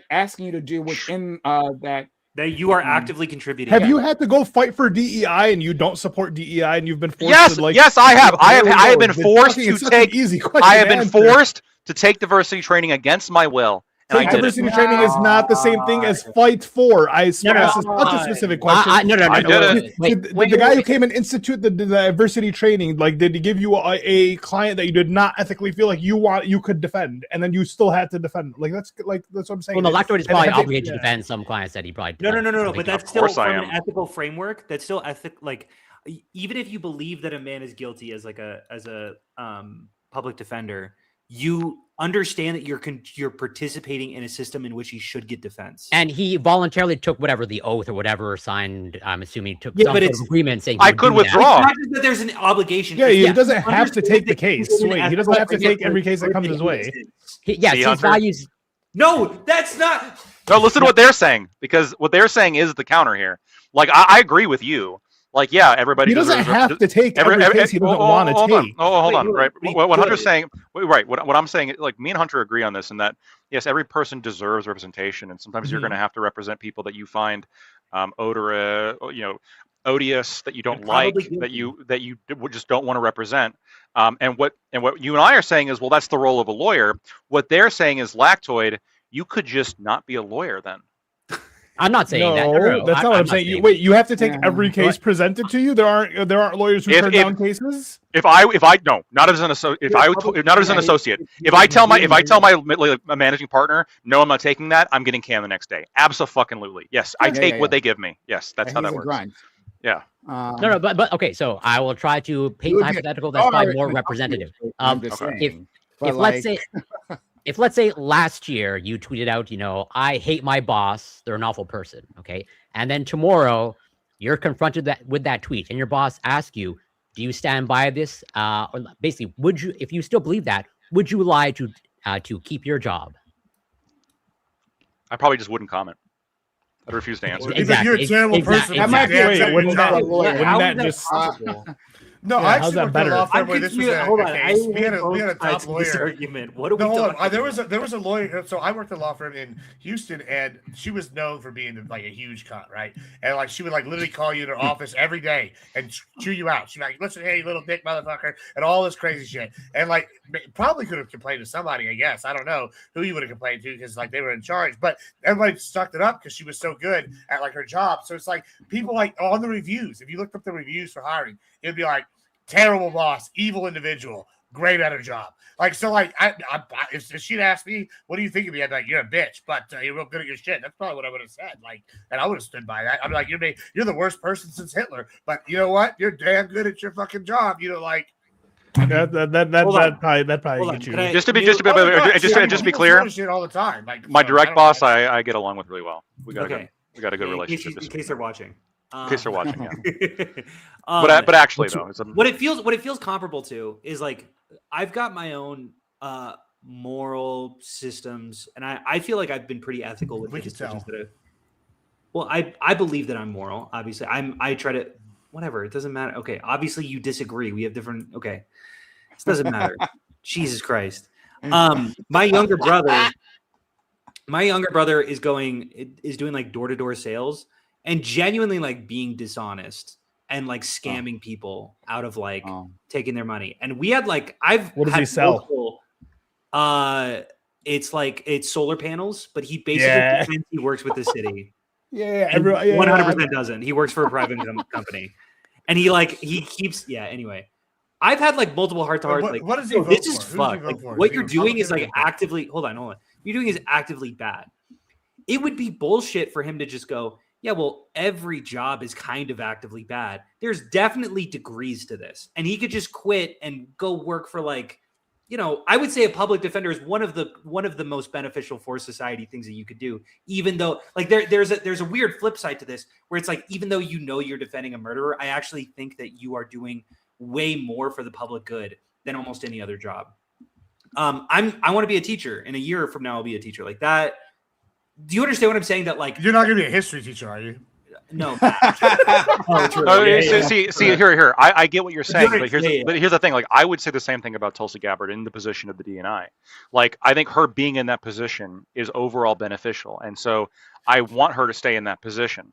asking you to do within that you are actively contributing. Have you had to go fight for DEI and you don't support DEI and you've been forced? Yes, I have. I have been forced to take. I have been forced to take diversity training against my will. Diversity training is not the same thing as fight for. Asked such a specific question. No. The guy who came and institute the diversity training, like, did he give you a client that you did not ethically feel like you could defend, and then you still had to defend? That's what I'm saying. Well, the Lactoid is probably obligated to defend some clients that he probably. No. But that's still from an ethical framework. That's still like, even if you believe that a man is guilty as a public defender, you understand that you're participating in a system in which he should get defense. And he voluntarily took whatever the oath or whatever signed. I'm assuming he took some sort of agreement saying I could withdraw. It's not just that there's an obligation. Yeah, he doesn't have to take the case. He doesn't have to take every case that comes his way. His values. No, that's not. No, listen to what they're saying, because what they're saying is the counter here. Like, I agree with you. Like, yeah, everybody He doesn't deserves have to take every case he doesn't want to take. Hold on. Right. What Hunter's saying, right. What I'm saying, like me and Hunter agree on this, and that yes, every person deserves representation, and sometimes you're going to have to represent people that you find odious, that you don't like, that you just don't want to represent. And what you and I are saying is, well, that's the role of a lawyer. What they're saying is, Lactoid, you could just not be a lawyer then. I'm not saying that. No, that's not what I'm saying. Wait, you have to take every case presented to you. There aren't lawyers who turn down cases. If I no, not as an associate. Not as an associate. If I tell my managing partner, no, I'm not taking that, I'm getting canned the next day. Absolutely. Yes, I take what they give me. Yes, that's how that works. Grind. Yeah. No, but okay. So I will try to paint the hypothetical that's probably more representative. If let's say last year you tweeted out, I hate my boss, they're an awful person, okay? And then tomorrow you're confronted with that tweet, and your boss asks you, do you stand by this? Or basically, would you, if you still believe that, would you lie to keep your job? I probably just wouldn't comment. I'd refuse to answer. Exactly. You're a terrible person. That might be wouldn't that just No, I actually worked at a law firm where this was hold on. case. We had a top lawyer. This argument. What are we hold talking on. There was a lawyer. So I worked at a law firm in Houston, and she was known for being like a huge cunt, right? And like she would like literally call you in her office every day and chew you out. She'd be like, "Listen, hey, little dick motherfucker," and all this crazy shit. And like probably could have complained to somebody. I guess I don't know who you would have complained to because like they were in charge. But everybody sucked it up because she was so good at like her job. So it's like people like on the reviews. If you looked up the reviews for hiring, it'd be like, terrible boss, evil individual, great at her job. Like, so like, if she'd asked me, what do you think of me? I'd be like, you're a bitch, but you're real good at your shit. That's probably what I would have said. Like, and I would have stood by that. I'd be like, you're the worst person since Hitler, but you know what? You're damn good at your fucking job. Like, that probably gets you. Just to be clear, shit all the time. Like, my direct boss, I get along with really well. We got a good relationship. In case they're watching. In case they're watching, yeah. But actually, though, what it feels comparable to is like I've got my own moral systems, and I feel like I've been pretty ethical with the decisions that I believe that I'm moral. Obviously, I try to whatever. It doesn't matter. Okay, obviously you disagree. We have different. Okay, this doesn't matter. Jesus Christ. My younger brother is doing like door-to-door sales. And genuinely like being dishonest and like scamming people out of like taking their money. And we had like what does he sell? It's solar panels, but he basically pretends he works with the city. Everyone 100% doesn't. He works for a private company, and he keeps Anyway, I've had like multiple heart-to-heart. Like, what is he? This is fucked. Like, what you're doing is like actively. Hold on. What you're doing is actively bad. It would be bullshit for him to just go, yeah, well, every job is kind of actively bad. There's definitely degrees to this. And he could just quit and go work for like, I would say a public defender is one of the most beneficial for society things that you could do, even though like there's a weird flip side to this where it's like, even though you're defending a murderer, I actually think that you are doing way more for the public good than almost any other job. I want to be a teacher. In a year from now, I'll be a teacher like that. Do you understand what I'm saying? That like you're not going to be a history teacher, are you? No. See, here. I get what you're saying, but here's the thing. Like, I would say the same thing about Tulsi Gabbard in the position of the DNI. Like, I think her being in that position is overall beneficial, and so I want her to stay in that position.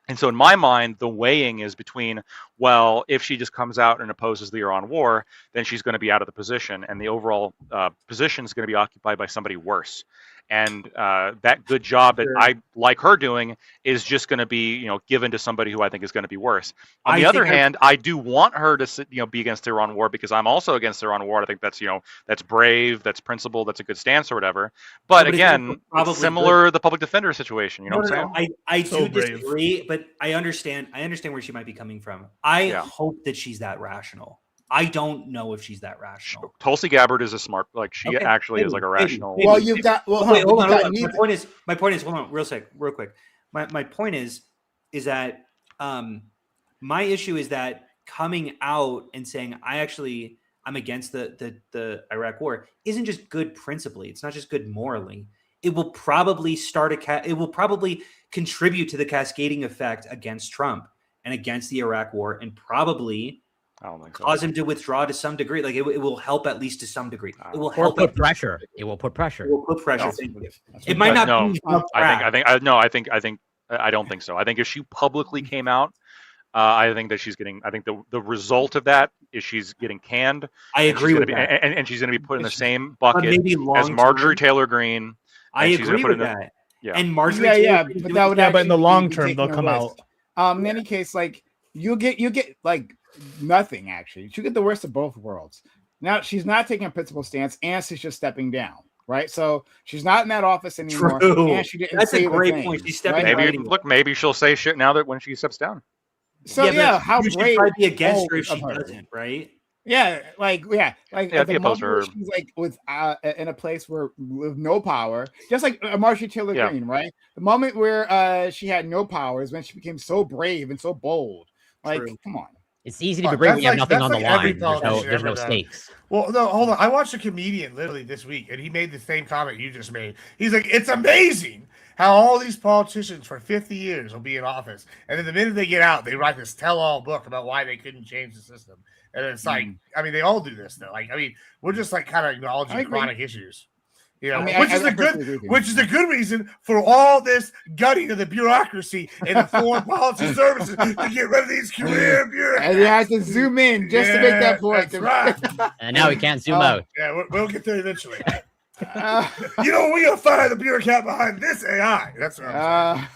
And so in my mind, the weighing is between, well, if she just comes out and opposes the Iran war, then she's going to be out of the position, and the overall position is going to be occupied by somebody worse. And that good job that I like her doing is just going to be, given to somebody who I think is going to be worse. On the other hand, I do want her to, be against the Iran war because I'm also against the Iran war. I think that's, that's brave, that's principled, that's a good stance or whatever. But again, it's similar to the public defender situation. You know what I'm saying? I do disagree, but I understand where she might be coming from. I hope that she's that rational. I don't know if she's that rational. Tulsi Gabbard is a smart, like she actually is like a rational. Well, you've got. Well, wait, hold on. My point is. Hold on, real quick. My point is that my issue is that coming out and saying I'm against the Iraq war isn't just good principally. It's not just good morally. It will probably it will probably contribute to the cascading effect against Trump. and against the Iraq War, and probably I don't think so. cause him to withdraw to some degree. Like it will help at least to some degree. It will Or help put pressure. It will put pressure. It will put pressure. No. Thank you. It might not No, be. I don't think so. I think if she publicly came out, I think that she's getting. I think the result of that is she's getting canned. I agree with that. And she's going to be put in the same bucket maybe as Marjorie Taylor Greene. I agree with that. Yeah. And Marjorie. Yeah, Taylor, but that would but in the actually long be term, taking they'll a come risk. out. In any case, like you get like nothing actually. You get the worst of both worlds. Now she's not taking a principled stance, and she's just stepping down. Right, so she's not in that office anymore. True. And she didn't That's say a great thing, point. She's stepping right? Maybe she'll say shit now that when she steps down. So but how you should brave probably be against her if of she her. doesn't, right? Yeah, at I'd the be opposed moment to where her. she's like with in a place where with no power, just like Marjorie Taylor Yeah. Greene, right? The moment where she had no power is when she became so brave and so bold. Like, True. come on. It's easy to be brave when you have nothing on the every line. There's politician no ever done. stakes. Well, no, hold on. I watched a comedian literally this week, and he made the same comment you just made. He's like, it's amazing how all these politicians for 50 years will be in office, and then the minute they get out, they write this tell-all book about why they couldn't change the system. And it's like, I mean, they all do this though. Like, I mean, we're just like kind of I acknowleding agree. chronic issues. You know, I mean, which I is perfectly agree with you. which is a good reason for all this gutting of the bureaucracy and the foreign policy services to get rid of these career bureaucrats. And you have to zoom in just to make that point. That's right. And now we can't zoom out. Yeah, we'll get there eventually. Uh, You know, we're gonna find the bureaucrat behind this AI. That's what I'm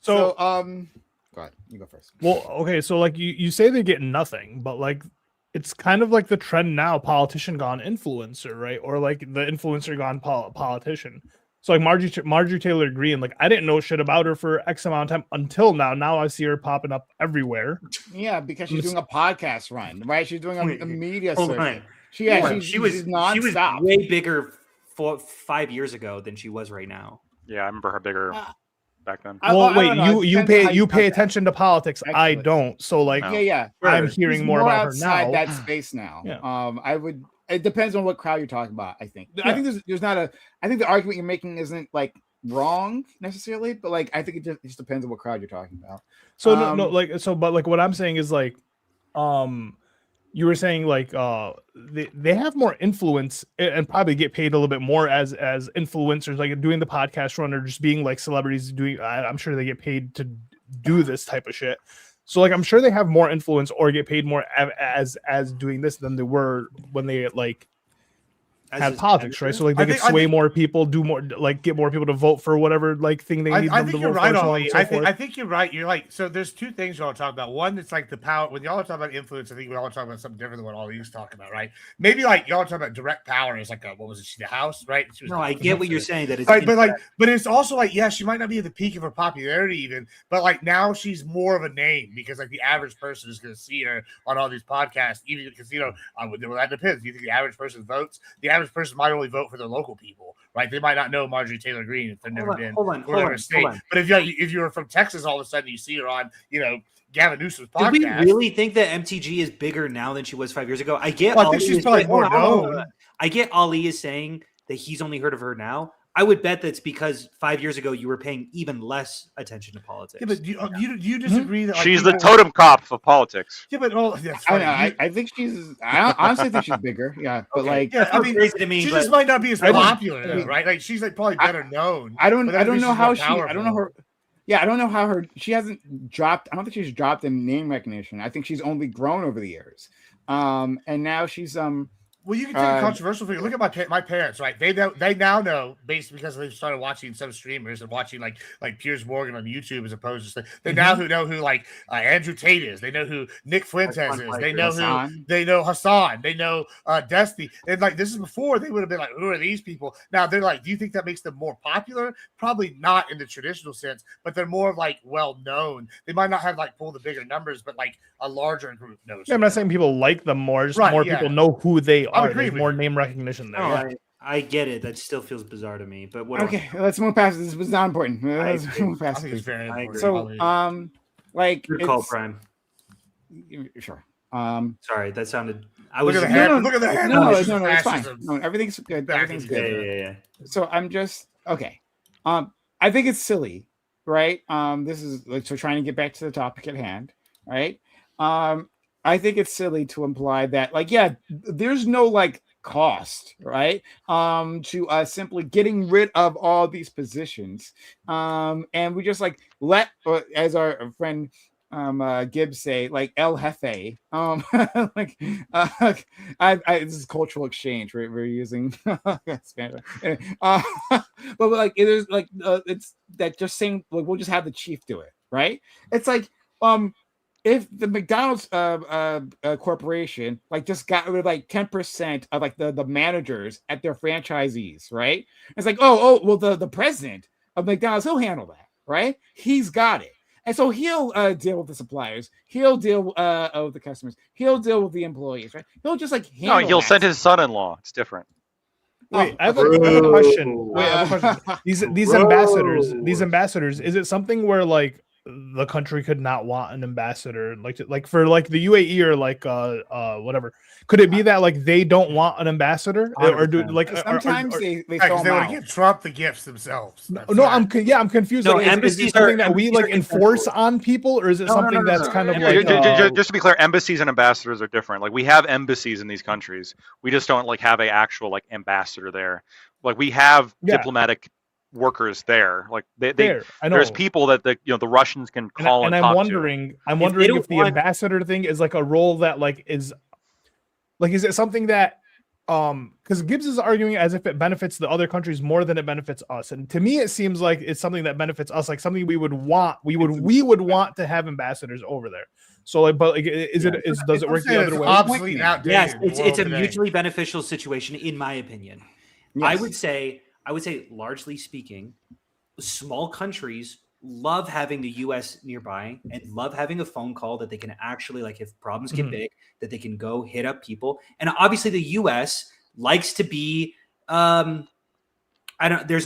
so go ahead. You go first. Well, okay, so like you say they get nothing, but like it's kind of like the trend now, politician gone influencer, right? Or like the influencer gone politician. So like Marjorie Taylor Greene, like I didn't know shit about her for X amount of time until now. Now I see her popping up everywhere. Yeah, because she's doing a podcast run, right? She's doing a media Hold circuit. on. She was nonstop. way bigger 5 years ago than she was right now. Yeah, I remember her bigger back then. Well, I wait, don't know. It you depends how pay you you pay count that. attention to politics. I Excellent. don't. So like No. Yeah. I'm She's hearing more about her outside now. that space now. Yeah. It depends on what crowd you're talking about. I think. I think there's not a. I think the argument you're making isn't like wrong necessarily, but like I think it just depends on what crowd you're talking about. So but like what I'm saying is like, you were saying like they have more influence and probably get paid a little bit more as influencers, like doing the podcast run or just being like celebrities doing. I'm sure they get paid to do this type of shit. So like I'm sure they have more influence or get paid more as doing this than they were when they like had politics, right? So like they could sway more people, do more, like get more people to vote for whatever like thing they need. I them think to you're vote right, for, so on Ollie. and so forth. I think you're right. You're like, so there's two things y'all talk about. One, it's like the power. When y'all are talking about influence, I think we all talking about something different than what Ollie was talking about, right? Maybe like y'all are talking about direct power as like what was it? She the House, right? She was No, I get what you're saying. That it's right, but it's also like, yeah, she might not be at the peak of her popularity even, but like now she's more of a name because like the average person is going to see her on all these podcasts, even because well, that depends. Do you think the average person votes? The average person might only vote for their local people, right? They might not know Marjorie Taylor Greene if they've never been whatever state. But if you're from Texas, all of a sudden you see her on, Gavin Newsom's podcast. Do we really think that MTG is bigger now than she was 5 years ago? I get. Well, I think she's probably more known. I get Ali is saying that he's only heard of her now. I would bet that's because 5 years ago you were paying even less attention to politics. Yeah, but do you disagree that like, She's the totem cop of politics. Yeah, but that's I don't know. I think she's. I honestly think she's bigger. Yeah, but like, yeah, I mean, crazy to me, she but just might not be as popular, I mean, right? Like she's like probably better known. I don't but know how she. powerful. I don't know her. Yeah, I don't know how her. She hasn't dropped. I don't think she's dropped in name recognition. I think she's only grown over the years. And now she's Well, you can take a controversial figure. Look at my parents, right? They now know, based because they've started watching some streamers and watching like Piers Morgan on YouTube as opposed to they now know who like Andrew Tate is. They know who Nick Fuentes is. They know Hassan. they know Hassan. They know Destiny. And like this is before they would have been like, who are these people? Now they're like, do you think that makes them more popular? Probably not in the traditional sense, but they're more like well known. They might not have like pulled the bigger numbers, but like a larger group knows. Yeah, I'm not saying people like them more, just Right, more yeah. people know who they are. agree There's with more you. name recognition there. No, Yeah. I get it. That still feels bizarre to me. But what? okay. Let's move past this. This was not important. Let's move I past think it's this. very I important. agree. So like Good call, it's- Prime. Sure. Sorry, that sounded. I Look was. at the hand. Look at the hand. No, This is it's fine. fascism. No, everything's good. Back Everything's in good. Yeah. So I'm just okay. I think it's silly right? This is so trying to get back to the topic at hand, right? I think it's silly to imply that, like, yeah, there's no like cost, right? To simply getting rid of all these positions. And we just like let, as our friend Gibbs say, like El Jefe. Like this is cultural exchange. We're using Spanish. But like it is like it's that just saying like we'll just have the chief do it, right? It's like if the McDonald's corporation like just got rid of like 10% of like the managers at their franchisees, right? It's like, well, the president of McDonald's, he'll handle that, right? He's got it. And so he'll deal with the suppliers, he'll deal with the customers, he'll deal with the employees, right? He'll just like handle No, he'll send his son-in-law. It's different. Wait, I have a question. Wait, I have a question. These ambassadors, is it something where like the country could not want an ambassador, like for like the UAE or like whatever? Could it be that like they don't want an ambassador, or do like sometimes they want to give Trump the gifts themselves? I'm confused. No, like, is it something that we like enforce on people, or is it something that's kind of like just to be clear, embassies and ambassadors are different. Like we have embassies in these countries, we just don't like have an actual like ambassador there. Like we have diplomatic workers there, like there's people that the Russians can call and I'm wondering if the ambassador thing is like a role that like is it something that because Gibbs is arguing as if it benefits the other countries more than it benefits us, and to me it seems like it's something that benefits us, like something we would want to have ambassadors over there. So like, but like, does it work the other way? Obsolete, yes, it's a mutually beneficial situation in my opinion. Yes. I would say, largely speaking, small countries love having the U.S. nearby and love having a phone call that they can actually, like, if problems get big, that they can go hit up people. And obviously, the U.S. likes to be, there's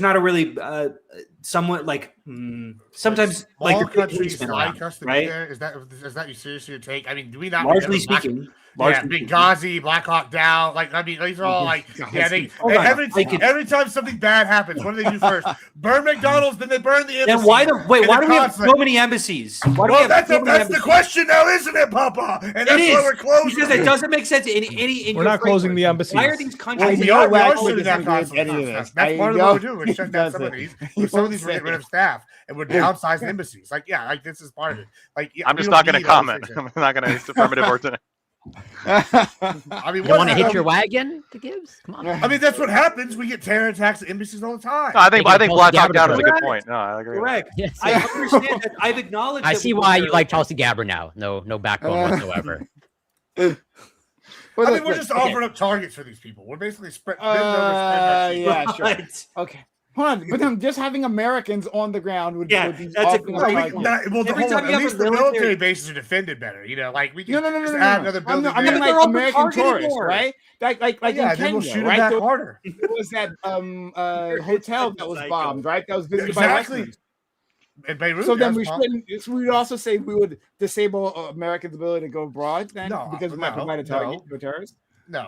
not a really somewhat like sometimes small like countries like us to be there. Is that you seriously take? I mean, do we not largely speaking? Benghazi, Black Hawk Down. Like, I mean, these are all like, every time something bad happens, what do they do first? Burn McDonald's, then they burn the embassy. And why do we have so many embassies? That's the question now, isn't it, Papa? And that's why we're closing. Because it doesn't make sense we're not closing the embassies. Why are these countries? We are shutting down constantly. That's part of what we're doing. We're shutting down some of these. Some of these we're getting rid of staff, and we're downsizing embassies. Like, this is part of it. Like, I'm just not going to comment. I'm not going to use affirmative or deny. I mean, you want to hit your wagon to Gibbs? Come on. I mean, that's what happens. We get terror attacks at embassies all the time. No, I think Black Hawk Down is a good point. No, I agree. Correct. Yes. I understand that. I've acknowledged. I see why you like Tulsi Gabbard now. No backbone whatsoever. I mean, we're just offering up targets for these people. We're basically spreading. Yeah, sure. Okay. Hold on, but then just having Americans on the ground would be that's a great point. At least the military bases are defended better. You know, like we can add another building. I mean, like American tourists, right? Like in Kenya, we'll shoot right? Back harder. There was that hotel that was bombed, right? That was visited by Westerners. In Beirut, so then we'd also say we would disable Americans' ability to go abroad then because we might provide a target to a terrorist. No.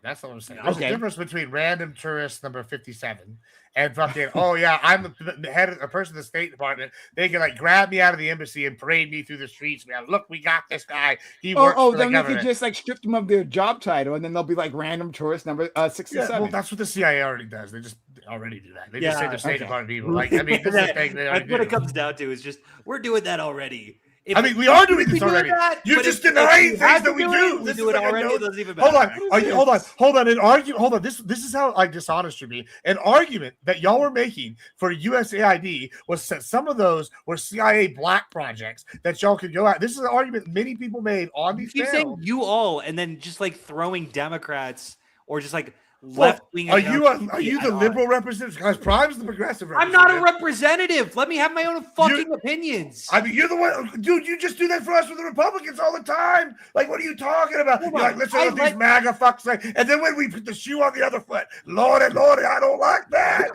That's not what I'm saying. There's a difference between random tourist number 57 and fucking, I'm the head of a person in the State Department. They can like grab me out of the embassy and parade me through the streets. Man, look, we got this guy. He works for the then government. We could just like strip them of their job title, and then they'll be like random tourist number 67. Yeah, well, that's what the CIA already does. They just already do that. They just say they're State Department people. Like, I mean, this is the thing they already do. What it comes down to is just we're doing that already. We are doing this already. You're just denying things that we do. We do it already. It doesn't even matter. Hold on. Hold on. This is how like dishonest you're being. An argument that y'all were making for USAID was that some of those were CIA black projects that y'all could go out. This is an argument many people made on these. You keep saying you all, and then just like throwing Democrats or just like left wing. Are you the liberal representative? Because Prime's the progressive representative. I'm not a representative. Let me have my own fucking opinions. I mean, you're the one, dude. You just do that for us with the Republicans all the time. Like, what are you talking about? You're like, listen to these MAGA fucks say, and then when we put the shoe on the other foot, Lordy, I don't like that.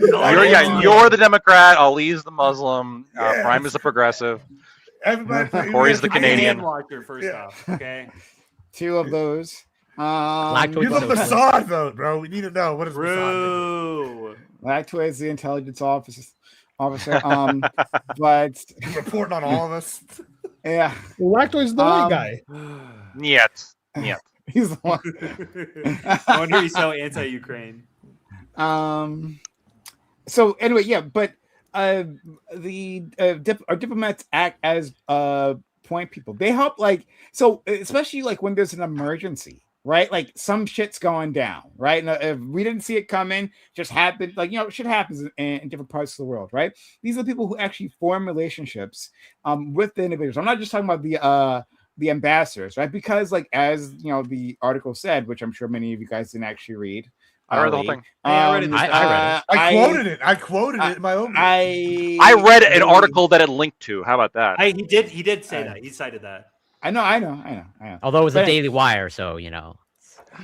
You're the Democrat. Ali's the Muslim. Prime is the progressive. Everybody. Corey's the Canadian. First off, okay. Two of those. You're the Mossad vote, bro. We need to know what is Mossad. Lactoid is the intelligence office. officer. But reporting on all of us. Yeah, Lacto's the white guy. Niet. He's the one. I wonder he's so anti-Ukraine. So anyway, yeah, but our diplomats act as point people. They help, like, so especially like when there's an emergency, right? Like some shit's going down, right? And if we didn't see it coming, just happened. Like, you know, shit happens in different parts of the world, right? These are the people who actually form relationships with the individuals. I'm not just talking about the ambassadors, right? Because, like, as you know, the article said, which I'm sure many of you guys didn't actually read. I read the whole thing. I read it. I quoted it. I quoted it in my own. I read an article that it linked to. How about that? He did say that. He cited that. I know. Although it was a Daily Wire, so you know.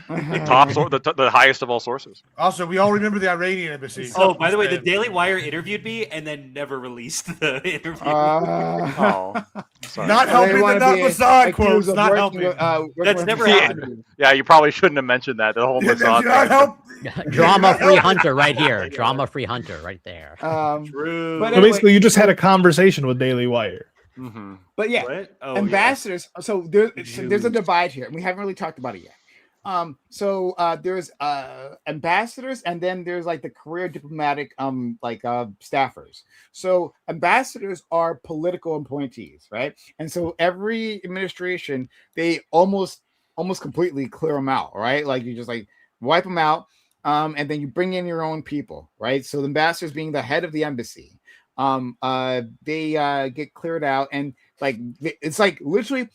The highest of all sources. Also, we all remember the Iranian embassy. Oh, by the way, the Daily Wire interviewed me and then never released the interview. Sorry. Not helping the not Mossad quotes. Not helping. That's never happened. Yeah, you probably shouldn't have mentioned that. The whole Mossad. Drama-free Hunter right here. Drama-free Hunter right there. True. But So anyway, basically, you just had a conversation with Daily Wire. Mm-hmm. But yeah, ambassadors. Yeah. So there's a divide here, and we haven't really talked about it yet. There's ambassadors, and then there's like the career diplomatic staffers. So ambassadors are political appointees, right? And so every administration, they almost completely clear them out, right? Like you just like wipe them out, and then you bring in your own people, right? So the ambassadors being the head of the embassy, they get cleared out, and like it's like literally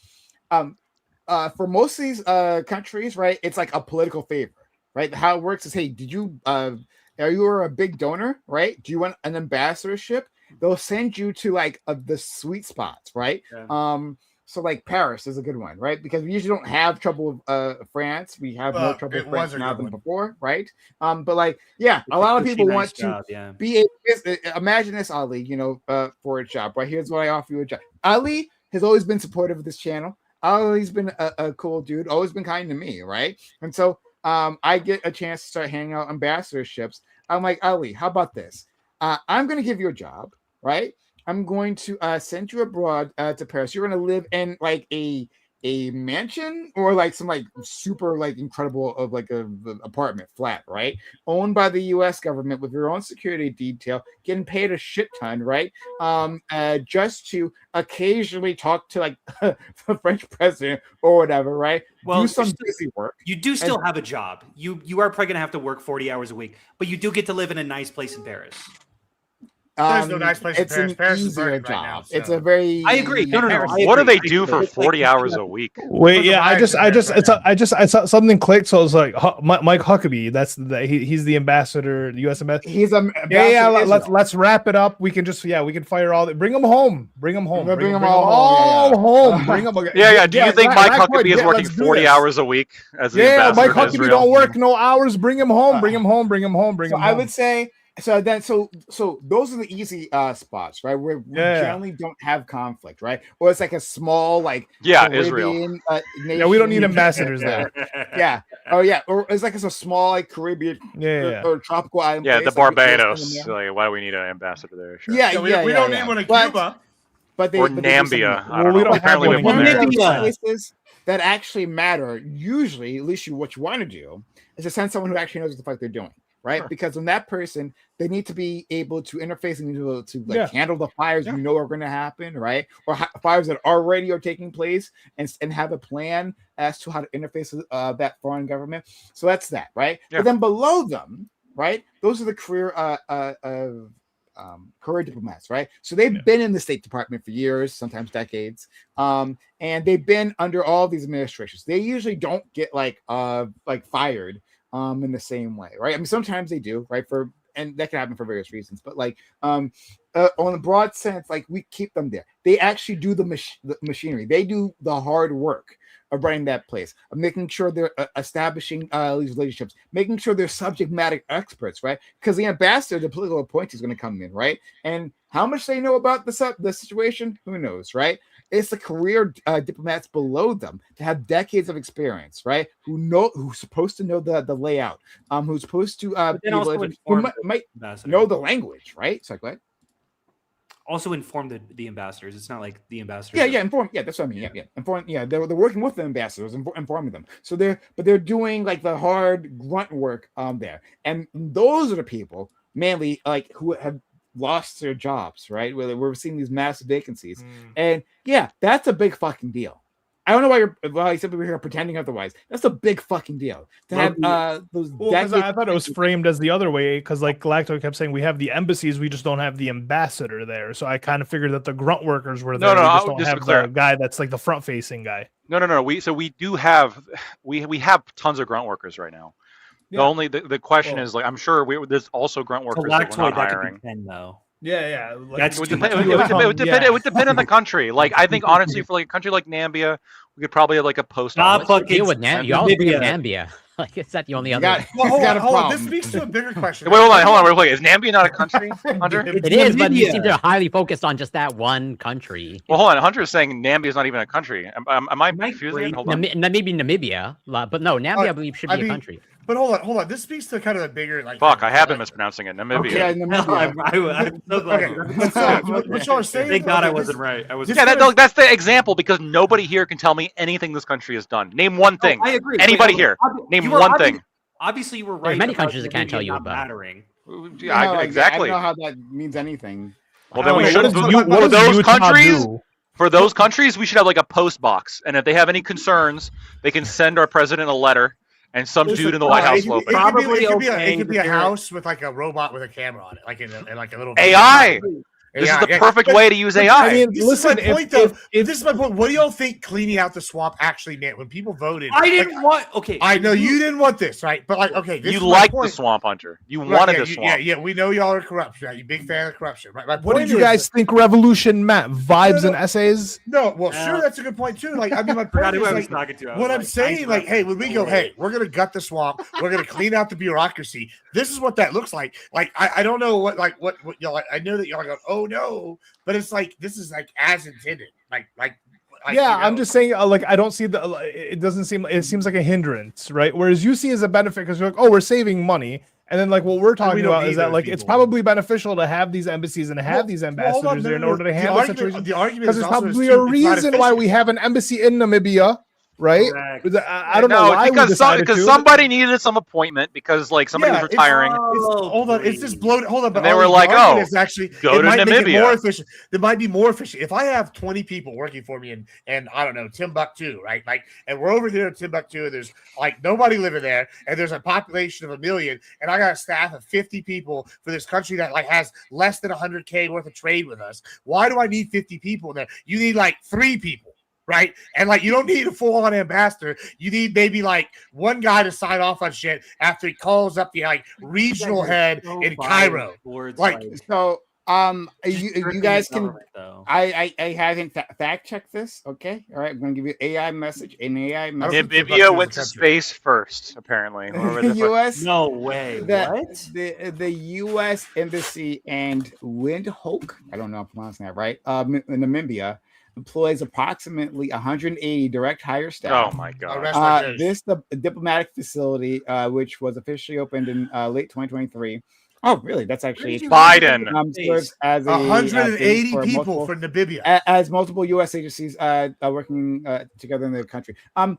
for most of these countries, right, it's like a political favor, right? How it works is, hey, did you are you a big donor, right? Do you want an ambassadorship? They'll send you to like the sweet spots, right? Yeah. So like Paris is a good one, right? Because we usually don't have trouble with France. We have more trouble with France now than before, right? But like, yeah, a lot of people want to be imagine this, Ali, you know, for a job, right? Here's what I offer you a job. Ali has always been supportive of this channel. Ali's been a cool dude, always been kind to me, right? And so I get a chance to start hanging out ambassadorships. I'm like, Ali, how about this? I'm going to give you a job, right? I'm going to send you abroad to Paris. You're going to live in like a mansion or like some like super like incredible of like a apartment flat, right? Owned by the U.S. government with your own security detail, getting paid a shit ton, right? Just to occasionally talk to like the French president or whatever, right? Well, do some busy work. You do still have a job. You are probably gonna have to work 40 hours a week, but you do get to live in a nice place in Paris. There's no nice place in Paris. Paris is easier job. Right now, so. It's a very. I agree. No. What do they do for 40 hours a week? Wait, yeah, I saw something clicked, so I was like, Mike Huckabee. He's the ambassador, the U.S. ambassador. He's a yeah. Let's wrap it up. We can fire all. Bring them home. Bring them home. Bring them all home. Bring them. Yeah. Do you think Mike Huckabee is working 40 hours a week as the ambassador? Mike Huckabee don't work no hours. Bring him home. Bring him home. I would say. So those are the easy spots, right? Where we generally don't have conflict, right? Or it's like a small Caribbean, Israel. Yeah, we don't need ambassadors there. Yeah. Oh yeah. Or it's like it's a small like Caribbean or tropical island. Yeah, the Barbados. Like, why do we need an ambassador there? Sure. Yeah, we don't need one in Cuba. Or Nambia. Well, we don't have one in places that actually matter. Usually, at least what you want to do is to send someone who actually knows what the fuck they're doing. Right, sure. Because when that person, they need to be able to interface and to handle the fires you know are going to happen, right? Or fires that already are taking place, and have a plan as to how to interface with that foreign government. So that's that, right? Yeah. But then below them, right? Those are the career diplomats, right? So they've been in the State Department for years, sometimes decades, and they've been under all these administrations. They usually don't get fired. In the same way, right? I mean, sometimes they do, right? And that can happen for various reasons, but on a broad sense, we keep them there. They actually do the machinery. They do the hard work of running that place, of making sure they're establishing these relationships, making sure they're subject matter experts, right? Because the ambassador, the political appointee, is going to come in, right? And how much they know about the situation, who knows, right? It's the career diplomats below them to have decades of experience, right? Who's supposed to know the layout, who's supposed to might know the language, right? So go ahead. also inform the ambassadors. It's not like the ambassadors. Yeah, inform. Yeah, that's what I mean. Yeah. Inform. Yeah, they're working with the ambassadors, informing them. So they're doing like the hard grunt work there, and those are the people mainly like who have lost their jobs, right? Where we're seeing these massive vacancies, and yeah, that's a big fucking deal. I don't know why you said we were here pretending otherwise. That's a big fucking deal to have those. Well, because I thought it was framed as the other way. Because like Galacto kept saying, we have the embassies, we just don't have the ambassador there. So I kind of figured that the grunt workers were there. No, we just don't have the guy that's like the front facing guy. No. We do have we have tons of grunt workers right now. Yeah. The question is like I'm sure there's also grunt workers that we're not hiring. Though. Yeah. Like, it would depend on the country. Like I think honestly, for like a country like Nambia, we could probably have like a post. Deal with Nambia. You always bring Nambia. Like it's not the only other. Hold on. This speaks to a bigger question. Wait, hold on. Real quick. Is Nambia not a country, Hunter? It is, but you seem to highly focused on just that one country. Well, hold on. Hunter is saying Nambia is not even a country. Am I confusing? Hold on. Maybe Namibia, but no, Nambia I believe should be a country. But hold on. This speaks to kind of the bigger like. Fuck, I have been mispronouncing it. Namibia. Okay, Namibia. I'm so glad. What y'all are saying? Thank God I wasn't right. That's the example because nobody here can tell me anything this country has done. Name one thing. I agree. Anybody here? Name one thing. Obviously, you were right. There are many countries that can't tell you about mattering. Yeah, exactly. I don't know how that means anything. Well, then we should. For those countries, for those countries, we should have like a post box, and if they have any concerns, they can send our president a letter. And some dude in the White House will open it. It could be a house with like a robot with a camera on it, like in like a little AI. This is the perfect way to use AI. I mean, listen, this is my point. What do y'all think cleaning out the swamp actually meant when people voted? I didn't want. Okay, I know you didn't want this, right? But like, okay, you like the swamp, Hunter. You wanted the swamp. Yeah. We know y'all are corrupt. Right? You big fan of corruption, right? What did you guys think revolution meant? Vibes and essays? No, well, sure, that's a good point too. Like, I mean, my point is like, what I'm saying, like, hey, when we go, hey, we're gonna gut the swamp, we're gonna clean out the bureaucracy. This is what that looks like. Like, I don't know what y'all like. I know that y'all go, oh no. But it's like this is like as intended, like yeah. You know. I'm just saying, like I don't see the. It doesn't seem. It seems like a hindrance, right? Whereas you see as a benefit because you're like, oh, we're saving money, and then like what we're talking about is that like it's probably beneficial to have these embassies and have these ambassadors there in order to handle the situation. The argument because there's probably a reason why we have an embassy in Namibia. Right? I don't know why because somebody needed some appointment because like somebody was retiring. Hold on, it's just bloated. Hold on, but they were like, "Oh, it's actually go to Namibia." More efficient. It might be more efficient if I have 20 people working for me and I don't know Timbuktu, right? Like, and we're over here in Timbuktu, and there's like nobody living there, and there's a population of 1 million, and I got a staff of 50 people for this country that like has less than 100K worth of trade with us. Why do I need 50 people in there? You need like 3 people. Right. And like, you don't need a full on ambassador. You need maybe like one guy to sign off on shit after he calls up the like regional head in Cairo. Like, so, you guys can, I haven't fact checked this. Okay. All right. I'm going to give you an AI message. Namibia went to space first, apparently. The U.S. No way. What? The U.S. Embassy and Windhoek, I don't know if I'm pronouncing that right, in Namibia, employs approximately 180 direct hire staff. Oh my God! This the diplomatic facility, which was officially opened in late 2023. Oh, really? That's actually Biden. Serves as 180 people for Namibia, as multiple U.S. agencies working together in the country.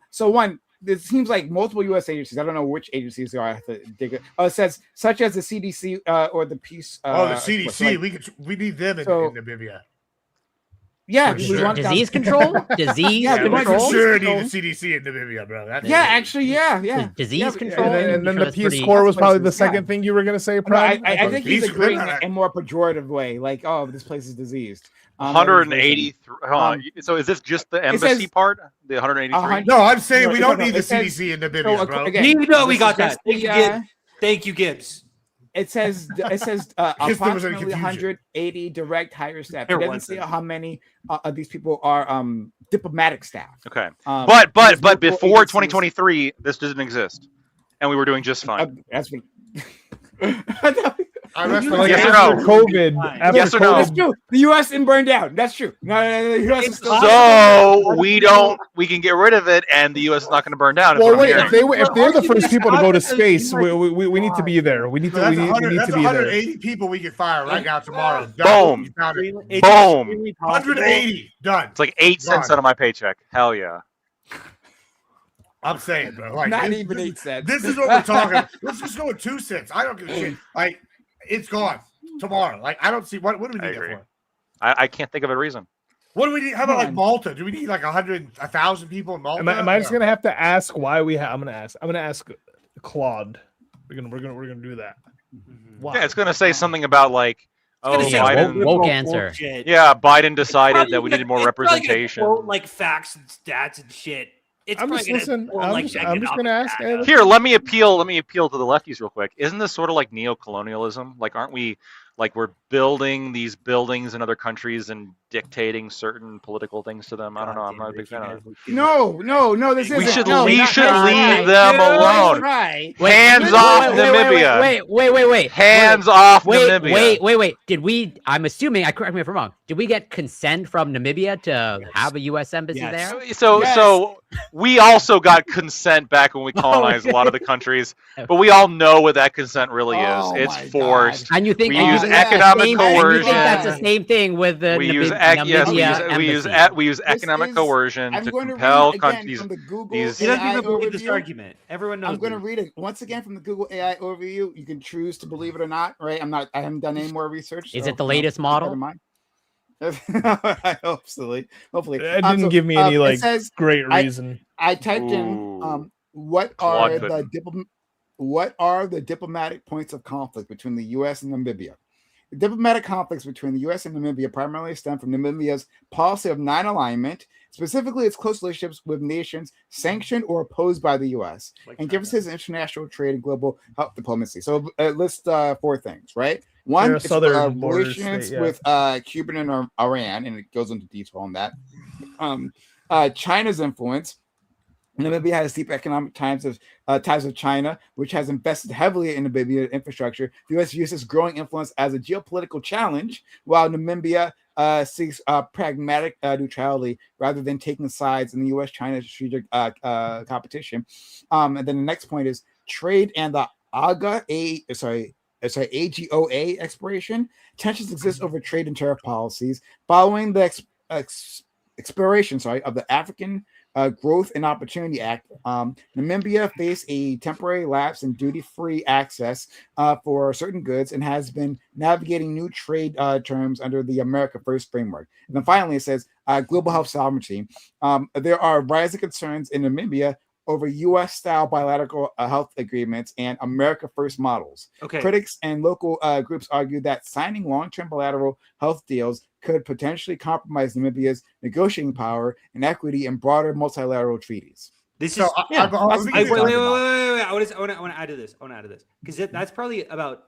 So one. It seems like multiple U.S. agencies. I don't know which agencies they are. I have to dig it. It says such as the CDC or the Peace. The CDC. Like, we need them in Namibia. Yeah, sure. Disease control. Disease control. For sure, need the CDC in Namibia, bro. Yeah. Disease control. And then the Peace Corps was probably the second thing you were going to say. I think he's agreeing in a more pejorative way, like, oh, this place is diseased. 183. So is this just the embassy part? The 183? No, I'm saying we don't need the CDC in Namibia, bro. We got that. Thank you, Gibbs. It says approximately 180 direct hire staff. It doesn't say how many of these people are diplomatic staff. Okay, but before 2023, this didn't exist, and we were doing just fine. That's what. Like Yes or after no? COVID. After Yes or no? That's true. The U.S. didn't burn down. That's true. No, the U.S. is still. So we can get rid of it, and the U.S. is not going to burn down. is Well, what I'm wait. hearing. If they're the first people to go to space, we need to be there. We need to be there. 180 people we can fire right now tomorrow. Boom. You found it. Boom. 180 done. It's like 8 cents out of my paycheck. Hell yeah. I'm saying, bro. Like, Not even 8 cents. This is what we're talking about. Let's just go with 2 cents. I don't give a shit. Like, it's gone tomorrow. Like, I don't see what do we need it for? I can't think of a reason. What do we need? How about like Malta? Do we need like 1,000 people in Malta? Am I just gonna have to ask why we have? I'm gonna ask Claude. We're gonna do that. Why? Yeah, it's gonna say something about like, oh, Biden. Woke answer. Yeah, Biden decided that we needed more representation. Like facts and stats and shit. I'm just just gonna ask. Here, let me appeal to the lefties real quick. Isn't this sort of like neo-colonialism? Like, aren't we? Like, we're building these buildings in other countries and dictating certain political things to them. I don't know. I'm not a big fan of it. No. This isn't. We should no, leave them alone. Right. Hands off Namibia. Wait. Hands off Namibia. Wait. Did we? I'm assuming. Correct me if I'm wrong. Did we get consent from Namibia to have a U.S. embassy there? So we also got consent back when we colonized a lot of the countries, but we all know what that consent really is. It's forced. And you think we use economic coercion? You think that's the same thing with the we use economic coercion to compel countries. He doesn't agree with this argument. Everyone knows. I'm going to read it once again from the Google AI overview. You can choose to believe it or not. Right? I haven't done any more research. Is it the latest model? I hope so. Hopefully, it didn't give me any great reason. I typed in what are the diplomatic points of conflict between the U.S. and Namibia. The diplomatic conflicts between the U.S. and Namibia primarily stem from Namibia's policy of non-alignment, specifically its close relationships with nations sanctioned or opposed by the U.S., and emphasis on international trade and global health diplomacy. So list 4 things, right? One is relations with Cuba and Iran, and it goes into detail on that. China's influence. Namibia has deep economic ties with China, which has invested heavily in Namibia infrastructure. The U.S. uses growing influence as a geopolitical challenge, while Namibia seeks pragmatic neutrality rather than taking sides in the U.S.-China strategic competition. And then the next point is trade and the AGOA expiration. Tensions exist over trade and tariff policies following the expiration of the African Growth and Opportunity Act. Namibia faced a temporary lapse in duty-free access for certain goods and has been navigating new trade terms under the America First framework. And then finally, it says global health sovereignty. There are rising concerns in Namibia over U.S.-style bilateral health agreements and America First models. Okay. Critics and local groups argue that signing long-term bilateral health deals could potentially compromise Namibia's negotiating power and equity in broader multilateral treaties. Wait. I want to add to this. Because that's probably about,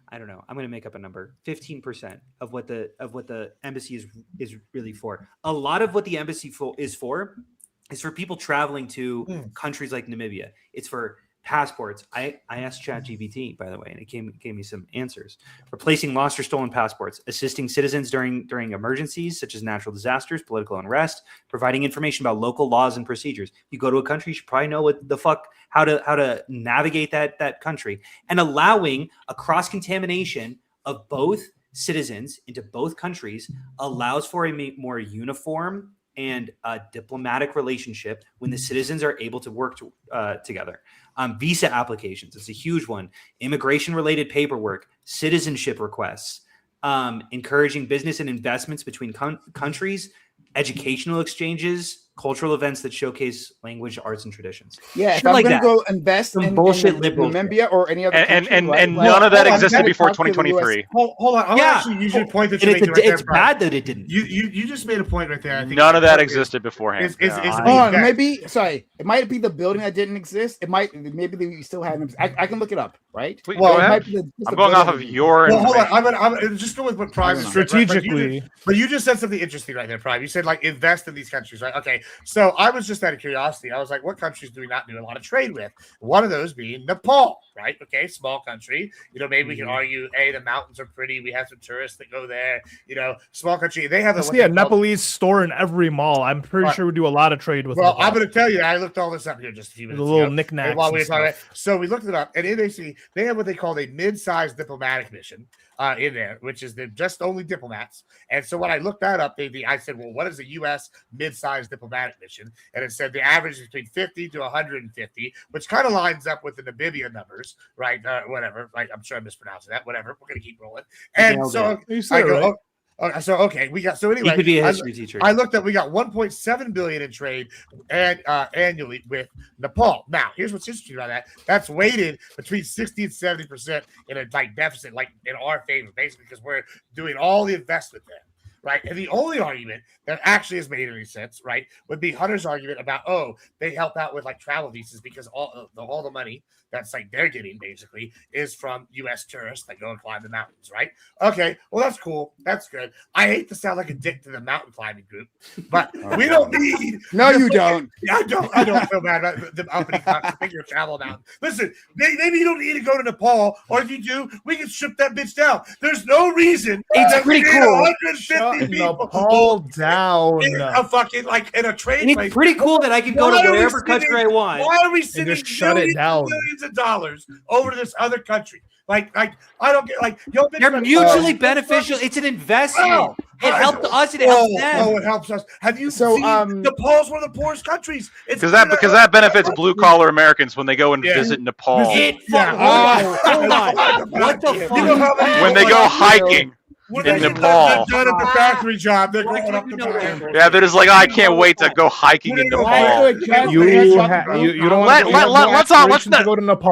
I don't know, I'm going to make up a number, 15% of what the embassy is really for. A lot of what the embassy is for people traveling to countries like Namibia. It's for passports. I asked ChatGPT, by the way, and it gave me some answers. Replacing lost or stolen passports, assisting citizens during emergencies such as natural disasters, political unrest, providing information about local laws and procedures. You go to a country, you should probably know what the fuck how to navigate that country, and allowing a cross-contamination of both citizens into both countries allows for a more uniform and a diplomatic relationship when the citizens are able to work together. Visa applications, it's a huge one. Immigration-related paperwork, citizenship requests, encouraging business and investments between countries, educational exchanges, cultural events that showcase language, arts, and traditions. Yeah, if I'm going to go invest in Namibia or any other country, and none of that existed before 2023. Hold on. I'm actually using a point that you're making right it's bad that it didn't. You just made a point right there. I think none of that existed beforehand. It might be the building that didn't exist. Maybe they still had them. I can look it up, right? Well, I'm going off of your. Well, hold on. I'm just going with what Prime strategically. But you just said something interesting right there, Prime. You said like invest in these countries, right? Okay. So I was just out of curiosity. I was like, what countries do we not do a lot of trade with? One of those being Nepal, right? Okay, small country. Maybe we can argue, hey, the mountains are pretty. We have some tourists that go there. Small country. They have a Nepalese store in every mall. I'm pretty sure we do a lot of trade with. Well, Nepal. I'm going to tell you, I looked all this up here just a few minutes the little ago. knickknacks. While we were talking about it. So we looked it up, and they have what they call a mid-sized diplomatic mission in there, which is just only diplomats. And so when I looked that up, I said, well, what is a U.S. mid-sized diplomatic mission? And it said the average is between 50 to 150, which kind of lines up with the Namibia numbers, right? Whatever. Right? I'm sure I'm mispronouncing that. Whatever. We're going to keep rolling. And so I go, right. Okay, so anyway, he could be a history teacher. I looked up. We got 1.7 billion in trade and annually with Nepal. Now, here's what's interesting about that. That's weighted between 60 and 70% in a deficit, like in our favor, basically, because we're doing all the investment there. Right. And the only argument that actually has made any sense, right, would be Hunter's argument about, they help out with travel visas because all the money that's they're getting basically is from U.S. tourists that go and climb the mountains. Right. Okay. Well, that's cool. That's good. I hate to sound like a dick to the mountain climbing group, but we don't need. No, you don't. I don't feel bad about the uppity figure travel mountain. Listen, maybe you don't need to go to Nepal, or if you do, we can strip that bitch down. There's no reason. It's pretty cool. 150 people Nepal down. in a fucking in a trade place. It's pretty cool that I can go to wherever country I want. Why are we sending just shut it down? millions of dollars over to this other country? I don't get They're mutually beneficial. It's an investment. It helped us. It helps them. It helps us. Have you seen Nepal's one of the poorest countries? Because that benefits blue collar Americans when they go and visit Nepal. Hold on. What the fuck? When they go hiking. In Nepal. They're done at the factory job. They're going up the mountain. Yeah, they're just like, I can't wait to go hiking in Nepal. You don't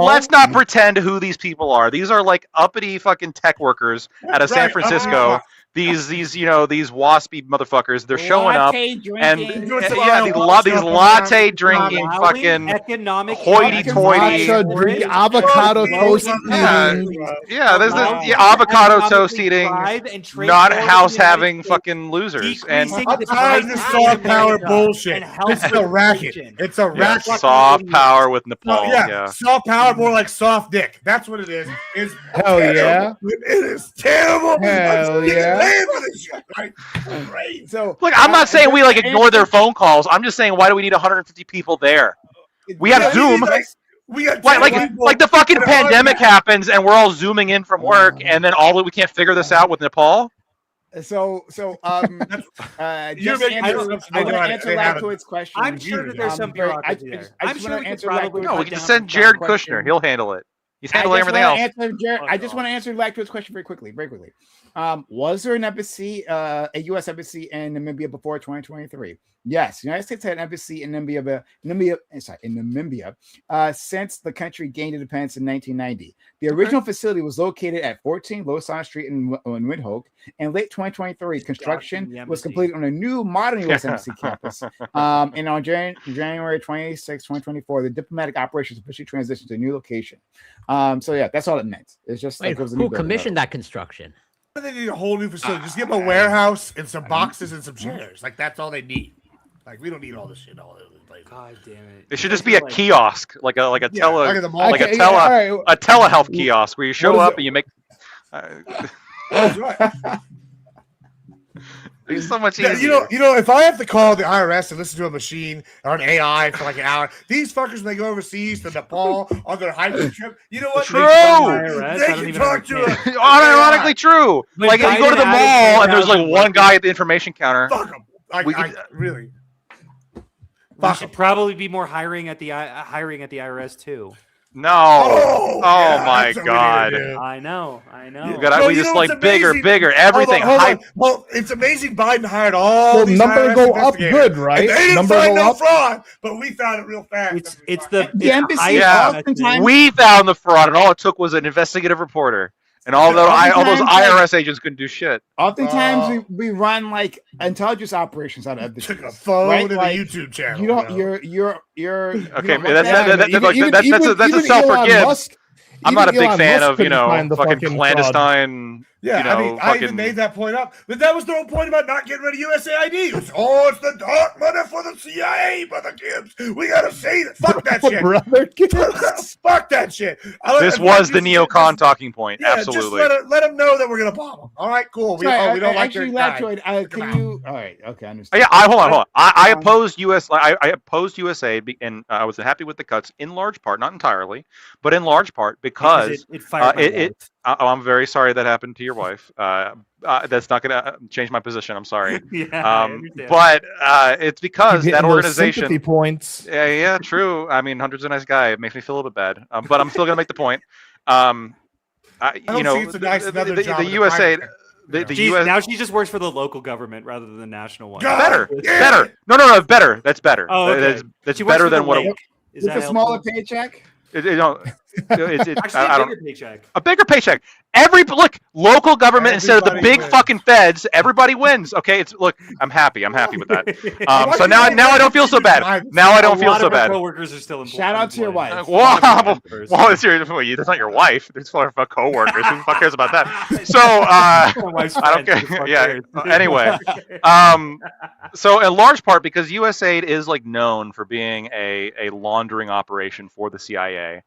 Let's not pretend who these people are. These are uppity fucking tech workers out of San Francisco. These waspy motherfuckers. They're showing up and these latte drinking fucking economic hoity-toity avocado toast eating. Yeah, there's this avocado toast eating, not house having fucking losers. And I'm tired of this soft power bullshit. It's a racket. It's a racket. Soft power with Nepal. Yeah, soft power, more like soft dick. That's what it is. Hell yeah. It is terrible. Hell yeah. For this shit, right? Great. So look, I'm not saying we ignore their phone calls. I'm just saying, why do we need 150 people there? We have Zoom. We got like the fucking pandemic happens and we're all zooming in from work, and then we can't figure this out with Nepal. So just answer Lactoid's question. I'm sure that there's some bureaucracy there. I'm sure we can just send Jared Kushner. He'll handle it. He's handling everything else. I just want to answer Lactoid's question very quickly. Was there an embassy, a U.S. embassy in Namibia before 2023? Yes, the United States had an embassy in Namibia since the country gained independence in 1990. The original facility was located at 14 Lausanne Street in Windhoek. In late 2023, construction was completed on a new modern U.S. embassy campus. And on January 26, 2024, the diplomatic operations officially transitioned to a new location. So yeah, that's all it meant. It's just who commissioned that construction? They need a whole new facility. Just give them a warehouse and some boxes and some chairs. That's all they need. We don't need all this shit all over the place. God damn it! It should just be a kiosk, a telehealth kiosk where you show up and you make. It's so much easier. If I have to call the IRS and listen to a machine or an AI for an hour, these fuckers, when they go overseas to Nepal on their hiking trip, you know what? True. They can talk to us. Unironically true. If you go to the mall and there's one guy at the information counter. Fuck them. Really. We should probably be more hiring at the IRS too. No. Oh my God. I know. We just bigger, everything. Well, it's amazing Biden hired all these number IRS go up good, right? And they didn't find no fraud, but we found it real fast. It's the embassy. We found the fraud, and all it took was an investigative reporter. And all those IRS agents couldn't do shit. Oftentimes we run intelligence operations out of the took a phone and a YouTube channel. You're okay. That's a self-forgive. I'm not a big Elon fan Musk of couldn't find the fucking fucking clandestine. Yeah, I mean, I even made that point up, but that was the whole point about not getting rid of USAID. It's the dark money for the CIA, Brother Gibbs. We gotta say that. Fuck that shit. Brother Gibbs. Fuck that shit. This was the neocon talking point. Yeah, Absolutely. just let them know that we're gonna bomb them. All right, cool. We don't like actually, their guy. Laptroid, can you? All right, okay, I understand. Yeah, hold on. I opposed I opposed USAID, and I was happy with the cuts in large part, not entirely, but in large part because it fired my wife. I'm very sorry that happened to your wife. That's not going to change my position. I'm sorry. But it's because that organization. Points. Yeah, true. I mean, Hunter's a nice guy. It makes me feel a little bit bad, but I'm still going to make the point. The USA. Now she just works for the local government rather than the national one. Better. No, better. That's better. Oh, okay. That's better than what. Is that a smaller paycheck? Actually, a bigger paycheck. A bigger paycheck. Look, local government instead of the big fucking feds. Everybody wins. Okay, I'm happy. I'm happy with that. So now I don't feel so bad. Now I don't feel so bad. Coworkers are still important. Shout out to your wife. Wow, that's not your wife. It's for coworkers. Who the fuck cares about that? So I don't care. Yeah. Anyway, so in large part because USAID is known for being a laundering operation for the CIA.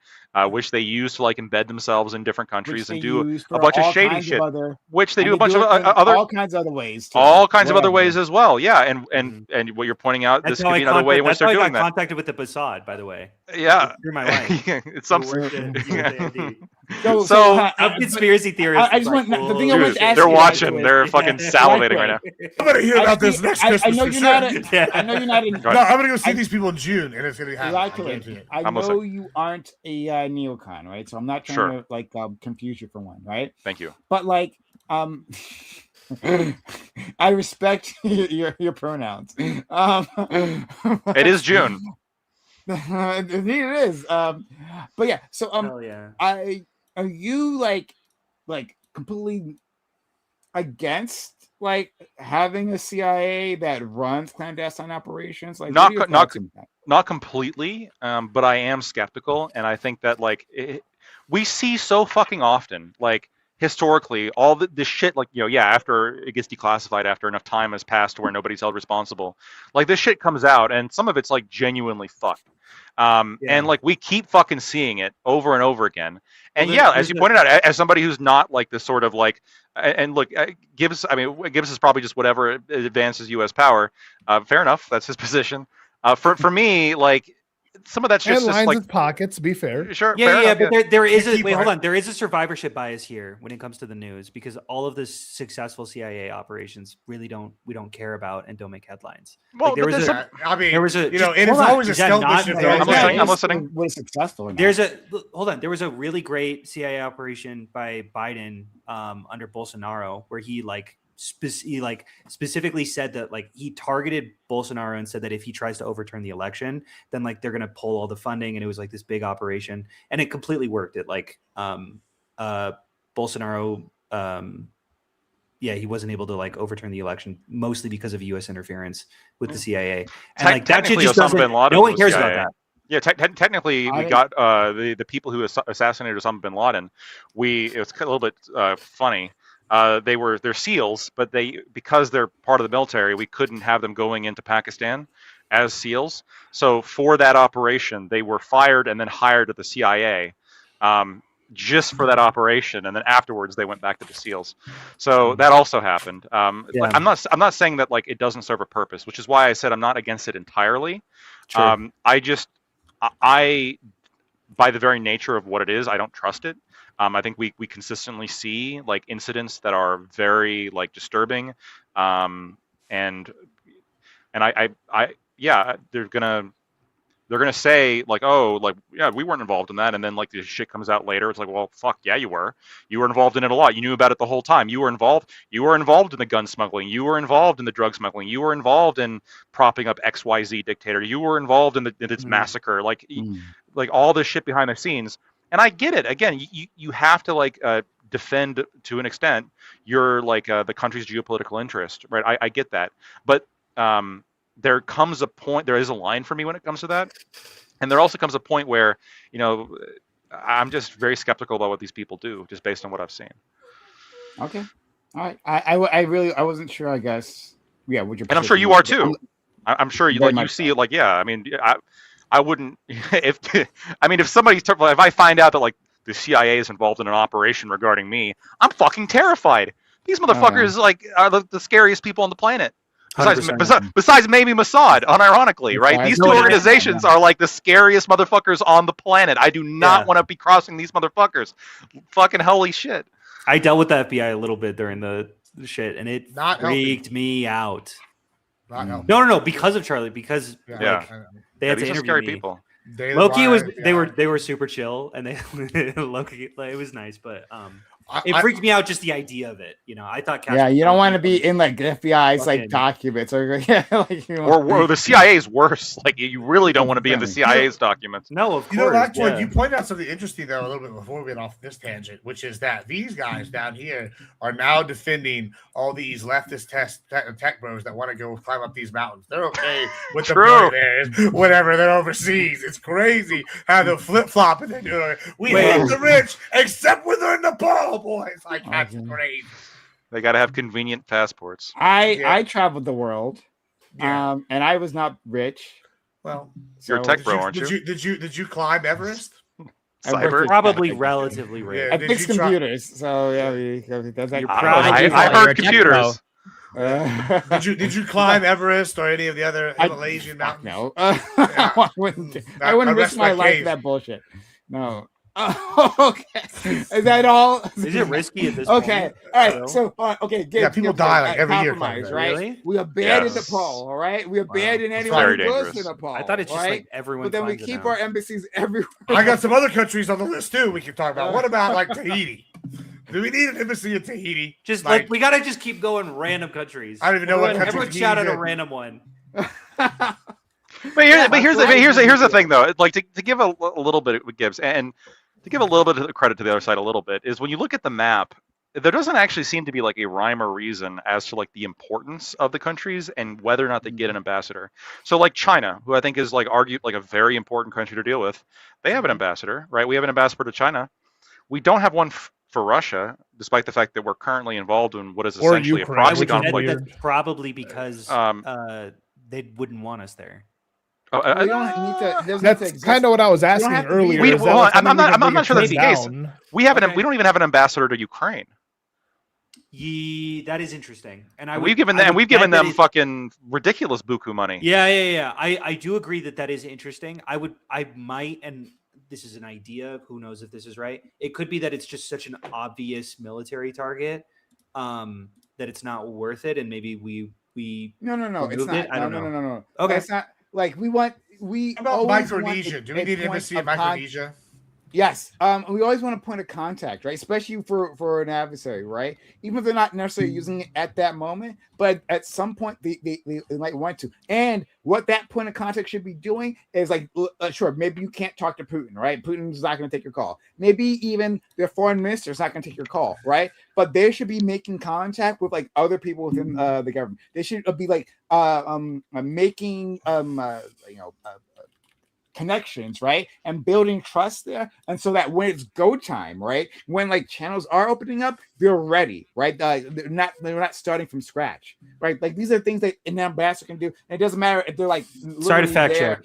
Which they use to embed themselves in different countries and do a bunch of shady shit. Which they do a bunch of all kinds of other ways. Too. All kinds of other ways as well. Yeah, and what you're pointing out, this could be another way in which they're doing that. I contacted with the Mossad, by the way. Yeah, you're my wife. It's some. So conspiracy theorists. I just want the thing I was asking. They're watching. They're fucking salivating right now. I'm gonna hear about this next Christmas. I know you're not. I know you're not. No, I'm gonna go see these people in June, and it's gonna be happening. I know you aren't a neocon, right? So I'm not trying to confuse you for one, right? Thank you. But I respect your pronouns. It is June. Indeed, it is. But yeah. So are you completely against having a CIA that runs clandestine operations? Not completely, but I am skeptical, and I think that we see so fucking often, historically, all the shit, after it gets declassified, after enough time has passed to where nobody's held responsible, this shit comes out, and some of it's genuinely fucked. And we keep fucking seeing it over and over again. And as you pointed out, as somebody who's not this sort of and look, Gibbs is probably just whatever advances U.S. power. Fair enough, that's his position. For me, some of that's just lines with pockets. To be fair, sure. But there is hold on. There is a survivorship bias here when it comes to the news because all of the successful CIA operations we don't care about and don't make headlines. Well, it is always a stealth mission. I'm listening. Was successful. There was a really great CIA operation by Biden under Bolsonaro where he specifically said that he targeted Bolsonaro and said that if he tries to overturn the election, then they're going to pull all the funding. And it was this big operation and it completely worked. It Bolsonaro, he wasn't able to overturn the election mostly because of U.S. interference with the CIA. And that shit just doesn't, no one cares about that. Yeah, technically, we got the people who assassinated Osama bin Laden. It was a little bit funny. They're SEALs, but because they're part of the military, we couldn't have them going into Pakistan as SEALs. So for that operation, they were fired and then hired at the CIA just for that operation, and then afterwards they went back to the SEALs. So that also happened. I'm not saying that it doesn't serve a purpose, which is why I said I'm not against it entirely. Sure. I by the very nature of what it is, I don't trust it. I think we consistently see incidents that are very disturbing, and they're gonna say we weren't involved in that, and then this shit comes out later. It's well, fuck yeah, you were involved in it a lot. You knew about it the whole time. You were involved in the gun smuggling. You were involved in the drug smuggling. You were involved in propping up XYZ dictator. You were involved in its massacre. All this shit behind the scenes. And I get it. Again, you have to defend to an extent your the country's geopolitical interest, right? I get that, but there comes a point. There is a line for me when it comes to that, and there also comes a point where I'm just very skeptical about what these people do, just based on what I've seen. Okay, all right. I wasn't sure. I guess. Yeah. Would you? And I'm sure you are too. I'm sure you see it. Like, yeah. I mean, I wouldn't if if somebody's if I find out that like the CIA is involved in an operation regarding me, I'm fucking terrified. These motherfuckers are the scariest people on the planet. Besides maybe Mossad, unironically, right? These two organizations are like the scariest motherfuckers on the planet. I do not want to be crossing these motherfuckers. Fucking holy shit. I dealt with the FBI a little bit during the shit, and it freaked me out. No, because of Charlie, because they had to interview scary me. People. Loki they were super chill, and they Loki it was nice, but it freaked me out just the idea of it. I thought. You don't want to be in like the FBI's like documents or or the CIA's worse. Like you really don't want to be in the CIA's documents. No, of course. You pointed out something interesting though a little bit before we get off this tangent, which is that these guys down here are now defending all these leftist tech bros that want to go climb up these mountains. They're okay with the billionaires, whatever. They're overseas. It's crazy how they're flip flopping. They're doing. We hate the rich, except when they're in Nepal. Boys, like that's great. They got to have convenient passports. I traveled the world, and I was not rich. Well, you're a tech bro, aren't you? Did you climb Everest? Cyber? Probably relatively rich. I fix computers, so that's like. I heard computers. Did you climb Everest or any of the other Malaysian mountains? No, I wouldn't risk my life for that bullshit. No. Oh, okay. Is that all? Is it risky at this point? Okay. All right. So, people die like every year. Right? Really? We abandoned Nepal. All right. We abandoned anyone who goes to Nepal. I thought it's just like everyone. But then we keep our embassies everywhere. I got some other countries on the list too. We can talk about. What about like Tahiti? Do we need an embassy in Tahiti? Just like we gotta just keep going random countries. I don't even know what country. Everyone shout out a random one. But here's the thing though. Like to give a little bit it gives and. To give a little bit of credit to the other side a little bit is when you look at the map, there doesn't actually seem to be like a rhyme or reason as to like the importance of the countries and whether or not they get an ambassador. So like China, who I think is like argued like a very important country to deal with, they have an ambassador, right? We have an ambassador to China. We don't have one for Russia, despite the fact that we're currently involved in what is essentially a proxy conflict. That's probably because they wouldn't want us there. We don't need to. That's kind of what I was asking earlier. I'm not sure that's the case. We don't even have an ambassador to Ukraine. That is interesting. And we've given them fucking ridiculous buku money. Yeah. I do agree that is interesting. I might, and this is an idea. Who knows if this is right? It could be that it's just such an obvious military target that it's not worth it, and maybe we. No. It's not. No. Okay, it's not. Like How about Micronesia? Do we need an embassy in Micronesia? Yes. We always want a point of contact, right? Especially for an adversary, right? Even if they're not necessarily using it at that moment, but at some point they might want to. And what that point of contact should be doing is like, sure, maybe you can't talk to Putin, right? Putin's not going to take your call. Maybe even their foreign minister is not going to take your call, right? But they should be making contact with like other people within the government. They should be like making connections, right, and building trust there, and so that when it's go time, right, when like channels are opening up, they're ready, right? They're not starting from scratch, right? Like these are things that an ambassador can do, and it doesn't matter if they're like. Sorry to fact check.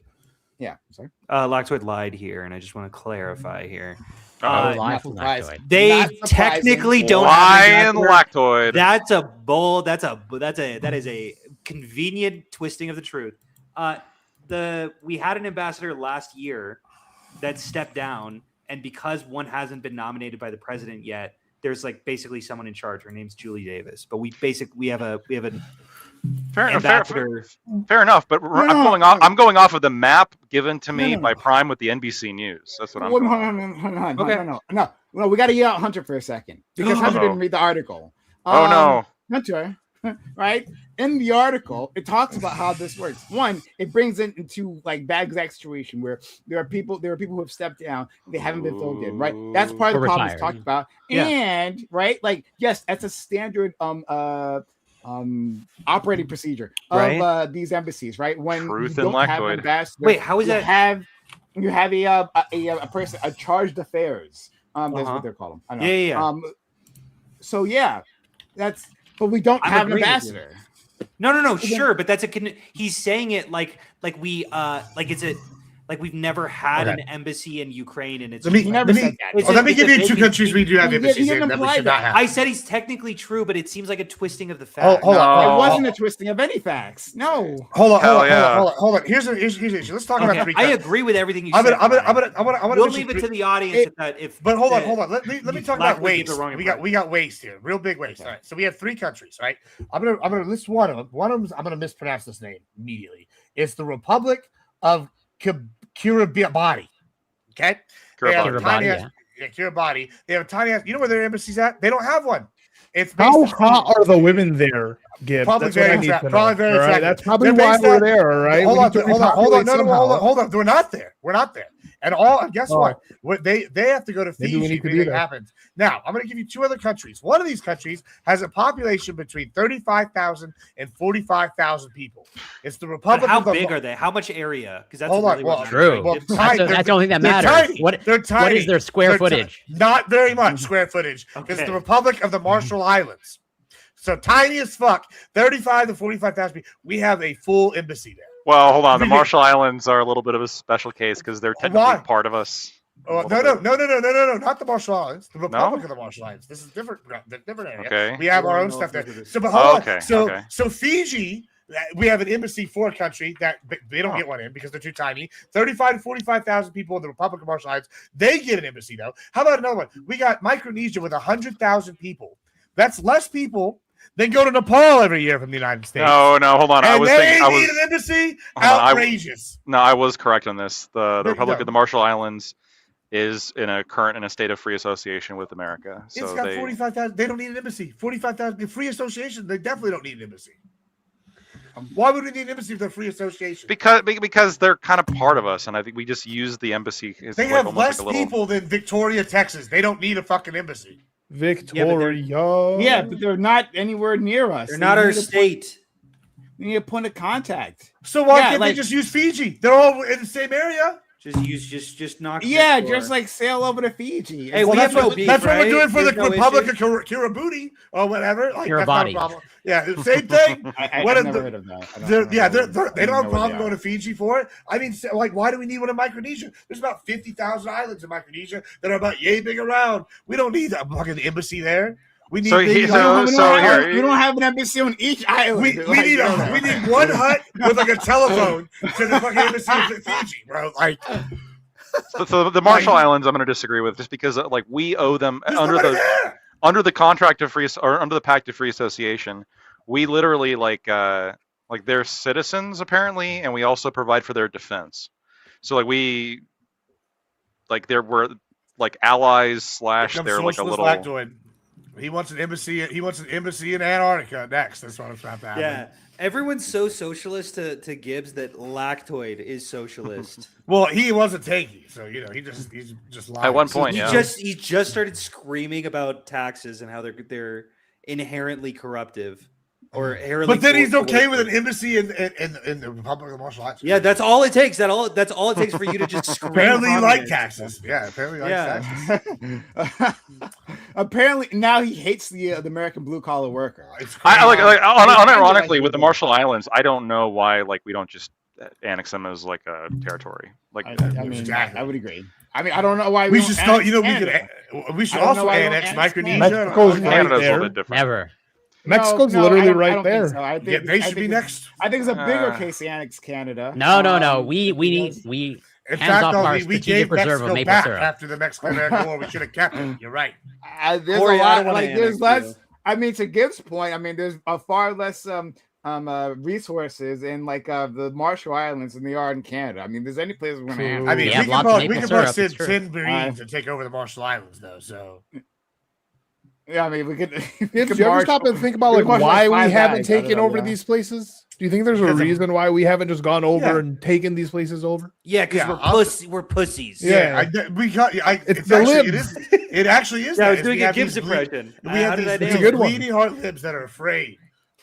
Yeah, sorry. Lactoid lied here, and I just want to clarify here. They technically don't have Lactoid. That is a convenient twisting of the truth. We had an ambassador last year that stepped down, and because one hasn't been nominated by the president yet, there's like basically someone in charge. Her name's Julie Davis, but we have an ambassador. Fair enough, but I'm going off of the map given to me by Prime with the NBC News. That's what I'm going on. No, we got to yell out Hunter for a second because Hunter didn't read the article. Hunter, right? In the article, it talks about how this works. One, it brings it into like that exact situation where there are people who have stepped down, they haven't been filled in, right? That's part of the problem it's talked about. Yeah. And right, like yes, that's a standard operating procedure of these embassies, right? When Truth you don't and have Lactoid. ambassadors, wait, how is that? you have a person, a charged affairs. That's what they're called. I know. Yeah. So yeah, but we don't have an ambassador. No, sure, but that's he's saying it like we've never had an embassy in Ukraine, and it's let me give you two countries we do have embassies in that we should not have. I said he's technically true, but it seems like a twisting of the facts. Hold on. It wasn't a twisting of any facts. No. Hold on. Here's the issue. Let's talk about three countries. I agree with everything you said. We'll leave it to the audience but hold on. Let me talk about waste. We got waste here. Real big waste. All right. So we have three countries, right? I'm gonna list one of them. One of them I'm gonna mispronounce this name immediately. It's the Republic of Kiribati. Okay? Kiribati. They have a tiny ass. You know where their embassy's at? They don't have one. It's how hot are the women there, Gibbs? Probably very attractive. That's probably why we're there, all right? Hold on. Hold on. We're not there. And guess what? They have to go to Fiji if anything happens. Now, I'm going to give you two other countries. One of these countries has a population between 35,000 and 45,000 people. It's the Republic. How big are they? How much area? Because that's true. Well, I don't think that matters. They're tiny. What is their square footage? Not very much square footage. Because it's the Republic of the Marshall Islands. So tiny as fuck. 35 to 45,000 people. We have a full embassy there. Well, hold on. The Marshall Islands are a little bit of a special case because they're technically part of us. Oh, no, not the Marshall Islands. The Republic of the Marshall Islands. This is different area. Okay. We have our own stuff there. So, but hold on. So Fiji, we have an embassy for a country that they don't get one in because they're too tiny. 35 to 45,000 people in the Republic of Marshall Islands. They get an embassy though. How about another one? We got Micronesia with 100,000 people. That's less people than go to Nepal every year from the United States. No, hold on. And they need an embassy? Outrageous. I was correct on this. The Republic of the Marshall Islands is in a state of free association with America. So it's got 45,000. They don't need an embassy. 45,000 free association. They definitely don't need an embassy. Why would we need an embassy if they're free association? Because they're kind of part of us, and I think we just use the embassy. They have less people than Victoria, Texas. They don't need a fucking embassy. Victoria. Yeah, but they're not anywhere near us. They're not our state. We need a point of contact. So why can't they just use Fiji? They're all in the same area. Just knock. Yeah, just like sail over to Fiji. Hey, that's what we're doing for the Republic of Kiribati or whatever. Like, that's not a problem. Yeah, same thing. I've never heard of that. They don't have a problem going to Fiji for it. I mean, like, why do we need one in Micronesia? There's about 50,000 islands in Micronesia that are about yay big around. We don't need a fucking embassy there. We need. We don't have an embassy on each island. We need one hut with like a telephone to the fucking embassy of Fiji, bro. Like. So the Marshall Islands, I'm going to disagree with, just because like we owe them under the contract of free or under the Pact of Free Association. We literally like they're citizens apparently, and we also provide for their defense. So like we're like allies / they're like a little. Factoid. He wants an embassy. He wants an embassy in Antarctica next. That's what I'm trying to happen. Yeah, everyone's so socialist to Gibbs that Lactoid is socialist. Well, he wasn't tanky, so he's just lying. At one point, he just started screaming about taxes and how they're inherently corruptive. But then he's okay with an embassy in the Republic of the Marshall Islands. Yeah, that's all it takes. That's all it takes for you to just scream. Apparently, you like taxes. Yeah, apparently, he likes taxes. Apparently, now he hates the American blue collar worker. Unironically, with the Marshall Islands, I don't know why we don't just annex them as like a territory. Like, I would agree. I mean, I don't know why we should start. We should also annex Micronesia. Mexico's right there. A little bit different. Never. Mexico's literally right there. So. I think they should be next. I think it's a bigger case to annex Canada. No. We in hands fact, off our we strategic gave reserve Mexico of maple back syrup. after the Mexican-American War. We should have kept it. You're right. There's a lot. There's less. I mean, to Gibbs' point, there's a far less resources in the Marshall Islands than they are in Canada. I mean, there's any place we're gonna have. I mean, we can probably send Marines to take over the Marshall Islands, though. So. Yeah, I mean, we could. Did you ever stop and think about why we haven't taken over these places? Do you think there's a reason why we haven't just gone over and taken these places over? Yeah, because we're pussies. Yeah, it actually is. Yeah, I was doing a Gibbs impression. We have these greedy hard libs that are afraid.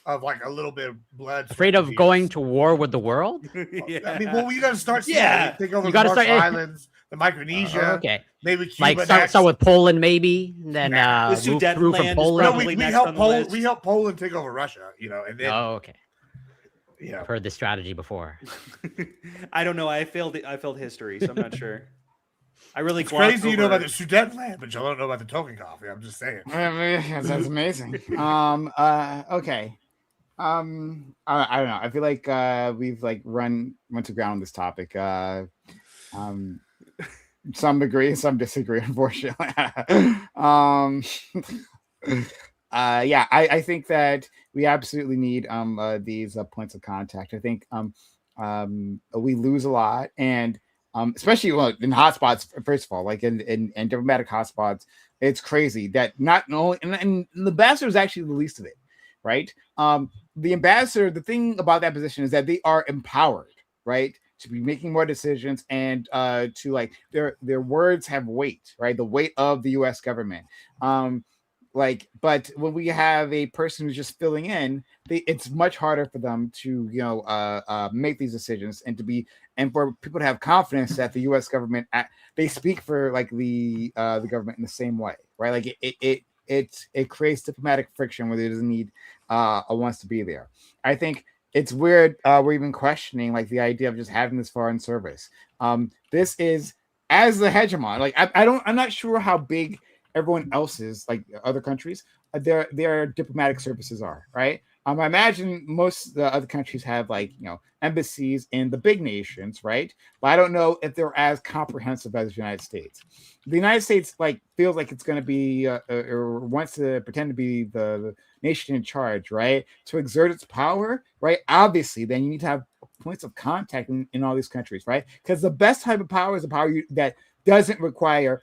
of like a little bit of blood. Afraid of going to war with the world? Yeah. I mean, well, you got to start. Yeah, take over you the got to Marshall start Islands, the Micronesia. Okay, maybe Cuba. Like start with Poland, maybe, and then move through from Poland. No, we helped Poland. We helped Poland take over Russia. And then. Oh, okay. Yeah, I've heard this strategy before. I don't know. I failed history, so I'm not sure. I really it's crazy you know about the Sudetenland, but you don't know about the Token Coffee. I'm just saying. That's amazing. Okay. I don't know. I feel like we've like run to ground on this topic. Some agree, some disagree, unfortunately. Yeah, I think that we absolutely need these points of contact. I think we lose a lot, and especially in hotspots. First of all, like in diplomatic hotspots, it's crazy that not only and the ambassador is actually the least of it, right? The ambassador, the thing about that position is that they are empowered, right, to be making more decisions and to like their words have weight, right? The weight of the U.S. government. But when we have a person who's just filling in, it's much harder for them to make these decisions and for people to have confidence that the U.S. government they speak for like the government in the same way, right? Like it creates diplomatic friction where there doesn't need wants to be there. I think it's weird we're even questioning like the idea of just having this foreign service. This is as the hegemon. Like I'm not sure how big everyone else's, like other countries, their diplomatic services are, right? I imagine most of the other countries have like embassies in the big nations, right? But I don't know if they're as comprehensive as the United States. The United States like feels like it's going to be or wants to pretend to be the nation in charge, right? To exert its power, right? Obviously, then you need to have points of contact in all these countries, right? Because the best type of power is the power that doesn't require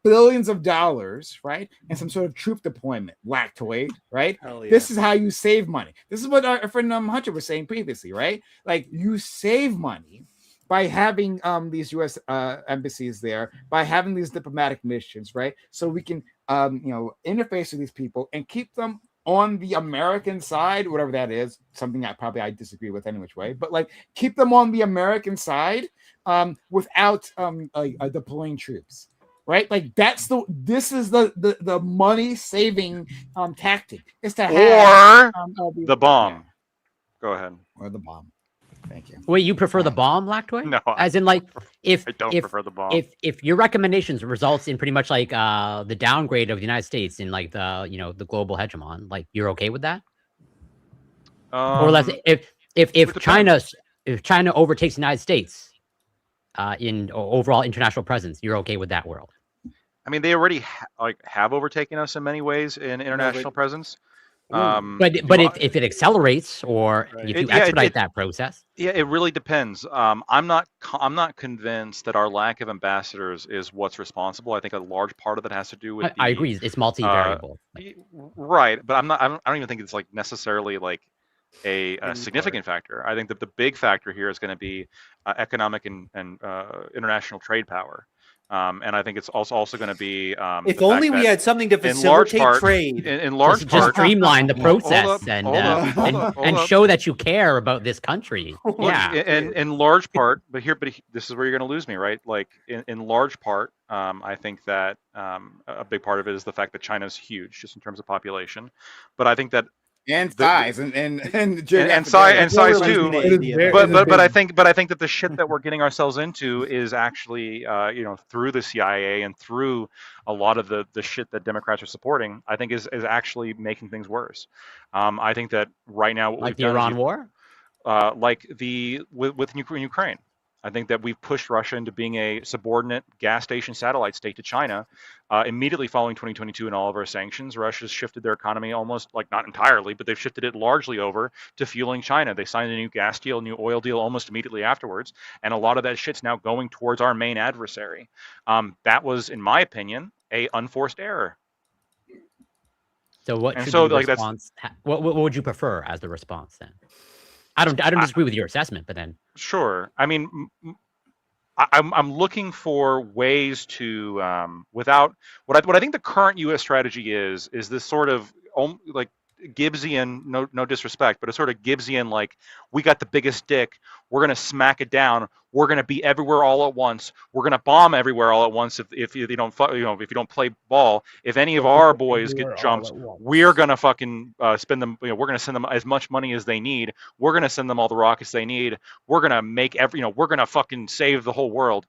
billions of dollars, right, and some sort of troop deployment, lactoid, right? Yeah. This is how you save money. This is what our friend Hunter was saying previously, right? Like you save money by having these U.S. Embassies there, by having these diplomatic missions, right? So we can interface with these people and keep them on the American side, whatever that is, something that probably I disagree with any which way, but like keep them on the American side without deploying troops, right? Like this is the money saving tactic is to have the bomb. Go ahead. Or the bomb. Thank you. Wait, you prefer the bomb, Lactoid? No, as in like if I don't prefer the bomb. If your recommendations results in pretty much like the downgrade of the United States in like the global hegemon, like you're okay with that? Or less if China overtakes the United States in overall international presence, you're okay with that world? I mean, they already have overtaken us in many ways in international presence. But if it accelerates or if you expedite that process, it really depends. I'm not convinced that our lack of ambassadors is what's responsible. I think a large part of it has to do with. I agree, it's multivariable. Right, but I don't even think it's like necessarily like a significant factor. I think that the big factor here is going to be economic and international trade power. And I think it's also going to be. If only we had something to facilitate trade. In large part, just streamline the process and show that you care about this country. Yeah. In large part, but this is where you're going to lose me, right? Like in large part, I think that a big part of it is the fact that China's huge, just in terms of population. But I think that. And size and size too. But I think that the shit that we're getting ourselves into is actually through the CIA and through a lot of the shit that Democrats are supporting, I think is actually making things worse. I think that right now like the Iran war, with Ukraine. I think that we've pushed Russia into being a subordinate gas station satellite state to China. Immediately following 2022 and all of our sanctions, Russia's shifted their economy almost, like not entirely, but they've shifted it largely over to fueling China. They signed a new gas deal, a new oil deal almost immediately afterwards. And a lot of that shit's now going towards our main adversary. That was, in my opinion, a unforced error. So what should the response? What would you prefer as the response then? I don't disagree with your assessment, but then sure. I mean, I'm looking for ways to without what I think the current U.S. strategy is this sort of like Gibbsian, no disrespect, but it's sort of Gibbsian, like, we got the biggest dick, we're gonna smack it down, we're gonna be everywhere all at once, we're gonna bomb everywhere all at once if you don't if you don't play ball. If any of our boys get jumps, we're gonna fucking spend them. We're gonna send them as much money as they need. We're gonna send them all the rockets they need. We're gonna make we're gonna fucking save the whole world.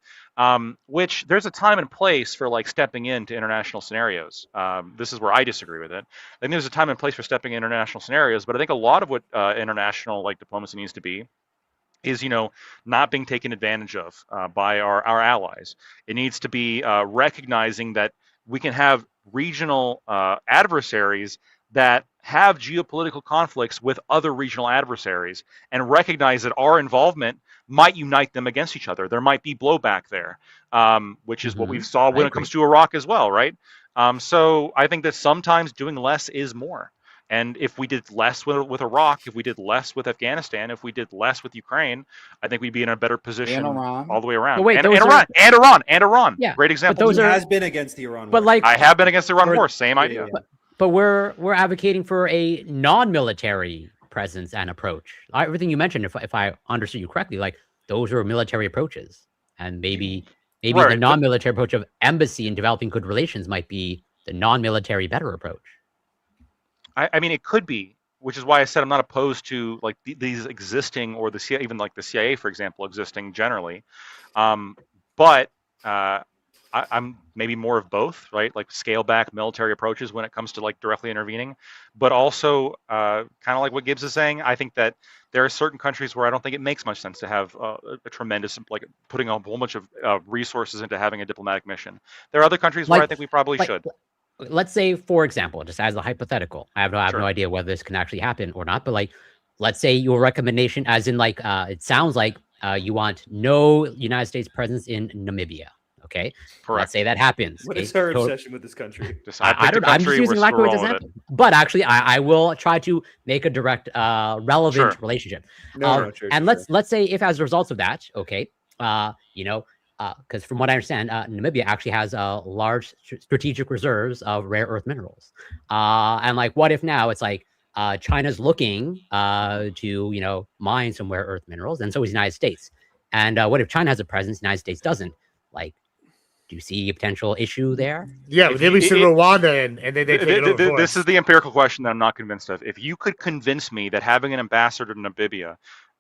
Which there's a time and place for like stepping into international scenarios. This is where I disagree with it. I think there's a time and place for stepping into international scenarios, but I think a lot of what international like diplomacy needs to be is not being taken advantage of by our allies. It needs to be recognizing that we can have regional adversaries that have geopolitical conflicts with other regional adversaries, and recognize that our involvement might unite them against each other. There might be blowback there, which is what we saw when it comes to Iraq as well, right? So I think that sometimes doing less is more. And if we did less with Iraq, if we did less with Afghanistan, if we did less with Ukraine, I think we'd be in a better position all the way around. But wait, and Iran. Yeah, great example. Those has been against the Iran war. But like, I have been against the Iran war. Same idea. But we're advocating for a non-military presence and approach. Everything you mentioned, if I understood you correctly, like those are military approaches, and maybe the non-military approach of embassy and developing good relations might be the non-military better approach. I mean, it could be, which is why I said I'm not opposed to like these existing, or the CIA, even like the CIA, for example, existing generally. But I'm maybe more of both, right? Like scale back military approaches when it comes to like directly intervening, but also kind of like what Gibbs is saying. I think that there are certain countries where I don't think it makes much sense to have a tremendous, like putting a whole bunch of resources into having a diplomatic mission. There are other countries where I think we probably should. Let's say, for example, just as a hypothetical, I have no idea whether this can actually happen or not, but like, let's say your recommendation, as in like, it sounds like you want no United States presence in Namibia. Okay, correct. Let's say that happens. What is her obsession with this country? I'm just using language as example. But actually, I will try to make a direct, relevant relationship. And let's say if as a result of that, okay, because from what I understand, Namibia actually has large strategic reserves of rare earth minerals. And like, what if now it's like China's looking to mine some rare earth minerals, and so is the United States. And what if China has a presence, the United States doesn't? Like, do you see a potential issue there? Yeah, then we see Rwanda and then they take it over. This is the empirical question that I'm not convinced of. If you could convince me that having an ambassador to Namibia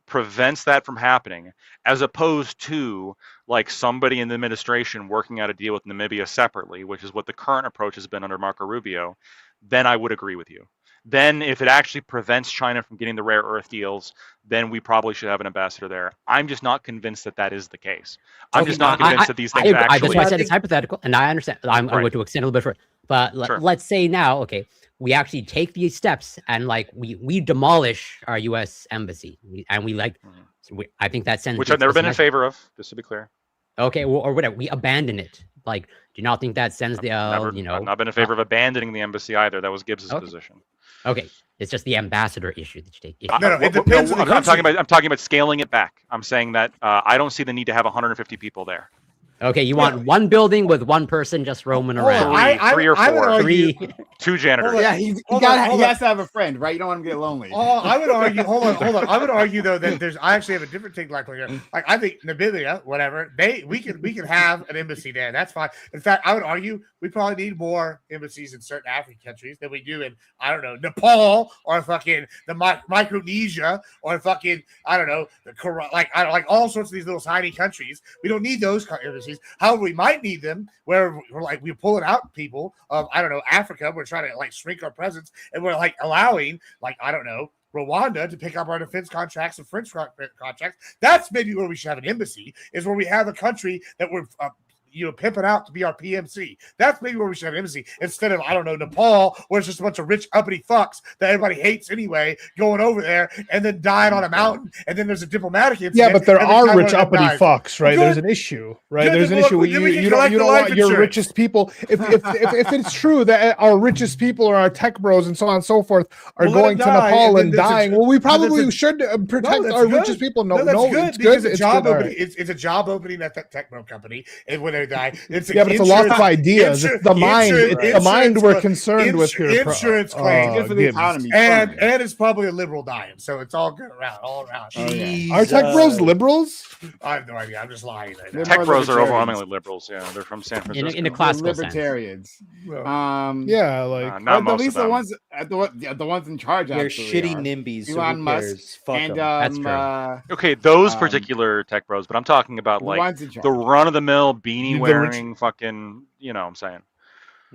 prevents that from happening, as opposed to like somebody in the administration working out a deal with Namibia separately, which is what the current approach has been under Marco Rubio, then I would agree with you. Then if it actually prevents China from getting the rare earth deals, then we probably should have an ambassador there. I'm just not convinced that that is the case. I'm just not convinced that these things actually... That's why I said it's hypothetical, and I understand. I'm going to extend a little bit further. But let's say now, okay, we actually take these steps and like we demolish our U.S. embassy, I think that sends... Which I've never been in favor of, just to be clear. Okay, or whatever, we abandon it. Like, do you not think that sends the, I've not been in favor of abandoning the embassy either. That was Gibbs's position. Okay, it's just the ambassador issue that you take. I'm talking about scaling it back. I'm saying that I don't see the need to have 150 people there. Okay, you want one building with one person just roaming around. Three or four. Two janitors. Yeah, he has to have a friend, right? You don't want him to get lonely. I would argue. Hold on. I would argue though that I actually have a different take like here. Like I think Namibia, whatever, we can have an embassy there. That's fine. In fact, I would argue we probably need more embassies in certain African countries than we do in Nepal or fucking the Micronesia or fucking like all sorts of these little tiny countries. We don't need those embassies. However, we might need them where we're pulling out people of Africa. We're trying to like shrink our presence, and we're like allowing Rwanda to pick up our defense contracts and French contracts. That's maybe where we should have an embassy, is where we have a country that we're pimping out to be our PMC. That's maybe where we should have an embassy instead of, Nepal, where it's just a bunch of rich, uppity fucks that everybody hates anyway, going over there and then dying on a mountain. And then there's a diplomatic incident. Yeah, but there are rich, uppity fucks, right? There's an issue, right? There's an issue. You don't want your richest people. If it's true that our richest people or our tech bros and so on and so forth are going to Nepal and dying, well, we probably should protect our richest people. No, it's good. It's a job opening at that tech bro company, and when military guy. It's but it's a lot of ideas. It's the mind. It's the mind we're concerned with here. Insurance claims good for the economy, and it's probably a liberal dying, so it's all good around, all around. Oh, yeah. Are tech bros liberals? I have no idea. I'm just lying. Right now. Tech bros are overwhelmingly liberals. Yeah, they're from San Francisco. In a classical libertarians. Yeah, like not most at least of them. the ones in charge. They're actually shitty are. NIMBYs. So Elon who Musk cares? Fuck and 'em. That's true. Okay, those particular tech bros, but I'm talking about the like ones in charge. the run-of-the-mill beanie The wearing fucking. You know what I'm saying?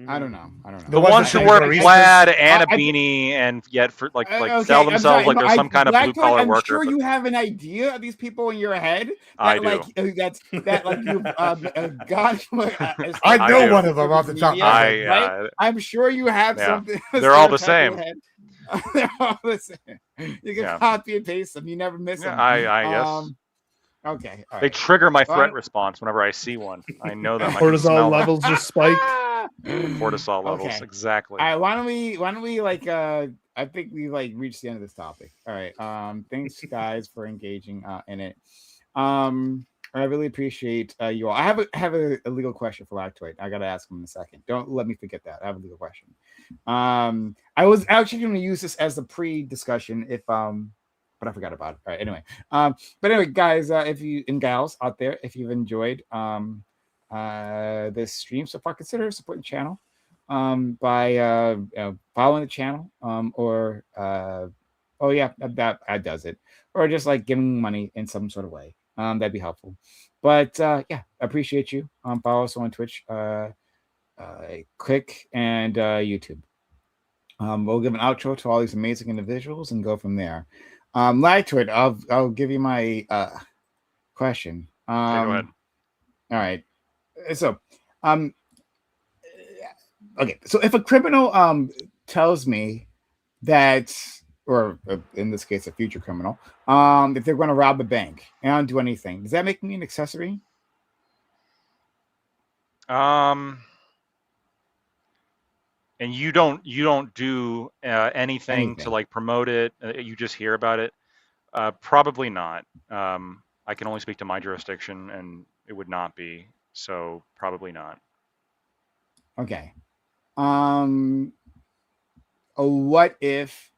I don't know. The ones ones that who say wear baristas? plaid and a beanie and yet for like Okay, sell I'm themselves sorry, like they're some kind of blue collar I'm worker. sure but you have an idea of these people in your head. That, I do. That like you've got. I know do. one of them off the top of my head. Right? I'm sure you have Yeah. something. They're all the stereotype in same. your head. They're all the same. You can copy and paste them. You never miss them. I guess. Okay. All They right. trigger my Well, threat response whenever I see one. I know them. I can cortisol smell levels just spike. cortisol levels. Okay. Exactly. All right, why don't we like I think we like reached the end of this topic. All right. Thanks guys for engaging in it. I really appreciate you all. I have a legal question for Lactoid. I gotta ask him in a second. Don't let me forget that. I have a legal question. I was actually going to use this as a pre-discussion if but I forgot about it. All right, anyway. But anyway, guys, if you and gals out there, if you've enjoyed this stream so far, consider supporting the channel by following the channel or oh yeah, that does it, or just like giving money in some sort of way. That'd be helpful. But yeah, I appreciate you. Follow us on Twitch, Click, and YouTube. We'll give an outro to all these amazing individuals and go from there. Lactoid, I'll give you my question. Go ahead. All right. So, okay. So if a criminal tells me that, or in this case, a future criminal, if they're going to rob a bank and I don't do anything, does that make me an accessory? And you don't do anything to like promote it. You just hear about it. Probably not. I can only speak to my jurisdiction, and it would not be. So probably not. Okay. What if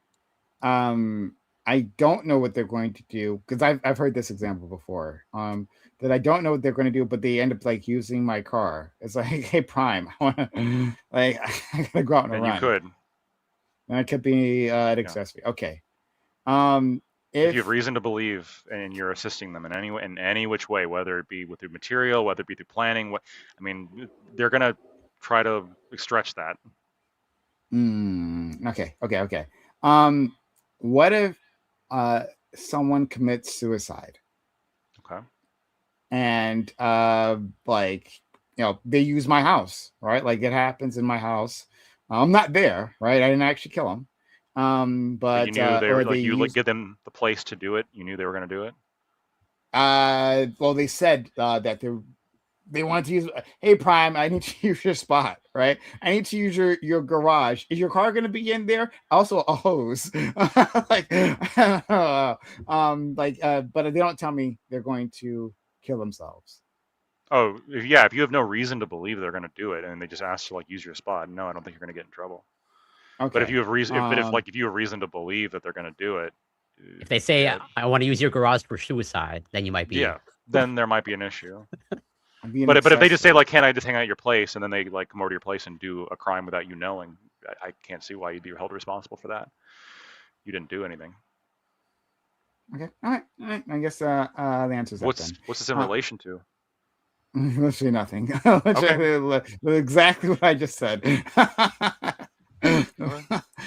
I don't know what they're going to do? Because I've heard this example before. That I don't know what they're going to do, but they end up like using my car. It's like, hey, Prime, I want to like I gotta go out and And run. you could. And I could be an accessory. Okay. If you have reason to believe, and you're assisting them in any which way, whether it be with through material, whether it be through planning, they're gonna try to stretch that. Okay. What if someone commits suicide? Okay. And they use my house, right? Like it happens in my house. I'm not there, right? I didn't actually kill him. But you knew they were like you give them the place to do it. You knew they were going to do it. Well, they said that they wanted to use. Hey, Prime, I need to use your spot, right? I need to use your garage. Is your car going to be in there? Also, a hose. But they don't tell me they're going to kill themselves. Oh, yeah. If you have no reason to believe they're going to do it, and they just ask to like use your spot, no, I don't think you're going to get in trouble. Okay. But if you have reason, if you have reason to believe that they're going to do it, if they say I want to use your garage for suicide, then you might be. Yeah, then there might be an issue. But if they just say like, "Can I just hang out at your place?" and then they like come over to your place and do a crime without you knowing, I can't see why you'd be held responsible for that. You didn't do anything. Okay. All right. I guess the answer is that then. What's this in relation to? Literally nothing. Okay. Exactly what I just said.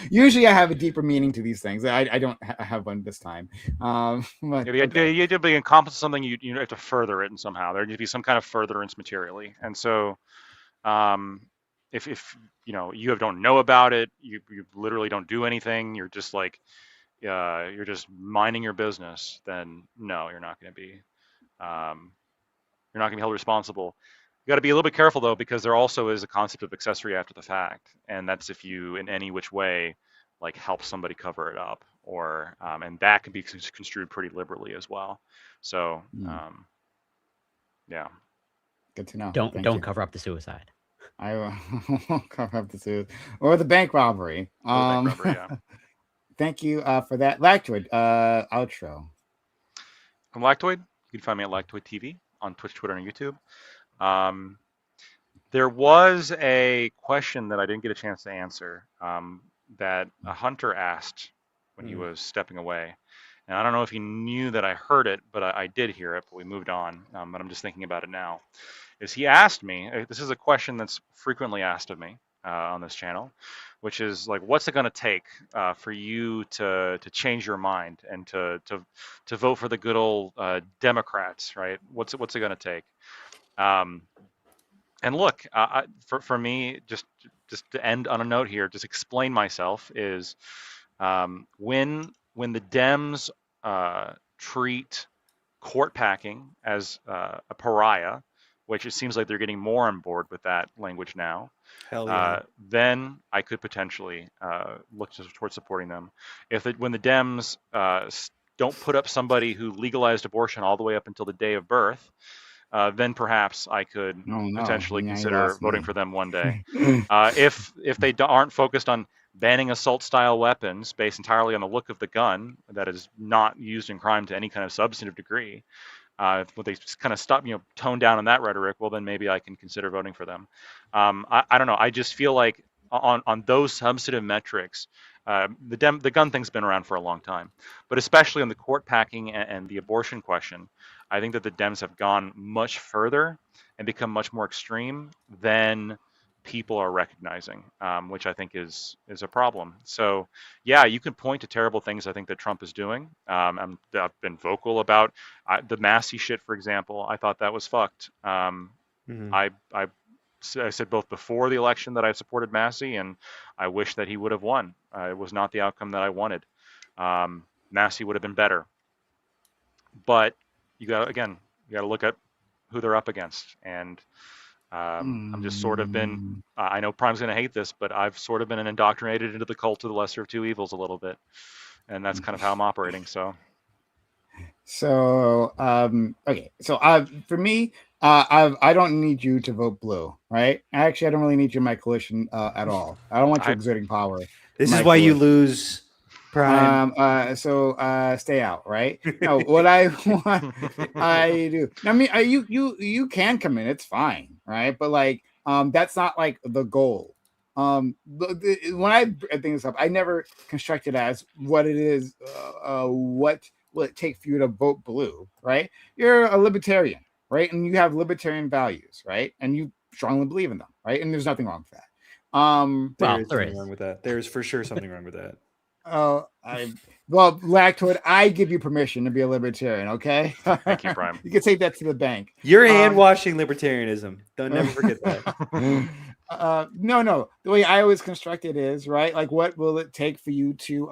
Usually I have a deeper meaning to these things. I don't have one this time. But, you have to accomplish something, you have to further it somehow. There needs to be some kind of furtherance materially. And so if you don't know about it, you literally don't do anything, you're just like you're just minding your business, then no, you're not going to be held responsible. You got to be a little bit careful though, because there also is a concept of accessory after the fact, and that's if you in any which way like help somebody cover it up, or and that can be construed pretty liberally as well. So yeah. Good to know. Don't cover up the suicide. I won't cover up the suicide or the bank robbery. Bank robbery, yeah. Thank you for that. Lactoid, outro. I'm Lactoid. You can find me at Lactoid TV on Twitch, Twitter, and YouTube. There was a question that I didn't get a chance to answer that a hunter asked when he was stepping away. And I don't know if he knew that I heard it, but I did hear it, but we moved on. But I'm just thinking about it now. He asked me, this is a question that's frequently asked of me on this channel, which is like, what's it going to take for you to change your mind and to vote for the good old Democrats, right? What's it going to take? And look, for me, just to end on a note here, just explain myself is when the Dems treat court packing as a pariah, which it seems like they're getting more on board with that language now, Hell yeah. then I could potentially look towards supporting them. When the Dems don't put up somebody who legalized abortion all the way up until the day of birth, then perhaps I could potentially consider voting for them one day. If they aren't focused on banning assault-style weapons based entirely on the look of the gun that is not used in crime to any kind of substantive degree, if they just kind of stop, tone down on that rhetoric, well, then maybe I can consider voting for them. I don't know. I just feel like on those substantive metrics, the gun thing's been around for a long time, but especially on the court packing and the abortion question, I think that the Dems have gone much further and become much more extreme than people are recognizing, which I think is a problem. So yeah, you can point to terrible things I think that Trump is doing. I've been vocal about the Massey shit, for example. I thought that was fucked. I said both before the election that I supported Massey, and I wish that he would have won. It was not the outcome that I wanted. Massey would have been better. But you got to look at who they're up against. And I'm just sort of been, I know Prime's going to hate this, but I've sort of been indoctrinated into the cult of the lesser of two evils a little bit. And that's kind of how I'm operating. So okay. So for me, I don't need you to vote blue, right? Actually, I don't really need you in my coalition at all. I don't want you exerting power. This is why you lose, Prime. So stay out, right? No, what I want, I do. I mean, you can come in, it's fine, right? But like, that's not like the goal. When I think this up, I never constructed as what it is. What will it take for you to vote blue, right? You're a libertarian, right? And you have libertarian values, right? And you strongly believe in them, right? And there's nothing wrong with that. There is wrong with that. There is for sure something wrong with that. Well, Lactoid, I give you permission to be a libertarian, okay? Thank you, Prime. You can take that to the bank. You're hand-washing libertarianism. Don't never forget that. No. The way I always construct it is, right? Like, what will it take for you to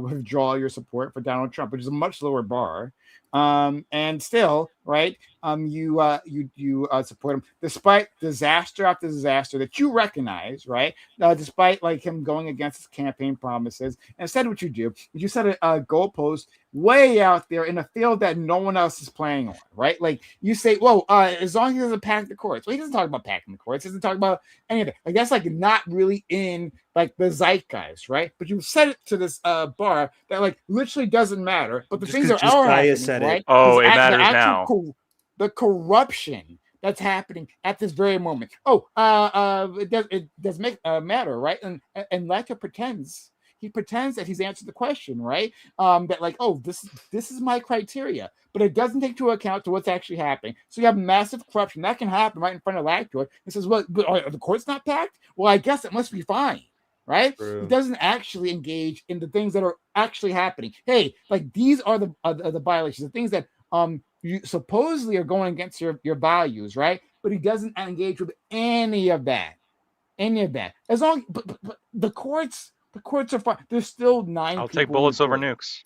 withdraw your support for Donald Trump, which is a much lower bar. And still, right? You support him despite disaster after disaster that you recognize, right? Despite like him going against his campaign promises. And instead, what you do is you set a goalpost way out there in a field that no one else is playing on, right? Like you say, well, as long as he doesn't pack the courts. Well, he doesn't talk about packing the courts. He doesn't talk about anything. Like that's like not really in like the zeitgeist, right? But you set it to this bar that like literally doesn't matter. But the things are happening, right? Oh, it matters now. The corruption that's happening at this very moment. It does make matter, right? And Lacta pretends that he's answered the question, right? That like, oh, this is my criteria, but it doesn't take into account to what's actually happening. So you have massive corruption that can happen right in front of Lactoid. It says, well, are the courts not packed? Well, I guess it must be fine. Right? True. It doesn't actually engage in the things that are actually happening. Hey, like these are the violations, the things that you supposedly are going against your values, right? But he doesn't engage with any of that. As long, but the courts are fine. There's still 9. I'll take bullets over nukes.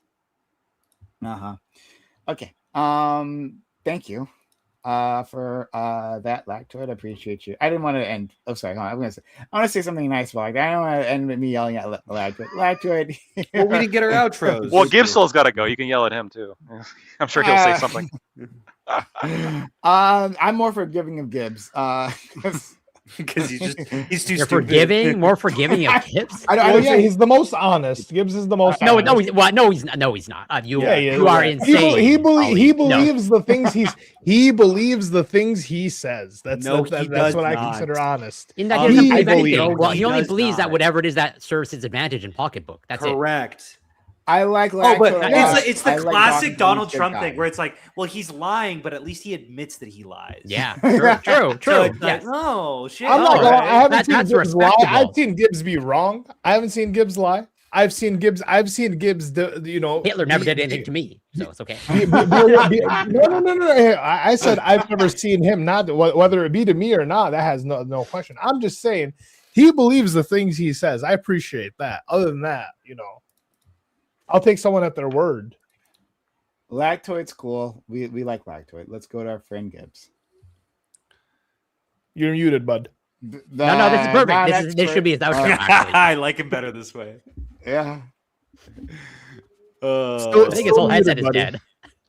Okay. Thank you. For that, Lactoid. I appreciate you. I didn't want to end. Oh, sorry. I want to say something nice about that. I don't want to end with me yelling at Lactoid. Lactoid. Well, we didn't get our outros. Well, Gibson's got to go. You can yell at him too. I'm sure he'll say something. I'm more forgiving of Gibbs. Because he's too You're stupid. forgiving, more forgiving of Gibbs. I I would yeah, say he's the most honest. Gibbs is the most. No, honest. he's not. No, he's not. You, Yeah, he is. you are He insane. he Ollie. No. believes the things he believes the things he says. That's No, that's he that's does what I not. consider honest. In that He he doesn't believe believes- anything. No, Well, he he only does believes that not. whatever it is that serves his advantage in pocketbook. That's it. Correct. I like. Oh, but lactose. it's the I like classic Dr. Donald Who's good Trump guy. thing where it's like, well, he's lying, but at least he admits that he lies. Yeah, true. So it's Yes. like, oh shit. I'm not all gonna. right. I haven't seen That's Gibbs lie. respectable. I've seen Gibbs be wrong. I haven't seen Gibbs lie. I've seen Gibbs. Hitler never did anything to me, so it's okay. No. I said I've never seen him. Not whether it be to me or not. That has no question. I'm just saying he believes the things he says. I appreciate that. Other than that, I'll take someone at their word. Lactoid's cool. We like Lactoid. Let's go to our friend Gibbs. You're muted, bud. No, this is perfect. This should be his outro. Actually. I like him better this way. Yeah. I think his whole headset is dead.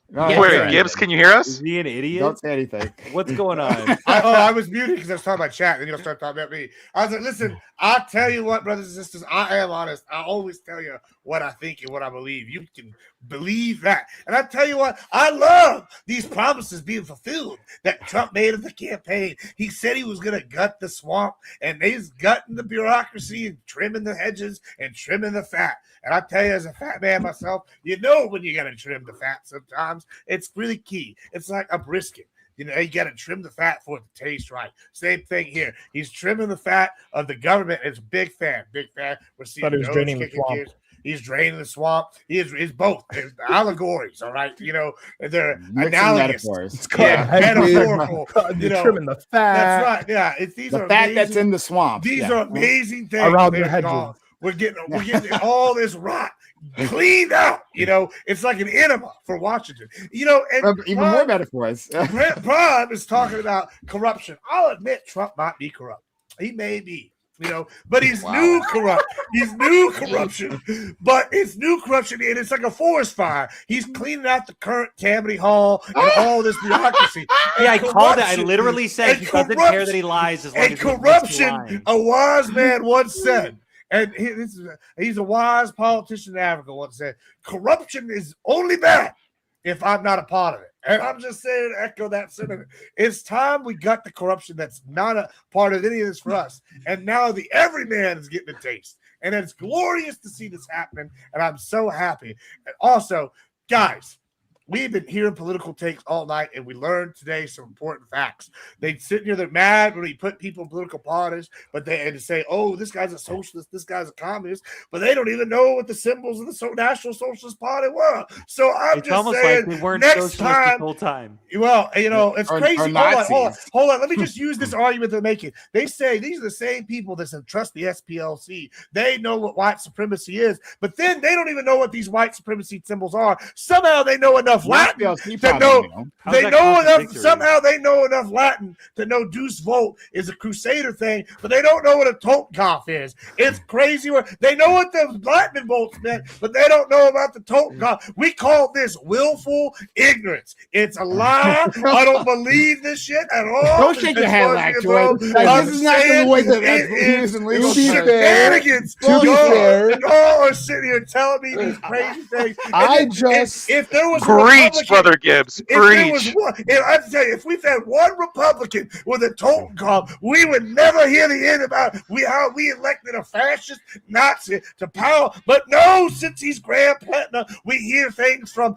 No, Yeah, Wait, sure. Gibbs, can you hear us? Is he an idiot? don't say anything. What's going on? I was muted because I was talking about chat, and you'll start talking about me. I was like, listen, I'll tell you what, brothers and sisters, I am honest. I always tell you what I think and what I believe. You can believe that. And I tell you what, I love these promises being fulfilled that Trump made at the campaign. He said he was going to gut the swamp, and he's gutting the bureaucracy and trimming the hedges and trimming the fat. And I tell you, as a fat man myself, you know when you got to trim the fat sometimes. It's really key. It's like a brisket. You got to trim the fat for it to taste right. Same thing here. He's trimming the fat of the government. It's big fan. We're seeing Thought he was draining the swamp. gears. He's draining the swamp. He's both. There's allegories, all right? They're Mixing analogous. metaphors. It's called Metaphorical. You're trimming the fat. That's right. Yeah. These The are fat amazing, that's in the swamp. These Yeah. are amazing things. Around They're your hedges. gone. We're getting all this rot cleaned out. It's like an enema for Washington. And Even more metaphors. Prime is talking about corruption. I'll admit Trump might be corrupt. He may be, but he's new corrupt. He's new corruption, but it's new corruption, and it's like a forest fire. He's cleaning out the current Tammany Hall and all this bureaucracy. Yeah, I And called it. I corruption- literally said and he doesn't corruption- care that he lies as long And as he admits to corruption, lying. a wise man once said, and he's a wise politician in Africa once said, corruption is only bad if I'm not a part of it. And I'm just saying, echo that sentiment. It's time we got the corruption that's not a part of any of this for us. And now the everyman is getting a taste. And it's glorious to see this happening. And I'm so happy. And also, guys, we've been hearing political takes all night, and we learned today some important facts. They sit here, they're mad when we put people in political parties, but they say, oh, this guy's a socialist, this guy's a communist, but they don't even know what the symbols of the National Socialist Party were. So I'm It's just almost saying, like they weren't next socialist time, the whole time. well, it's Or crazy. Nazis. Hold on. Let me just use this argument they're making. They say these are the same people that trust the SPLC. They know what white supremacy is, but then they don't even know what these white supremacy symbols are. Somehow they know enough Latin to know. How's They that know enough. contradictory? Somehow they know enough Latin to know Deus Volt is a Crusader thing, but they don't know what a Totenkopf is. It's crazy. They know what the Lightning bolts meant, but they don't know about the Totenkopf. We call this willful ignorance. It's a lie. I don't believe this shit at all. Don't shake your head, Lactoid. I'm This is not saying the way that it is is legal. shenanigans. To be fair- Y'all are sitting here telling me these crazy things. And if there was a Preach, Republican- brother Gibbs. if there was Preach. one, I have to tell you, if we've had one Republican with a Totenkopf, we would never hear the end about how we elected a fascist Nazi to power. But no, since he's Grand Platinum, we hear things from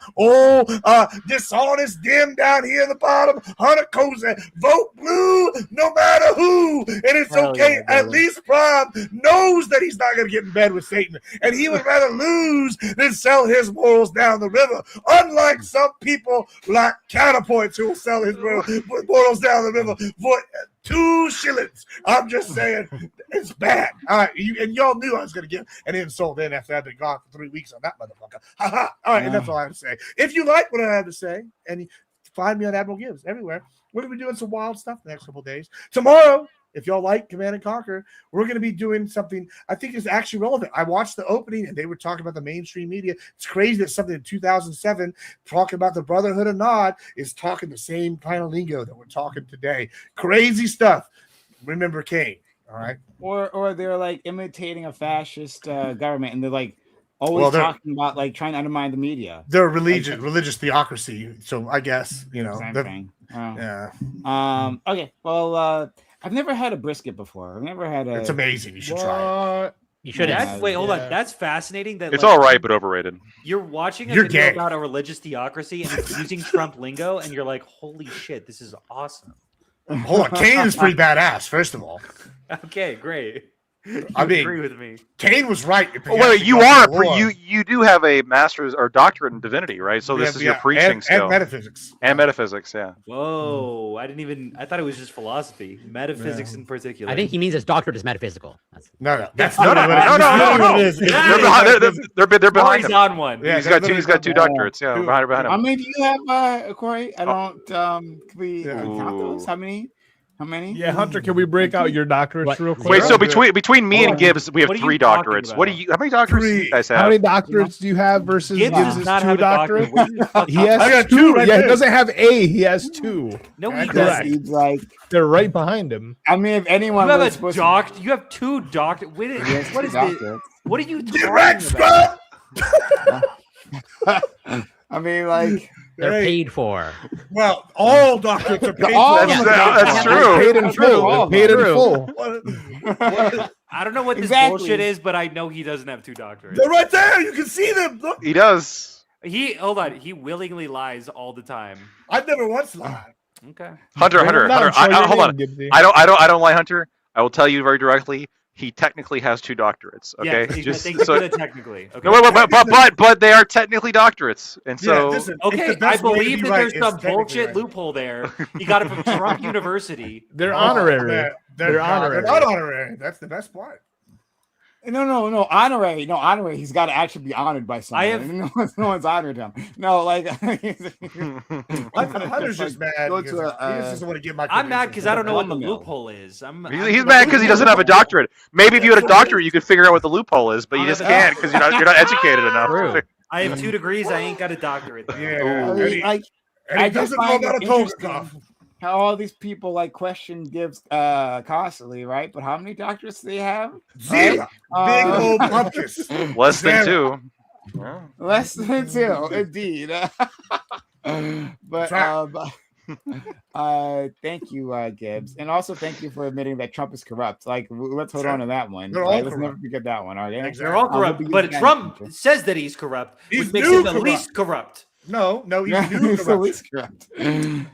dishonest Dim down here at the bottom, Hunter Kozak, vote blue no matter who, and it's Hell okay. yeah, At brother. least Prime knows that he's not going to get in bed with Satan, and he would rather lose than sell his morals down the river. Unlike some people like Counterpoints who will sell his morals down the river for 2 shillings. I'm just saying, it's bad. All right, and y'all knew I was going to get an insult in after I've been gone for 3 weeks on that motherfucker. Ha ha. All right, and that's all I have to say. If you like what I have to say, and you find me on Admiral Gibbs everywhere, we're going to be doing some wild stuff the next couple of days. Tomorrow if y'all like Command and Conquer, we're going to be doing something I think is actually relevant. I watched the opening and they were talking about the mainstream media. It's crazy that something in 2007 talking about the Brotherhood of Nod is talking the same kind of lingo that we're talking today. Crazy stuff. Remember Kane, all right? Or they're like imitating a fascist government, and they're like always talking about like trying to undermine the media. They're religious theocracy. So I guess same thing. Yeah. Okay. Well, I've never had a brisket before. I've never had a. It's amazing. You should try it. You should. Wait, hold on. That's fascinating. That it's all right, but overrated. You're watching a You're video gay. about a religious theocracy and it's using Trump lingo, and you're like, "Holy shit, this is awesome." Hold on, Kane is pretty badass. First of all, Okay, great. I You mean, agree with me. Kane was right. Oh, wait, you do have a master's or doctorate in divinity, right? So this is your preaching skill. And metaphysics. And metaphysics, yeah. Whoa, I thought it was just philosophy, metaphysics in particular. I think he means his doctorate is metaphysical. No. That's No. They're behind Corey's him. on one. Yeah, He's got two doctorates. Yeah, behind How him. many do you have, Corey? I don't. Can we count those? How many? Yeah, Hunter, can we break out your doctorates real quick? Wait, so between me and Gibbs, we have What are you 3 talking doctorates. about? What do you? How many doctorates do you guys have? How many doctorates do you have versus Gibbs Gibbs' does not 2 have a doctorate. doctorates? What are you fucking He has I got 2. 2 right Yeah, he there. doesn't have A. He has 2. No, he Correct. doesn't. He's like, They're right behind him. I mean, if anyone You have was a supposed doc. You have 2 doctor. What is this? doctorates. What are you Get talking wrecked, about? I mean, like, They're Hey. paid for. Well, all doctorates are paid All for. of them That's true. Paid in full. Paid in full. I don't know what this Exactly. bullshit is, but I know he doesn't have 2 doctorates. They're right there. You can see them. Look. He does. Hold on. He willingly lies all the time. I've never once lied. Okay. Hunter. Bring him down, show your Hold on. name, Gibbsy. I don't lie, Hunter. I will tell you very directly. He technically has 2 doctorates. Okay, Yeah, just thank you so. for the technically. Okay. No, but they are technically doctorates, and so listen, it's Okay, the I best way to believe be that right there's is some technically bullshit right. loophole there. He got it from Trump University. They're honorary. They're honorary. not honorary. That's the best part. no, honorary. No, honorary. He's got to actually be honored by someone. No one's honored him. No, like, Hunter's just mad Go because to he just doesn't want to give my. I'm mad because I don't know what the Fundamental. loophole is. he's mad because he doesn't have a doctorate. Maybe if you had a doctorate, you could figure out what the loophole is, but you just can't because you're not educated enough. True. I have 2 degrees. I ain't got a doctorate. Though. Yeah, I and mean, he, like, and he I just doesn't know find about a it toga interesting how all these people like question Gibbs constantly, right? But how many doctorates do they have? Zero. Right? Big old pumpkins. Less than Zero. 2. Yeah. Less than 2, indeed. But thank you, Gibbs, and also thank you for admitting that Trump is corrupt. Like, let's hold on to that one. They're all Right? Let's corrupt. never forget that one. Okay, Exactly. They're all corrupt, he'll be but using that in Trump the future. says that he's corrupt, He's which makes new him the corrupt. least corrupt. No, he's Yeah, new he's the corruption. least corrupt. And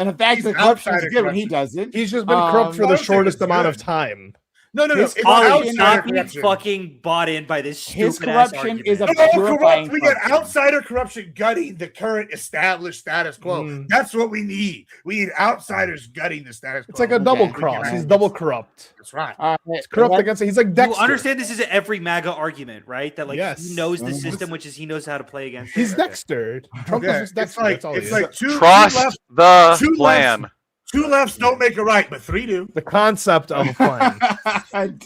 in fact, He's the corruption is outsider good when he corruption. does it. He's just been corrupt for I the don't think shortest it's amount good. of time. No. His It's Ollie, Ollie, outsider not be corruption. fucking bought in by this His stupid ass corruption argument. is a No, purifying corrupt. We get corruption. outsider corruption gutting the current established status quo. That's what we need. We need outsiders gutting the status quo. It's like a double Okay. cross. He's double corrupt. That's right. He's corrupt against it. He's like You Dexter. understand this is every MAGA argument, right? That like Yes. he knows the Mhm. system, which is he knows how to play against. He's it. Okay. Dexter. Trump Yeah, is just Dexter. That's all he it's is. like two Trust left, the two plan. lefts. 2 lefts don't make a right, but 3 do. The concept of a plan. Damn.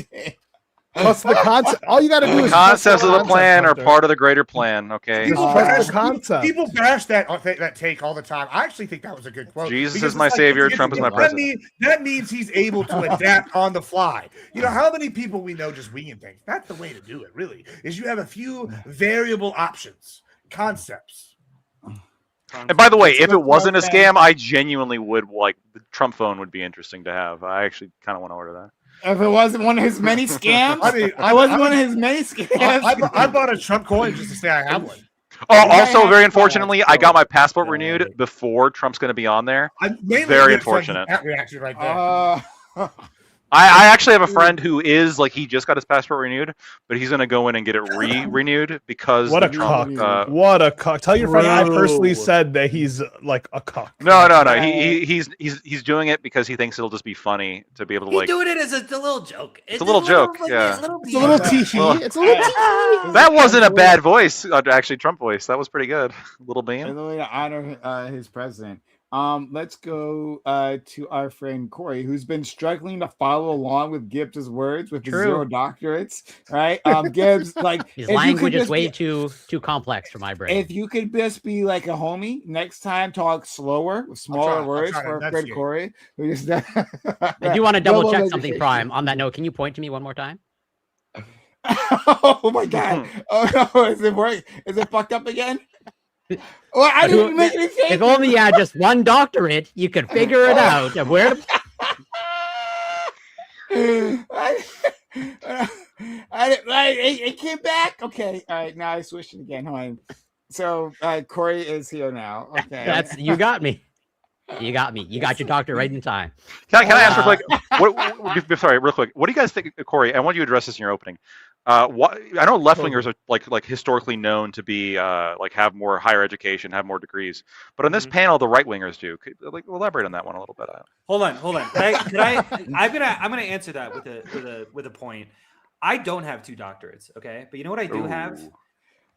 Plus the concept. All you got to do The is trust concepts of the concept, plan are Hunter. part of the greater plan. Okay. People Trust bash the concept. People bash that take all the time. I actually think that was a good quote. Jesus Because is my it's savior, it's- Trump is my that president. that means he's able to adapt on the fly. You know how many people we know just winging things? That's the way to do it. Really, is you have a few variable options, concepts. And by the way, if it wasn't a scam, I genuinely would like the Trump phone would be interesting to have. I actually kind of want to order that. If it wasn't one of his many scams, I mean, I wasn't one of his many scams. I bought a Trump coin just to say I have one. Oh, Yeah, also yeah, very yeah. unfortunately, I got my passport Yeah. renewed before Trump's going to be on there. I mainly Very did for unfortunate. That reaction right there. I actually have a friend who is like he just got his passport renewed, but he's going to go in and get it renewed because What the a Trump. cuck. What a cuck. Tell your friend I personally Bro. said that he's like a cuck. No. He's doing it because he thinks it'll just be funny to be able to He's like. doing it as a little joke. It's a little joke, like, yeah. It's a little, It's a little Yeah. tee-hee. Well, It's a little tee-hee. That wasn't a bad voice, actually. Trump voice. That was pretty good. Little There's bean. a way to honor his president. Let's go to our friend Corey, who's been struggling to follow along with Gibbs's words with the True. 0 doctorates, right? Gibbs, like His if you could language is just way be- too complex for my brain. If you could just be like a homie, next time talk slower with smaller I'll words try to for our friend enunciate. Corey. Who just I do want to double Global check something, education. Prime. On that note, can you point to me one more time? Oh my god! Oh no! Is it work? Is it fucked up again? Well, I didn't even make any changes. If only you had just one doctorate, you could figure it out of where to... It came back. Okay, all right. Now I switched it again. Hold on. So Corey is here now. Okay, You got me. You got me. You got your doctor right in time. Can I ask real quick? Sorry, real quick. What do you guys think, Corey? I want you to address this in your opening. What I know left wingers are like historically known to be like have more higher education, have more degrees. But on this panel, the right wingers do. Could, like elaborate on that one a little bit. Hold on. I'm gonna answer that with a point. I don't have 2 doctorates, okay? But you know what I do have?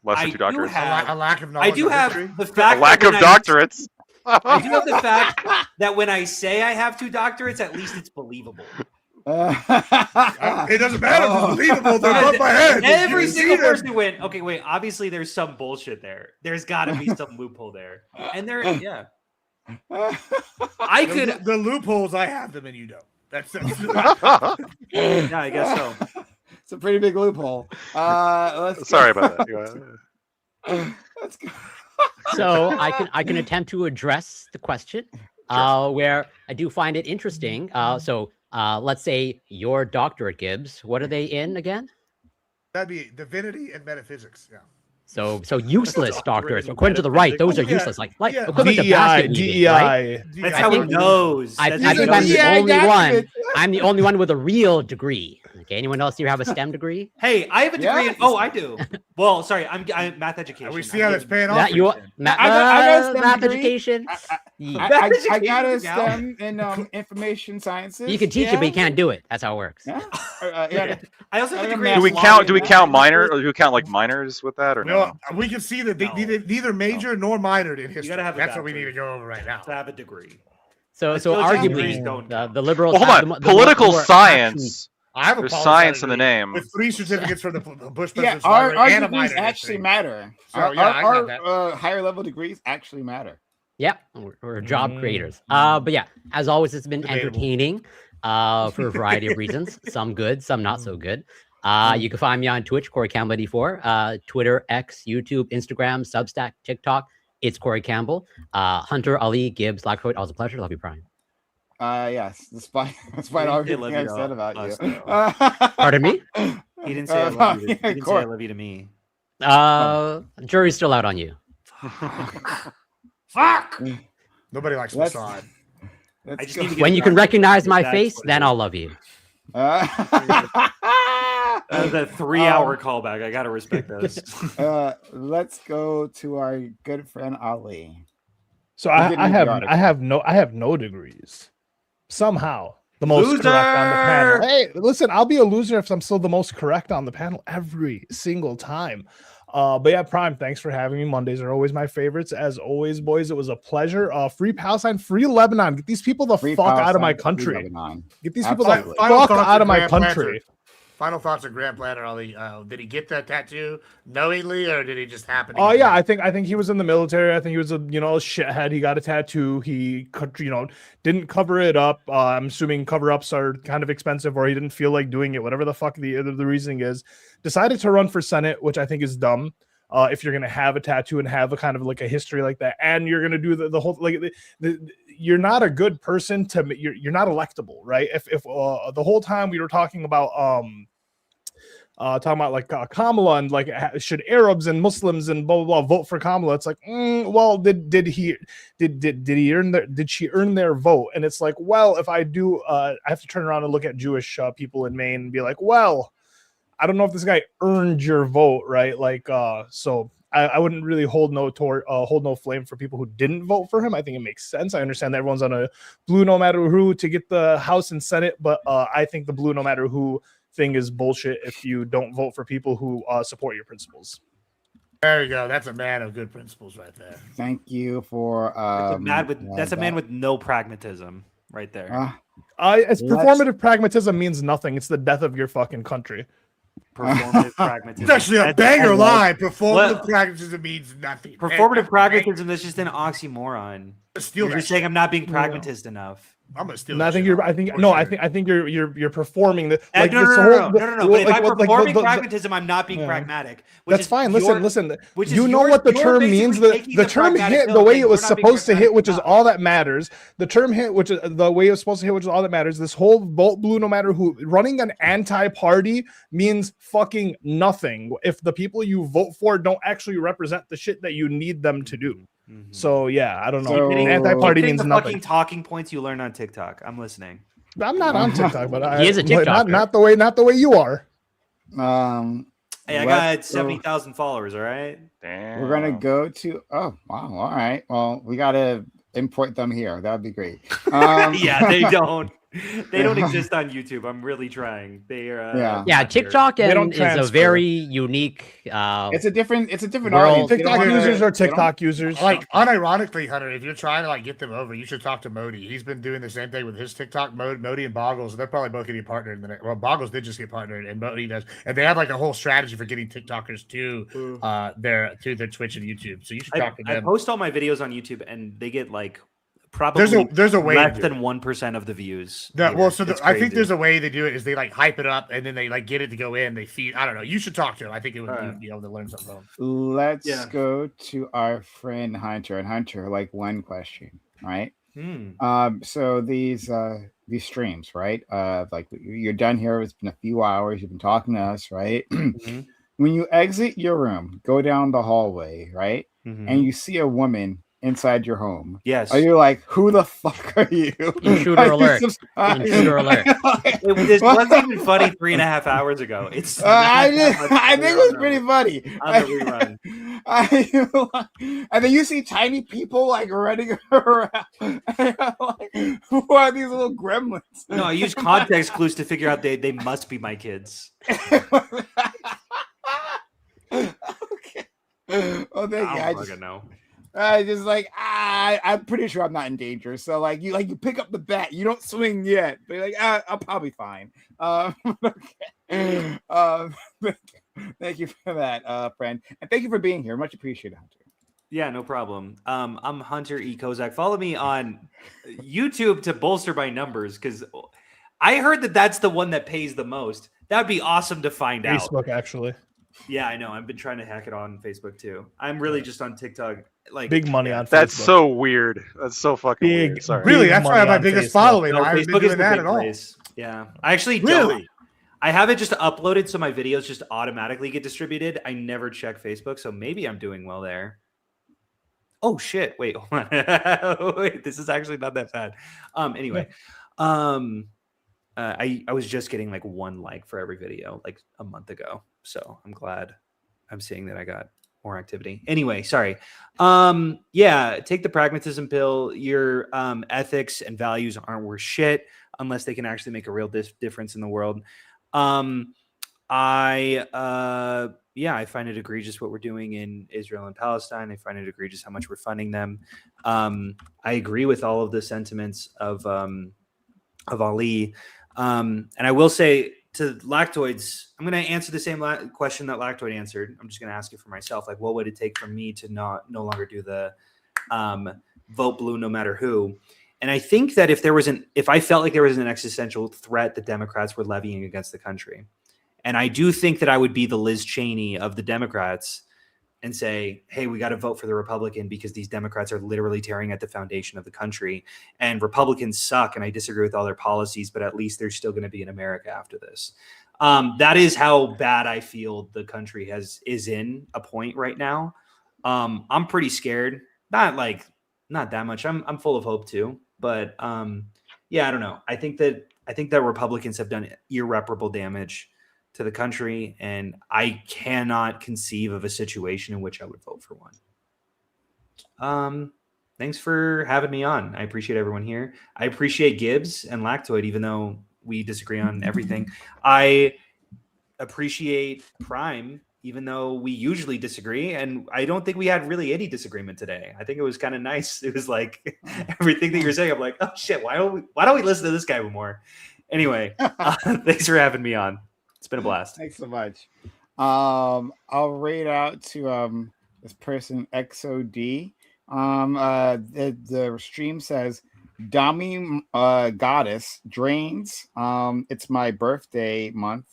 Less than 2 doctorates. A lack of knowledge. I do of have history? the fact A lack that of when doctorates. I do have the fact that when I say I have 2 doctorates, at least it's believable. It doesn't matter if it's believable. They're above my head. Every You single see them. person went, okay, wait, obviously there's some bullshit there. There's got to be some loophole there. And yeah. I could. The loopholes, I have them and you don't. That's Yeah, I guess so. it's a pretty big loophole. Sorry about that. Let's go. So I can attempt to address the question where I do find it interesting. So let's say your doctorate, Gibbs. What are they in again? That'd be divinity and metaphysics. Yeah. So useless doctorates. According to the right, those are useless. Like equivalent to DEI, basket weaving, right? DEI. That's I how he think- knows. I That's think how I'm he the knows. only one. doctorate. I'm the only one with a real degree. Okay, anyone else here have a STEM degree? Hey, I have a degree Yeah. in. Oh, I do. Well, sorry, I'm math education. And we see how that's paying off. That you math, I got a STEM math degree. education. I got a STEM in information sciences. You can teach it, but you can't do it. That's how it works. Yeah. I also have a I degree. got in Do we law count? Do we and count law. minor? Or do we count like minors with that or no? No, we can see that they No. neither major nor minored in history. gotta have a That's what we need bachelor's. to go over right now. To have a degree. So I feel like degrees arguably, don't the count. liberals. Well, hold have on. the Political more science. I have a There's poli science sci in the degree name. with 3 certificates from the Bush Yeah, President's our Library and a degrees minor in actually history. matter. So, yeah, I got that. Our higher level degrees actually matter. Yep, we're job creators. But yeah, as always, it's been Debatable. entertaining for a variety of reasons. Some good, some not so good. You can find me on Twitch, Corey Campbell 84, Twitter, X, YouTube, Instagram, Substack, TikTok. It's Corey Campbell. Hunter, Ali, Gibbs, Lockroyd. Always a pleasure. Love you, Brian. Yes, despite He all didn't say everything love I've you said to about us, you. though. Pardon me? He didn't say I love you. He didn't say I Corey. love you to me. Jury's still out on you. Fuck! Nobody likes Let's- Mossad. Let's I just go. need to get When you can recognize my That's face, what it then is. I'll love you. That was a 3-hour callback. I gotta respect those. Let's go to our good friend Ali. So You didn't I read the have article. I have no degrees. Somehow the most correct on the panel. Loser! Hey, listen, I'll be a loser if I'm still the most correct on the panel every single time. But yeah, Prime, thanks for having me. Mondays are always my favorites. As always, boys, it was a pleasure. Free Palestine, free Lebanon. Get these people the Free fuck out of my Palestine, free country. Lebanon. Get these people the Absolutely. fuck out of my country. Final thoughts on Grant Planner, Ali. Did he get that tattoo knowingly, or did he just happen? to Oh get yeah, that? I think he was in the military. I think he was a a shithead. He got a tattoo. He didn't cover it up. I'm assuming cover ups are kind of expensive, or he didn't feel like doing it. Whatever the fuck the reasoning is, decided to run for Senate, which I think is dumb. If you're gonna have a tattoo and have a kind of like a history like that, and you're gonna do the whole you're not a good person you're not electable, right? If the whole time we were talking about like Kamala and like should Arabs and Muslims and blah blah blah vote for Kamala? It's like, well, did she earn their vote? And it's like, well, if I do, I have to turn around and look at Jewish people in Maine and be like, well, I don't know if this guy earned your vote, right? Like, so I wouldn't really hold no flame for people who didn't vote for him. I think it makes sense. I understand that everyone's on a blue no matter who to get the House and Senate, but I think the blue no matter who thing is bullshit if you don't vote for people who support your principles. There you go. That's a man of good principles right there. Thank you for that's a man with no pragmatism right there. Performative pragmatism means nothing. It's the death of your fucking country. Performative pragmatism. It's actually a banger line. Performative pragmatism means nothing. Performative pragmatism is just an oxymoron. You're saying I'm not being pragmatist enough. I'm gonna steal. And I think you're performing the like no. But if I'm performing pragmatism, I'm not being pragmatic. That's fine. Listen. You know what the term means. The term hit the way it was supposed to hit, which is all that matters. The term hit, which is the way it was supposed to hit, which is all that matters. This whole vote blue, no matter who, running an anti-party means fucking nothing if the people you vote for don't actually represent the shit that you need them to do. Mm-hmm. So yeah, I don't know. So, anti-party means nothing. Fucking talking points you learn on TikTok. I'm listening. I'm not on TikTok, but he is a TikToker. Not the way you are. Hey, I got 70,000 followers. All right. Damn. We're gonna go to. Oh wow! All right. Well, we gotta import them here. That'd be great. Yeah, they don't. They don't exist on YouTube. I'm really trying. They are. TikTok is a very unique. It's a different world. audience. TikTok users are TikTok users. Like unironically, Hunter, if you're trying to like get them over, you should talk to Modi. He's been doing the same thing with his TikTok. Modi and Boggles, they're probably both getting partnered in the next. Well, Boggles did just get partnered, and Modi does, and they have like a whole strategy for getting TikTokers to their Twitch and YouTube. So you should talk to them. I post all my videos on YouTube, and they get like. Probably there's a way less than 1% of the views. I think there's a way they do it is they like hype it up and then they like get it to go in. They feed. I don't know. You should talk to him. I think it would be able to learn something from him. Let's go to our friend Hunter. And Hunter, like one question, right? So these streams, right? Like you're done here. It's been a few hours. You've been talking to us, right? Mm-hmm. When you exit your room, go down the hallway, right? Mm-hmm. And you see a woman inside your home. Yes. Are you like, who the fuck are you? Intruder alert. Intruder alert. This wasn't even funny 3.5 hours ago. It's I think it was pretty funny. On the rerun. And then you see tiny people like running around. Like, who are these little gremlins? No, I use context clues to figure out they must be my kids. Okay. Oh, thank you. I don't know. Just like I'm pretty sure I'm not in danger. So like you pick up the bat, you don't swing yet, but like I'm probably fine. Okay. Thank you for that, friend, and thank you for being here. Much appreciated, Hunter. Yeah, no problem. I'm Hunter E. Kozak. Follow me on YouTube to bolster my numbers because I heard that's the one that pays the most. That'd be awesome to find out. Facebook, actually. Yeah, I know. I've been trying to hack it on Facebook too. I'm really just on TikTok. Like big money on Facebook. That's so weird. That's so fucking weird. Sorry. Really, that's why my biggest following. No, I haven't Facebook been is doing that at all. Yeah, I actually don't. I have it just uploaded so my videos just automatically get distributed. I never check Facebook, so maybe I'm doing well there. Oh shit! Wait, hold on. Wait, this is actually not that bad. Anyway, I was just getting like 1 like for every video like a month ago, so I'm glad I'm seeing that I got more activity. Anyway, sorry. Yeah, take the pragmatism pill. Your ethics and values aren't worth shit unless they can actually make a real difference in the world. I find it egregious what we're doing in Israel and Palestine. I find it egregious how much we're funding them. I agree with all of the sentiments of Ali. And I will say to Lactoids, I'm going to answer the same question that Lactoid answered. I'm just going to ask it for myself. Like, what would it take for me to no longer do the vote blue no matter who? And I think that if I felt like there was an existential threat the Democrats were levying against the country, and I do think that I would be the Liz Cheney of the Democrats and say, hey, we got to vote for the Republican because these Democrats are literally tearing at the foundation of the country, and Republicans suck, and I disagree with all their policies, but at least there's still going to be an America after this. That is how bad I feel the country is in a point right now. I'm pretty scared. Not that much. I'm full of hope too. But yeah, I don't know. I think that Republicans have done irreparable damage to the country, and I cannot conceive of a situation in which I would vote for one. Thanks for having me on. I appreciate everyone here. I appreciate Gibbs and Lactoid, even though we disagree on everything. I appreciate Prime, even though we usually disagree. And I don't think we had really any disagreement today. I think it was kind of nice. It was like everything that you're saying. I'm like, oh shit, why don't we listen to this guy more? Anyway, thanks for having me on. It's been a blast. Thanks so much. I'll rate out to this person XOD. The stream says Dami Goddess Drains. It's my birthday month.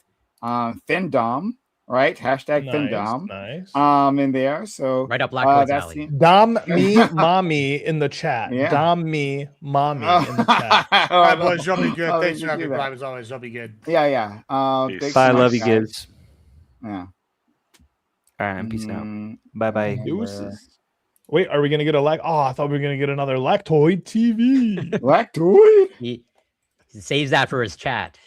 Findom, right? Hashtag Findom. Nice. In there. So right up Blackwood's that's alley. Dom me mommy in the chat. Yeah. Dom me mommy in the chat. All right, boys, y'all be good. Oh, Thanks you for having do me, that. Prime, as always. Y'all be good. Yeah. Peace. Thanks Bye, so much, love you, guys. kids. Yeah. All right, peace out. Mm, Bye bye. Deuces. Wait, are we gonna get a Oh, I thought we were gonna get another Lactoid TV. Lactoid? He saves that for his chat.